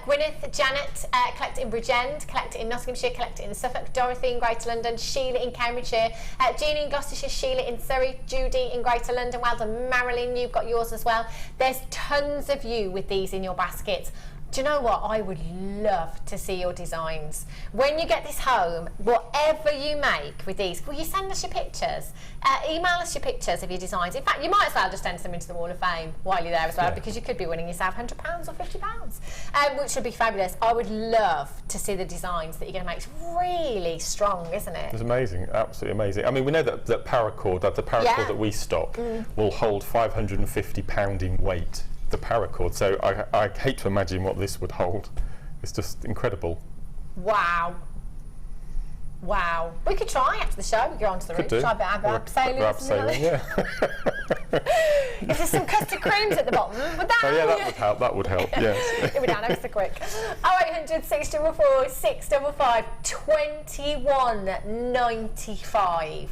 [SPEAKER 2] Gwyneth, Janet, collect in Bridgend, collect in Nottinghamshire, collect in Suffolk, Dorothy in Greater London, Sheila in Cambridgeshire, Jeannie in Gloucestershire, Sheila in Surrey, Judy in Greater London. Well done, Marilyn, you've got yours as well. There's tons of you with these in your baskets. Do you know what? I would love to see your designs. When you get this home, whatever you make with these, will you send us your pictures? Email us your pictures of your designs. In fact, you might as well just enter them into the Wall of Fame while you're there as well, because you could be winning yourself £100 or £50, which would be fabulous. I would love to see the designs that you're going to make. It's really strong, isn't it?
[SPEAKER 3] It's amazing, absolutely amazing. I mean, we know that paracord, the paracord that we stock, will hold £550 in weight. The paracord, so I hate to imagine what this would hold. It's just incredible.
[SPEAKER 2] Wow. We could try after the show. We could go onto the roof, try a bit of abseiling. If there's some custard creams at the bottom, would that?
[SPEAKER 3] Oh yeah, that would help. Yes.
[SPEAKER 2] It would down ever so quick. 0800 644 655 21.95.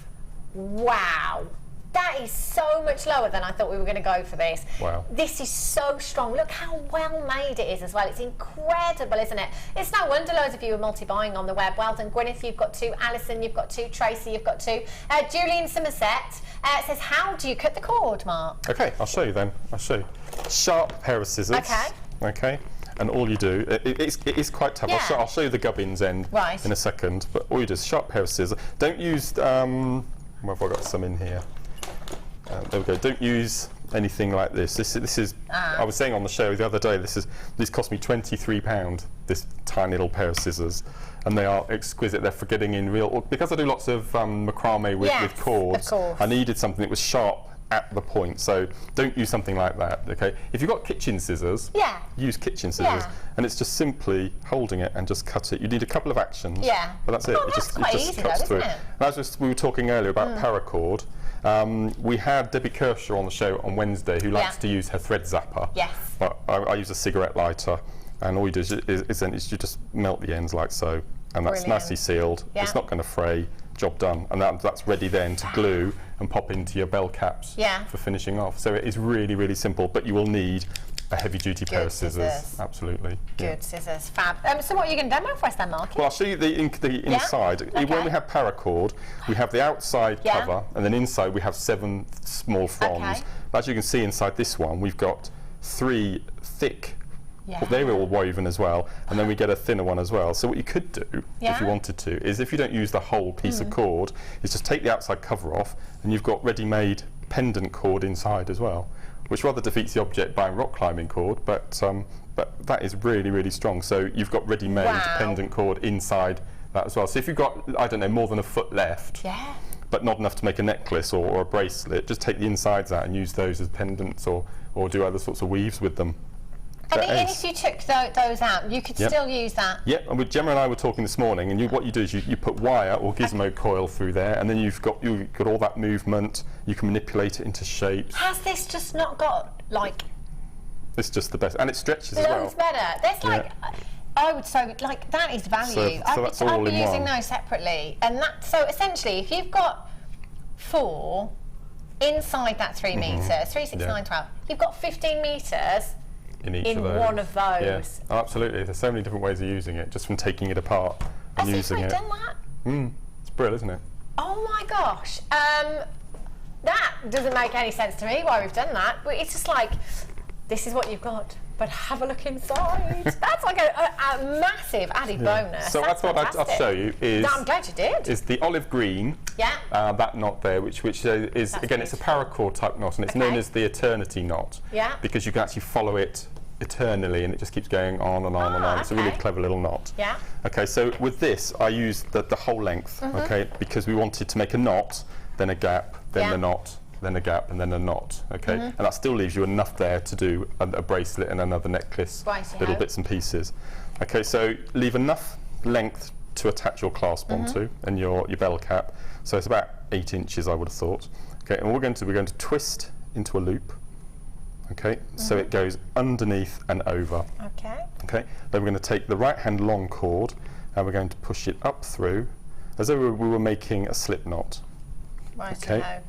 [SPEAKER 2] Wow. That is so much lower than I thought we were going to go for this.
[SPEAKER 3] Wow.
[SPEAKER 2] This is so strong. Look how well made it is as well. It's incredible, isn't it? It's no wonder loads of you are multi-buying on the web. Well done, Gwyneth, you've got 2. Alison, you've got 2. Tracy, you've got 2. Julie in Somerset says, how do you cut the cord, Mark?
[SPEAKER 3] Okay, I'll show you then. I'll show you. Sharp pair of scissors. Okay. And all you do, it is quite tough.
[SPEAKER 2] Yeah.
[SPEAKER 3] I'll show you the gubbins end in a second. But all you do is sharp pair of scissors. Don't use, where have I got some in here? There we go. Don't use anything like this. This is. I was saying on the show the other day. This cost me £23. This tiny little pair of scissors, and they are exquisite. They're for getting in real. Because I do lots of macrame with cords. I needed something that was sharp at the point. So don't use something like that. Okay. If you've got kitchen scissors, use kitchen scissors, and it's just simply holding it and just cut it. You need a couple of actions. But that's it. It just cuts through. And as we were talking earlier about paracord. We had Debbie Kershaw on the show on Wednesday, who likes to use her thread zapper. But I use a cigarette lighter, and all you do is you just melt the ends like so, and that's nicely sealed. It's not going to fray. Job done, and that's ready then to glue and pop into your bell caps for finishing off. So it is really, really simple, but you will need a heavy-duty pair of scissors. Absolutely.
[SPEAKER 2] Good scissors, fab. So what are you going to demo for us then, Mark?
[SPEAKER 3] Well, I'll show you the inside. When we have paracord, we have the outside cover, and then inside we have 7 small fronds. But as you can see inside this one, we've got 3 thick Well, they're all woven as well, and then we get a thinner one as well. So what you could do, if you wanted to, is if you don't use the whole piece of cord, is just take the outside cover off, and you've got ready-made pendant cord inside as well, which rather defeats the object buying rock climbing cord, but that is really, really strong. So you've got ready-made pendant cord inside that as well. So if you've got, I don't know, more than a foot left, but not enough to make a necklace or a bracelet, just take the insides out and use those as pendants or do other sorts of weaves with them.
[SPEAKER 2] And if you took those out, you could still use that?
[SPEAKER 3] Yep, and with Gemma and I were talking this morning, and what you do is you put wire or gizmo coil through there, and then you've got all that movement, you can manipulate it into shapes.
[SPEAKER 2] Has this just not got, like...
[SPEAKER 3] It's just the best, and it stretches as well.
[SPEAKER 2] Loads better. There's like... I would like that is value.
[SPEAKER 3] So
[SPEAKER 2] I'd be using those separately, and that. So essentially, if you've got 4 inside that 3 metres, 3, 6, 9, 12, you've got 15 metres
[SPEAKER 3] in each
[SPEAKER 2] in
[SPEAKER 3] of those.
[SPEAKER 2] one of those.
[SPEAKER 3] Yeah. Oh, absolutely. There's so many different ways of using it, just from taking it apart and using it.
[SPEAKER 2] Done that?
[SPEAKER 3] It's brilliant, isn't it?
[SPEAKER 2] Oh my gosh. That doesn't make any sense to me why we've done that, but it's just like, this is what you've got. But have a look inside. That's like a massive added bonus.
[SPEAKER 3] So I thought I'd show you is...
[SPEAKER 2] No, I'm glad you did.
[SPEAKER 3] Is the olive green, that knot there, which is,
[SPEAKER 2] That's
[SPEAKER 3] again, it's a paracord type knot, and it's known as the eternity knot.
[SPEAKER 2] Yeah.
[SPEAKER 3] Because you can actually follow it eternally, and it just keeps going on and on and on. It's a really clever little knot.
[SPEAKER 2] Yeah.
[SPEAKER 3] Okay, so with this, I used the whole length, okay, because we wanted to make a knot, then a gap, then the knot, then a gap, and then a knot, okay? And that still leaves you enough there to do a bracelet and another necklace, little bits and pieces. Okay, so leave enough length to attach your clasp onto and your bell cap. So it's about 8 inches, I would have thought. Okay, and what we're going to twist into a loop. Okay, so it goes underneath and over.
[SPEAKER 2] Okay.
[SPEAKER 3] Okay, then we're going to take the right hand long cord and we're going to push it up through as though we were making a slip knot.
[SPEAKER 2] Right.
[SPEAKER 3] Okay.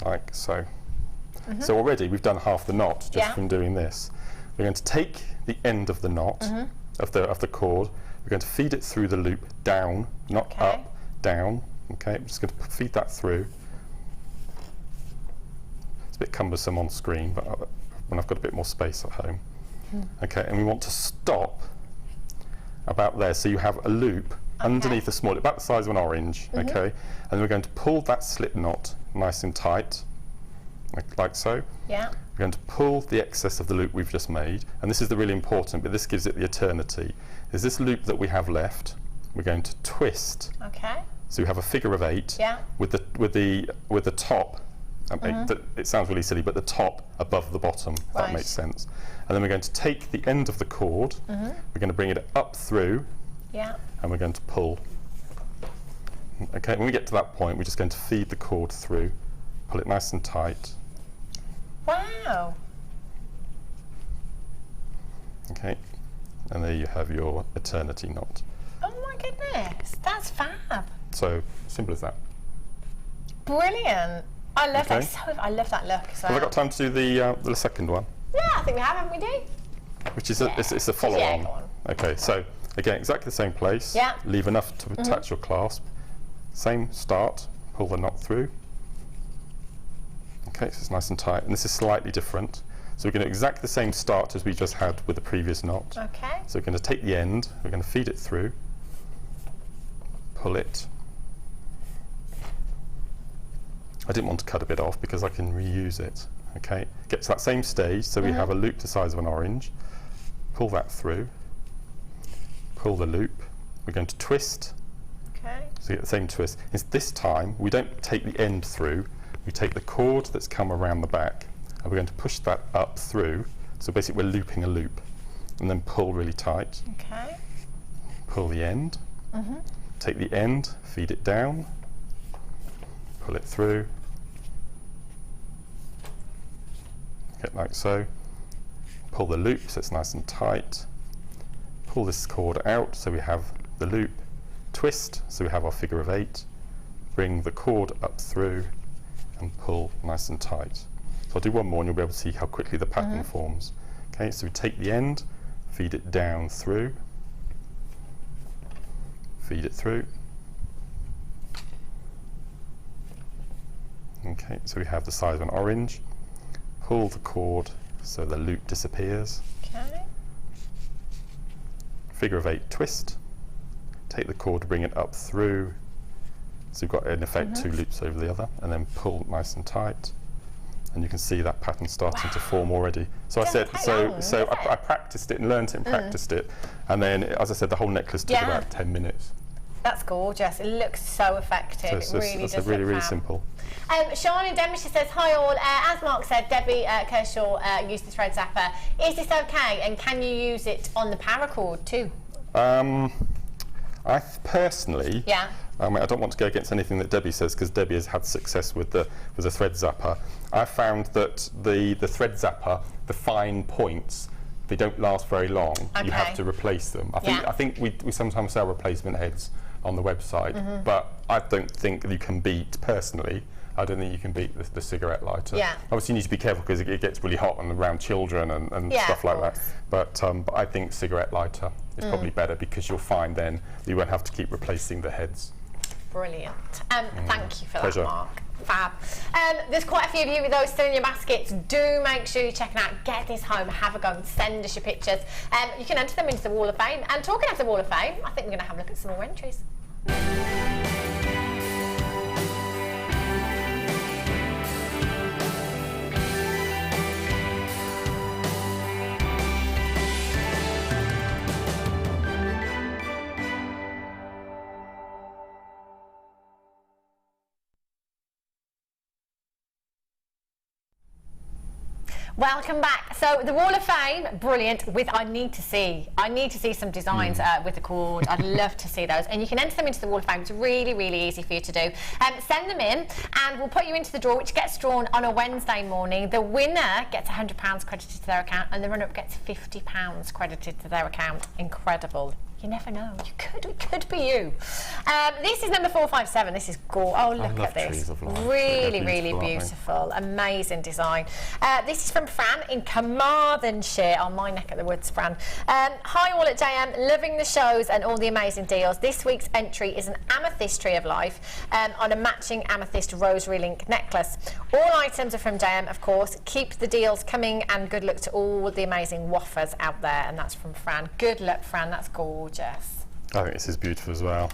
[SPEAKER 3] Like so. So already we've done half the knot just from doing this. We're going to take the end of the knot of the cord. We're going to feed it through the loop down, not up, down. Okay, I'm just going to feed that through. It's a bit cumbersome on screen, but when I've got a bit more space at home. Okay, and we want to stop about there, so you have a loop underneath the small, about the size of an orange. Okay, and we're going to pull that slip knot nice and tight, like so.
[SPEAKER 2] Yeah.
[SPEAKER 3] We're going to pull the excess of the loop we've just made, and this is the really important, but this gives it the eternity. Is this loop that we have left? We're going to twist.
[SPEAKER 2] Okay.
[SPEAKER 3] So we have a figure of 8 with the top. It sounds really silly, but the top above the bottom. If that makes sense. And then we're going to take the end of the cord. We're going to bring it up through.
[SPEAKER 2] Yeah.
[SPEAKER 3] And we're going to pull. Okay, when we get to that point, we're just going to feed the cord through, pull it nice and tight.
[SPEAKER 2] Wow.
[SPEAKER 3] Okay, and there you have your eternity knot.
[SPEAKER 2] Oh my goodness, that's fab.
[SPEAKER 3] So simple as that.
[SPEAKER 2] Brilliant. I love that. I love that look. So.
[SPEAKER 3] Have I got time to do the second one?
[SPEAKER 2] Yeah, I think we have, haven't we?
[SPEAKER 3] Which is it's a follow-on. Okay, so again, exactly the same place.
[SPEAKER 2] Yeah.
[SPEAKER 3] Leave enough to attach your clasp. Same start. Pull the knot through. Okay, so it's nice and tight, and this is slightly different. So we're going to do exactly the same start as we just had with the previous knot.
[SPEAKER 2] Okay.
[SPEAKER 3] So we're going to take the end. We're going to feed it through. Pull it. I didn't want to cut a bit off because I can reuse it. Okay, get to that same stage, so we have a loop the size of an orange. Pull that through. Pull the loop. We're going to twist.
[SPEAKER 2] Okay.
[SPEAKER 3] So you get the same twist. This time we don't take the end through. We take the cord that's come around the back, and we're going to push that up through. So basically, we're looping a loop, and then pull really tight.
[SPEAKER 2] Okay.
[SPEAKER 3] Pull the end. Take the end, feed it down. Pull it through. Get like so. Pull the loop so it's nice and tight. Pull this cord out so we have the loop. Twist so we have our figure of 8. Bring the cord up through and pull nice and tight. So I'll do one more and you'll be able to see how quickly the pattern forms. Okay, so we take the end, feed it down through, feed it through. Okay, so we have the size of an orange. Pull the cord so the loop disappears.
[SPEAKER 2] Okay.
[SPEAKER 3] figure of 8 twist, take the cord, bring it up through, so you've got in effect 2 loops over the other, and then pull nice and tight, and you can see that pattern starting to form already. So I said, I practiced it and learned it and practiced it, and then, as I said, the whole necklace took about 10 minutes.
[SPEAKER 2] That's gorgeous. It looks so effective.
[SPEAKER 3] So
[SPEAKER 2] it really does.
[SPEAKER 3] It's really simple.
[SPEAKER 2] Sean in Denbighshire says, hi all. As Mark said, Debbie Kershaw used the thread zapper. Is this okay? And can you use it on the paracord too?
[SPEAKER 3] I personally, I don't want to go against anything that Debbie says, because Debbie has had success with the thread zapper. I found that the thread zapper, the fine points, they don't last very long.
[SPEAKER 2] Okay.
[SPEAKER 3] You have to replace them. I think we sometimes sell replacement heads on the website, but I don't think you can beat, personally, I don't think you can beat the cigarette lighter.
[SPEAKER 2] Yeah.
[SPEAKER 3] Obviously you need to be careful because it gets really hot and around children and stuff like that. But I think cigarette lighter is probably better, because you'll find then you won't have to keep replacing the heads.
[SPEAKER 2] Brilliant. Thank you for
[SPEAKER 3] Pleasure.
[SPEAKER 2] that, Mark. Fab. There's quite a few of you with those still in your baskets. Do make sure you check them out. Get this home, have a go, and send us your pictures. You can enter them into the Wall of Fame. And talking of the Wall of Fame, I think we're going to have a look at some more entries. Welcome back. So the Wall of Fame, brilliant. I need to see some designs with the cord. I'd love to see those. And you can enter them into the Wall of Fame. It's really, really easy for you to do. Send them in, and we'll put you into the draw, which gets drawn on a Wednesday morning. The winner gets £100 credited to their account, and the runner-up gets £50 credited to their account. Incredible. You never know. It could be you. This is number 457. This is gorgeous. Oh, look at this. Really, really beautiful. Amazing design. This is from Fran in Carmarthenshire, on my neck of the woods, Fran. Hi all at JM, loving the shows and all the amazing deals. This week's entry is an amethyst tree of life on a matching amethyst rosary link necklace. All items are from JM, of course. Keep the deals coming, and good luck to all the amazing waffers out there. And that's from Fran. Good luck, Fran. That's gorgeous.
[SPEAKER 3] I think this is beautiful as well.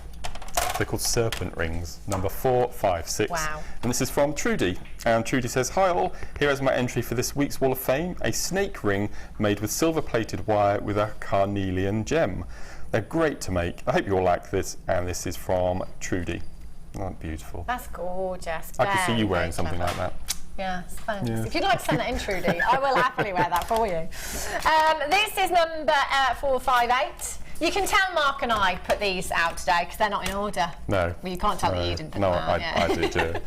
[SPEAKER 3] They're called serpent rings, number 456.
[SPEAKER 2] Wow.
[SPEAKER 3] And this is from Trudy. And Trudy says, hi all, here is my entry for this week's Wall of Fame, a snake ring made with silver-plated wire with a carnelian gem. They're great to make. I hope you all like this. And this is from Trudy. Oh, beautiful.
[SPEAKER 2] That's gorgeous.
[SPEAKER 3] I can see you wearing something like that.
[SPEAKER 2] Yes, thanks. Yeah. If you'd like to send that in, Trudy, I will happily wear that for you. This is number 458. You can tell Mark and I put these out today because they're not in order.
[SPEAKER 3] No.
[SPEAKER 2] Well, you can't tell that you didn't put them out.
[SPEAKER 3] I did, yeah.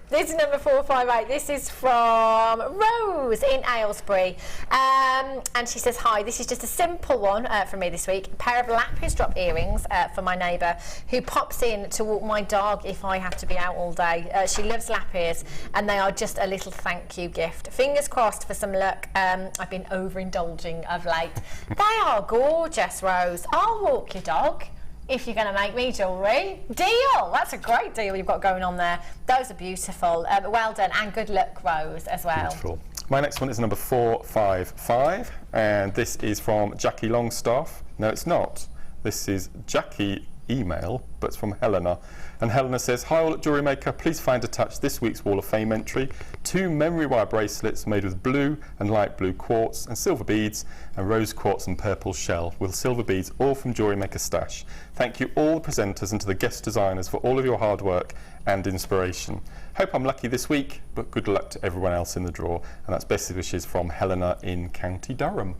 [SPEAKER 2] This is number 458. This is from Rose in Aylesbury. And she says, hi, this is just a simple one for me this week. A pair of lapis drop earrings for my neighbour who pops in to walk my dog if I have to be out all day. She loves lapis, and they are just a little thank you gift. Fingers crossed for some luck. I've been overindulging of late. They are gorgeous, Rose. I'll walk your dog if you're going to make me jewellery. Deal! That's a great deal you've got going on there. Those are beautiful. Well done, and good luck, Rose, as well.
[SPEAKER 3] Beautiful. My next one is number 455, and this is from Jackie Longstaff. No, it's not. This is Jackie email, but it's from Helena. And Helena says, hi all at JewelleryMaker, please find attached this week's Wall of Fame entry. 2 memory wire bracelets made with blue and light blue quartz and silver beads, and rose quartz and purple shell with silver beads, all from JewelleryMaker stash. Thank you all the presenters and to the guest designers for all of your hard work and inspiration. Hope I'm lucky this week, but good luck to everyone else in the draw. And that's best wishes from Helena in County Durham.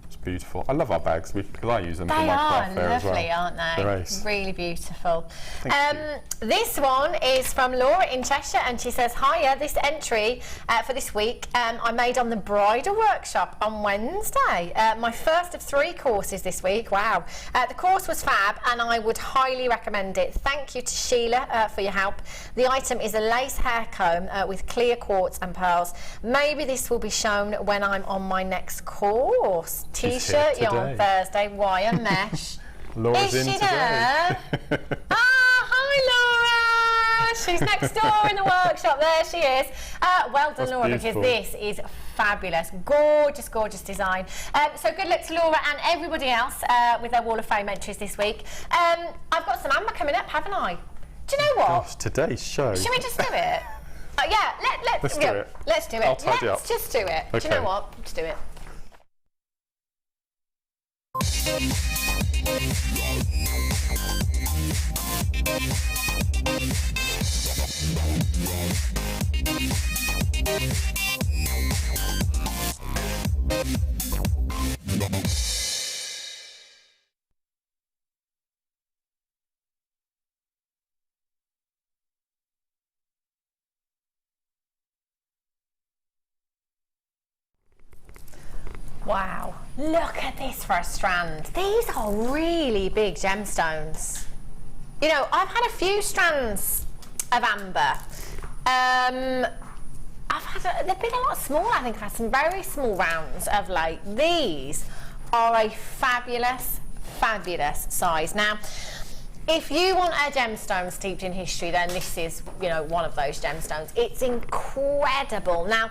[SPEAKER 3] It's beautiful. I love our bags because I use them for my craft fair as well.
[SPEAKER 2] They are lovely, aren't they?
[SPEAKER 3] They're ace.
[SPEAKER 2] Really beautiful.
[SPEAKER 3] Thank you.
[SPEAKER 2] This one is from Laura in Cheshire, and she says, hiya, this entry for this week I made on the bridal workshop on Wednesday. My first of 3 courses this week. Wow. The course was fab, and I would highly recommend it. Thank you to Sheila for your help. The item is a lace hair comb with clear quartz and pearls. Maybe this will be shown when I'm on my next course. T-shirt on Thursday, wire mesh.
[SPEAKER 3] Laura's in today.
[SPEAKER 2] Hi Laura! She She's next door in the workshop. There she is. Well done,
[SPEAKER 3] That's
[SPEAKER 2] Laura,
[SPEAKER 3] beautiful.
[SPEAKER 2] because this is fabulous. Gorgeous, gorgeous design. So good luck to Laura and everybody else with their Wall of Fame entries this week. I've got some amber coming up, haven't I? Do you know what?
[SPEAKER 3] Gosh, today's show.
[SPEAKER 2] Should we just do it? Yeah, let's
[SPEAKER 3] do it.
[SPEAKER 2] Let's do it.
[SPEAKER 3] I'll tidy
[SPEAKER 2] Let's
[SPEAKER 3] up.
[SPEAKER 2] just do it. Do you
[SPEAKER 3] Okay.
[SPEAKER 2] know what? Let's do it. Wow, look at this for a strand. These are really big gemstones. You know, I've had a few strands of amber. They've been a lot smaller. I think I've had some very small rounds of late. These are a fabulous, fabulous size. Now, if you want a gemstone steeped in history, then this is, you know, one of those gemstones. It's incredible. Now,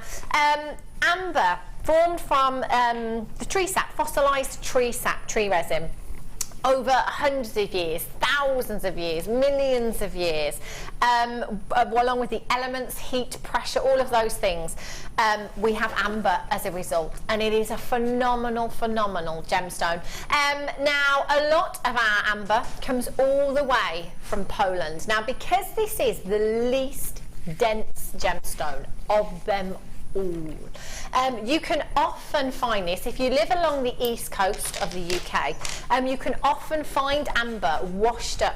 [SPEAKER 2] amber formed from the tree sap, fossilised tree sap, tree resin, over hundreds of years, thousands of years, millions of years, along with the elements, heat, pressure, all of those things. We have amber as a result, and it is a phenomenal, phenomenal gemstone. Now, a lot of our amber comes all the way from Poland. Now, because this is the least dense gemstone of them all. You can often find this if you live along the east coast of the UK. You can often find amber washed up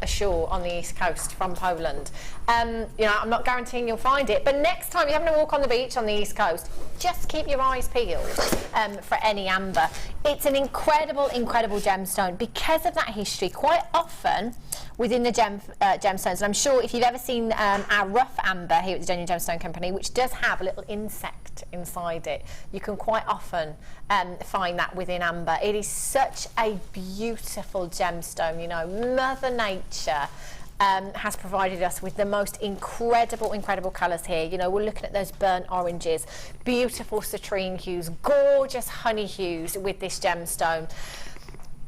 [SPEAKER 2] ashore on the east coast from Poland. You know, I'm not guaranteeing you'll find it, but next time you're having a walk on the beach on the east coast, just keep your eyes peeled for any amber. It's an incredible, incredible gemstone because of that history. Quite often within the gemstones, and I'm sure if you've ever seen our rough amber here at the Genuine Gemstone Company, which does have a little insect inside it, you can quite often find that within amber. It is such a beautiful gemstone. You know, Mother Nature has provided us with the most incredible, incredible colours here. You know, we're looking at those burnt oranges, beautiful citrine hues, gorgeous honey hues with this gemstone.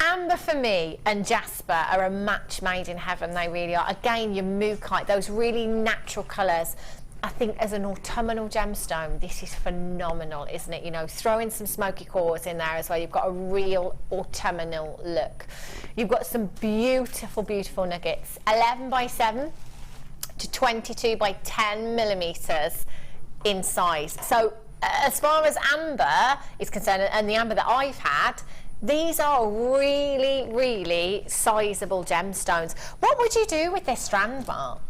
[SPEAKER 2] Amber for me and jasper are a match made in heaven. They really are. Again, your mookaite, those really natural colours. I think as an autumnal gemstone, this is phenomenal, isn't it? You know, throw in some smoky quartz in there as well. You've got a real autumnal look. You've got some beautiful, beautiful nuggets. 11 by 7 to 22 by 10 millimetres in size. So as far as amber is concerned, and the amber that I've had, these are really, really sizable gemstones. What would you do with this strand, Mark?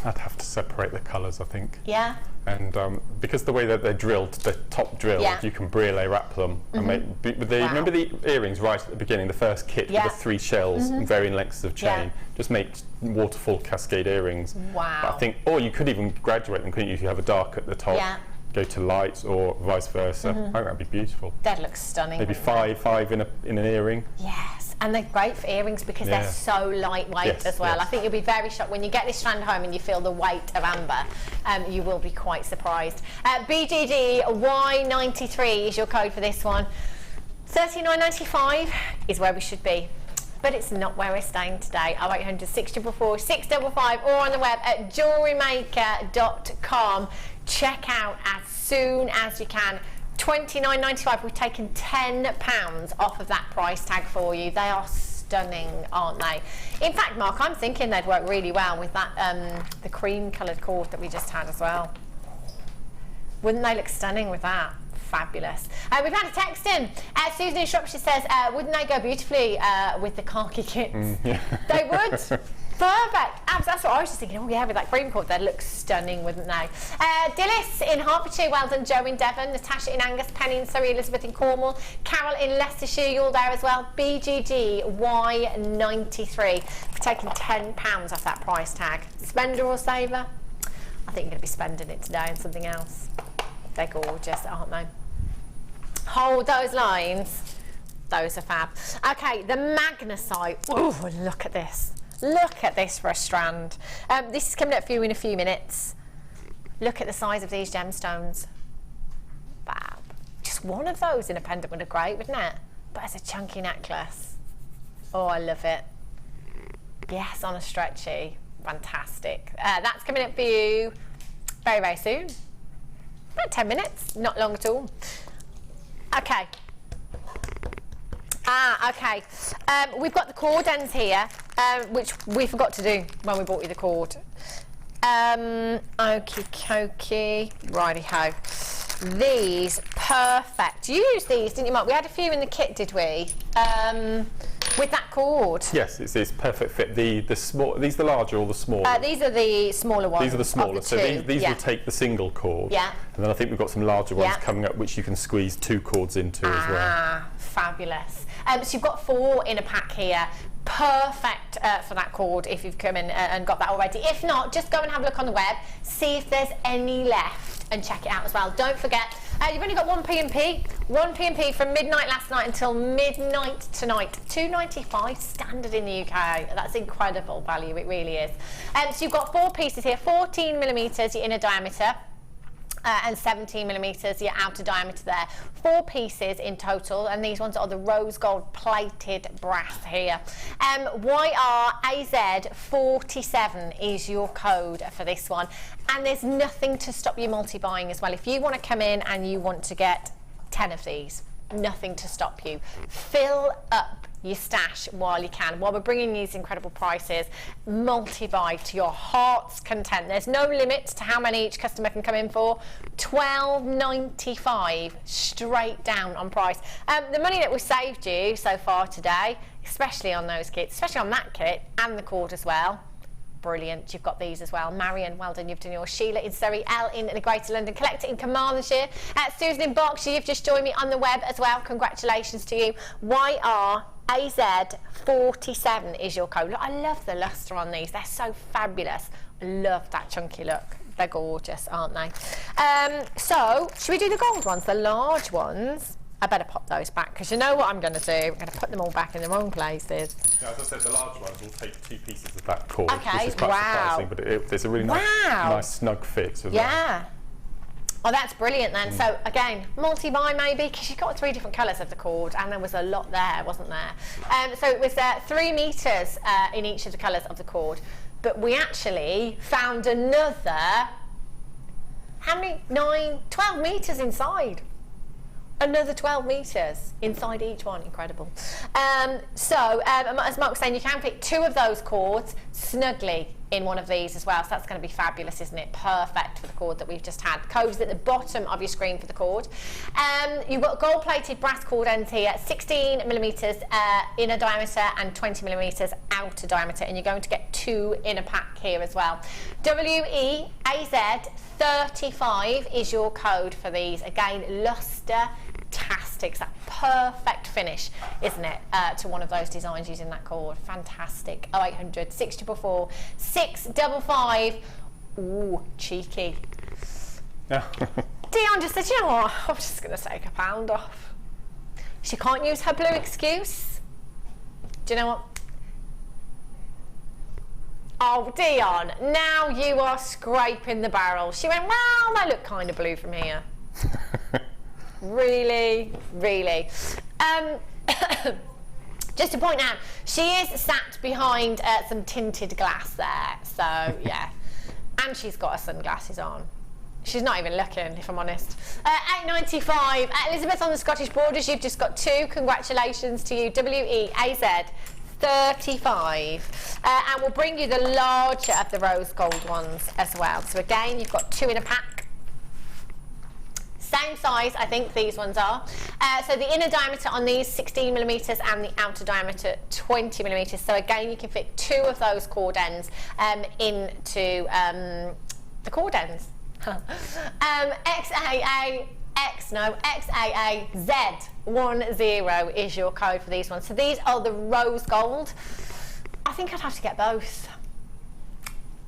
[SPEAKER 3] I'd have to separate the colours, I think.
[SPEAKER 2] Yeah.
[SPEAKER 3] And because the way that they're drilled, they're top drilled,
[SPEAKER 2] Yeah.
[SPEAKER 3] you can brûlée wrap them. And make,
[SPEAKER 2] Wow.
[SPEAKER 3] Remember the earrings right at the beginning, the first kit
[SPEAKER 2] Yeah.
[SPEAKER 3] with the 3 shells and varying lengths of chain?
[SPEAKER 2] Yeah.
[SPEAKER 3] Just make waterfall cascade earrings.
[SPEAKER 2] Wow.
[SPEAKER 3] But I think, or you could even graduate them, couldn't you? If you have a dark at the top,
[SPEAKER 2] Yeah.
[SPEAKER 3] go to light, or vice versa. I think that'd be beautiful.
[SPEAKER 2] That looks stunning.
[SPEAKER 3] Maybe
[SPEAKER 2] wouldn't it?
[SPEAKER 3] five in an earring.
[SPEAKER 2] Yes, and they're great for earrings because they're
[SPEAKER 3] Yeah.
[SPEAKER 2] so lightweight
[SPEAKER 3] Yes,
[SPEAKER 2] as well.
[SPEAKER 3] yes.
[SPEAKER 2] I think you'll be very shocked when you get this strand home and you feel the weight of amber. You will be quite surprised. BGD Y93 is your code for this one. $39.95 is where we should be. But it's not where we're staying today. 0800 644 655 or on the web at JewelleryMaker.com. Check out as soon as you can. $29.95. We've taken £10 off of that price tag for you. They are stunning, aren't they? In fact, Mark, I'm thinking they'd work really well with that the cream coloured cord that we just had as well. Wouldn't they look stunning with that? Fabulous. We've had a text in. Susan in Shropshire says, wouldn't they go beautifully with the khaki kits?
[SPEAKER 3] Yeah.
[SPEAKER 2] They would. Perfect. That's what I was just thinking. Oh yeah, with that cream cord, they'd look stunning, wouldn't they? Dillis in Hertfordshire, well done. Joe in Devon, Natasha in Angus, Penny in Surrey, Elizabeth in Cornwall, Carol in Leicestershire, you're there as well. BGG Y93 for taking £10 off that price tag. Spender or saver? I think you're going to be spending it today on something else. They're gorgeous, aren't they? Hold those lines. Those are fab. Okay, the magnesite. Oh, look at this. Look at this for a strand. This is coming up for you in a few minutes. Look at the size of these gemstones. Fab. Just one of those in a pendant would look great, wouldn't it? But as a chunky necklace. Oh, I love it. Yes, on a stretchy. Fantastic. That's coming up for you very, very soon. About 10 minutes, not long at all. Okay. Okay. We've got the cord ends here, which we forgot to do when we bought you the cord. Okie dokie. Righty ho. These, perfect. You used these, didn't you, Mark? We had a few in the kit, did we? With that cord.
[SPEAKER 3] Yes, it's perfect fit. The small, these are the larger or the smaller?
[SPEAKER 2] These are the smaller ones.
[SPEAKER 3] These are the smaller. So these will take the single cord.
[SPEAKER 2] Yeah.
[SPEAKER 3] And then I think we've got some larger ones coming up, which you can squeeze 2 cords into as well.
[SPEAKER 2] Ah, fabulous. So you've got 4 in a pack here. Perfect for that cord if you've come in and got that already. If not, just go and have a look on the web, see if there's any left and check it out as well. Don't forget, you've only got one P&P from midnight last night until midnight tonight. $2.95 standard in the UK. That's incredible value, it really is. So you've got 4 pieces here, 14mm your inner diameter, and 17mm your outer diameter there. 4 pieces in total, and these ones are the rose gold plated brass here. YRAZ47 is your code for this one, and there's nothing to stop you multi-buying as well. If you want to come in and you want to get 10 of these, nothing to stop you. Fill up your stash while you can. While we're bringing these incredible prices, multi-buy to your heart's content. There's no limit to how many each customer can come in for. $12.95 straight down on price. The money that we saved you so far today, especially on those kits, especially on that kit and the cord as well. Brilliant. You've got these as well. Marion, well done, you've done yours. Sheila in Surrey, Elle in the Greater London Collector in Carmarthenshire, Susan in Berkshire, you've just joined me on the web as well. Congratulations to you. YRAZ47 is your code. Look, I love the lustre on these. They're so fabulous. I love that chunky look. They're gorgeous, aren't they? So, should we do the gold ones, the large ones? I better pop those back, because you know what I'm going to do? I'm going to put them all back in the wrong places.
[SPEAKER 3] Yeah, as I said, the large ones will take 2 pieces of that cord.
[SPEAKER 2] Okay,
[SPEAKER 3] which is quite surprising, but it's a really nice snug fit as well.
[SPEAKER 2] Yeah. Oh, that's brilliant then. So again, multi-buy maybe, because you've got 3 different colours of the cord, and there was a lot there, wasn't there? So it was 3 metres in each of the colours of the cord, but we actually found another, how many? 12 metres inside. Another 12 metres inside each one. Incredible. So as Mark was saying, you can fit 2 of those cords snugly in one of these as well, so that's going to be fabulous, isn't it? Perfect for the cord that we've just had. Code is at the bottom of your screen for the cord. You've got gold plated brass cord ends here, 16mm inner diameter and 20mm outer diameter, and you're going to get 2 in a pack here as well. WEAZ35 is your code for these. Again, luster-tastic. That perfect finish, isn't it, to one of those designs using that cord. Fantastic. 0800 644 655. Ooh, cheeky. Dion just said, you know what, I'm just going to take £1 off. She can't use her blue excuse. Do you know what? Oh, Dion, now you are scraping the barrel. She went, well, they look kind of blue from here. Really, really. Just to point out, she is sat behind some tinted glass there, so yeah. And she's got her sunglasses on. She's not even looking, if I'm honest. £8.95. Elizabeth on the Scottish borders, you've just got 2. Congratulations to you. WEAZ35. And we'll bring you the larger of the rose gold ones as well. So again, you've got 2 in a pack. Same size, I think these ones are. So the inner diameter on these 16mm and the outer diameter 20mm. So again, you can fit 2 of those cord ends into the cord ends. XAAZ10 is your code for these ones. So these are the rose gold. I think I'd have to get both.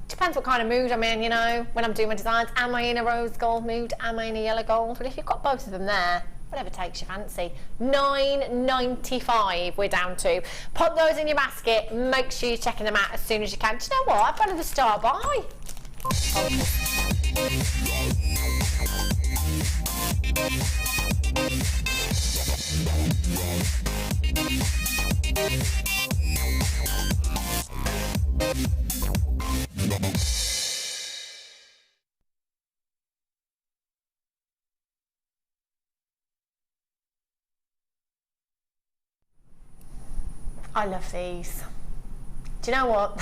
[SPEAKER 2] Depends what kind of mood I'm in, you know, when I'm doing my designs. Am I in a rose gold mood? Am I in a yellow gold? But if you've got both of them there, whatever takes your fancy. $9.95 we're down to. Pop those in your basket, make sure you're checking them out as soon as you can. Do you know what? I've got another star buy. I love these. Do you know what?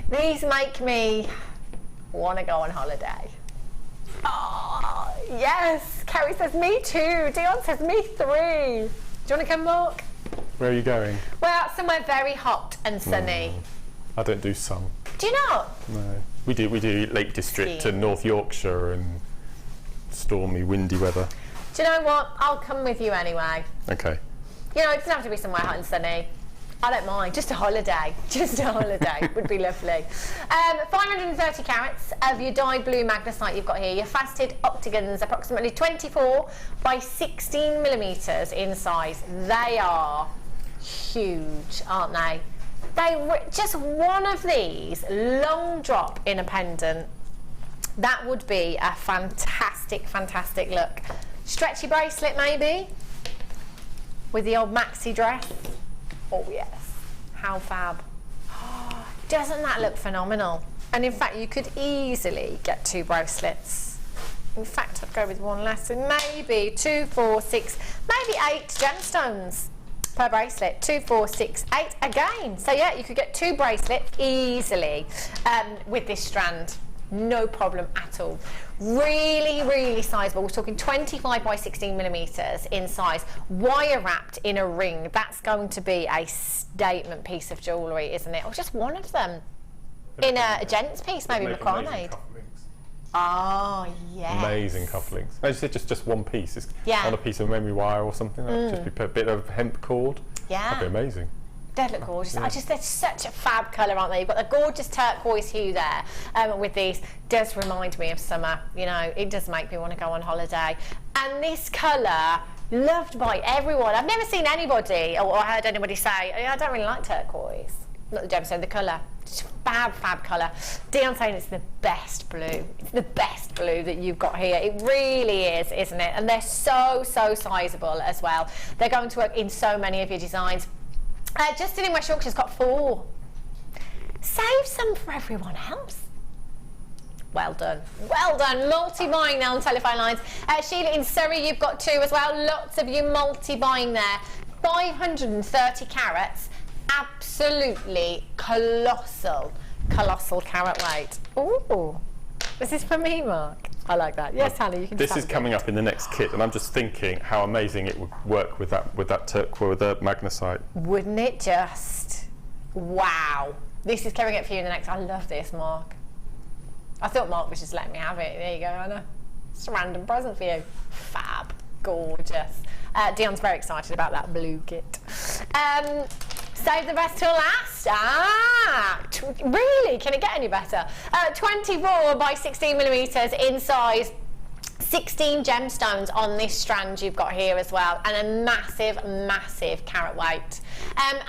[SPEAKER 2] These make me want to go on holiday. Oh, yes. Carrie says me too. Dion says me three. Do you want to come, Mark?
[SPEAKER 3] Where are you going?
[SPEAKER 2] Well, somewhere very hot and sunny.
[SPEAKER 3] I don't do sun.
[SPEAKER 2] Do you not?
[SPEAKER 3] No. We do Lake District and North Yorkshire and stormy, windy weather.
[SPEAKER 2] Do you know what? I'll come with you anyway.
[SPEAKER 3] Okay.
[SPEAKER 2] You know, it doesn't have to be somewhere hot and sunny. I don't mind. Just a holiday. Just a holiday would be lovely. 530 carats of your dyed blue magnesite you've got here. Your faceted octagons, approximately 24 by 16 millimetres in size. They are huge, aren't they? Just one of these, long drop in a pendant. That would be a fantastic, fantastic look. Stretchy bracelet maybe, with the old maxi dress. Oh yes, how fab. Doesn't that look phenomenal? And in fact, you could easily get 2 bracelets. In fact, I'd go with one less, and maybe 2, 4, 6, maybe 8 gemstones per bracelet. 2, 4, 6, 8 again. So yeah, you could get 2 bracelets easily with this strand. No problem at all. Really, really sizable. We're talking 25 by 16 millimetres in size, wire wrapped in a ring. That's going to be a statement piece of jewellery, isn't it? Or just one of them in a gents piece, maybe macrame. Oh yes. Amazing
[SPEAKER 3] cufflinks. I just said just one piece. It's
[SPEAKER 2] yeah.
[SPEAKER 3] On a piece of memory wire or something. That'd just be a bit of hemp cord.
[SPEAKER 2] Yeah.
[SPEAKER 3] That'd be amazing.
[SPEAKER 2] They look gorgeous. Yeah. They're such a fab colour, aren't they? You've got the gorgeous turquoise hue there with these. Does remind me of summer. You know, it does make me want to go on holiday. And this colour, loved by everyone. I've never seen anybody or heard anybody say, I don't really like turquoise. Not the gemstone, the colour. Just fab, fab colour. Dion's saying it's the best blue. It's the best blue that you've got here. It really is, isn't it? And they're so sizable as well. They're going to work in so many of your designs. Justin in West Yorkshire's got 4. Save some for everyone else. Well done. Well done. Multi-buying now on telephone lines. Sheila in Surrey, you've got 2 as well. Lots of you multi-buying there. 530 carats. Absolutely colossal carat weight. Ooh. This is for me, Mark. I like that. Yes, Hannah, you can.
[SPEAKER 3] This is coming up in the next kit, and I'm just thinking how amazing it would work with that turquoise, with the magnesite.
[SPEAKER 2] Wouldn't it just? Wow. This is coming up for you in the next. I love this, Mark. I thought Mark was just letting me have it. There you go, Hannah. It's a random present for you. Fab. Gorgeous. Dion's very excited about that blue kit. Save the best till last. Really? Can it get any better? 24 by 16 millimetres in size. 16 gemstones on this strand you've got here as well, and a massive carat weight.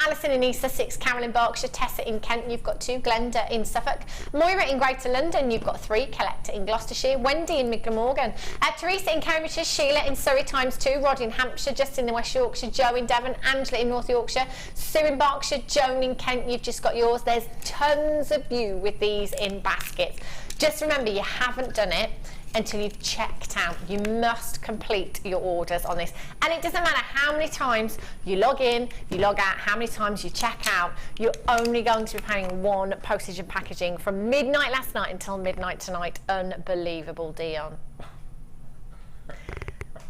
[SPEAKER 2] Alison in East Sussex, Carol in Berkshire, Tessa in Kent, you've got 2, Glenda in Suffolk, Moira in Greater London, you've got 3, Collector in Gloucestershire, Wendy in Miglamorgan, Teresa in Cambridgeshire, Sheila in Surrey ×2, Rod in Hampshire, Justin in West Yorkshire, Joe in Devon, Angela in North Yorkshire, Sue in Berkshire, Joan in Kent, you've just got yours. There's tons of you with these in baskets. Just remember, you haven't done it until you've checked out. You must complete your orders on this, and it doesn't matter how many times you log in, you log out, how many times you check out, you're only going to be paying 1 postage and packaging from midnight last night until midnight tonight. Unbelievable, Dion.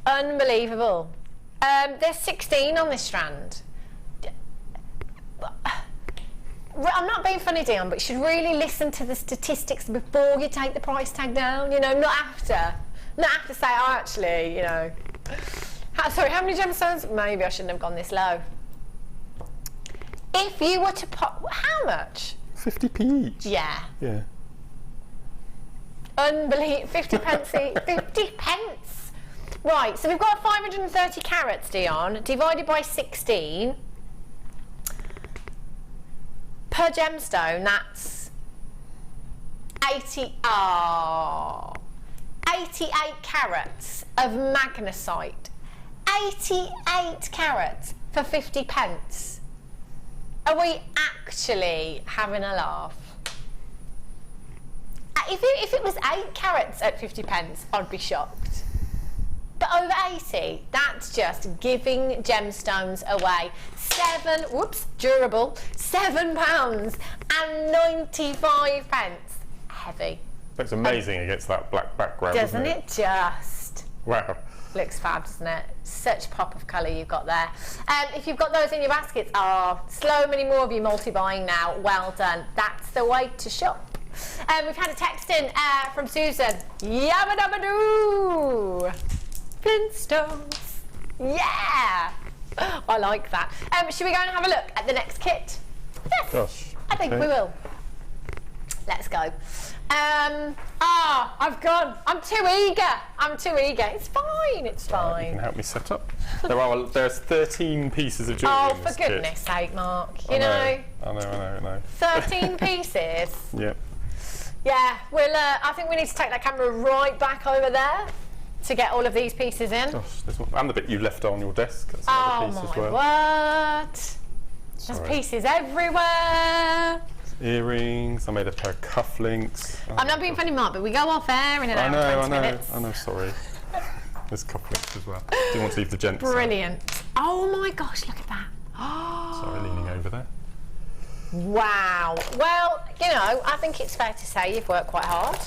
[SPEAKER 2] Unbelievable. There's 16 on this strand. I'm not being funny, Dion, but you should really listen to the statistics before you take the price tag down, you know, not after. Not after say, oh, actually, you know. Sorry, how many gemstones? Maybe I shouldn't have gone this low. If you were to pop, how much?
[SPEAKER 3] 50p each.
[SPEAKER 2] Yeah.
[SPEAKER 3] Yeah.
[SPEAKER 2] Unbelievable. 50 pence each. 50 pence. Right, so we've got 530 carats, Dion, divided by 16. Per gemstone, that's 88 carats of magnesite. 88 carats for 50 pence. Are we actually having a laugh? If it was 8 carats at 50 pence, I'd be shocked. But over 80, that's just giving gemstones away. Durable, £7.95. Heavy.
[SPEAKER 3] Looks amazing against that black background,
[SPEAKER 2] Doesn't it just?
[SPEAKER 3] Wow.
[SPEAKER 2] Looks fab, doesn't it? Such pop of colour you've got there. If you've got those in your baskets, so many more of you multi-buying now. Well done. That's the way to shop. We've had a text in from Susan. Yabba dabba doo! Flintstones. Yeah! I like that. Should we go and have a look at the next kit? Yes,
[SPEAKER 3] Gosh,
[SPEAKER 2] I think we will. Let's go. I've gone. I'm too eager. It's fine. It's
[SPEAKER 3] You
[SPEAKER 2] fine.
[SPEAKER 3] can help me set up. There's 13 pieces of jewellery in
[SPEAKER 2] For
[SPEAKER 3] this kit.
[SPEAKER 2] goodness sake, Mark.
[SPEAKER 3] I know.
[SPEAKER 2] 13 pieces.
[SPEAKER 3] Yep.
[SPEAKER 2] Yeah, I think we need to take that camera right back over there to get all of these pieces in.
[SPEAKER 3] Gosh, this one, and the bit you left on your desk. That's another piece as well.
[SPEAKER 2] What?
[SPEAKER 3] Sorry.
[SPEAKER 2] There's pieces everywhere.
[SPEAKER 3] Earrings. I made a pair of cufflinks.
[SPEAKER 2] I'm not being funny, Mark, but we go off air in and out of 20 minutes.
[SPEAKER 3] I know, sorry. There's cufflinks as well. Do you want to leave the gents?
[SPEAKER 2] Brilliant. Oh my gosh, look at that.
[SPEAKER 3] Sorry, leaning over there.
[SPEAKER 2] Wow. Well, I think it's fair to say you've worked quite hard.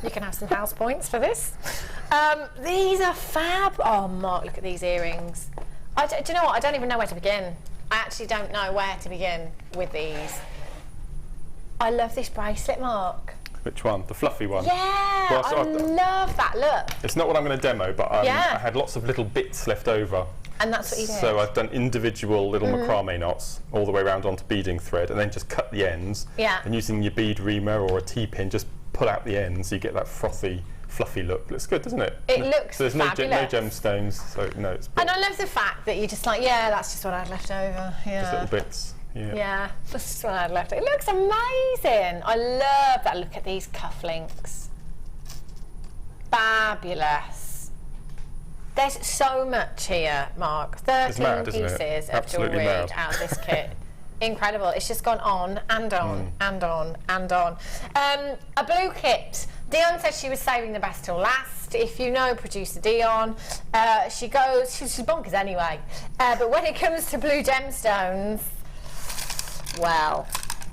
[SPEAKER 2] You can have some house points for this. These are fab. Oh, Mark, look at these earrings. Do you know what? I don't even know where to begin. I actually don't know where to begin with these. I love this bracelet, Mark.
[SPEAKER 3] Which one? The fluffy one?
[SPEAKER 2] Yeah,
[SPEAKER 3] Well,
[SPEAKER 2] I love that look.
[SPEAKER 3] It's not what I'm going to demo, but I had lots of little bits left over.
[SPEAKER 2] And that's what you did?
[SPEAKER 3] So I've done individual little macrame knots all the way around onto beading thread, and then just cut the ends.
[SPEAKER 2] Yeah.
[SPEAKER 3] And using your bead reamer or a T-pin, just pull out the ends so you get that frothy, fluffy look. Looks good, doesn't it?
[SPEAKER 2] It looks
[SPEAKER 3] so there's
[SPEAKER 2] fabulous.
[SPEAKER 3] no gemstones, so it's
[SPEAKER 2] And I love the fact that you're just like, yeah, that's just what I had left over. Yeah.
[SPEAKER 3] just little bits.
[SPEAKER 2] Yeah, that's just what I had left over. It looks amazing. I love that. Look at these cufflinks. Fabulous. There's so much here, Mark. 13
[SPEAKER 3] mad,
[SPEAKER 2] pieces of
[SPEAKER 3] Absolutely
[SPEAKER 2] jewellery
[SPEAKER 3] mad.
[SPEAKER 2] out of this kit. Incredible. It's just gone on and on and on and on. A blue kit. Dion said she was saving the best till last. If you know producer Dion, she's bonkers anyway. But when it comes to blue gemstones, well,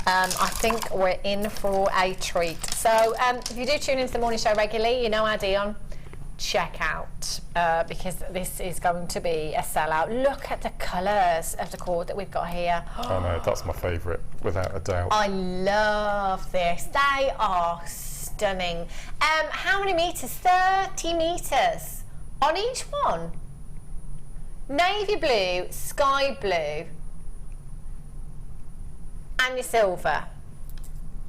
[SPEAKER 2] I think we're in for a treat. So if you do tune into the morning show regularly, you know our Dion. Check out because this is going to be a sellout. Look at the colours of the cord that we've got here.
[SPEAKER 3] Oh no, that's my favourite, without a doubt.
[SPEAKER 2] I love this. They are stunning. How many metres? 30 metres on each one. Navy blue, sky blue, and your silver.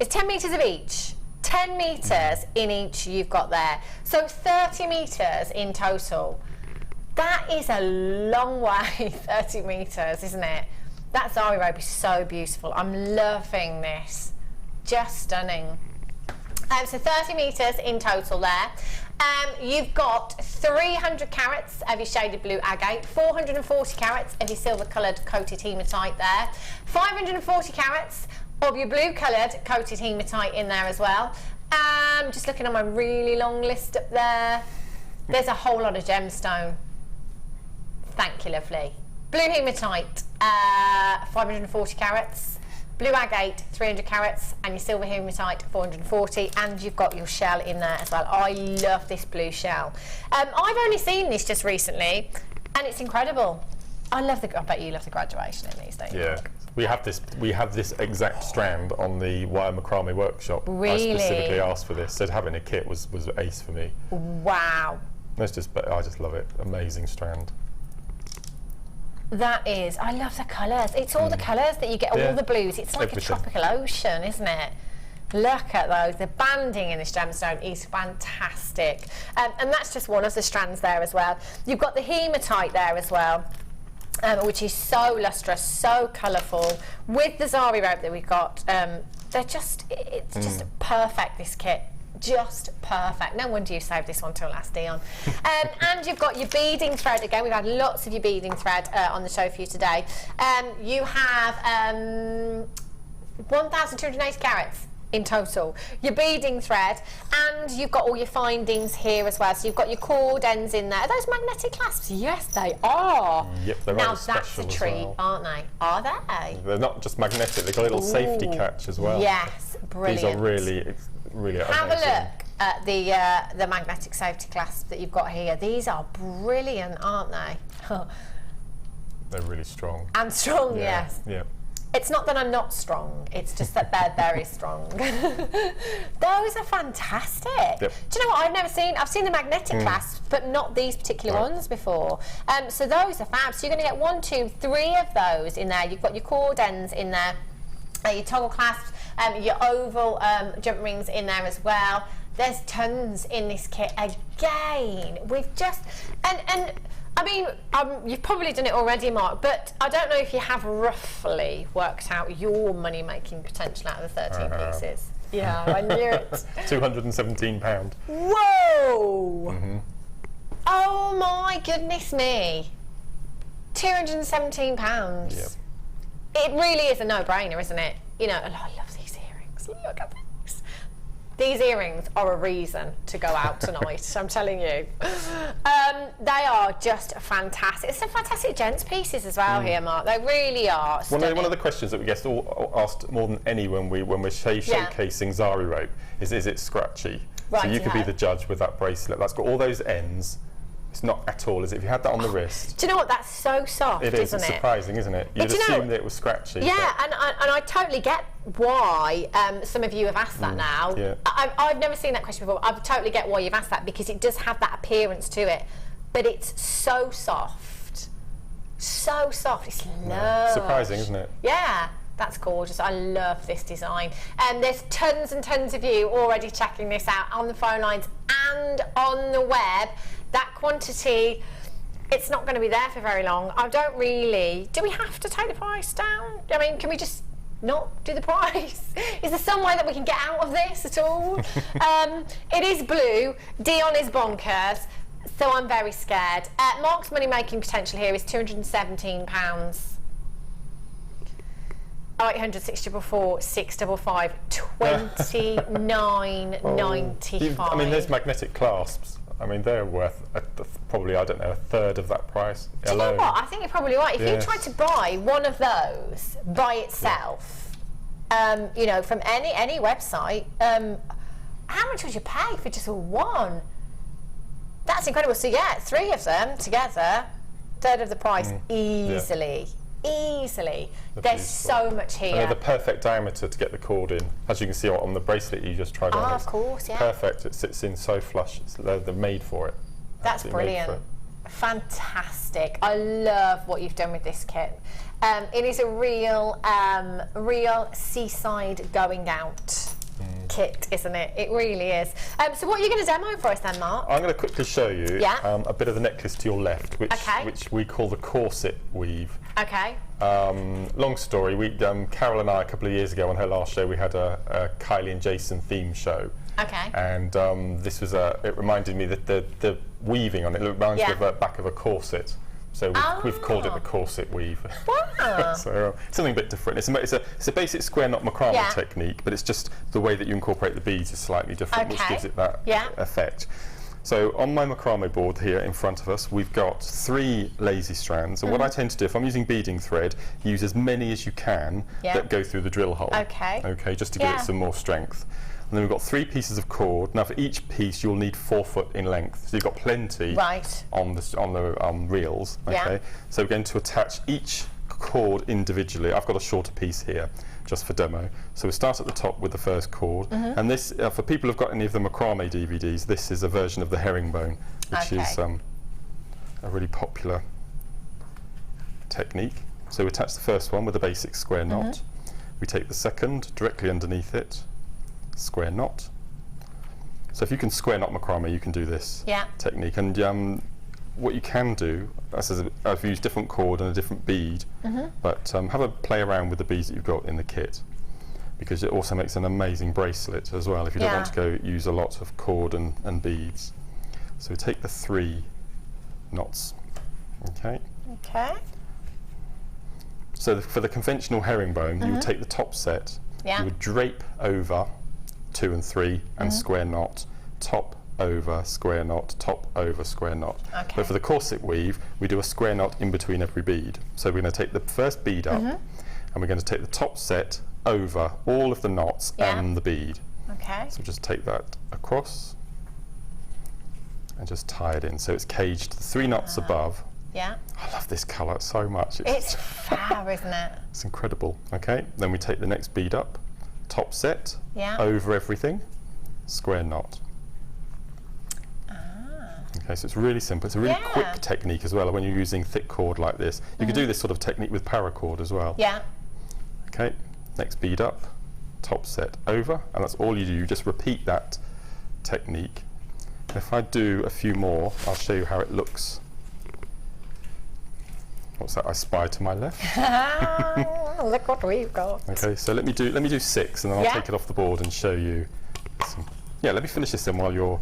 [SPEAKER 2] It's 10 metres of each. 10 metres in each you've got there. So 30 metres in total. That is a long way, 30 metres, isn't it? That zari robe is so beautiful. I'm loving this. Just stunning. So 30 metres in total there. You've got 300 carats of your shaded blue agate, 440 carats of your silver coloured coated hematite there, 540 carats of your blue coloured coated hematite in there as well. Just looking at my really long list up there, there's a whole lot of gemstone. Thank you, lovely. Blue hematite, 540 carats. Blue agate, 300 carats, and your silver hematite, 440, and you've got your shell in there as well. I love this blue shell. I've only seen this just recently, and it's incredible. I bet you love the graduation in these, don't you?
[SPEAKER 3] Yeah. We have this exact strand on the wire macrame workshop.
[SPEAKER 2] Really?
[SPEAKER 3] I specifically asked for this, so having a kit was ace for me.
[SPEAKER 2] Wow.
[SPEAKER 3] I just love it. Amazing strand.
[SPEAKER 2] That is, I love the colours. It's all the colours that you get, all the blues. It's like
[SPEAKER 3] Everything.
[SPEAKER 2] a tropical ocean, isn't it? Look at those. The banding in this gemstone is fantastic. And that's just one of the strands there as well. You've got the hematite there as well. Which is so lustrous, so colourful. With the zari rope that we've got, it's just perfect, this kit. Just perfect. No wonder you saved this one till last, Dion. And you've got your beading thread again. We've had lots of your beading thread on the show for you today. You have 1,280 carats in total. Your beading thread, and you've got all your findings here as well. So you've got your cord ends in there. Are those magnetic clasps? Yes, they are.
[SPEAKER 3] Yep, they're
[SPEAKER 2] now
[SPEAKER 3] very
[SPEAKER 2] that's
[SPEAKER 3] special
[SPEAKER 2] a treat,
[SPEAKER 3] as well.
[SPEAKER 2] Aren't they? Are they?
[SPEAKER 3] They're not just magnetic, they've got a little safety catch as well.
[SPEAKER 2] Yes, brilliant.
[SPEAKER 3] These are really
[SPEAKER 2] Have
[SPEAKER 3] amazing.
[SPEAKER 2] a look at the magnetic safety clasp that you've got here. These are brilliant, aren't they?
[SPEAKER 3] They're really strong.
[SPEAKER 2] And strong,
[SPEAKER 3] Yeah,
[SPEAKER 2] yes.
[SPEAKER 3] yeah.
[SPEAKER 2] It's not that I'm not strong, it's just that they're very strong. Those are fantastic.
[SPEAKER 3] Yep.
[SPEAKER 2] Do you know what I've seen the magnetic clasps, but not these particular ones before. So those are fab. So you're going to get 1, 2, 3 of those in there. You've got your cord ends in there, your toggle clasps, your oval jump rings in there as well. There's tons in this kit again. We've just, and I mean, you've probably done it already, Mark, but I don't know if you have roughly worked out your money-making potential out of the 13 pieces. Yeah, I knew it.
[SPEAKER 3] £217.
[SPEAKER 2] Whoa! Oh my goodness me. £217.
[SPEAKER 3] Yep.
[SPEAKER 2] It really is a no-brainer, isn't it? You know, oh, I love these earrings. Look at these. These earrings are a reason to go out tonight, I'm telling you. They are just fantastic. It's some fantastic gents pieces as well here, Mark. They really are stunning.
[SPEAKER 3] One of the questions that we get asked more than any when we're showcasing zari rope is it scratchy? So you could be the judge with that bracelet. That's got all those ends. It's not at all, is it? If you had that on the wrist.
[SPEAKER 2] Do you know what? That's so soft,
[SPEAKER 3] it is.
[SPEAKER 2] isn't
[SPEAKER 3] It's
[SPEAKER 2] it?
[SPEAKER 3] surprising, isn't it? You'd assume that it was scratchy.
[SPEAKER 2] Yeah, and I totally get why some of you have asked that now.
[SPEAKER 3] Yeah.
[SPEAKER 2] I've never seen that question before. I totally get why you've asked that, because it does have that appearance to it. But it's so soft. So soft. It's lush.
[SPEAKER 3] Surprising, isn't it?
[SPEAKER 2] Yeah. That's gorgeous. I love this design. And there's tons and tons of you already checking this out on the phone lines and on the web. That quantity, it's not going to be there for very long. I don't really... Do we have to take the price down? I mean, can we just not do the price? Is there some way that we can get out of this at all? It is blue. Dion is bonkers. So I'm very scared. Mark's money-making potential here is £217. 0800 644 655 £29.95.
[SPEAKER 3] I mean, there's magnetic clasps. I mean, they're worth probably, I don't know, a third of that price.
[SPEAKER 2] Do you know what? I think you're probably right. If you tried to buy one of those by itself, you know, from any website, how much would you pay for just one? That's incredible. So yeah, 3 of them together, third of the price, easily. Easily. There's so much here.
[SPEAKER 3] And they're the perfect diameter to get the cord in. As you can see on the bracelet you just tried on.
[SPEAKER 2] Of course, yeah.
[SPEAKER 3] Perfect. It sits in so flush. They're made for it.
[SPEAKER 2] That's brilliant. Fantastic. I love what you've done with this kit. It is a real seaside going out kit, isn't it? It really is. So what are you going to demo for us then, Mark?
[SPEAKER 3] I'm going to quickly show you a bit of the necklace to your left, which we call the corset weave.
[SPEAKER 2] Okay.
[SPEAKER 3] Long story. Carol and I, a couple of years ago on her last show, we had a Kylie and Jason theme show.
[SPEAKER 2] Okay.
[SPEAKER 3] And this was it reminded me that the weaving on it reminds me of the back of a corset. So we've called it the corset weave.
[SPEAKER 2] Wow.
[SPEAKER 3] So something a bit different. It's a basic square knot macrame technique, but it's just the way that you incorporate the beads is slightly different, which gives it that effect. So on my macrame board here in front of us, we've got 3 lazy strands. And what I tend to do, if I'm using beading thread, use as many as you can that go through the drill hole.
[SPEAKER 2] Okay.
[SPEAKER 3] Okay, just to give it some more strength. And then we've got 3 pieces of cord. Now for each piece you'll need 4 foot in length. So you've got plenty on the reels. Okay. So we're going to attach each cord individually. I've got a shorter piece here just for demo. So we start at the top with the first cord. And this, for people who've got any of the macrame DVDs, this is a version of the herringbone, which is a really popular technique. So we attach the first one with a basic square knot. We take the second directly underneath it. square knot. So if you can square knot macrame, you can do this technique. And what you can do, I've used different cord and a different bead, but have a play around with the beads that you've got in the kit, because it also makes an amazing bracelet as well if you don't want to go use a lot of cord and beads. So we take the 3 knots. Okay. So for the conventional herringbone, you would take the top set, you would drape over 2 and 3 and square knot, top over square knot, top over square knot. But for the corset weave, we do a square knot in between every bead. So we're going to take the first bead up, and we're going to take the top set over all of the knots and the bead. So just take that across and just tie it in. So it's caged the 3 knots above. I love this colour so much.
[SPEAKER 2] It's fab, isn't it?
[SPEAKER 3] It's incredible. Okay, then we take the next bead up, top set, over everything, square knot. Okay, so it's really simple. It's a really quick technique as well when you're using thick cord like this. You could do this sort of technique with paracord as well. Okay, next bead up, top set over, and that's all you do. You just repeat that technique. If I do a few more, I'll show you how it looks. What's that? I spy to my left.
[SPEAKER 2] Look what we've got.
[SPEAKER 3] Okay, so let me do 6, and then I'll take it off the board and show you some. Let me finish this then while you're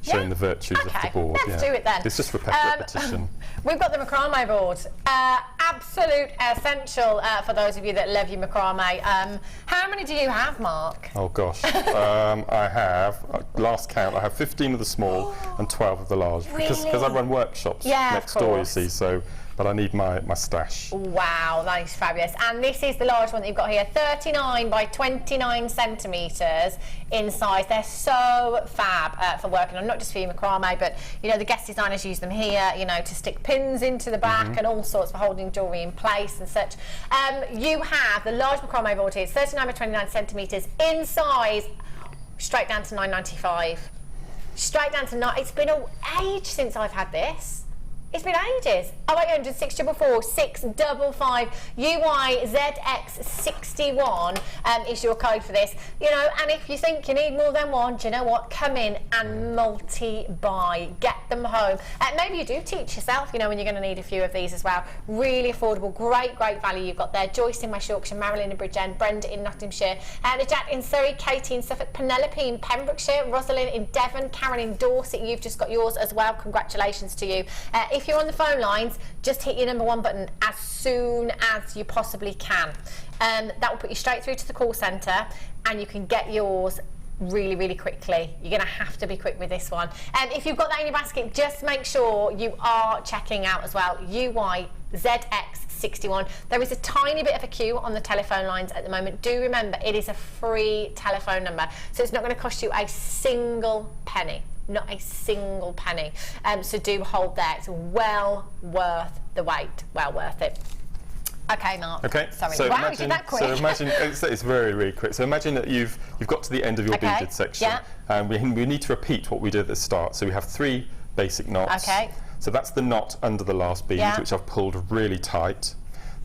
[SPEAKER 3] showing the virtues of the board.
[SPEAKER 2] Let's do it then.
[SPEAKER 3] It's just repetition.
[SPEAKER 2] We've got the macrame board. Absolute essential for those of you that love your macrame. How many do you have, Mark?
[SPEAKER 3] Oh gosh, I have, last count, I have 15 of the small and 12 of the large.
[SPEAKER 2] Really?
[SPEAKER 3] Because I run workshops next door, you see, so, but I need my stash.
[SPEAKER 2] Wow, that is fabulous. And this is the large one that you've got here, 39 by 29 centimetres in size. They're so fab for working on, not just for your macrame, but you know, the guest designers use them here, you know, to stick pins into the back and all sorts for holding jewellery in place and such. You have the large macrame board here, it's 39 by 29 centimetres in size, straight down to £9.95. Straight down to it's been an age since I've had this. It's been ages. 0800 644 655 UYZX61 is your code for this. You know, and if you think you need more than one, do you know what? Come in and multi-buy. Get them home. Maybe you do teach yourself, you know, when you're going to need a few of these as well. Really affordable, great value you've got there. Joyce in West Yorkshire, Marilyn in Bridgend, Brenda in Nottinghamshire, Najat in Surrey, Katie in Suffolk, Penelope in Pembrokeshire, Rosalind in Devon, Karen in Dorset. You've just got yours as well. Congratulations to you. If you're on the phone lines, just hit your number 1 button as soon as you possibly can. That will put you straight through to the call centre, and you can get yours really quickly. You're going to have to be quick with this one. If you've got that in your basket, just make sure you are checking out as well UYZX61. There is a tiny bit of a queue on the telephone lines at the moment. Do remember, it is a free telephone number, so it's not going to cost you a single penny. Not a single penny. So do hold there. It's well worth the wait. Well worth it. Okay, Mark. Okay. Sorry.
[SPEAKER 3] So
[SPEAKER 2] wow, you did that quick.
[SPEAKER 3] So imagine it's very quick. So imagine that you've got to the end of your beaded section, and we need to repeat what we did at the start. So we have 3 basic knots. Okay. So that's the knot under the last bead, which I've pulled really tight.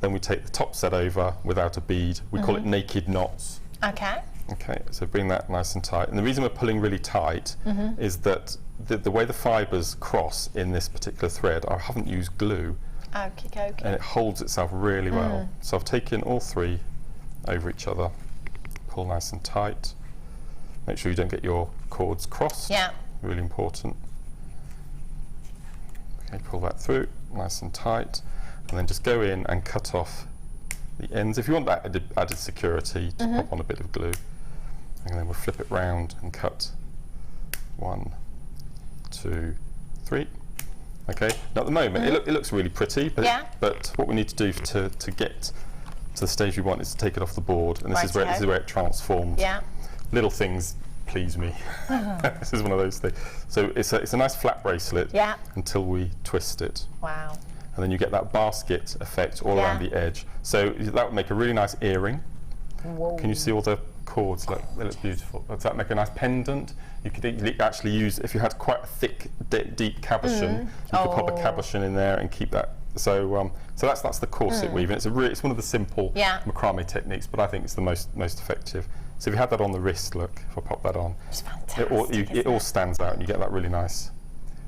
[SPEAKER 3] Then we take the top set over without a bead. We call it naked knots. Okay. Okay, so bring that nice and tight. And the reason we're pulling really tight is that the way the fibres cross in this particular thread, I haven't used glue. And it holds itself really well. So I've taken all 3 over each other. Pull nice and tight. Make sure you don't get your cords crossed. Yeah. Really important. Okay, pull that through, nice and tight. And then just go in and cut off the ends. If you want that added security, just pop on a bit of glue. And then we'll flip it round and cut 1, 2, 3. Okay, now at the moment it looks really pretty, but what we need to do to get to the stage we want is to take it off the board, and this is where it transforms. Yeah. Little things please me. This is one of those things. So it's a nice flat bracelet until we twist it. Wow. And then you get that basket effect all around the edge. So that would make a really nice earring. Whoa. Can you see all the cords? Look, they look beautiful. Does that make a nice pendant? You could actually use, if you had quite a thick, deep cabochon, you could pop a cabochon in there and keep that. So, so that's the corset weaving. It's one of the simple macrame techniques, but I think it's the most effective. So if you had that on the wrist, look, if I pop that on,
[SPEAKER 2] It's fantastic,
[SPEAKER 3] it all stands out and you get that really nice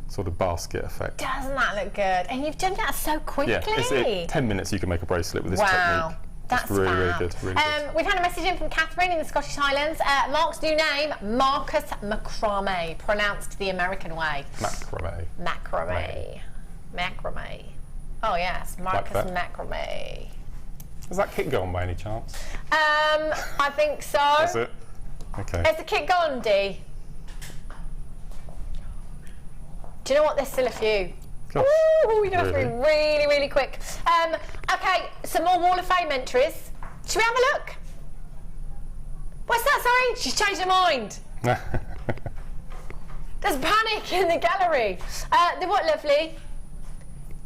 [SPEAKER 3] sort of basket effect.
[SPEAKER 2] Doesn't that look good? And you've done that so quickly.
[SPEAKER 3] Yeah, 10 minutes you can make a bracelet with this technique.
[SPEAKER 2] That's
[SPEAKER 3] really,
[SPEAKER 2] fab.
[SPEAKER 3] really good. Really good.
[SPEAKER 2] We've had a message in from Catherine in the Scottish Highlands. Mark's new name, Marcus Macrame, pronounced the American way.
[SPEAKER 3] Macrame.
[SPEAKER 2] Macrame. Macrame. Oh yes, Marcus Macrame.
[SPEAKER 3] Is that kit gone by any chance?
[SPEAKER 2] I think so.
[SPEAKER 3] Is it? Okay.
[SPEAKER 2] Is the kit gone, Dee? Do you know what? There's still a few.
[SPEAKER 3] Gosh,
[SPEAKER 2] Ooh, you're going to have to be really, really quick. Okay, some more Wall of Fame entries. Should we have a look? What's that, sorry? She's changed her mind. There's panic in the gallery. They're what, lovely?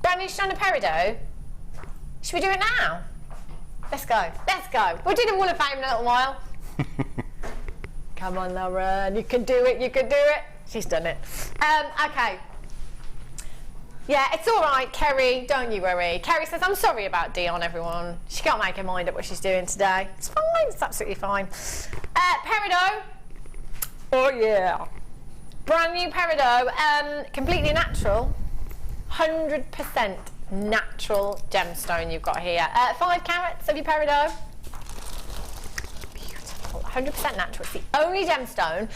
[SPEAKER 2] Brand new strand of Peridot. Should we do it now? Let's go. Let's go. We'll do the Wall of Fame in a little while. Come on, Lauren. You can do it. You can do it. She's done it. Okay. Yeah, it's all right, Kerry. Don't you worry. Kerry says, I'm sorry about Dion, everyone. She can't make her mind up what she's doing today. It's fine. It's absolutely fine. Peridot. Oh, yeah. Brand new Peridot. Completely natural. 100% natural gemstone you've got here. 5 carats of your Peridot. Beautiful. 100% natural. It's the only gemstone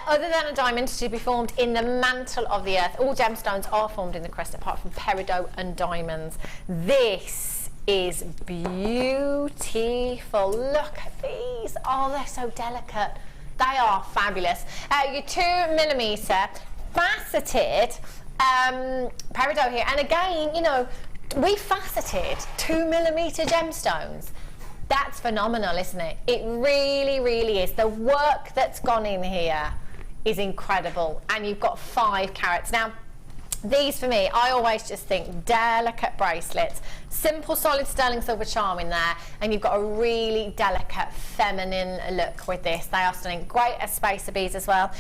[SPEAKER 2] other than a diamond to be formed in the mantle of the earth. All gemstones are formed in the crust apart from Peridot and diamonds. This is beautiful. Look at these. Oh, they're so delicate. They are fabulous. Your 2mm faceted Peridot here. And again, you know, we faceted 2mm gemstones. That's phenomenal, isn't it? It really, really is. The work that's gone in here is incredible. And you've got 5 carats. Now, these for me, I always just think delicate bracelets, simple solid sterling silver charm in there, and you've got a really delicate feminine look with this. They are stunning. Great as spacer beads as well.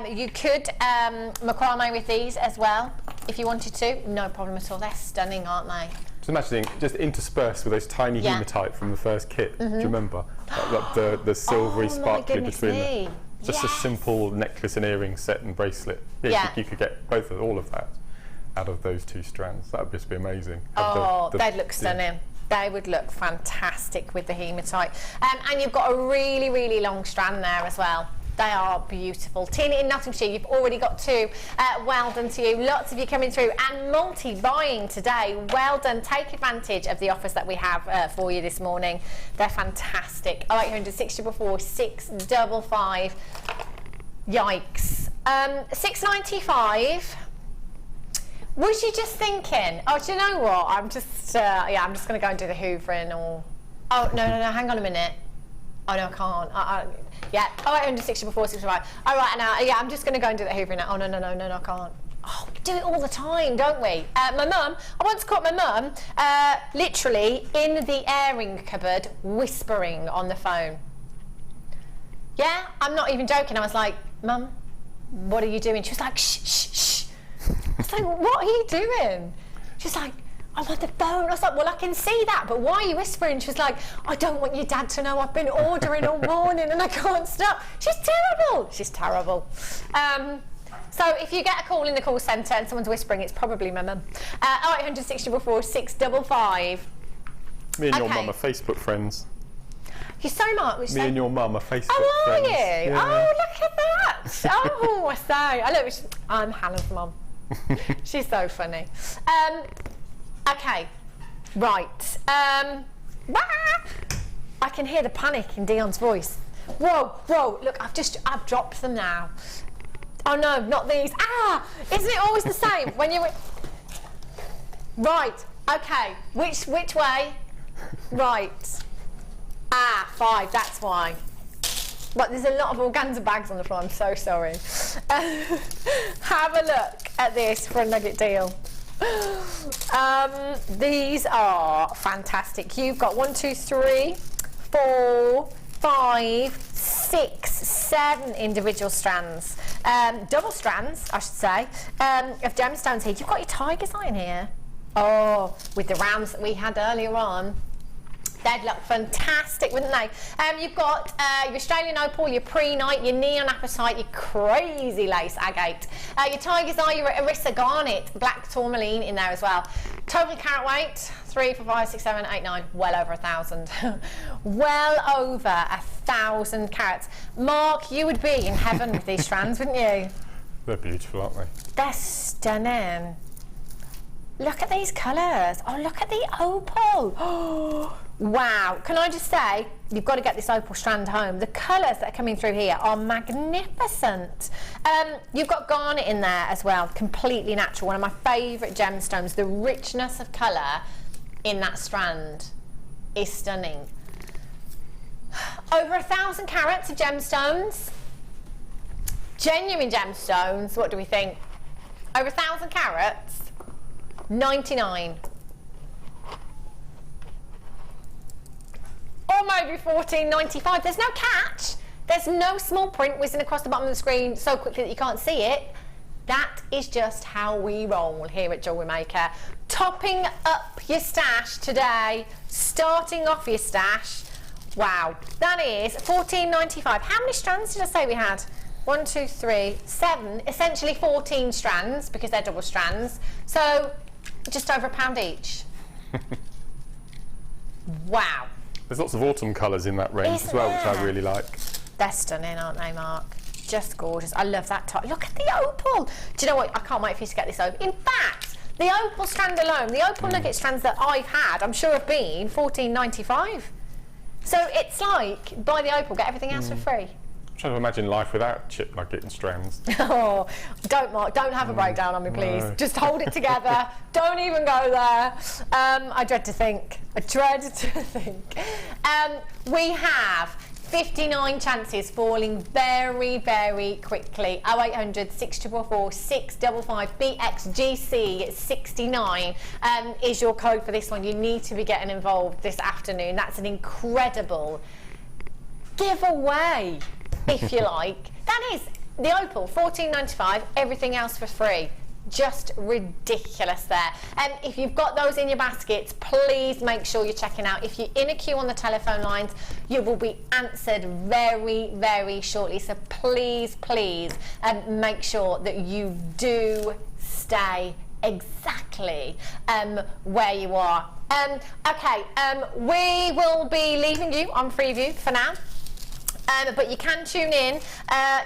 [SPEAKER 2] You could macrame with these as well if you wanted to. No problem at all. They're stunning, aren't they?
[SPEAKER 3] Just imagining, just interspersed with those tiny hematite from the first kit. Do you remember? Like the silvery sparkly between them. Just a simple necklace and earring set and bracelet. Yeah, you could get all of that out of those 2 strands. That would just be amazing.
[SPEAKER 2] Oh, they'd look stunning. They would look fantastic with the hematite. And you've got a really, really long strand there as well. They are beautiful. Tina in Nottinghamshire, you've already got 2. Well done to you. Lots of you coming through and multi-buying today. Well done. Take advantage of the offers that we have for you this morning. They're fantastic. 0860 before 655. Yikes. 695. Was you just thinking, oh, do you know what? I'm just, I'm just going to go and do the hoovering or... Oh, no, hang on a minute. Oh, no, I can't. Yeah, 0860 before 655. All right, now, yeah, I'm just going to go and do the hoovering now. Oh, no, I can't. Oh, we do it all the time, don't we? My mum, I once caught my mum literally in the airing cupboard whispering on the phone. Yeah, I'm not even joking. I was like, Mum, what are you doing? She was like, shh, shh, shh. I was like, what are you doing? She's like, I'm on the phone. I was like, well, I can see that, but why are you whispering? She was like, I don't want your dad to know I've been ordering all morning and I can't stop. She's terrible. She's terrible. So if you get a call in the call centre and someone's whispering, it's probably my mum. 0860 before 655.
[SPEAKER 3] Me and your mum are Facebook friends.
[SPEAKER 2] You're so much.
[SPEAKER 3] Me and your mum are Facebook friends.
[SPEAKER 2] Oh, are you?
[SPEAKER 3] Yeah.
[SPEAKER 2] Oh, look at that. Oh, I say. I'm Hannah's mum. She's so funny. Okay, right. I can hear the panic in Dion's voice. Whoa, look, I've dropped them now. Oh no, not these. Isn't it always the same when you... Right, okay, which way? Right. 5, that's why. But there's a lot of organza bags on the floor, I'm so sorry. Have a look at this for a nugget deal. These are fantastic. You've got 1, 2, 3, 4, 5, 6, 7 individual strands. Double strands, I should say, of gemstones here. You've got your tiger's eye in here. Oh, with the rounds that we had earlier on. They'd look fantastic, wouldn't they? You've got your Australian opal, your prehnite, your neon apatite, your crazy lace agate, your tiger's eye, your Arissa garnet, black tourmaline in there as well. Total carat weight, 3, 4, 5, 6, 7, 8, 9, well over 1,000. Well over 1,000 carats. Mark, you would be in heaven with these strands, wouldn't you?
[SPEAKER 3] They're beautiful, aren't they?
[SPEAKER 2] They're stunning. Look at these colours. Oh, look at the opal. Oh, wow. Can I just say, you've got to get this opal strand home. The colours that are coming through here are magnificent. You've got garnet in there as well, completely natural. One of my favourite gemstones. The richness of colour in that strand is stunning. Over 1,000 carats of gemstones. Genuine gemstones, what do we think? Over 1,000 carats, 99. Or maybe 14.95. There's no catch. There's no small print whizzing across the bottom of the screen so quickly that you can't see it. That is just how we roll here at JewelleryMaker. Topping up your stash today, starting off your stash. Wow, that is 14.95. How many strands did I say we had? 1, 2, 3, 7, essentially 14 strands because they're double strands. So just over £1 each. Wow.
[SPEAKER 3] There's lots of autumn colours in that range as well, which I really like.
[SPEAKER 2] They're stunning, aren't they, Mark? Just gorgeous. I love that top. Look at the opal. Do you know what? I can't wait for you to get this over. In fact, the opal strand alone, the opal nugget strands that I've had, I'm sure have been £14.95. So it's like, buy the opal, get everything else for free.
[SPEAKER 3] I'm trying to imagine life without chip nugget and strands.
[SPEAKER 2] Oh, don't, Mark, don't have a breakdown on me, please. No. Just hold it together. Don't even go there. I dread to think. We have 59 chances falling very, very quickly. 0800 644 655 BXGC 69 is your code for this one. You need to be getting involved this afternoon. That's an incredible giveaway, if you like. That is the opal, £14.95, everything else for free. Just ridiculous there. And if you've got those in your baskets, please make sure you're checking out. If you're in a queue on the telephone lines, you will be answered very, very shortly. So please, please make sure that you do stay exactly where you are. We will be leaving you on Freeview for now. But you can tune in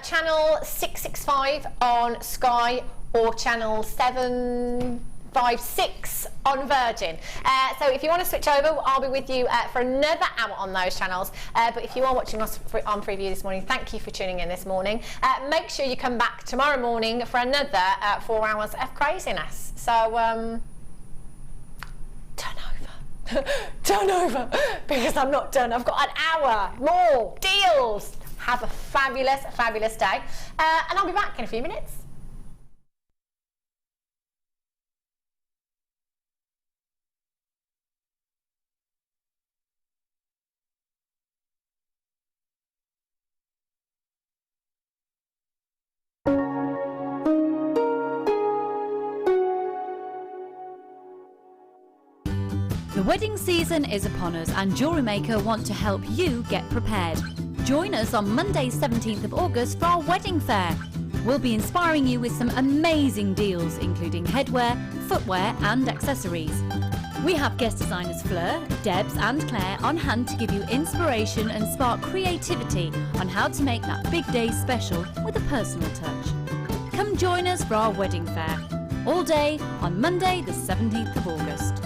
[SPEAKER 2] channel 665 on Sky or channel 756 on Virgin. So if you want to switch over, I'll be with you for another hour on those channels. But if you are watching us on Freeview this morning, thank you for tuning in this morning. Make sure you come back tomorrow morning for another 4 hours of craziness. So turn over, because I'm not done. I've got an hour more deals. Have a fabulous, fabulous day. And I'll be back in a few minutes.
[SPEAKER 7] The wedding season is upon us and JewelleryMaker want to help you get prepared. Join us on Monday 17th of August for our wedding fair. We'll be inspiring you with some amazing deals including headwear, footwear and accessories. We have guest designers Fleur, Debs and Claire on hand to give you inspiration and spark creativity on how to make that big day special with a personal touch. Come join us for our wedding fair. All day on Monday the 17th of August.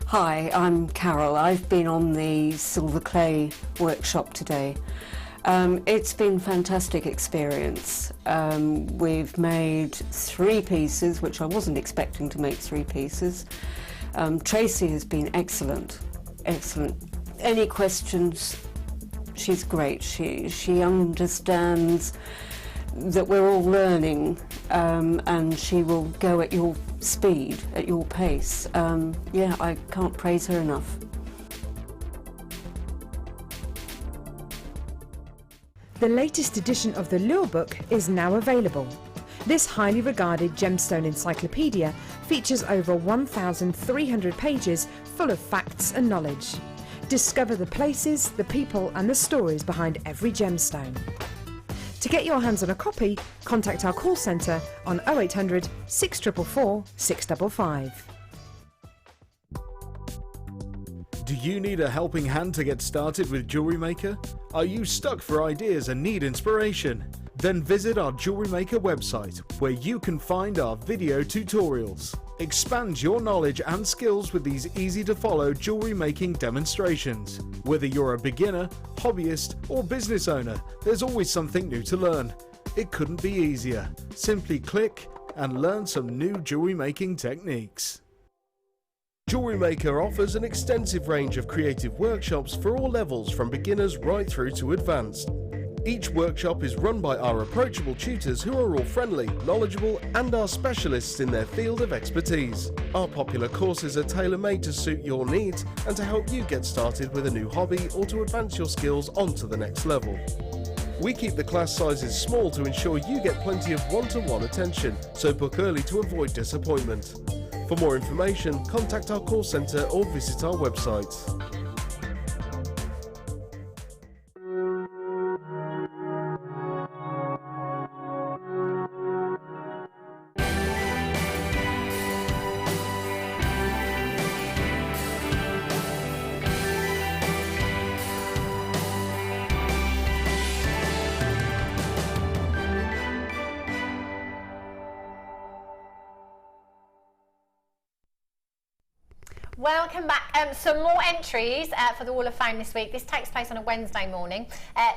[SPEAKER 8] Hi, I'm Carol. I've been on the silver clay workshop today. It's been a fantastic experience. We've made 3 pieces, which I wasn't expecting to make 3 pieces. Tracy has been excellent, excellent. Any questions, she's great. She understands that we're all learning, and she will go at your speed, at your pace. Yeah, I can't praise her enough.
[SPEAKER 9] The latest edition of the Lure Book is now available. This highly regarded gemstone encyclopedia features over 1,300 pages full of facts and knowledge. Discover the places, the people and the stories behind every gemstone. To get your hands on a copy, contact our call centre on 0800 644 655.
[SPEAKER 1] Do you need a helping hand to get started with JewelleryMaker? Are you stuck for ideas and need inspiration? Then visit our JewelleryMaker website, where you can find our video tutorials. Expand your knowledge and skills with these easy-to-follow jewellery making demonstrations. Whether you're a beginner, hobbyist or business owner, there's always something new to learn. It couldn't be easier. Simply click and learn some new jewellery making techniques. JewelleryMaker offers an extensive range of creative workshops for all levels, from beginners right through to advanced. Each workshop is run by our approachable tutors who are all friendly, knowledgeable and are specialists in their field of expertise. Our popular courses are tailor-made to suit your needs and to help you get started with a new hobby or to advance your skills onto the next level. We keep the class sizes small to ensure you get plenty of one-to-one attention, so book early to avoid disappointment. For more information, contact our call centre or visit our website.
[SPEAKER 2] Welcome back. Some more entries for the Wall of Fame this week. This takes place on a Wednesday morning.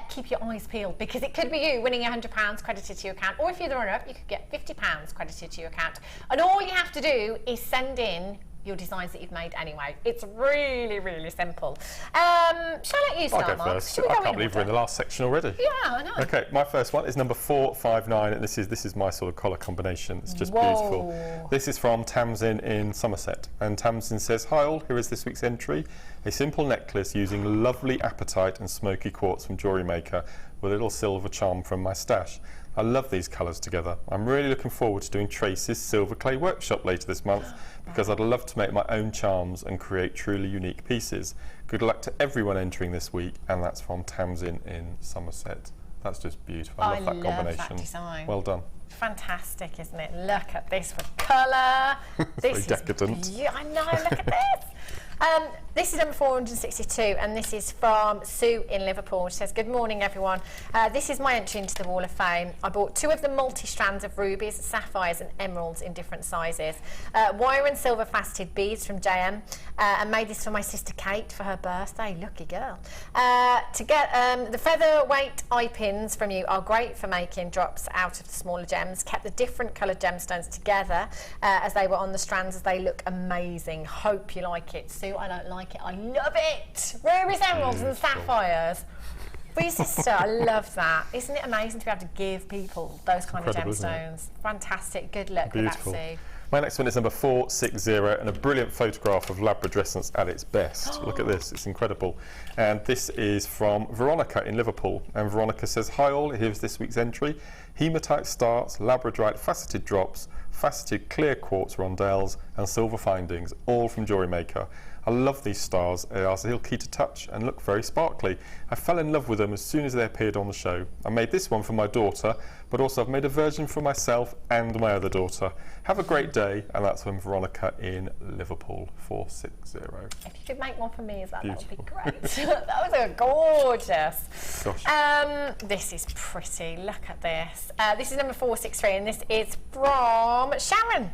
[SPEAKER 2] Keep your eyes peeled, because it could be you winning £100 credited to your account, or if you're the runner-up, you could get £50 credited to your account. And all you have to do is send in your designs that you've made anyway. It's really, really simple. Shall I let you start,
[SPEAKER 3] I'll go
[SPEAKER 2] Mark?
[SPEAKER 3] first. I can't believe we're in the last section already.
[SPEAKER 2] Yeah, I know.
[SPEAKER 3] Okay, my first one is number 459, and this is my sort of colour combination. It's just beautiful. This is from Tamsin in Somerset, and Tamsin says, "Hi all, here is this week's entry. A simple necklace using lovely apatite and smoky quartz from JewelleryMaker with a little silver charm from my stash. I love these colours together. I'm really looking forward to doing Tracy's Silver Clay workshop later this month, because I'd love to make my own charms and create truly unique pieces. Good luck to everyone entering this week," and that's from Tamsin in Somerset. That's just beautiful. I love that combination.
[SPEAKER 2] That design.
[SPEAKER 3] Well done.
[SPEAKER 2] Fantastic, isn't it? Look at this with colour. This
[SPEAKER 3] very decadent.
[SPEAKER 2] I know, look at this. This is number 462, and this is from Sue in Liverpool. She says, "Good morning, everyone. This is my entry into the Wall of Fame. I bought 2 of the multi-strands of rubies, sapphires and emeralds in different sizes. Wire and silver faceted beads from JM, and made this for my sister Kate for her birthday. Lucky girl. To get the featherweight eye pins from you are great for making drops out of the smaller gems. Kept the different coloured gemstones together as they were on the strands, as they look amazing. Hope you like it." Sue, I don't like it. I love it. Rubies, emeralds and sapphires. For your sister, I love that. Isn't it amazing to be able to give people those kind of gemstones? Fantastic. Good luck with that, Sue.
[SPEAKER 3] My next one is number 460, and a brilliant photograph of labradescence at its best. Look at this, it's incredible. And this is from Veronica in Liverpool. And Veronica says, "Hi all, here's this week's entry. Hematite starts, labradorite faceted drops, faceted clear quartz rondelles and silver findings, all from JewelleryMaker. I love these stars. They are silky to touch and look very sparkly. I fell in love with them as soon as they appeared on the show. I made this one for my daughter, but also I've made a version for myself and my other daughter. Have a great day," and that's from Veronica in Liverpool, 460.
[SPEAKER 2] If you could make one for me as well, that would be great. That was gorgeous.
[SPEAKER 3] Gosh.
[SPEAKER 2] This is pretty. Look at this. This is number 463, and this is from Sharon.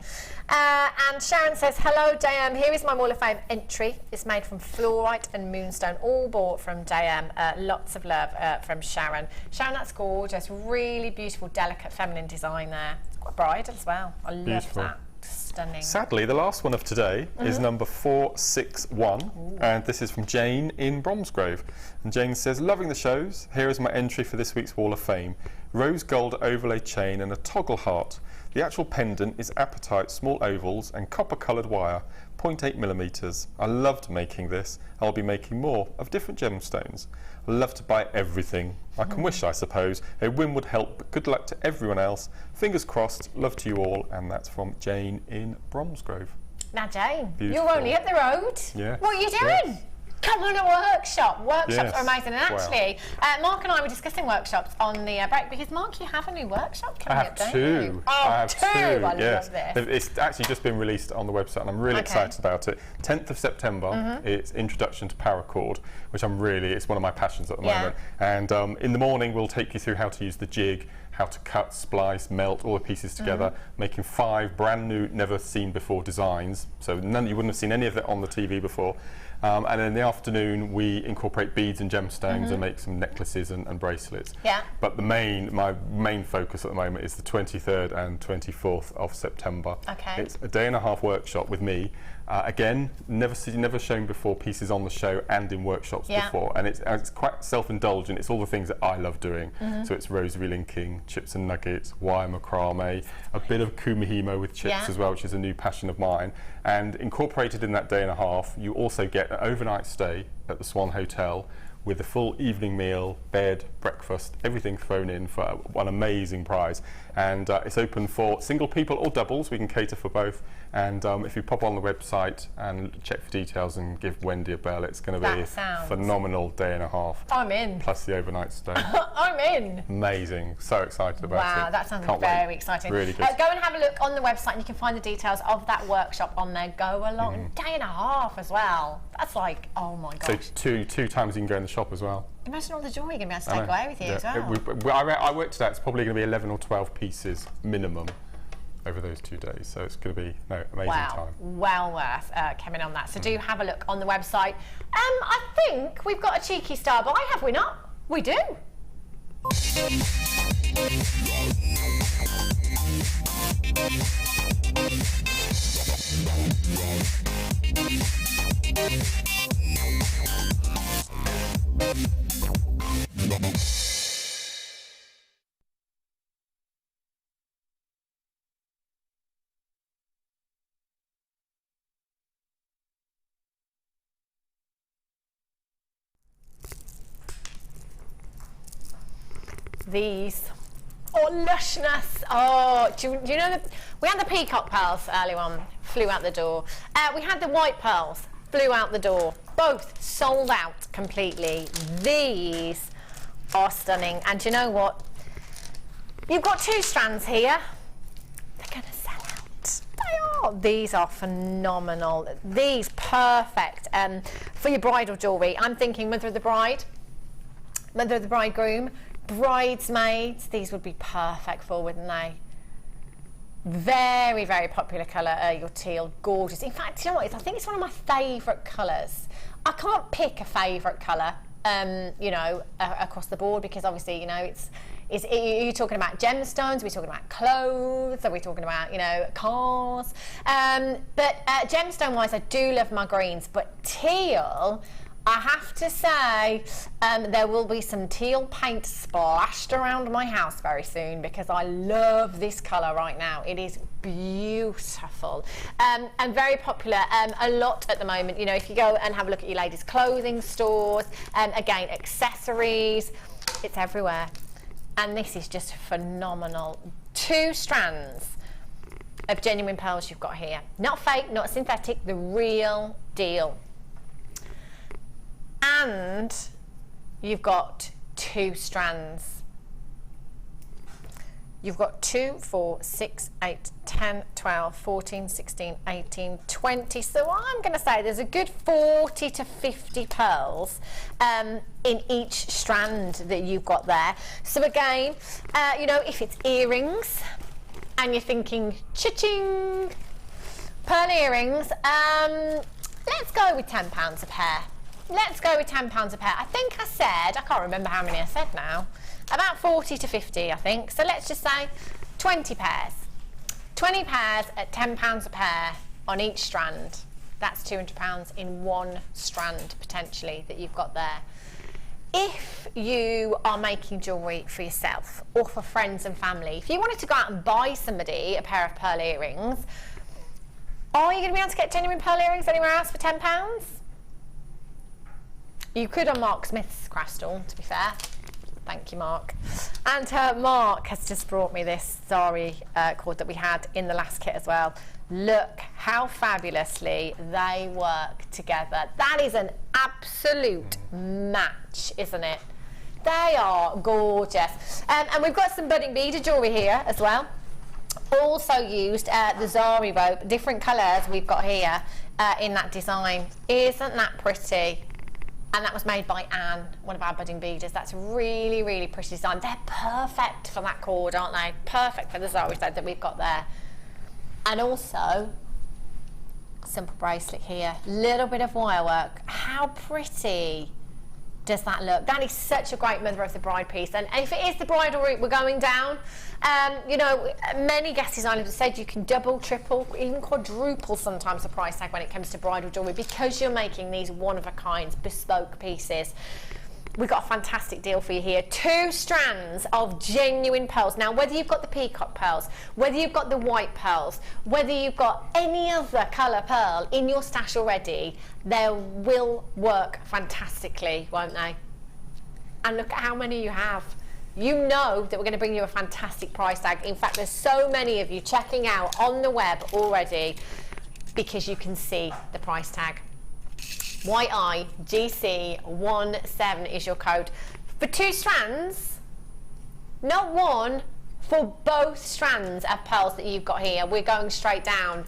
[SPEAKER 2] And Sharon says, "Hello JM, here is my Wall of Fame entry. It's made from fluorite and moonstone, all bought from JM. Lots of love from Sharon." Sharon, that's gorgeous. Really beautiful, delicate, feminine design there. It's quite bridal as well. I love that. Stunning.
[SPEAKER 3] Sadly, the last one of today is number 461, and this is from Jane in Bromsgrove. And Jane says, "Loving the shows. Here is my entry for this week's Wall of Fame. Rose gold overlay chain and a toggle heart. The actual pendant is apatite, small ovals and copper coloured wire. 0.8 millimeters. I loved making this. I'll be making more of different gemstones. I love to buy everything. I can wish, I suppose. A win would help, but good luck to everyone else. Fingers crossed, love to you all, and that's from Jane in Bromsgrove.
[SPEAKER 2] Now, Jane,
[SPEAKER 3] Beautiful.
[SPEAKER 2] you're only up the road.
[SPEAKER 3] Yeah.
[SPEAKER 2] What are you doing?
[SPEAKER 3] Yes.
[SPEAKER 2] Come on a workshop. Workshops
[SPEAKER 3] Yes.
[SPEAKER 2] are amazing. And actually, Mark and I were discussing workshops on the break because, Mark, you have a new workshop coming up, don't you?
[SPEAKER 3] I have two.
[SPEAKER 2] I
[SPEAKER 3] Yes.
[SPEAKER 2] love this.
[SPEAKER 3] It's actually just been released on the website and I'm really excited about it. 10th of September, it's Introduction to Paracord, which it's one of my passions at the moment. And in the morning, we'll take you through how to use the jig, how to cut, splice, melt all the pieces together, making 5 brand new, never seen before designs. So you wouldn't have seen any of it on the TV before. And then in the afternoon, we incorporate beads and gemstones and make some necklaces and bracelets.
[SPEAKER 2] Yeah.
[SPEAKER 3] But my main focus at the moment is the 23rd and 24th of September.
[SPEAKER 2] Okay.
[SPEAKER 3] It's a day-and-a-half workshop with me. Again, never shown before pieces on the show and in workshops before, and it's quite self-indulgent. It's all the things that I love doing. So it's rosary linking, chips and nuggets, wire macrame, a bit of Kumihiomo with chips as well, which is a new passion of mine. And incorporated in that day and a half, you also get an overnight stay at the Swan Hotel with a full evening meal, bed, breakfast, everything thrown in for one amazing prize. And it's open for single people or doubles. We can cater for both. And if you pop on the website and check for details and give Wendy a bell, it's going to be a phenomenal day and a half.
[SPEAKER 2] I'm in.
[SPEAKER 3] Plus the overnight stay.
[SPEAKER 2] I'm in.
[SPEAKER 3] Amazing. So excited about it.
[SPEAKER 2] Wow, that sounds very exciting.
[SPEAKER 3] Really good.
[SPEAKER 2] Go and have a look on the website and you can find the details of that workshop on there. Go along. Day and a half as well. That's like, oh my gosh.
[SPEAKER 3] So two times you can go in the shop as well.
[SPEAKER 2] Imagine all the jewellery you're going to be able to take away with you as well.
[SPEAKER 3] I worked it out, it's probably going to be 11 or 12 pieces minimum over those 2 days, so it's going to be amazing time.
[SPEAKER 2] Well worth coming on that. So do have a look on the website. I think we've got a cheeky star buy, have we not? We do. These. Oh, lushness. Oh, do you know we had the peacock pearls earlier on, flew out the door. We had the white pearls, flew out the door. Both sold out completely. These are stunning. And do you know what? You've got 2 strands here. They're going to sell out. They are. These are phenomenal. These perfect for your bridal jewellery. I'm thinking mother of the bride, mother of the bridegroom, bridesmaids. These would be perfect for, wouldn't they? Very, very popular colour, your teal. Gorgeous. In fact, you know what? I think it's one of my favourite colours. I can't pick a favourite colour, across the board, because obviously, are you talking about gemstones? Are we talking about clothes? Are we talking about, cars? But gemstone-wise, I do love my greens, but teal, I have to say, there will be some teal paint splashed around my house very soon, because I love this colour right now. It is beautiful and very popular a lot at the moment. If you go and have a look at your ladies' clothing stores, again, accessories, it's everywhere. And this is just phenomenal. 2 strands of genuine pearls you've got here. Not fake, not synthetic, the real deal. And you've got 2 strands. You've got 2, 4, 6, 8, 10, 12, 14, 16, 18, 20. So I'm going to say there's a good 40 to 50 pearls in each strand that you've got there. So again, if it's earrings and you're thinking, cha-ching, pearl earrings, let's go with £10 a pair. Let's go with £10 a pair. I think I said, I can't remember how many I said now, about 40 to 50, I think. So let's just say 20 pairs. 20 pairs at £10 a pair on each strand. That's £200 in one strand, potentially, that you've got there. If you are making jewellery for yourself or for friends and family, if you wanted to go out and buy somebody a pair of pearl earrings, Are you going to be able to get genuine pearl earrings anywhere else for £10? You could on Mark Smith's craft stall, to be fair. Thank you, Mark. And Mark has just brought me this Zari cord that we had in the last kit as well. Look how fabulously they work together. That is an absolute match, isn't it? They are gorgeous. And we've got some budding beader jewellery here as well. Also used the Zari rope, different colours we've got here in that design. Isn't that pretty? And that was made by Anne, one of our budding beaders. That's really, really pretty design. They're perfect for that cord, aren't they? Perfect for the Zari thread that we've got there. And also, simple bracelet here. Little bit of wire work. How pretty does that look? That is such a great mother of the bride piece. And if it is the bridal route we're going down, you know, many guest designers have said you can double, triple, even quadruple sometimes the price tag when it comes to bridal jewellery because you're making these one-of-a-kind bespoke pieces. We've got a fantastic deal for you here. 2 strands of genuine pearls. Now, whether you've got the peacock pearls, whether you've got the white pearls, whether you've got any other colour pearl in your stash already, they will work fantastically, won't they? And look at how many you have. You know that we're going to bring you a fantastic price tag. In fact, there's so many of you checking out on the web already because you can see the price tag. YIGC17 is your code. For 2 strands, not one, for both strands of pearls that you've got here, we're going straight down.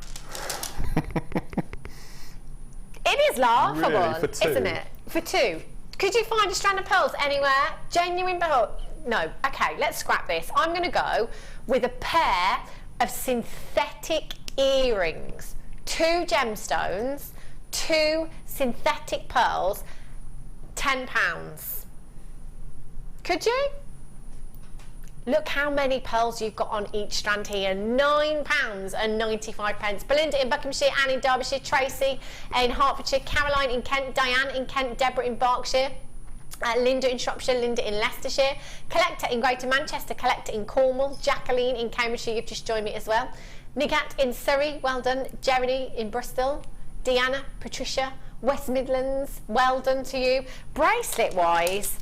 [SPEAKER 2] It is laughable,
[SPEAKER 3] really? For 2?
[SPEAKER 2] Isn't it? For 2. Could you find a strand of pearls anywhere? Genuine pearl? No. Okay, let's scrap this. I'm going to go with a pair of synthetic earrings, 2 gemstones, 2 synthetic pearls, £10. Could you? Look how many pearls you've got on each strand here. £9.95. Belinda in Buckinghamshire, Anne in Derbyshire, Tracy in Hertfordshire, Caroline in Kent, Diane in Kent, Deborah in Berkshire, Linda in Shropshire, Linda in Leicestershire, Collector in Greater Manchester, Collector in Cornwall, Jacqueline in Cambridgeshire, you've just joined me as well, Nigat in Surrey, well done, Jeremy in Bristol, Deanna, Patricia, West Midlands, well done to you. Bracelet wise,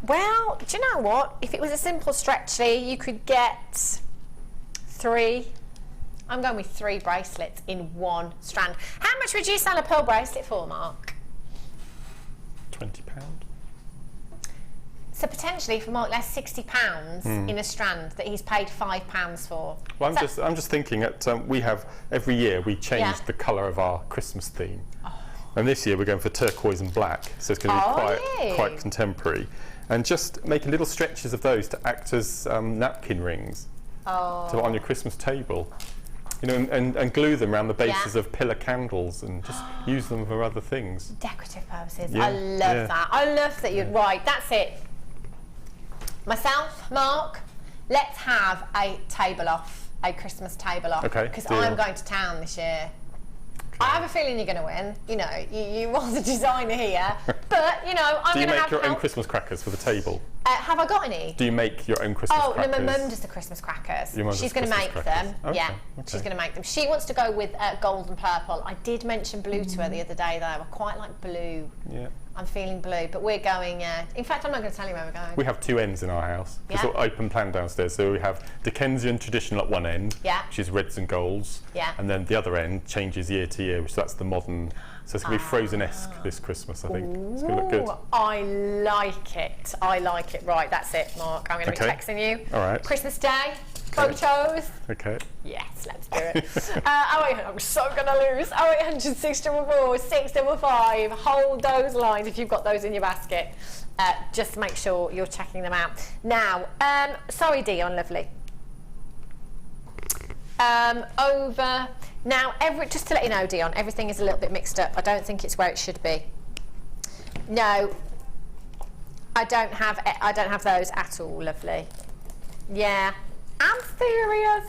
[SPEAKER 2] well, do you know what? If it was a simple stretchy, you could get 3. I'm going with 3 bracelets in 1 strand. How much would you sell a pearl bracelet for, Mark?
[SPEAKER 3] £20.
[SPEAKER 2] So potentially for Mark, that's £60 in a strand that he's paid £5 for.
[SPEAKER 3] Well, I'm just thinking that we have every year we change the colour of our Christmas theme, and this year we're going for turquoise and black, so it's going to be quite contemporary, and just making little stretches of those to act as napkin rings to put on your Christmas table. You know, and glue them around the bases of pillar candles and just use them for other things.
[SPEAKER 2] Decorative purposes.
[SPEAKER 3] Yeah.
[SPEAKER 2] I love that. I love that you're right. That's it. Myself, Mark, let's have a table off, a Christmas table off.
[SPEAKER 3] Okay.
[SPEAKER 2] Because I'm going to town this year. I have a feeling you're going to win. You know, you are the designer here. But, you know, I'm going to have
[SPEAKER 3] Do you make your own Christmas crackers for the table?
[SPEAKER 2] Have I got any?
[SPEAKER 3] Do you make your own Christmas crackers?
[SPEAKER 2] Oh, no, my mum does the Christmas crackers.
[SPEAKER 3] She's
[SPEAKER 2] going to make them.
[SPEAKER 3] Okay.
[SPEAKER 2] Yeah, she's going to make them. She wants to go with gold and purple. I did mention blue to her the other day, though. I quite like blue.
[SPEAKER 3] Yeah.
[SPEAKER 2] I'm feeling blue, but we're going... in fact, I'm not going to tell you where we're going.
[SPEAKER 3] We have 2 ends in our house. It's all open plan downstairs. So we have Dickensian traditional at one end, which is reds and golds.
[SPEAKER 2] Yeah.
[SPEAKER 3] And then the other end changes year to year, which that's the modern. So it's going to be Frozen-esque this Christmas, I think. It's going to look good.
[SPEAKER 2] I like it. I like it. Right, that's it, Mark. I'm going to be texting you.
[SPEAKER 3] All right.
[SPEAKER 2] Christmas Day, photos.
[SPEAKER 3] Okay.
[SPEAKER 2] Yes, let's do it. I'm so going to lose. 0800 644 655. Hold those lines if you've got those in your basket. Just make sure you're checking them out. Now, sorry, Dion, lovely. Now, just to let you know, Dion, everything is a little bit mixed up. I don't think it's where it should be. No, I don't have those at all, lovely. Yeah, I'm serious.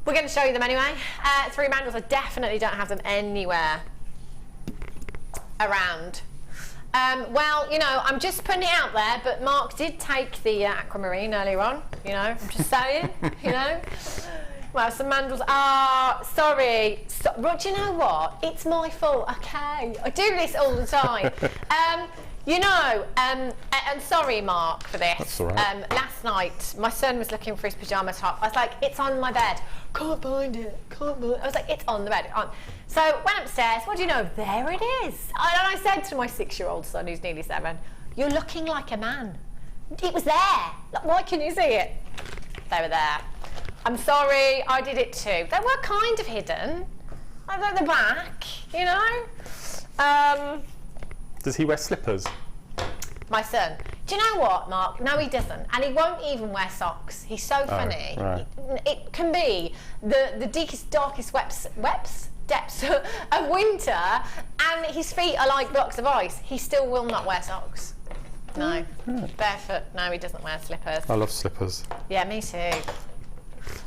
[SPEAKER 2] We're going to show you them anyway. 3 mandrels, I definitely don't have them anywhere around. Well, you know, I'm just putting it out there, but Mark did take the aquamarine earlier on, you know, I'm just saying, you know. Well, some mandrels. Sorry. But do you know what? It's my fault, okay? I do this all the time. You know, and sorry, Mark, for this.
[SPEAKER 3] That's all right.
[SPEAKER 2] Last night, my son was looking for his pyjama top. I was like, it's on my bed. Can't find it. I was like, it's on the bed. So went upstairs. What do you know? There it is. And I said to my 6-year-old son, who's nearly 7, you're looking like a man. It was there. Like, why can you see it? They were there. I'm sorry, I did it too. They were kind of hidden. Like at the back, you know?
[SPEAKER 3] Does he wear slippers?
[SPEAKER 2] My son. Do you know what, Mark? No, he doesn't. And he won't even wear socks. He's so funny.
[SPEAKER 3] Right.
[SPEAKER 2] It can be the deepest, darkest depths of winter, and his feet are like blocks of ice. He still will not wear socks. No. Barefoot. No, he doesn't wear slippers.
[SPEAKER 3] I love slippers.
[SPEAKER 2] Yeah, me too.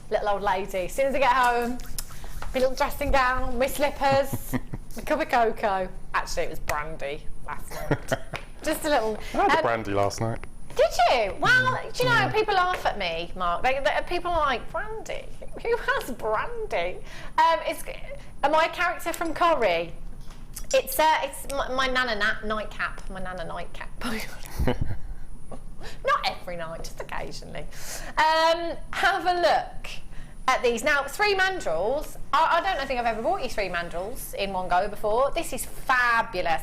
[SPEAKER 2] Little old lady. As soon as I get home, my little dressing gown, my slippers, a cup of cocoa. Actually, it was brandy last night. Just a little.
[SPEAKER 3] I had brandy last night.
[SPEAKER 2] Did you? Well, do you know, people laugh at me, Mark. People are like, brandy? Who has brandy? It's am I a character from Corrie? It's my Nana nightcap. My Nana nightcap. Not every night, just occasionally. Have a look at these. Now, 3 mandrels. I don't think I've ever bought you 3 mandrels in one go before. This is fabulous.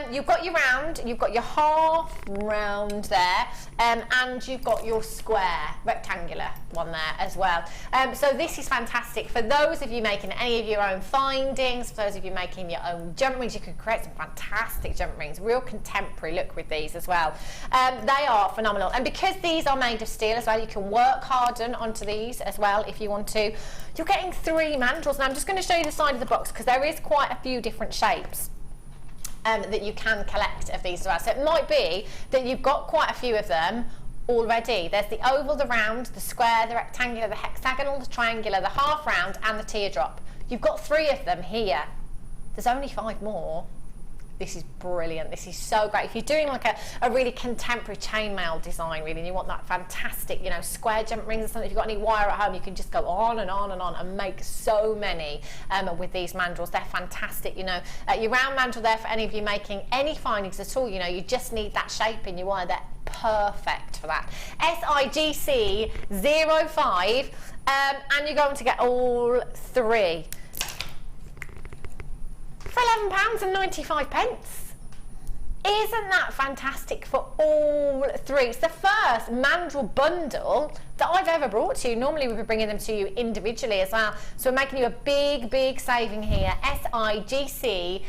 [SPEAKER 2] You've got your round, you've got your half round there, and you've got your square, rectangular one there as well. So this is fantastic for those of you making any of your own findings, for those of you making your own jump rings. You can create some fantastic jump rings, real contemporary look with these as well. They are phenomenal, and because these are made of steel as well, you can work harden onto these as well if you want to. You're getting 3 mandrels. Now I'm just going to show you the side of the box because there is quite a few different shapes that you can collect of these as well. So it might be that you've got quite a few of them already. There's the oval, the round, the square, the rectangular, the hexagonal, the triangular, the half round and the teardrop. You've got 3 of them here. There's only 5 more. This is brilliant. This is so great. If you're doing like a really contemporary chainmail design, really, and you want that fantastic, you know, square jump rings or something, if you've got any wire at home, you can just go on and on and on and make so many with these mandrels. They're fantastic, you know. Your round mandrel there for any of you making any findings at all, you know, you just need that shape in your wire. They're perfect for that. SIGC 05, and you're going to get all 3. For £11.95. Isn't that fantastic for all 3? It's the first mandrel bundle that I've ever brought to you. Normally we'd be bringing them to you individually as well. So we're making you a big saving here. SIGC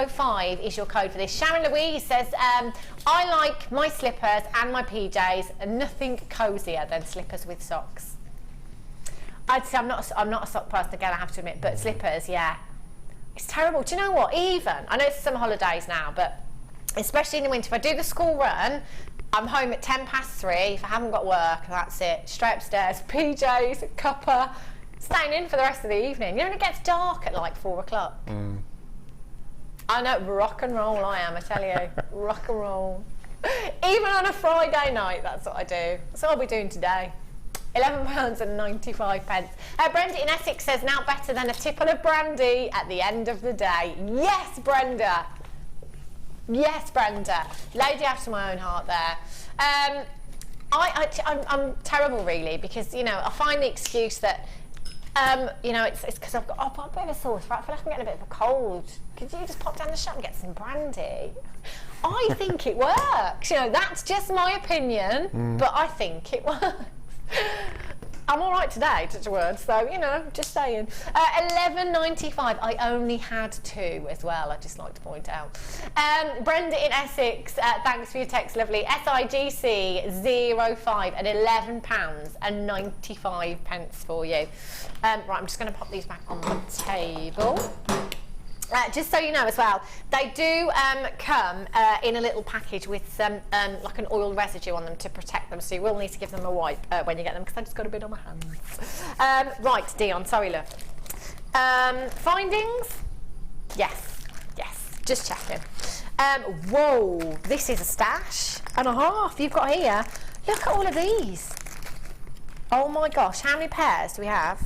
[SPEAKER 2] 05 is your code for this. Sharon Louise says, I like my slippers and my PJs, nothing cosier than slippers with socks. I'd say I'm not a sock person again, I have to admit, but slippers, yeah. It's terrible. Do you know what? Even, I know it's summer holidays now, but especially in the winter, if I do the school run, I'm home at 3:10. If I haven't got work, that's it. Straight upstairs, PJs, cuppa, staying in for the rest of the evening. You know, when it gets dark at like 4 o'clock. I know, rock and roll I am, I tell you. Rock and roll. Even on a Friday night, that's what I do. That's what I'll be doing today. £11.95. Brenda in Essex says, now better than a tipple of brandy at the end of the day. Yes, Brenda. Yes, Brenda. Lady after my own heart there. I'm terrible, really, because, you know, I find the excuse that, you know, it's because I've got a bit of a sore throat. I feel like I'm getting a bit of a cold. Could you just pop down the shop and get some brandy? I think it works. You know, that's just my opinion, but I think it works. I'm all right today, touch a word, so, you know, just saying. £11.95. I only had 2 as well, I'd just like to point out. Brenda in Essex, thanks for your text, lovely. SIGC 05 at £11.95 for you. Right, I'm just going to pop these back on the table. Just so you know as well, they do come in a little package with some like an oil residue on them to protect them, so you will need to give them a wipe when you get them, because I just got a bit on my hands. Right, Dion, sorry love. Findings? Yes, just checking. Whoa, this is a stash and a half you've got here. Look at all of these. Oh my gosh, how many pairs do we have?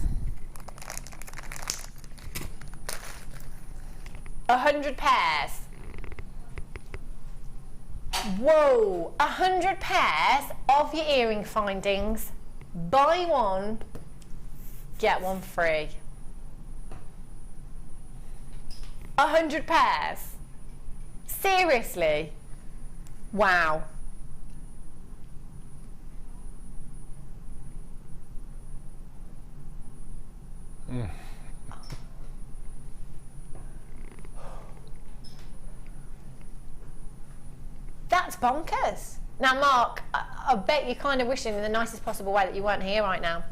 [SPEAKER 2] 100 pairs. Whoa, 100 pairs of your earring findings. Buy one, get one free. 100 pairs. Seriously? Wow. That's bonkers. Now, Mark, I bet you're kind of wishing in the nicest possible way that you weren't here right now.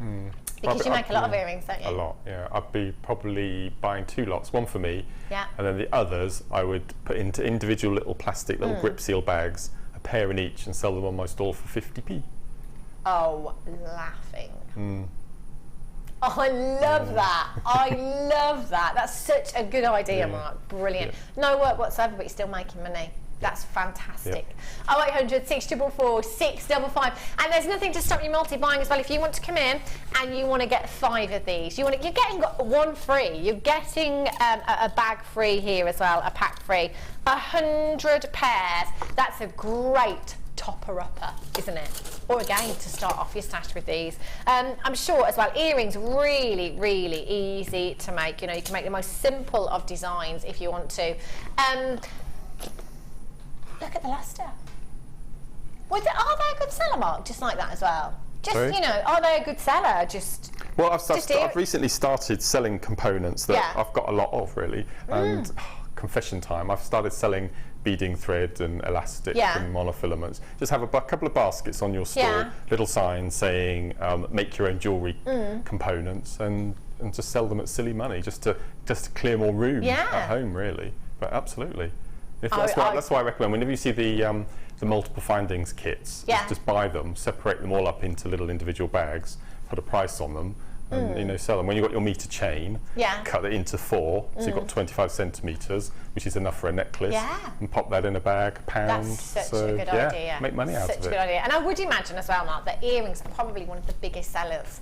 [SPEAKER 2] Because you make a lot of earrings, don't you?
[SPEAKER 3] A lot, yeah. I'd be probably buying 2 lots, one for me,
[SPEAKER 2] yeah,
[SPEAKER 3] and then the others I would put into individual little plastic, little grip seal bags, a pair in each, and sell them on my stall for 50p.
[SPEAKER 2] Oh, laughing. Oh, I love that. I love that. That's such a good idea, Mark. Brilliant. No work whatsoever, but you're still making money. That's fantastic. 0800 644 655. And there's nothing to stop you multi-buying as well. If you want to come in and you want to get 5 of these, you're getting one free. You're getting a bag free here as well, a pack free. 100 pairs. That's a great topper-upper, isn't it? Or again, to start off your stash with these. I'm sure as well, earrings really, really easy to make. You know, you can make the most simple of designs if you want to. Look at the luster. Are they a good seller, Mark? Just like that as well? Just, you know, are they a good seller?
[SPEAKER 3] Well, I've recently started selling components that I've got a lot of, really. And confession time, I've started selling beading thread and elastic and monofilaments. Just have a couple of baskets on your store, little signs saying make your own jewellery components, and just sell them at silly money, just to clear more room at home, really. But absolutely. That's why I recommend, whenever you see the multiple findings kits, just buy them, separate them all up into little individual bags, put a price on them, and you know, sell them. When you've got your metre chain, cut it into 4, so you've got 25 centimetres, which is enough for a necklace, and pop that in a bag, £1.
[SPEAKER 2] That's such a good idea.
[SPEAKER 3] Make money out of it.
[SPEAKER 2] Such a good idea. And I would imagine as well, Mark, that earrings are probably one of the biggest sellers,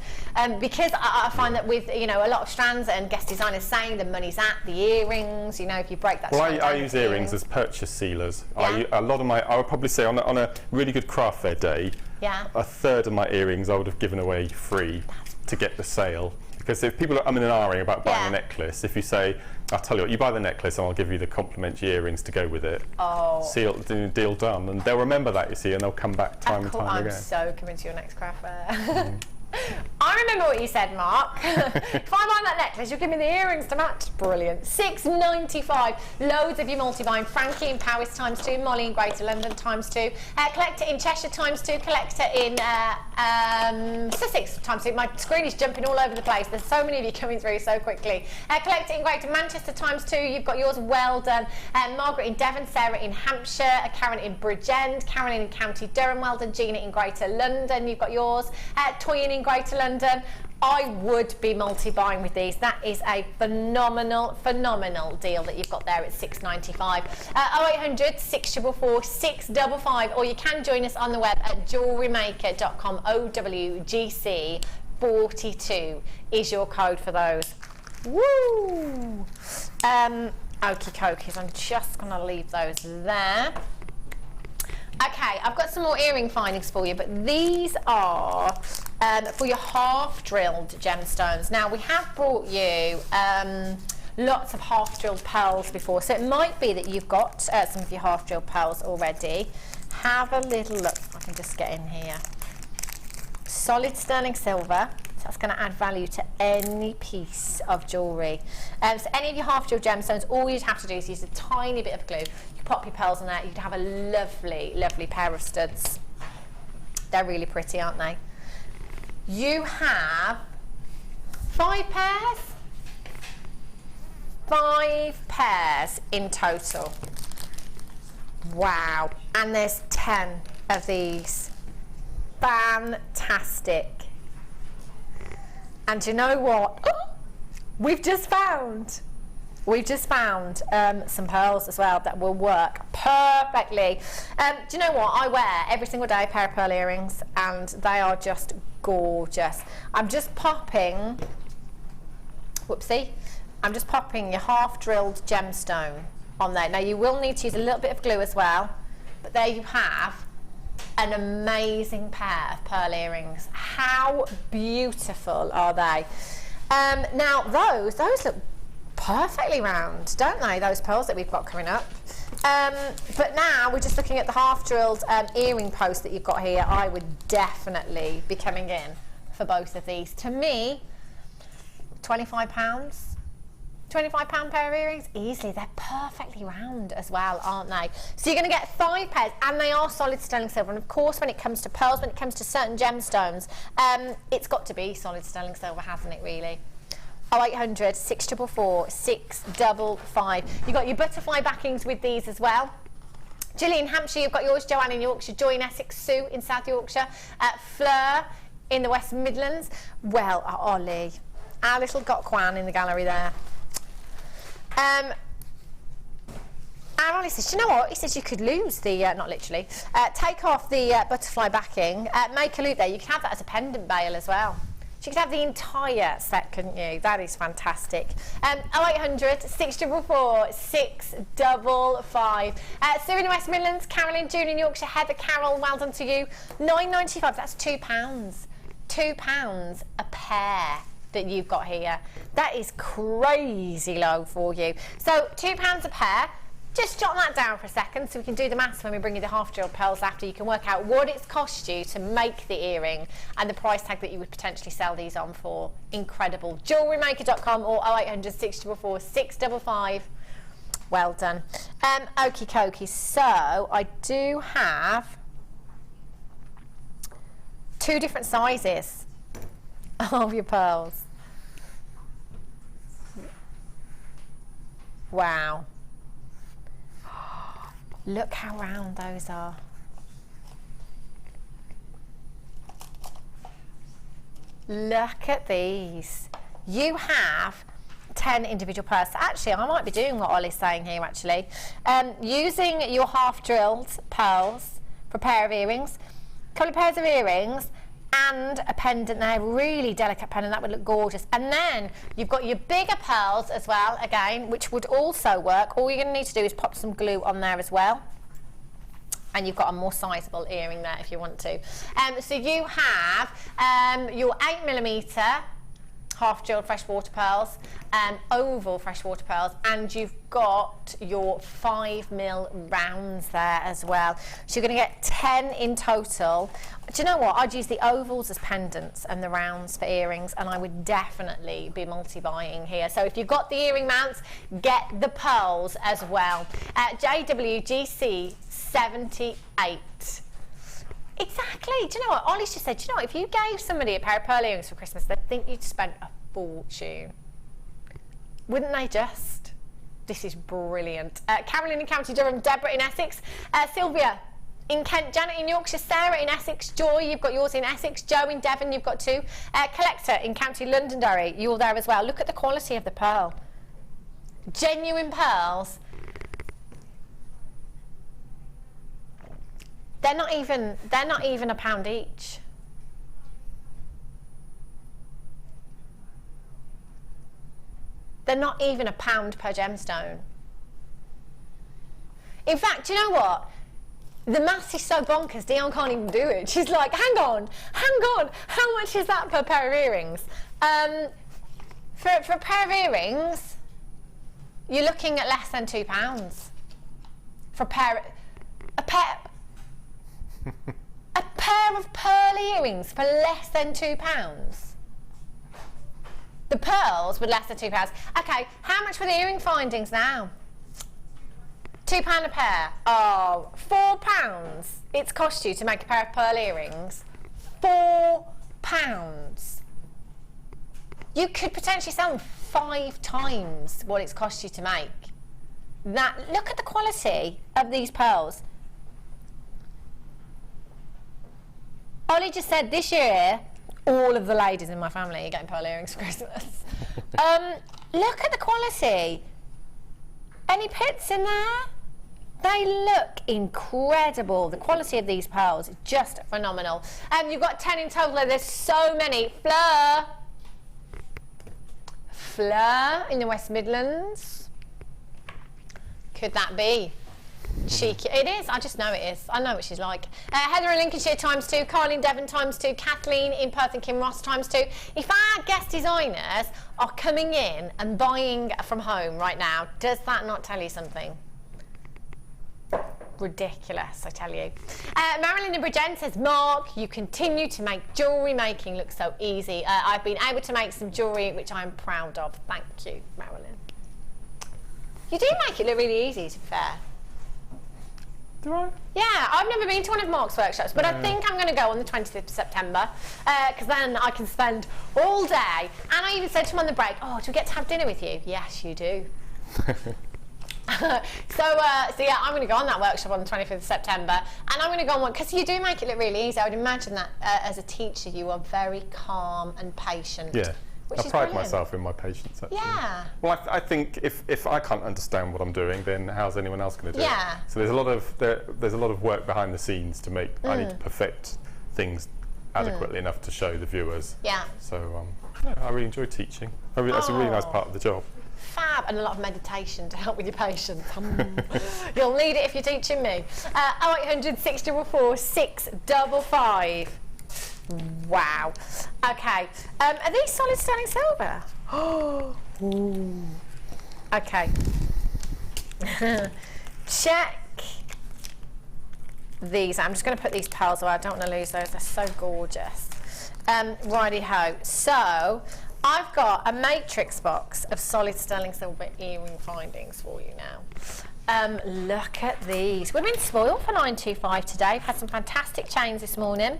[SPEAKER 2] because I find that with, you know, a lot of strands and guest designers saying the money's at the earrings. You know, if you break that.
[SPEAKER 3] Well, I use earrings as purchase sealers. I would probably say on a really good craft fair day, a third of my earrings I would have given away free to get the sale. Because if people are umming and ahhing about buying a necklace, if you say, I'll tell you what, you buy the necklace and I'll give you the complimentary earrings to go with it. Deal done. And they'll remember that, you see, and they'll come back time and time again.
[SPEAKER 2] I'm so coming to your next craft fair. I remember what you said, Mark. If I buy that necklace, you'll give me the earrings to match. Brilliant. £6.95. Loads of you multi-buying. Frankie in Paris ×2. Molly in Greater London ×2. Collector in Cheshire ×2. Collector in Sussex ×2. My screen is jumping all over the place. There's so many of you coming through so quickly. Collector in Greater Manchester ×2. You've got yours, well done. Margaret in Devon, Sarah in Hampshire, Karen in Bridgend, Carolyn in County Durham, well done. Gina in Greater London, you've got yours. Toyin in Greater London. I would be multi-buying with these. That is a phenomenal deal that you've got there at £6.95. 0800 644 655, or you can join us on the web at JewelleryMaker.com. OWGC 42 is your code for those. Woo! Okie dokies, I'm just going to leave those there. Okay, I've got some more earring findings for you, but these are for your half-drilled gemstones. Now, we have brought you lots of half-drilled pearls before, so it might be that you've got some of your half-drilled pearls already. Have a little look. I can just get in here. Solid sterling silver. So that's going to add value to any piece of jewellery. So any of your half-drilled gemstones, all you'd have to do is use a tiny bit of glue. You pop your pearls on there, you'd have a lovely, lovely pair of studs. They're really pretty, aren't they? You have 5 pairs? 5 pairs in total. Wow. And there's 10 of these. Fantastic. And you know what? We've just found some pearls as well that will work perfectly. Do you know what? I wear every single day a pair of pearl earrings, and they are just gorgeous. I'm just popping, whoopsie, I'm just popping your half drilled gemstone on there. Now you will need to use a little bit of glue as well, but there you have an amazing pair of pearl earrings. How beautiful are they? Now those look perfectly round, don't they, those pearls that we've got coming up? But now we're just looking at the half drilled earring post that you've got here. I would definitely be coming in for both of these. To me, £25 pair of earrings, easily. They're perfectly round as well, aren't they? So you're going to get 5 pairs, and they are solid sterling silver. And of course, when it comes to pearls, when it comes to certain gemstones, it's got to be solid sterling silver, hasn't it, really? 0800 644 655. You've got your butterfly backings with these as well. Julie in Hampshire, you've got yours. Joanne in Yorkshire, Joy in Essex, Sue in South Yorkshire, Fleur in the West Midlands. Well, Ollie, our little Gokwan in the gallery there. And Ollie says, do you know what? He says you could lose the, not literally, take off the butterfly backing, make a loop there. You can have that as a pendant bale as well. So you could have the entire set, couldn't you? That is fantastic. 0800 644 655. Sue in the West Midlands, Carolyn, June in Yorkshire, Heather, Carol, well done to you. £9.95, that's £2. £2 a pair that you've got here. That is crazy low for you. So £2 a pair. Just jot that down for a second so we can do the maths when we bring you the half drilled pearls after. You can work out what it's cost you to make the earring and the price tag that you would potentially sell these on for. Incredible. JewelleryMaker.com or 0800 644 655. Well done. Okie dokie. So I do have 2 different sizes of your pearls. Wow. Look how round those are. Look at these. You have 10 individual pearls. Actually, I might be doing what Ollie's saying here, actually. Using your half-drilled pearls for a pair of earrings, a couple of pairs of earrings, and a pendant there, really delicate pendant, that would look gorgeous. And then you've got your bigger pearls as well, again, which would also work. All you're going to need to do is pop some glue on there as well. And you've got a more sizable earring there if you want to. So you have your 8mm half-drilled freshwater pearls, oval freshwater pearls, and you've got your 5mm rounds there as well. So you're going to get 10 in total. Do you know what? I'd use the ovals as pendants and the rounds for earrings, and I would definitely be multi-buying here. So if you've got the earring mounts, get the pearls as well. JWGC 78. Exactly. Do you know what? Ollie's just said, do you know what? If you gave somebody a pair of pearl earrings for Christmas, they'd think you'd spent a fortune. Wouldn't they just? This is brilliant. Carolyn in County Durham, Deborah in Essex, Sylvia in Kent, Janet in Yorkshire, Sarah in Essex, Joy, you've got yours in Essex, Joe in Devon, you've got 2. Collector in County Londonderry, you're there as well. Look at the quality of the pearl. Genuine pearls. They're not even £1 each. They're not even £1 per gemstone. In fact, do you know what? The maths is so bonkers, Dion can't even do it. She's like, hang on, how much is that per pair of earrings? For a pair of earrings, you're looking at less than £2. For a pair of pearl earrings for less than £2. The pearls were less than £2. Okay, how much for the earring findings now? £2 a pair. Oh, £4 it's cost you to make a pair of pearl earrings. £4. You could potentially sell them 5 times what it's cost you to make. Look at the quality of these pearls. Ollie just said this year, all of the ladies in my family are getting pearl earrings for Christmas. Look at the quality. Any pits in there? They look incredible. The quality of these pearls is just phenomenal. You've got 10 in total. There's so many. Fleur in the West Midlands. Could that be? Cheeky. It is. I just know it is. I know what she's like. Heather in Lincolnshire ×2, Carly in Devon ×2, Kathleen in Perth and Kinross ×2. If our guest designers are coming in and buying from home right now, does that not tell you something? Ridiculous, I tell you. Marilyn in Bridgend says, Mark, you continue to make jewellery making look so easy. I've been able to make some jewellery which I'm proud of. Thank you, Marilyn. You do make it look really easy, to be fair.
[SPEAKER 3] Do I?
[SPEAKER 2] Yeah, I've never been to one of Mark's workshops, but I think I'm going to go on the 25th of September because then I can spend all day. And I even said to him on the break, oh, do we get to have dinner with you? Yes, you do. So yeah, I'm going to go on that workshop on the 25th of September, and I'm going to go on one because you do make it look really easy. I would imagine that as a teacher you are very calm and patient.
[SPEAKER 3] Yeah,
[SPEAKER 2] which
[SPEAKER 3] I
[SPEAKER 2] is
[SPEAKER 3] pride
[SPEAKER 2] brilliant.
[SPEAKER 3] myself in my patience, actually.
[SPEAKER 2] Yeah.
[SPEAKER 3] Well, I think if I can't understand what I'm doing, then how's anyone else going to do
[SPEAKER 2] Yeah.
[SPEAKER 3] it? So there's a lot of work behind the scenes to make. I need to perfect things adequately enough to show the viewers.
[SPEAKER 2] Yeah.
[SPEAKER 3] So yeah, I really enjoy teaching. That's a really nice part of the job.
[SPEAKER 2] Fab, and a lot of meditation to help with your patience. You'll need it if you're teaching me. 0800 644 655. Wow. Okay. Are these solid sterling silver? Oh. Okay. Check these. I'm just going to put these pearls away. I don't want to lose those. They're so gorgeous. Righty-ho. So I've got a matrix box of solid sterling silver earring findings for you now. Look at these. We've been spoiled for 925 today. We've had some fantastic chains this morning.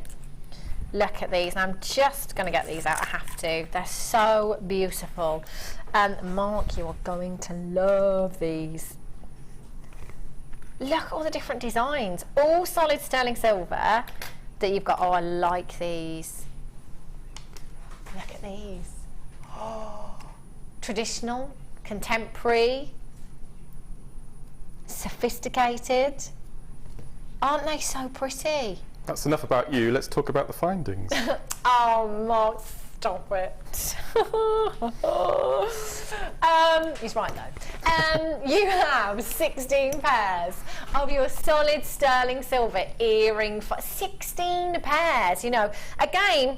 [SPEAKER 2] Look at these. And I'm just going to get these out. I have to. They're so beautiful. Mark, you are going to love these. Look at all the different designs. All solid sterling silver that you've got. Oh, I like these. Look at these. Oh, traditional, contemporary, sophisticated. Aren't they so pretty?
[SPEAKER 3] That's enough about you. Let's talk about the findings.
[SPEAKER 2] Oh, Mark, stop it. He's right though. You have 16 pairs of your solid sterling silver earring. 16 pairs, you know. Again,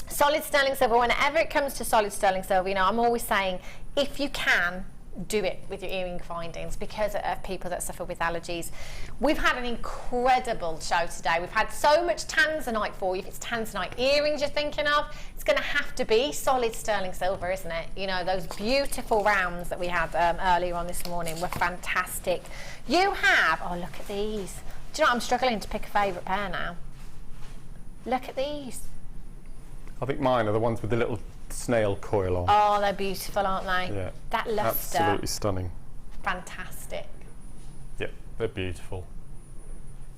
[SPEAKER 2] solid sterling silver, whenever it comes to solid sterling silver, you know, I'm always saying, if you can, do it with your earring findings because of people that suffer with allergies. We've had an incredible show today. We've had so much Tanzanite for you. If it's Tanzanite earrings you're thinking of, it's going to have to be solid sterling silver, isn't it? You know, those beautiful rounds that we had earlier on this morning were fantastic. You have, oh, look at these. Do you know what? I'm struggling to pick a favourite pair now. Look at these.
[SPEAKER 3] I think mine are the ones with the little snail coil on.
[SPEAKER 2] Oh, they're beautiful, aren't they?
[SPEAKER 3] Yeah.
[SPEAKER 2] That lustre.
[SPEAKER 3] Absolutely stunning.
[SPEAKER 2] Fantastic.
[SPEAKER 3] Yeah, they're beautiful.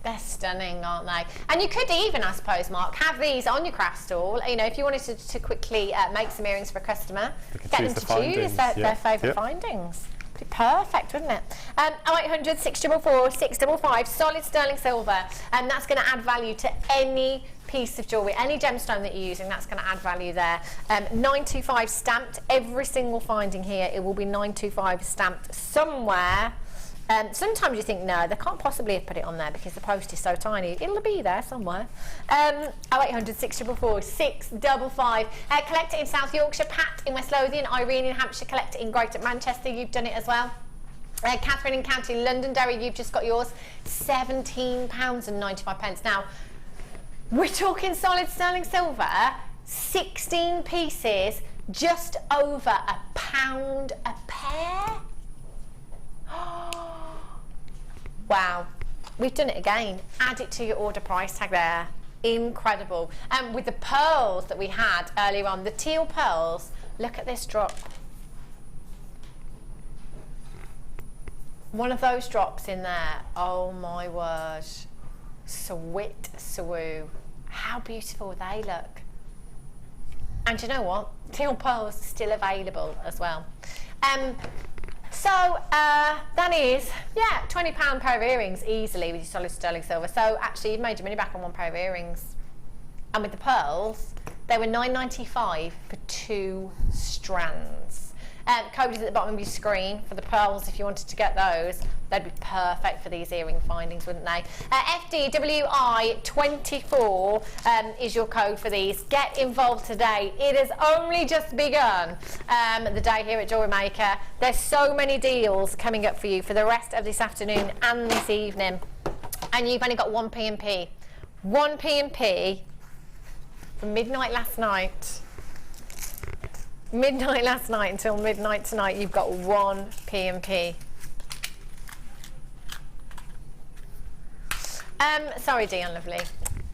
[SPEAKER 2] They're stunning, aren't they? And you could even, I suppose, Mark, have these on your craft stall. You know, if you wanted to quickly make some earrings for a customer, get them to choose their favourite findings. Be perfect, wouldn't it? 0800 644 655, solid sterling silver, and that's going to add value to any piece of jewellery, any gemstone that you're using. That's going to add value there. 925 stamped, every single finding here. It will be 925 stamped somewhere. Sometimes you think, no, they can't possibly have put it on there because the post is so tiny. It'll be there somewhere. 0800 644 655. Collect it in South Yorkshire, Pat in West Lothian, Irene in Hampshire, collect it in Greater Manchester. You've done it as well. Catherine in County Londonderry, you've just got yours. £17.95. Now, we're talking solid sterling silver, 16 pieces, just over £1 a pair. Wow, we've done it again. Add it to your order price tag there. Incredible. And with the pearls that we had earlier on, the teal pearls, look at this drop. One of those drops in there, oh my word. Sweet swoo. How beautiful they look. And you know what? Teal pearls are still available as well. that is, yeah, £20 pair of earrings easily with your solid sterling silver. So actually you've made your money back on one pair of earrings. And with the pearls, they were £9.95 for 2 strands. Code is at the bottom of your screen for the pearls. If you wanted to get those, they'd be perfect for these earring findings, wouldn't they? FDWI24 is your code for these. Get involved today. It has only just begun, the day here at Jewellery Maker. There's so many deals coming up for you for the rest of this afternoon and this evening. And you've only got 1 P&P. 1 P&P from midnight last night. Midnight last night until midnight tonight, you've got 1 P&P. Sorry, Dion, lovely.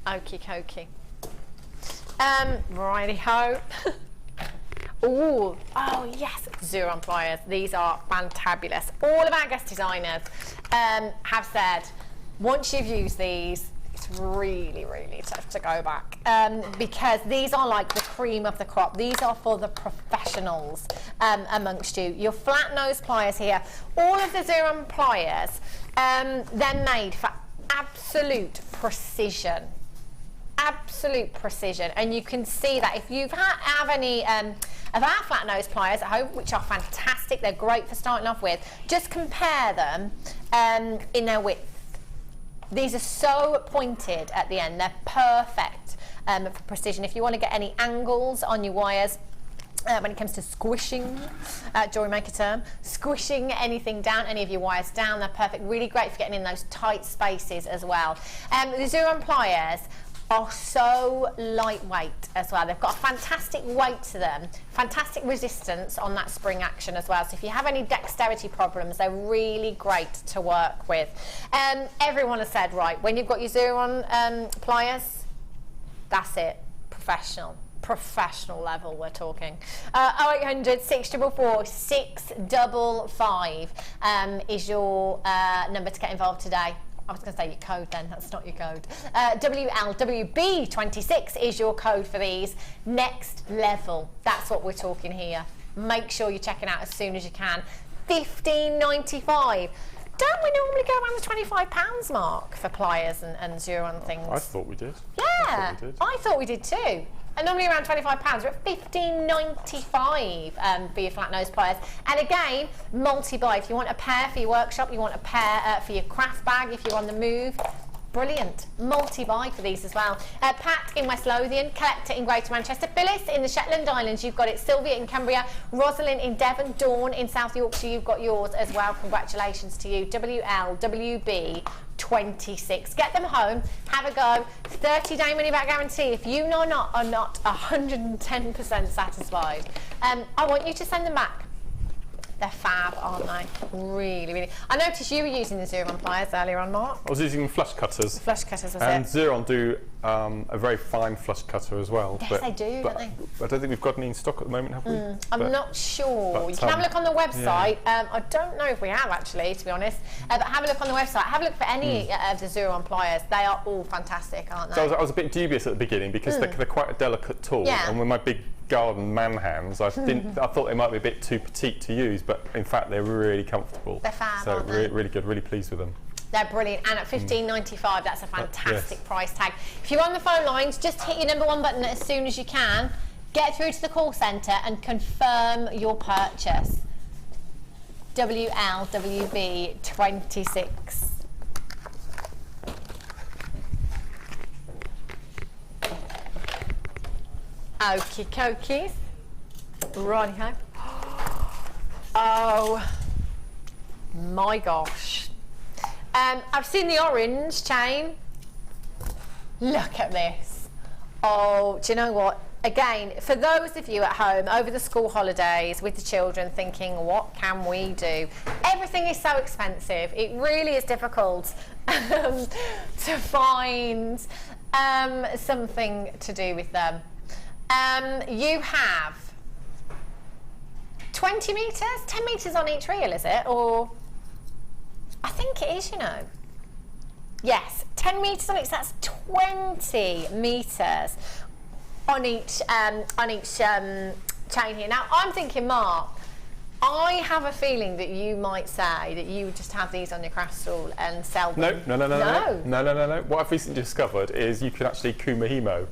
[SPEAKER 2] Okie dokie. Righty ho. Oh yes, Xuron pliers. These are fantabulous. All of our guest designers have said once you've used these, it's really, really tough to go back because these are like the cream of the crop. These are for the professionals amongst you. Your flat nose pliers here, all of the Xuron pliers, they're made for absolute precision. Absolute precision, and you can see that if you have any of our flat nose pliers at home, which are fantastic, they're great for starting off with, just compare them in their width. These are so pointed at the end, they're perfect for precision. If you want to get any angles on your wires, when it comes to squishing, Jewellery Maker term, squishing anything down, any of your wires down, they're perfect. Really great for getting in those tight spaces as well. The Xuron pliers are so lightweight as well. They've got a fantastic weight to them, fantastic resistance on that spring action as well. So if you have any dexterity problems, they're really great to work with. Everyone has said, right, when you've got your Xuron pliers, that's it, professional level we're talking. 0800 644 655 is your number to get involved today. I was going to say your code then, that's not your code. WLWB26 is your code for these. Next level, that's what we're talking here. Make sure you're checking out as soon as you can. $15.95. Don't we normally go around the £25 mark for pliers and Xuron things?
[SPEAKER 3] I thought we did.
[SPEAKER 2] Yeah, I thought we did too. And normally around £25. We're at $15.95 for your flat nose pliers. And again, multi-buy. If you want a pair for your workshop, you want a pair for your craft bag if you're on the move. Brilliant. Multi-buy for these as well. Pat in West Lothian, Collector in Greater Manchester, Phyllis in the Shetland Islands, you've got it. Sylvia in Cumbria, Rosalind in Devon, Dawn in South Yorkshire, you've got yours as well. Congratulations to you. WLWB26. Get them home, have a go. 30-day money back guarantee. If you are not 110% satisfied, I want you to send them back. They're fab, aren't they? Really, really. I noticed you were using the Xuron pliers earlier on, Mark.
[SPEAKER 3] I was using flush cutters.
[SPEAKER 2] Flush cutters, was
[SPEAKER 3] and
[SPEAKER 2] it?
[SPEAKER 3] Xuron do a very fine flush cutter as well.
[SPEAKER 2] Yes, they do, don't they?
[SPEAKER 3] I don't think we've got any in stock at the moment, have we?
[SPEAKER 2] I'm not sure. You can have a look on the website. Yeah. I don't know if we have actually, to be honest. But have a look on the website. Have a look for any of the Xuron pliers. They are all fantastic, aren't they?
[SPEAKER 3] So I was a bit dubious at the beginning because they're quite a delicate tool.
[SPEAKER 2] Yeah.
[SPEAKER 3] And with my big garden man hands, I thought they might be a bit too petite to use, but in fact they're really comfortable.
[SPEAKER 2] They're fab,
[SPEAKER 3] so
[SPEAKER 2] aren't they?
[SPEAKER 3] Really good, really pleased with them.
[SPEAKER 2] They're brilliant, and at $15.95, that's a fantastic price tag. If you're on the phone lines, just hit your number 1 button as soon as you can, get through to the call centre and confirm your purchase. WLWB26. Okie dokies. Righty-ho. Oh my gosh. I've seen the orange chain. Look at this. Oh, do you know what? Again, for those of you at home over the school holidays with the children thinking, what can we do? Everything is so expensive. It really is difficult to find something to do with them. You have 20 metres, 10 metres on each reel, is it? Or I think it is, you know. Yes, 10 metres on each, that's 20 metres on each chain here. Now, I'm thinking, Mark, I have a feeling that you might say that you would just have these on your craft stall and sell them.
[SPEAKER 3] No. What I've recently discovered is you can actually Kumihiomo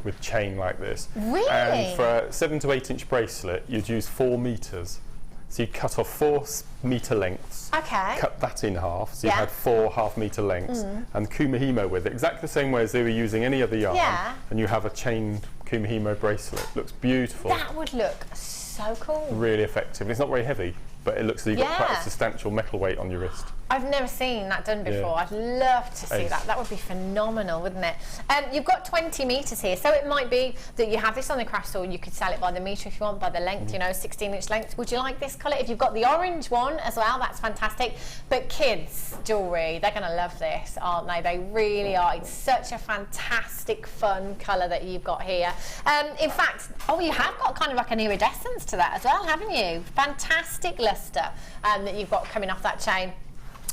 [SPEAKER 3] with chain like this.
[SPEAKER 2] Really?
[SPEAKER 3] And for a 7 to 8 inch bracelet, you'd use 4 meters. So you cut off 4 meter lengths.
[SPEAKER 2] Okay.
[SPEAKER 3] Cut that in half, so you had 4 half-meter lengths, and Kumihiomo with it, exactly the same way as they were using any other yarn.
[SPEAKER 2] Yeah.
[SPEAKER 3] And you have a chained Kumihiomo bracelet. Looks beautiful.
[SPEAKER 2] That would look so cool.
[SPEAKER 3] Really effective. It's not very heavy, but it looks like you've got quite a
[SPEAKER 2] Yeah.
[SPEAKER 3] substantial metal weight on your wrist.
[SPEAKER 2] I've never seen that done before.
[SPEAKER 3] Yeah.
[SPEAKER 2] I'd love to see that. That would be phenomenal, wouldn't it? You've got 20 metres here, so it might be that you have this on the craft stall. You could sell it by the metre if you want, by the length, you know, 16-inch length. Would you like this colour? If you've got the orange one as well, that's fantastic. But kids' jewellery, they're going to love this, aren't they? They really are. It's such a fantastic, fun colour that you've got here. In fact, you have got kind of like an iridescence to that as well, haven't you? Fantastic lustre that you've got coming off that chain.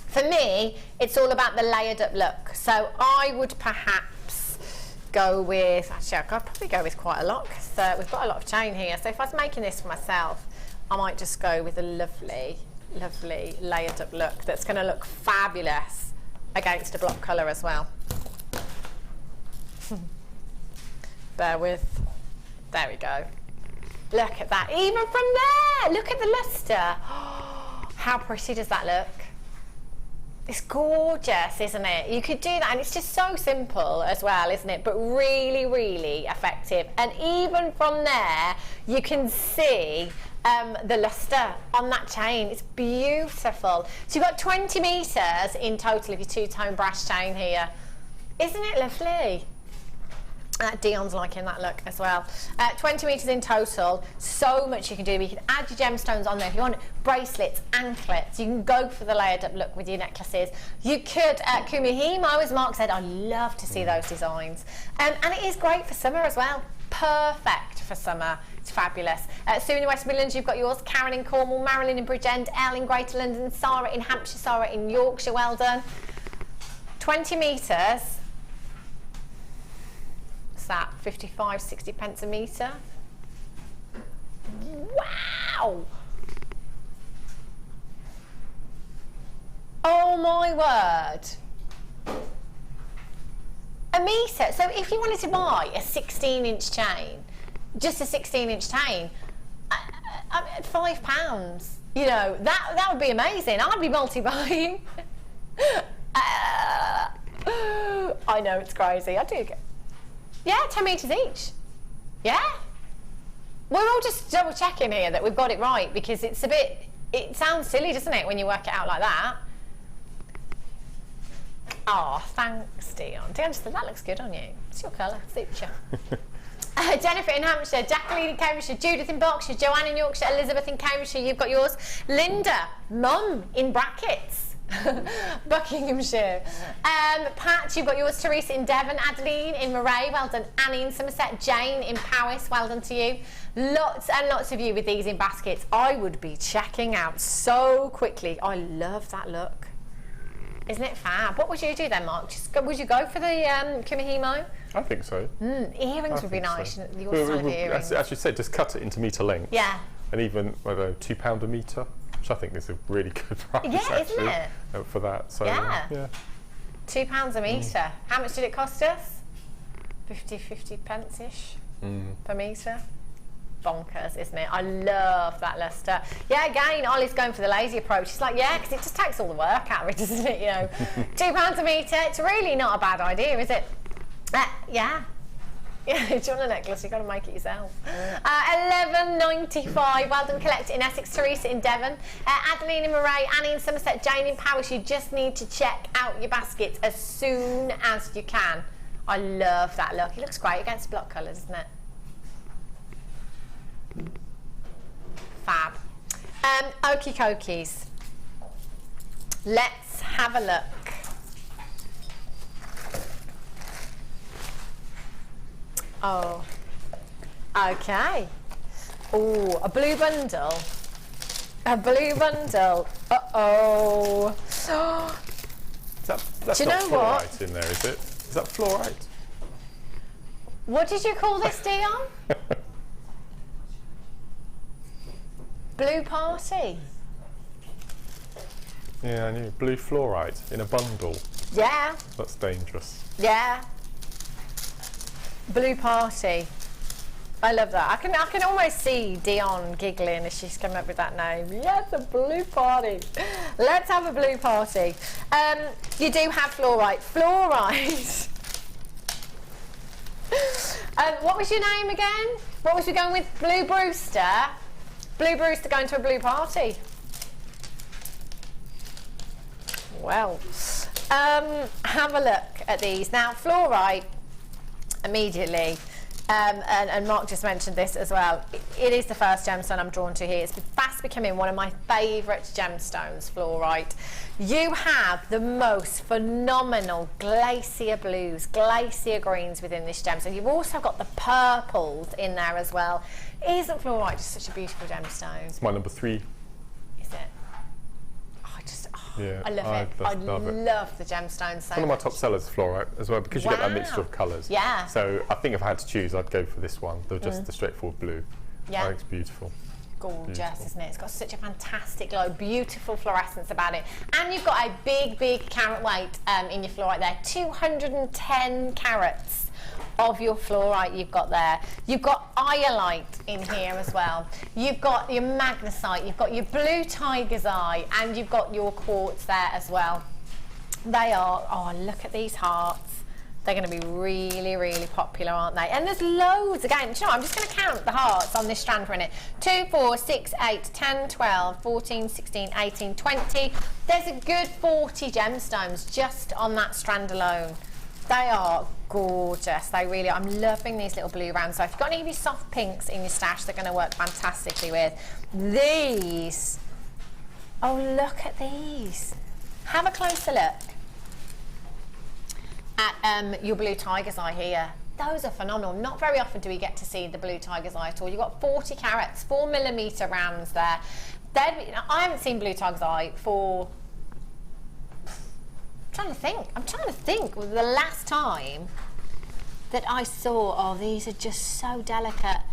[SPEAKER 2] For me, it's all about the layered up look. So I would perhaps go with, actually I'd probably go with quite a lot because we've got a lot of chain here. So if I was making this for myself, I might just go with a lovely, lovely layered up look that's going to look fabulous against a block colour as well. Bear with. There we go. Look at that. Even from there, look at the lustre. How pretty does that look? It's gorgeous, isn't it? You could do that, and it's just so simple as well, isn't it? But really, really effective. And even from there, you can see the lustre on that chain. It's beautiful. So you've got 20 metres in total of your two-tone brass chain here. Isn't it lovely? Dion's liking that look as well. 20 metres in total, so much you can do. You can add your gemstones on there if you want bracelets, anklets. You can go for the layered up look with your necklaces. You could, Kumihiomo, as Mark said, I love to see those designs. And it is great for summer as well. Perfect for summer. It's fabulous. Sue in the West Midlands, you've got yours. Karen in Cornwall, Marilyn in Bridgend, Elle in Greater London, Sarah in Hampshire, Sarah in Yorkshire, well done. 20 metres. That 55, 60 pence a metre. Wow! Oh my word! A metre. So if you wanted to buy a 16-inch chain, just a 16-inch chain, at £5, you know, that would be amazing. I'd be multi-buying. I know, it's crazy. I do get. Yeah, 10 metres each. Yeah. We're all just double checking here that we've got it right, because it's a bit, it sounds silly, doesn't it, when you work it out like that? Oh, thanks, Dion. Dion just said, that looks good on you. It's your colour, suits you. Jennifer in Hampshire, Jacqueline in Cambridgeshire, Judith in Berkshire, Joanne in Yorkshire, Elizabeth in Cambridgeshire, you've got yours. Linda, Mum in brackets. Buckinghamshire. Pat, you've got yours. Teresa in Devon, Adeline in Moray, well done. Annie in Somerset, Jane in Powys, well done to you. Lots and lots of you with these in baskets. I would be checking out so quickly. I love that look. Isn't it fab? What would you do then, Mark? Would you go for the Kumihiomo?
[SPEAKER 3] I think so.
[SPEAKER 2] Earrings would be nice.
[SPEAKER 3] So.
[SPEAKER 2] Your style of earrings.
[SPEAKER 3] As you said, just cut it into metre length.
[SPEAKER 2] Yeah.
[SPEAKER 3] And even, I don't know, £2 a metre. Which I think is a really good price,
[SPEAKER 2] yeah,
[SPEAKER 3] actually,
[SPEAKER 2] isn't it?
[SPEAKER 3] For that. So,
[SPEAKER 2] yeah. £2 a metre. How much did it cost us? 50 pence-ish per metre. Bonkers, isn't it? I love that lustre. Yeah, again, Ollie's going for the lazy approach. She's like, yeah, because it just takes all the work out of it, doesn't it? You know, £2 a metre. It's really not a bad idea, is it? Yeah. Yeah, do you want a necklace? You've got to make it yourself. £11.95. Well done, Collect in Essex. Teresa in Devon. Adeline in Moray. Annie in Somerset. Jane in Powys. You just need to check out your baskets as soon as you can. I love that look. It looks great against block colours, doesn't it? Fab. Okie dokies. Let's have a look. Oh, okay. Oh, a blue bundle. A blue bundle. Uh-oh.
[SPEAKER 3] That's not fluorite in there, is it? Is that fluorite?
[SPEAKER 2] What did you call this, Dion? Blue Party.
[SPEAKER 3] Yeah, I knew. Blue fluorite in a bundle.
[SPEAKER 2] Yeah.
[SPEAKER 3] That's dangerous.
[SPEAKER 2] Yeah. Blue Party. I love that. I can almost see Dion giggling as she's coming up with that name. Yes, a blue party. Let's have a blue party. You do have fluorite. Fluorite. What was your name again? What was we going with? Blue Brewster. Blue Brewster going to a blue party. Well, have a look at these. Now, fluorite, immediately, and Mark just mentioned this as well, it is the first gemstone I'm drawn to here. It's fast becoming one of my favourite gemstones, fluorite. You have the most phenomenal glacier blues, glacier greens within this gemstone. You've also got the purples in there as well. Isn't fluorite just such a beautiful gemstone?
[SPEAKER 3] It's my number 3.
[SPEAKER 2] Is it?
[SPEAKER 3] Yeah,
[SPEAKER 2] I love it. I love the gemstones so
[SPEAKER 3] One of my
[SPEAKER 2] much.
[SPEAKER 3] top sellers is fluorite as well, because you get that mixture of colours.
[SPEAKER 2] Yeah.
[SPEAKER 3] So I think if I had to choose, I'd go for this one, the straightforward blue.
[SPEAKER 2] Yeah.
[SPEAKER 3] I think it's beautiful.
[SPEAKER 2] Gorgeous,
[SPEAKER 3] Beautiful.
[SPEAKER 2] isn't it? It's got such a fantastic glow, beautiful fluorescence about it. And you've got a big carat weight in your fluorite there. 210 carats of your fluorite you've got there. You've got iolite in here as well. You've got your magnesite, you've got your blue tiger's eye, and you've got your quartz there as well. They are, oh, look at these hearts. They're going to be really popular, aren't they? And there's loads again. Do you know, I'm just going to count the hearts on this strand for a minute. 2, 4, 6, 8, 10, 12, 14, 16, 18, 20. There's a good 40 gemstones just on that strand alone. They are gorgeous. They really are. I'm loving these little blue rounds. So if you've got any of your soft pinks in your stash, they're going to work fantastically with these. Oh, look at these. Have a closer look at your blue tiger's eye here. Those are phenomenal. Not very often do we get to see the blue tiger's eye at all. You've got 40 carats, 4mm rounds there. I haven't seen blue tiger's eye for... I'm trying to think the last time that I saw, oh, these are just so delicate.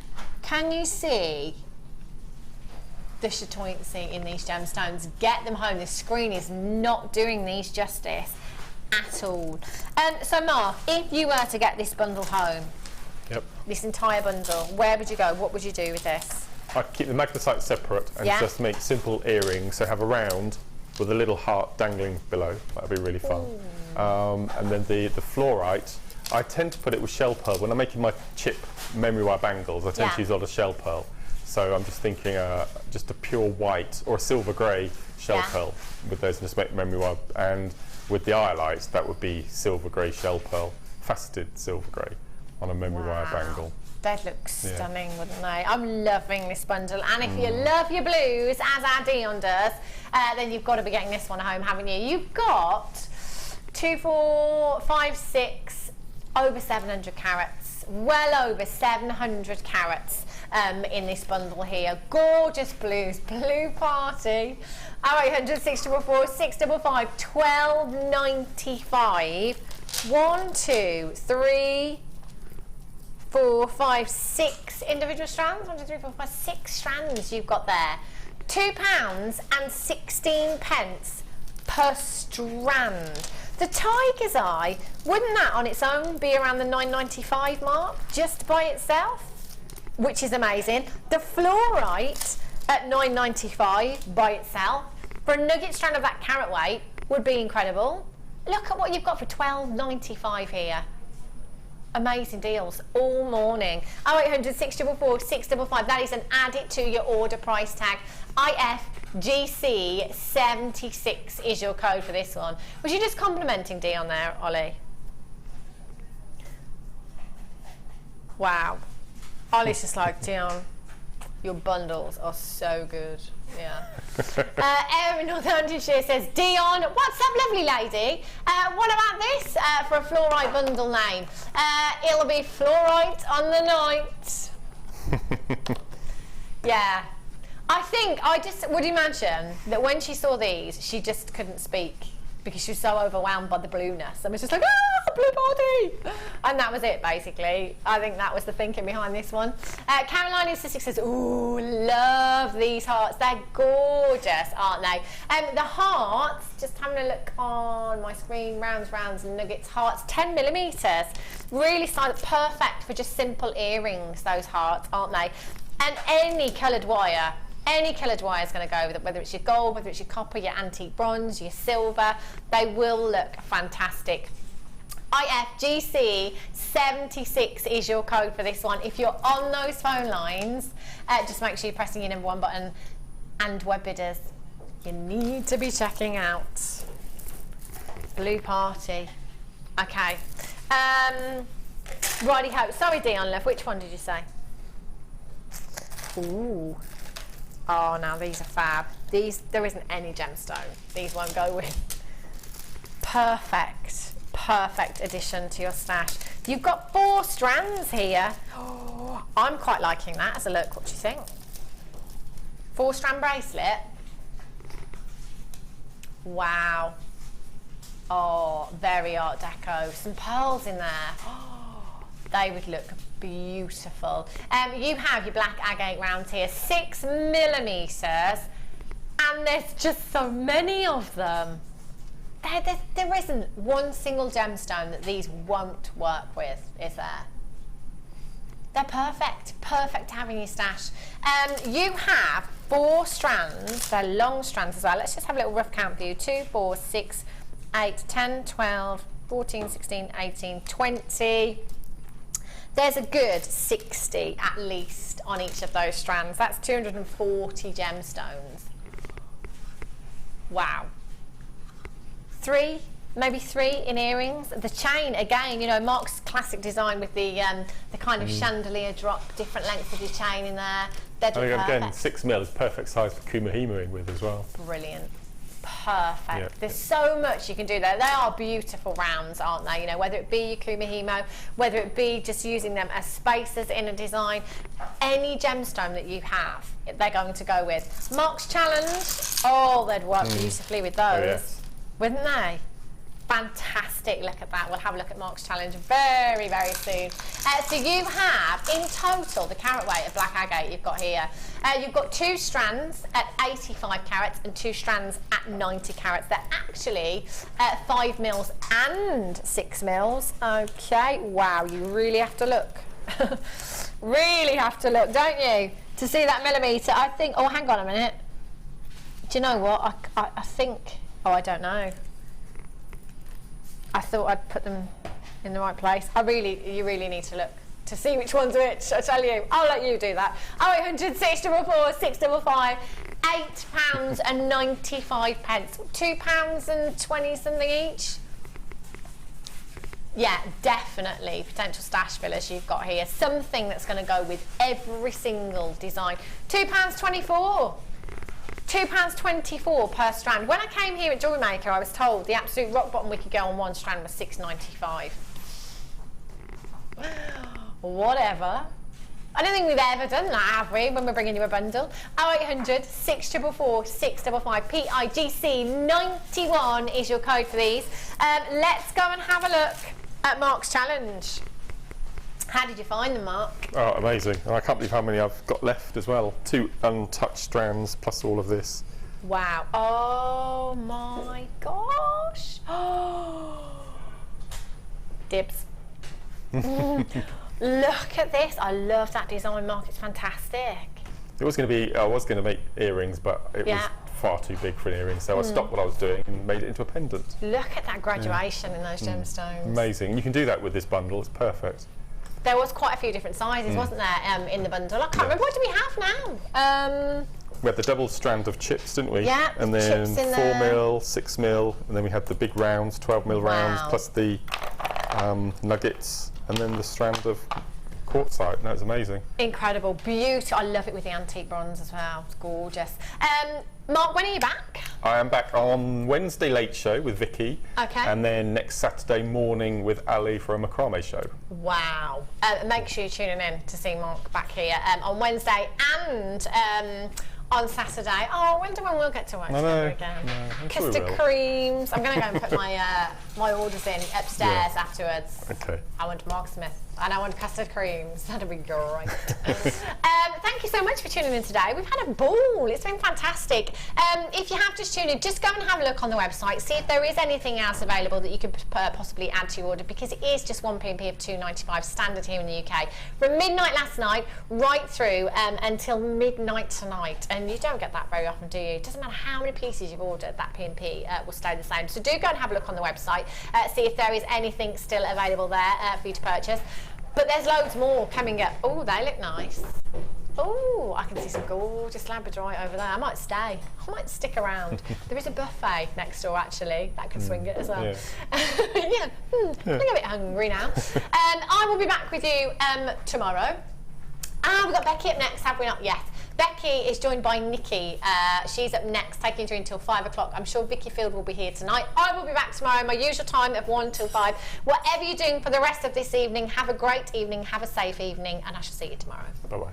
[SPEAKER 2] Can you see the chatoyancy in these gemstones? Get them home. The screen is not doing these justice at all. So Mark, if you were to get this bundle home, this entire bundle, where would you go? What would you do with this?
[SPEAKER 3] I'd keep the magnesite separate and just make simple earrings, so have a round with a little heart dangling below. That would be really fun. And then the fluorite, I tend to put it with shell pearl. When I'm making my chip memory wire bangles, I tend to use a lot of shell pearl. So I'm just thinking just a pure white or a silver grey shell pearl with those, and just make memory wire. And with the iolites, that would be silver grey shell pearl, faceted silver grey on a memory wire bangle.
[SPEAKER 2] They'd look stunning, wouldn't they? I'm loving this bundle. And if you love your blues, as our Dion does, then you've got to be getting this one home, haven't you? You've got 2, 4, 5, 6, over 700 carats, well over 700 carats in this bundle here. Gorgeous blues, blue party. 0800 644 655, 12.95. 1, 2, 3, 4, 5, 6 individual strands. 1, 2, 3, 4, 5, 6 strands you've got there. £2.16 per strand. The tiger's eye, wouldn't that on its own be around the £9.95 mark just by itself? Which is amazing. The fluorite at £9.95 by itself for a nugget strand of that carat weight would be incredible. Look at what you've got for £12.95 here. Amazing deals all morning. 0800 644 655. That is an add it to your order price tag. IFGC76 is your code for this one. Was you just complimenting Dion there, Ollie? Wow. Ollie's just like, Dion, your bundles are so good. Yeah. Erin in Northamptonshire says, Dion, what's up, lovely lady? What about this for a fluorite bundle name? It'll be Fluorite on the Night. Yeah. I just would imagine that when she saw these, she just couldn't speak because she was so overwhelmed by the blueness. And was just like, oh, blue body. And that was it, basically. I think that was the thinking behind this one. Caroline in Sussex says, ooh, love these hearts. They're gorgeous, aren't they? The hearts, just having a look on my screen, rounds, nuggets, hearts, 10 millimetres. Really perfect for just simple earrings, those hearts, aren't they? And any coloured wire. Any coloured wire is going to go with it, whether it's your gold, whether it's your copper, your antique bronze, your silver. They will look fantastic. IFGC76 is your code for this one. If you're on those phone lines, just make sure you're pressing your number 1 button. And web bidders, you need to be checking out Blue Party. Okay. Righty-ho. Sorry, Dion, love. Which one did you say? Ooh. Oh, now these are fab. These, there isn't any gemstone. These won't go with. Perfect addition to your stash. You've got 4 strands here. Oh, I'm quite liking that as a look. What do you think? 4-strand bracelet. Wow. Oh, very Art Deco. Some pearls in there. Oh, they would look beautiful. You have your black agate rounds here, 6 millimetres, and there's just so many of them. There isn't one single gemstone that these won't work with, is there? They're perfect to have in your stash. You have 4 strands, they're long strands as well. Let's just have a little rough count for you. 2, 4, 6, 8, 10, 12, 14, 16, 18, 20. There's a good 60 at least on each of those strands. That's 240 gemstones. Wow. 3, maybe 3 in earrings. The chain, again, you know, Mark's classic design with the kind of chandelier drop, different lengths of your chain in there. They're
[SPEAKER 3] again, 6 mil is perfect size for Kumihiomoing with as well.
[SPEAKER 2] Brilliant. Perfect.
[SPEAKER 3] Yep.
[SPEAKER 2] There's so much you can do there. They are beautiful rounds, aren't they? You know, whether it be your Kumihiomo, whether it be just using them as spacers in a design, any gemstone that you have, they're going to go with. Mark's Challenge, oh, they'd work beautifully with those,
[SPEAKER 3] yes.
[SPEAKER 2] Wouldn't they? Fantastic, look at that. We'll have a look at Mark's Challenge very, very soon. So you have, in total, the carat weight of black agate you've got here. You've got 2 strands at 85 carats and 2 strands at 90 carats. They're actually 5 mils and 6 mils. Okay, wow, you really have to look. Really have to look, don't you? To see that millimetre. I think, oh, hang on a minute. Do you know what? I think, oh, I don't know. I thought I'd put them in the right place. You really need to look to see which one's which. I tell you, I'll let you do that. 0800 644 655, £8.95. £2.20 something each. Yeah, definitely potential stash fillers you've got here. Something that's going to go with every single design. £2.24. £2.24 per strand. When I came here at JewelleryMaker, I was told the absolute rock bottom we could go on one strand was £6.95. Whatever. I don't think we've ever done that, have we, when we're bringing you a bundle? 0800 644 655. PIGC 91 is your code for these. Let's go and have a look at Mark's Challenge. How did you find them, Mark?
[SPEAKER 3] Oh, amazing. And I can't believe how many I've got left as well. 2 untouched strands plus all of this.
[SPEAKER 2] Wow. Oh my gosh. Dibs. Look at this. I love that design, Mark. It's fantastic.
[SPEAKER 3] It was going to be, I was going to make earrings, but it was far too big for an earring, so I stopped what I was doing and made it into a pendant.
[SPEAKER 2] Look at that graduation in those gemstones.
[SPEAKER 3] Amazing. And you can do that with this bundle. It's perfect.
[SPEAKER 2] There was quite a few different sizes, wasn't there, in the bundle? I can't remember. What do we have now?
[SPEAKER 3] We had the double strand of chips, didn't we?
[SPEAKER 2] Yeah,
[SPEAKER 3] and then
[SPEAKER 2] chips in
[SPEAKER 3] 4
[SPEAKER 2] there.
[SPEAKER 3] mil, 6 mil, and then we had the big rounds, 12 mil rounds, plus the nuggets, and then the strand of quartzite. That was amazing.
[SPEAKER 2] Incredible, beautiful. I love it with the antique bronze as well. It's gorgeous. Mark, when are you back?
[SPEAKER 3] I am back on Wednesday late show with Vicky.
[SPEAKER 2] Okay.
[SPEAKER 3] And then next Saturday morning with Ali for a macrame show.
[SPEAKER 2] Wow. Make sure you're tuning in to see Mark back here on Wednesday and on Saturday. Oh, I wonder when we'll get to work together again. Custard creams. I'm going to go and put my my orders in upstairs afterwards.
[SPEAKER 3] Okay.
[SPEAKER 2] I want Mark Smith and I want custard creams. That'll be great. Thank you so much for tuning in today. We've had a ball. It's been fantastic. If you have just tuned in, just go and have a look on the website. See if there is anything else available that you could possibly add to your order, because it is just one P&P of £2.95 standard here in the UK. From midnight last night right through until midnight tonight. And you don't get that very often, do you? It doesn't matter how many pieces you've ordered, that P&P will stay the same. So do go and have a look on the website, see if there is anything still available there for you to purchase. But there's loads more coming up. Oh, they look nice. Oh, I can see some gorgeous labradorite over there. I might stay. I might stick around. There is a buffet next door, actually. That could swing it as well.
[SPEAKER 3] Yeah.
[SPEAKER 2] I'm a bit hungry now. I will be back with you tomorrow. We've got Becky up next, have we not? Yes. Becky is joined by Nikki. She's up next, taking you through until 5 o'clock. I'm sure Vicky Field will be here tonight. I will be back tomorrow, my usual time of 1 till 5. Whatever you're doing for the rest of this evening, have a great evening, have a safe evening, and I shall see you tomorrow.
[SPEAKER 3] Bye-bye.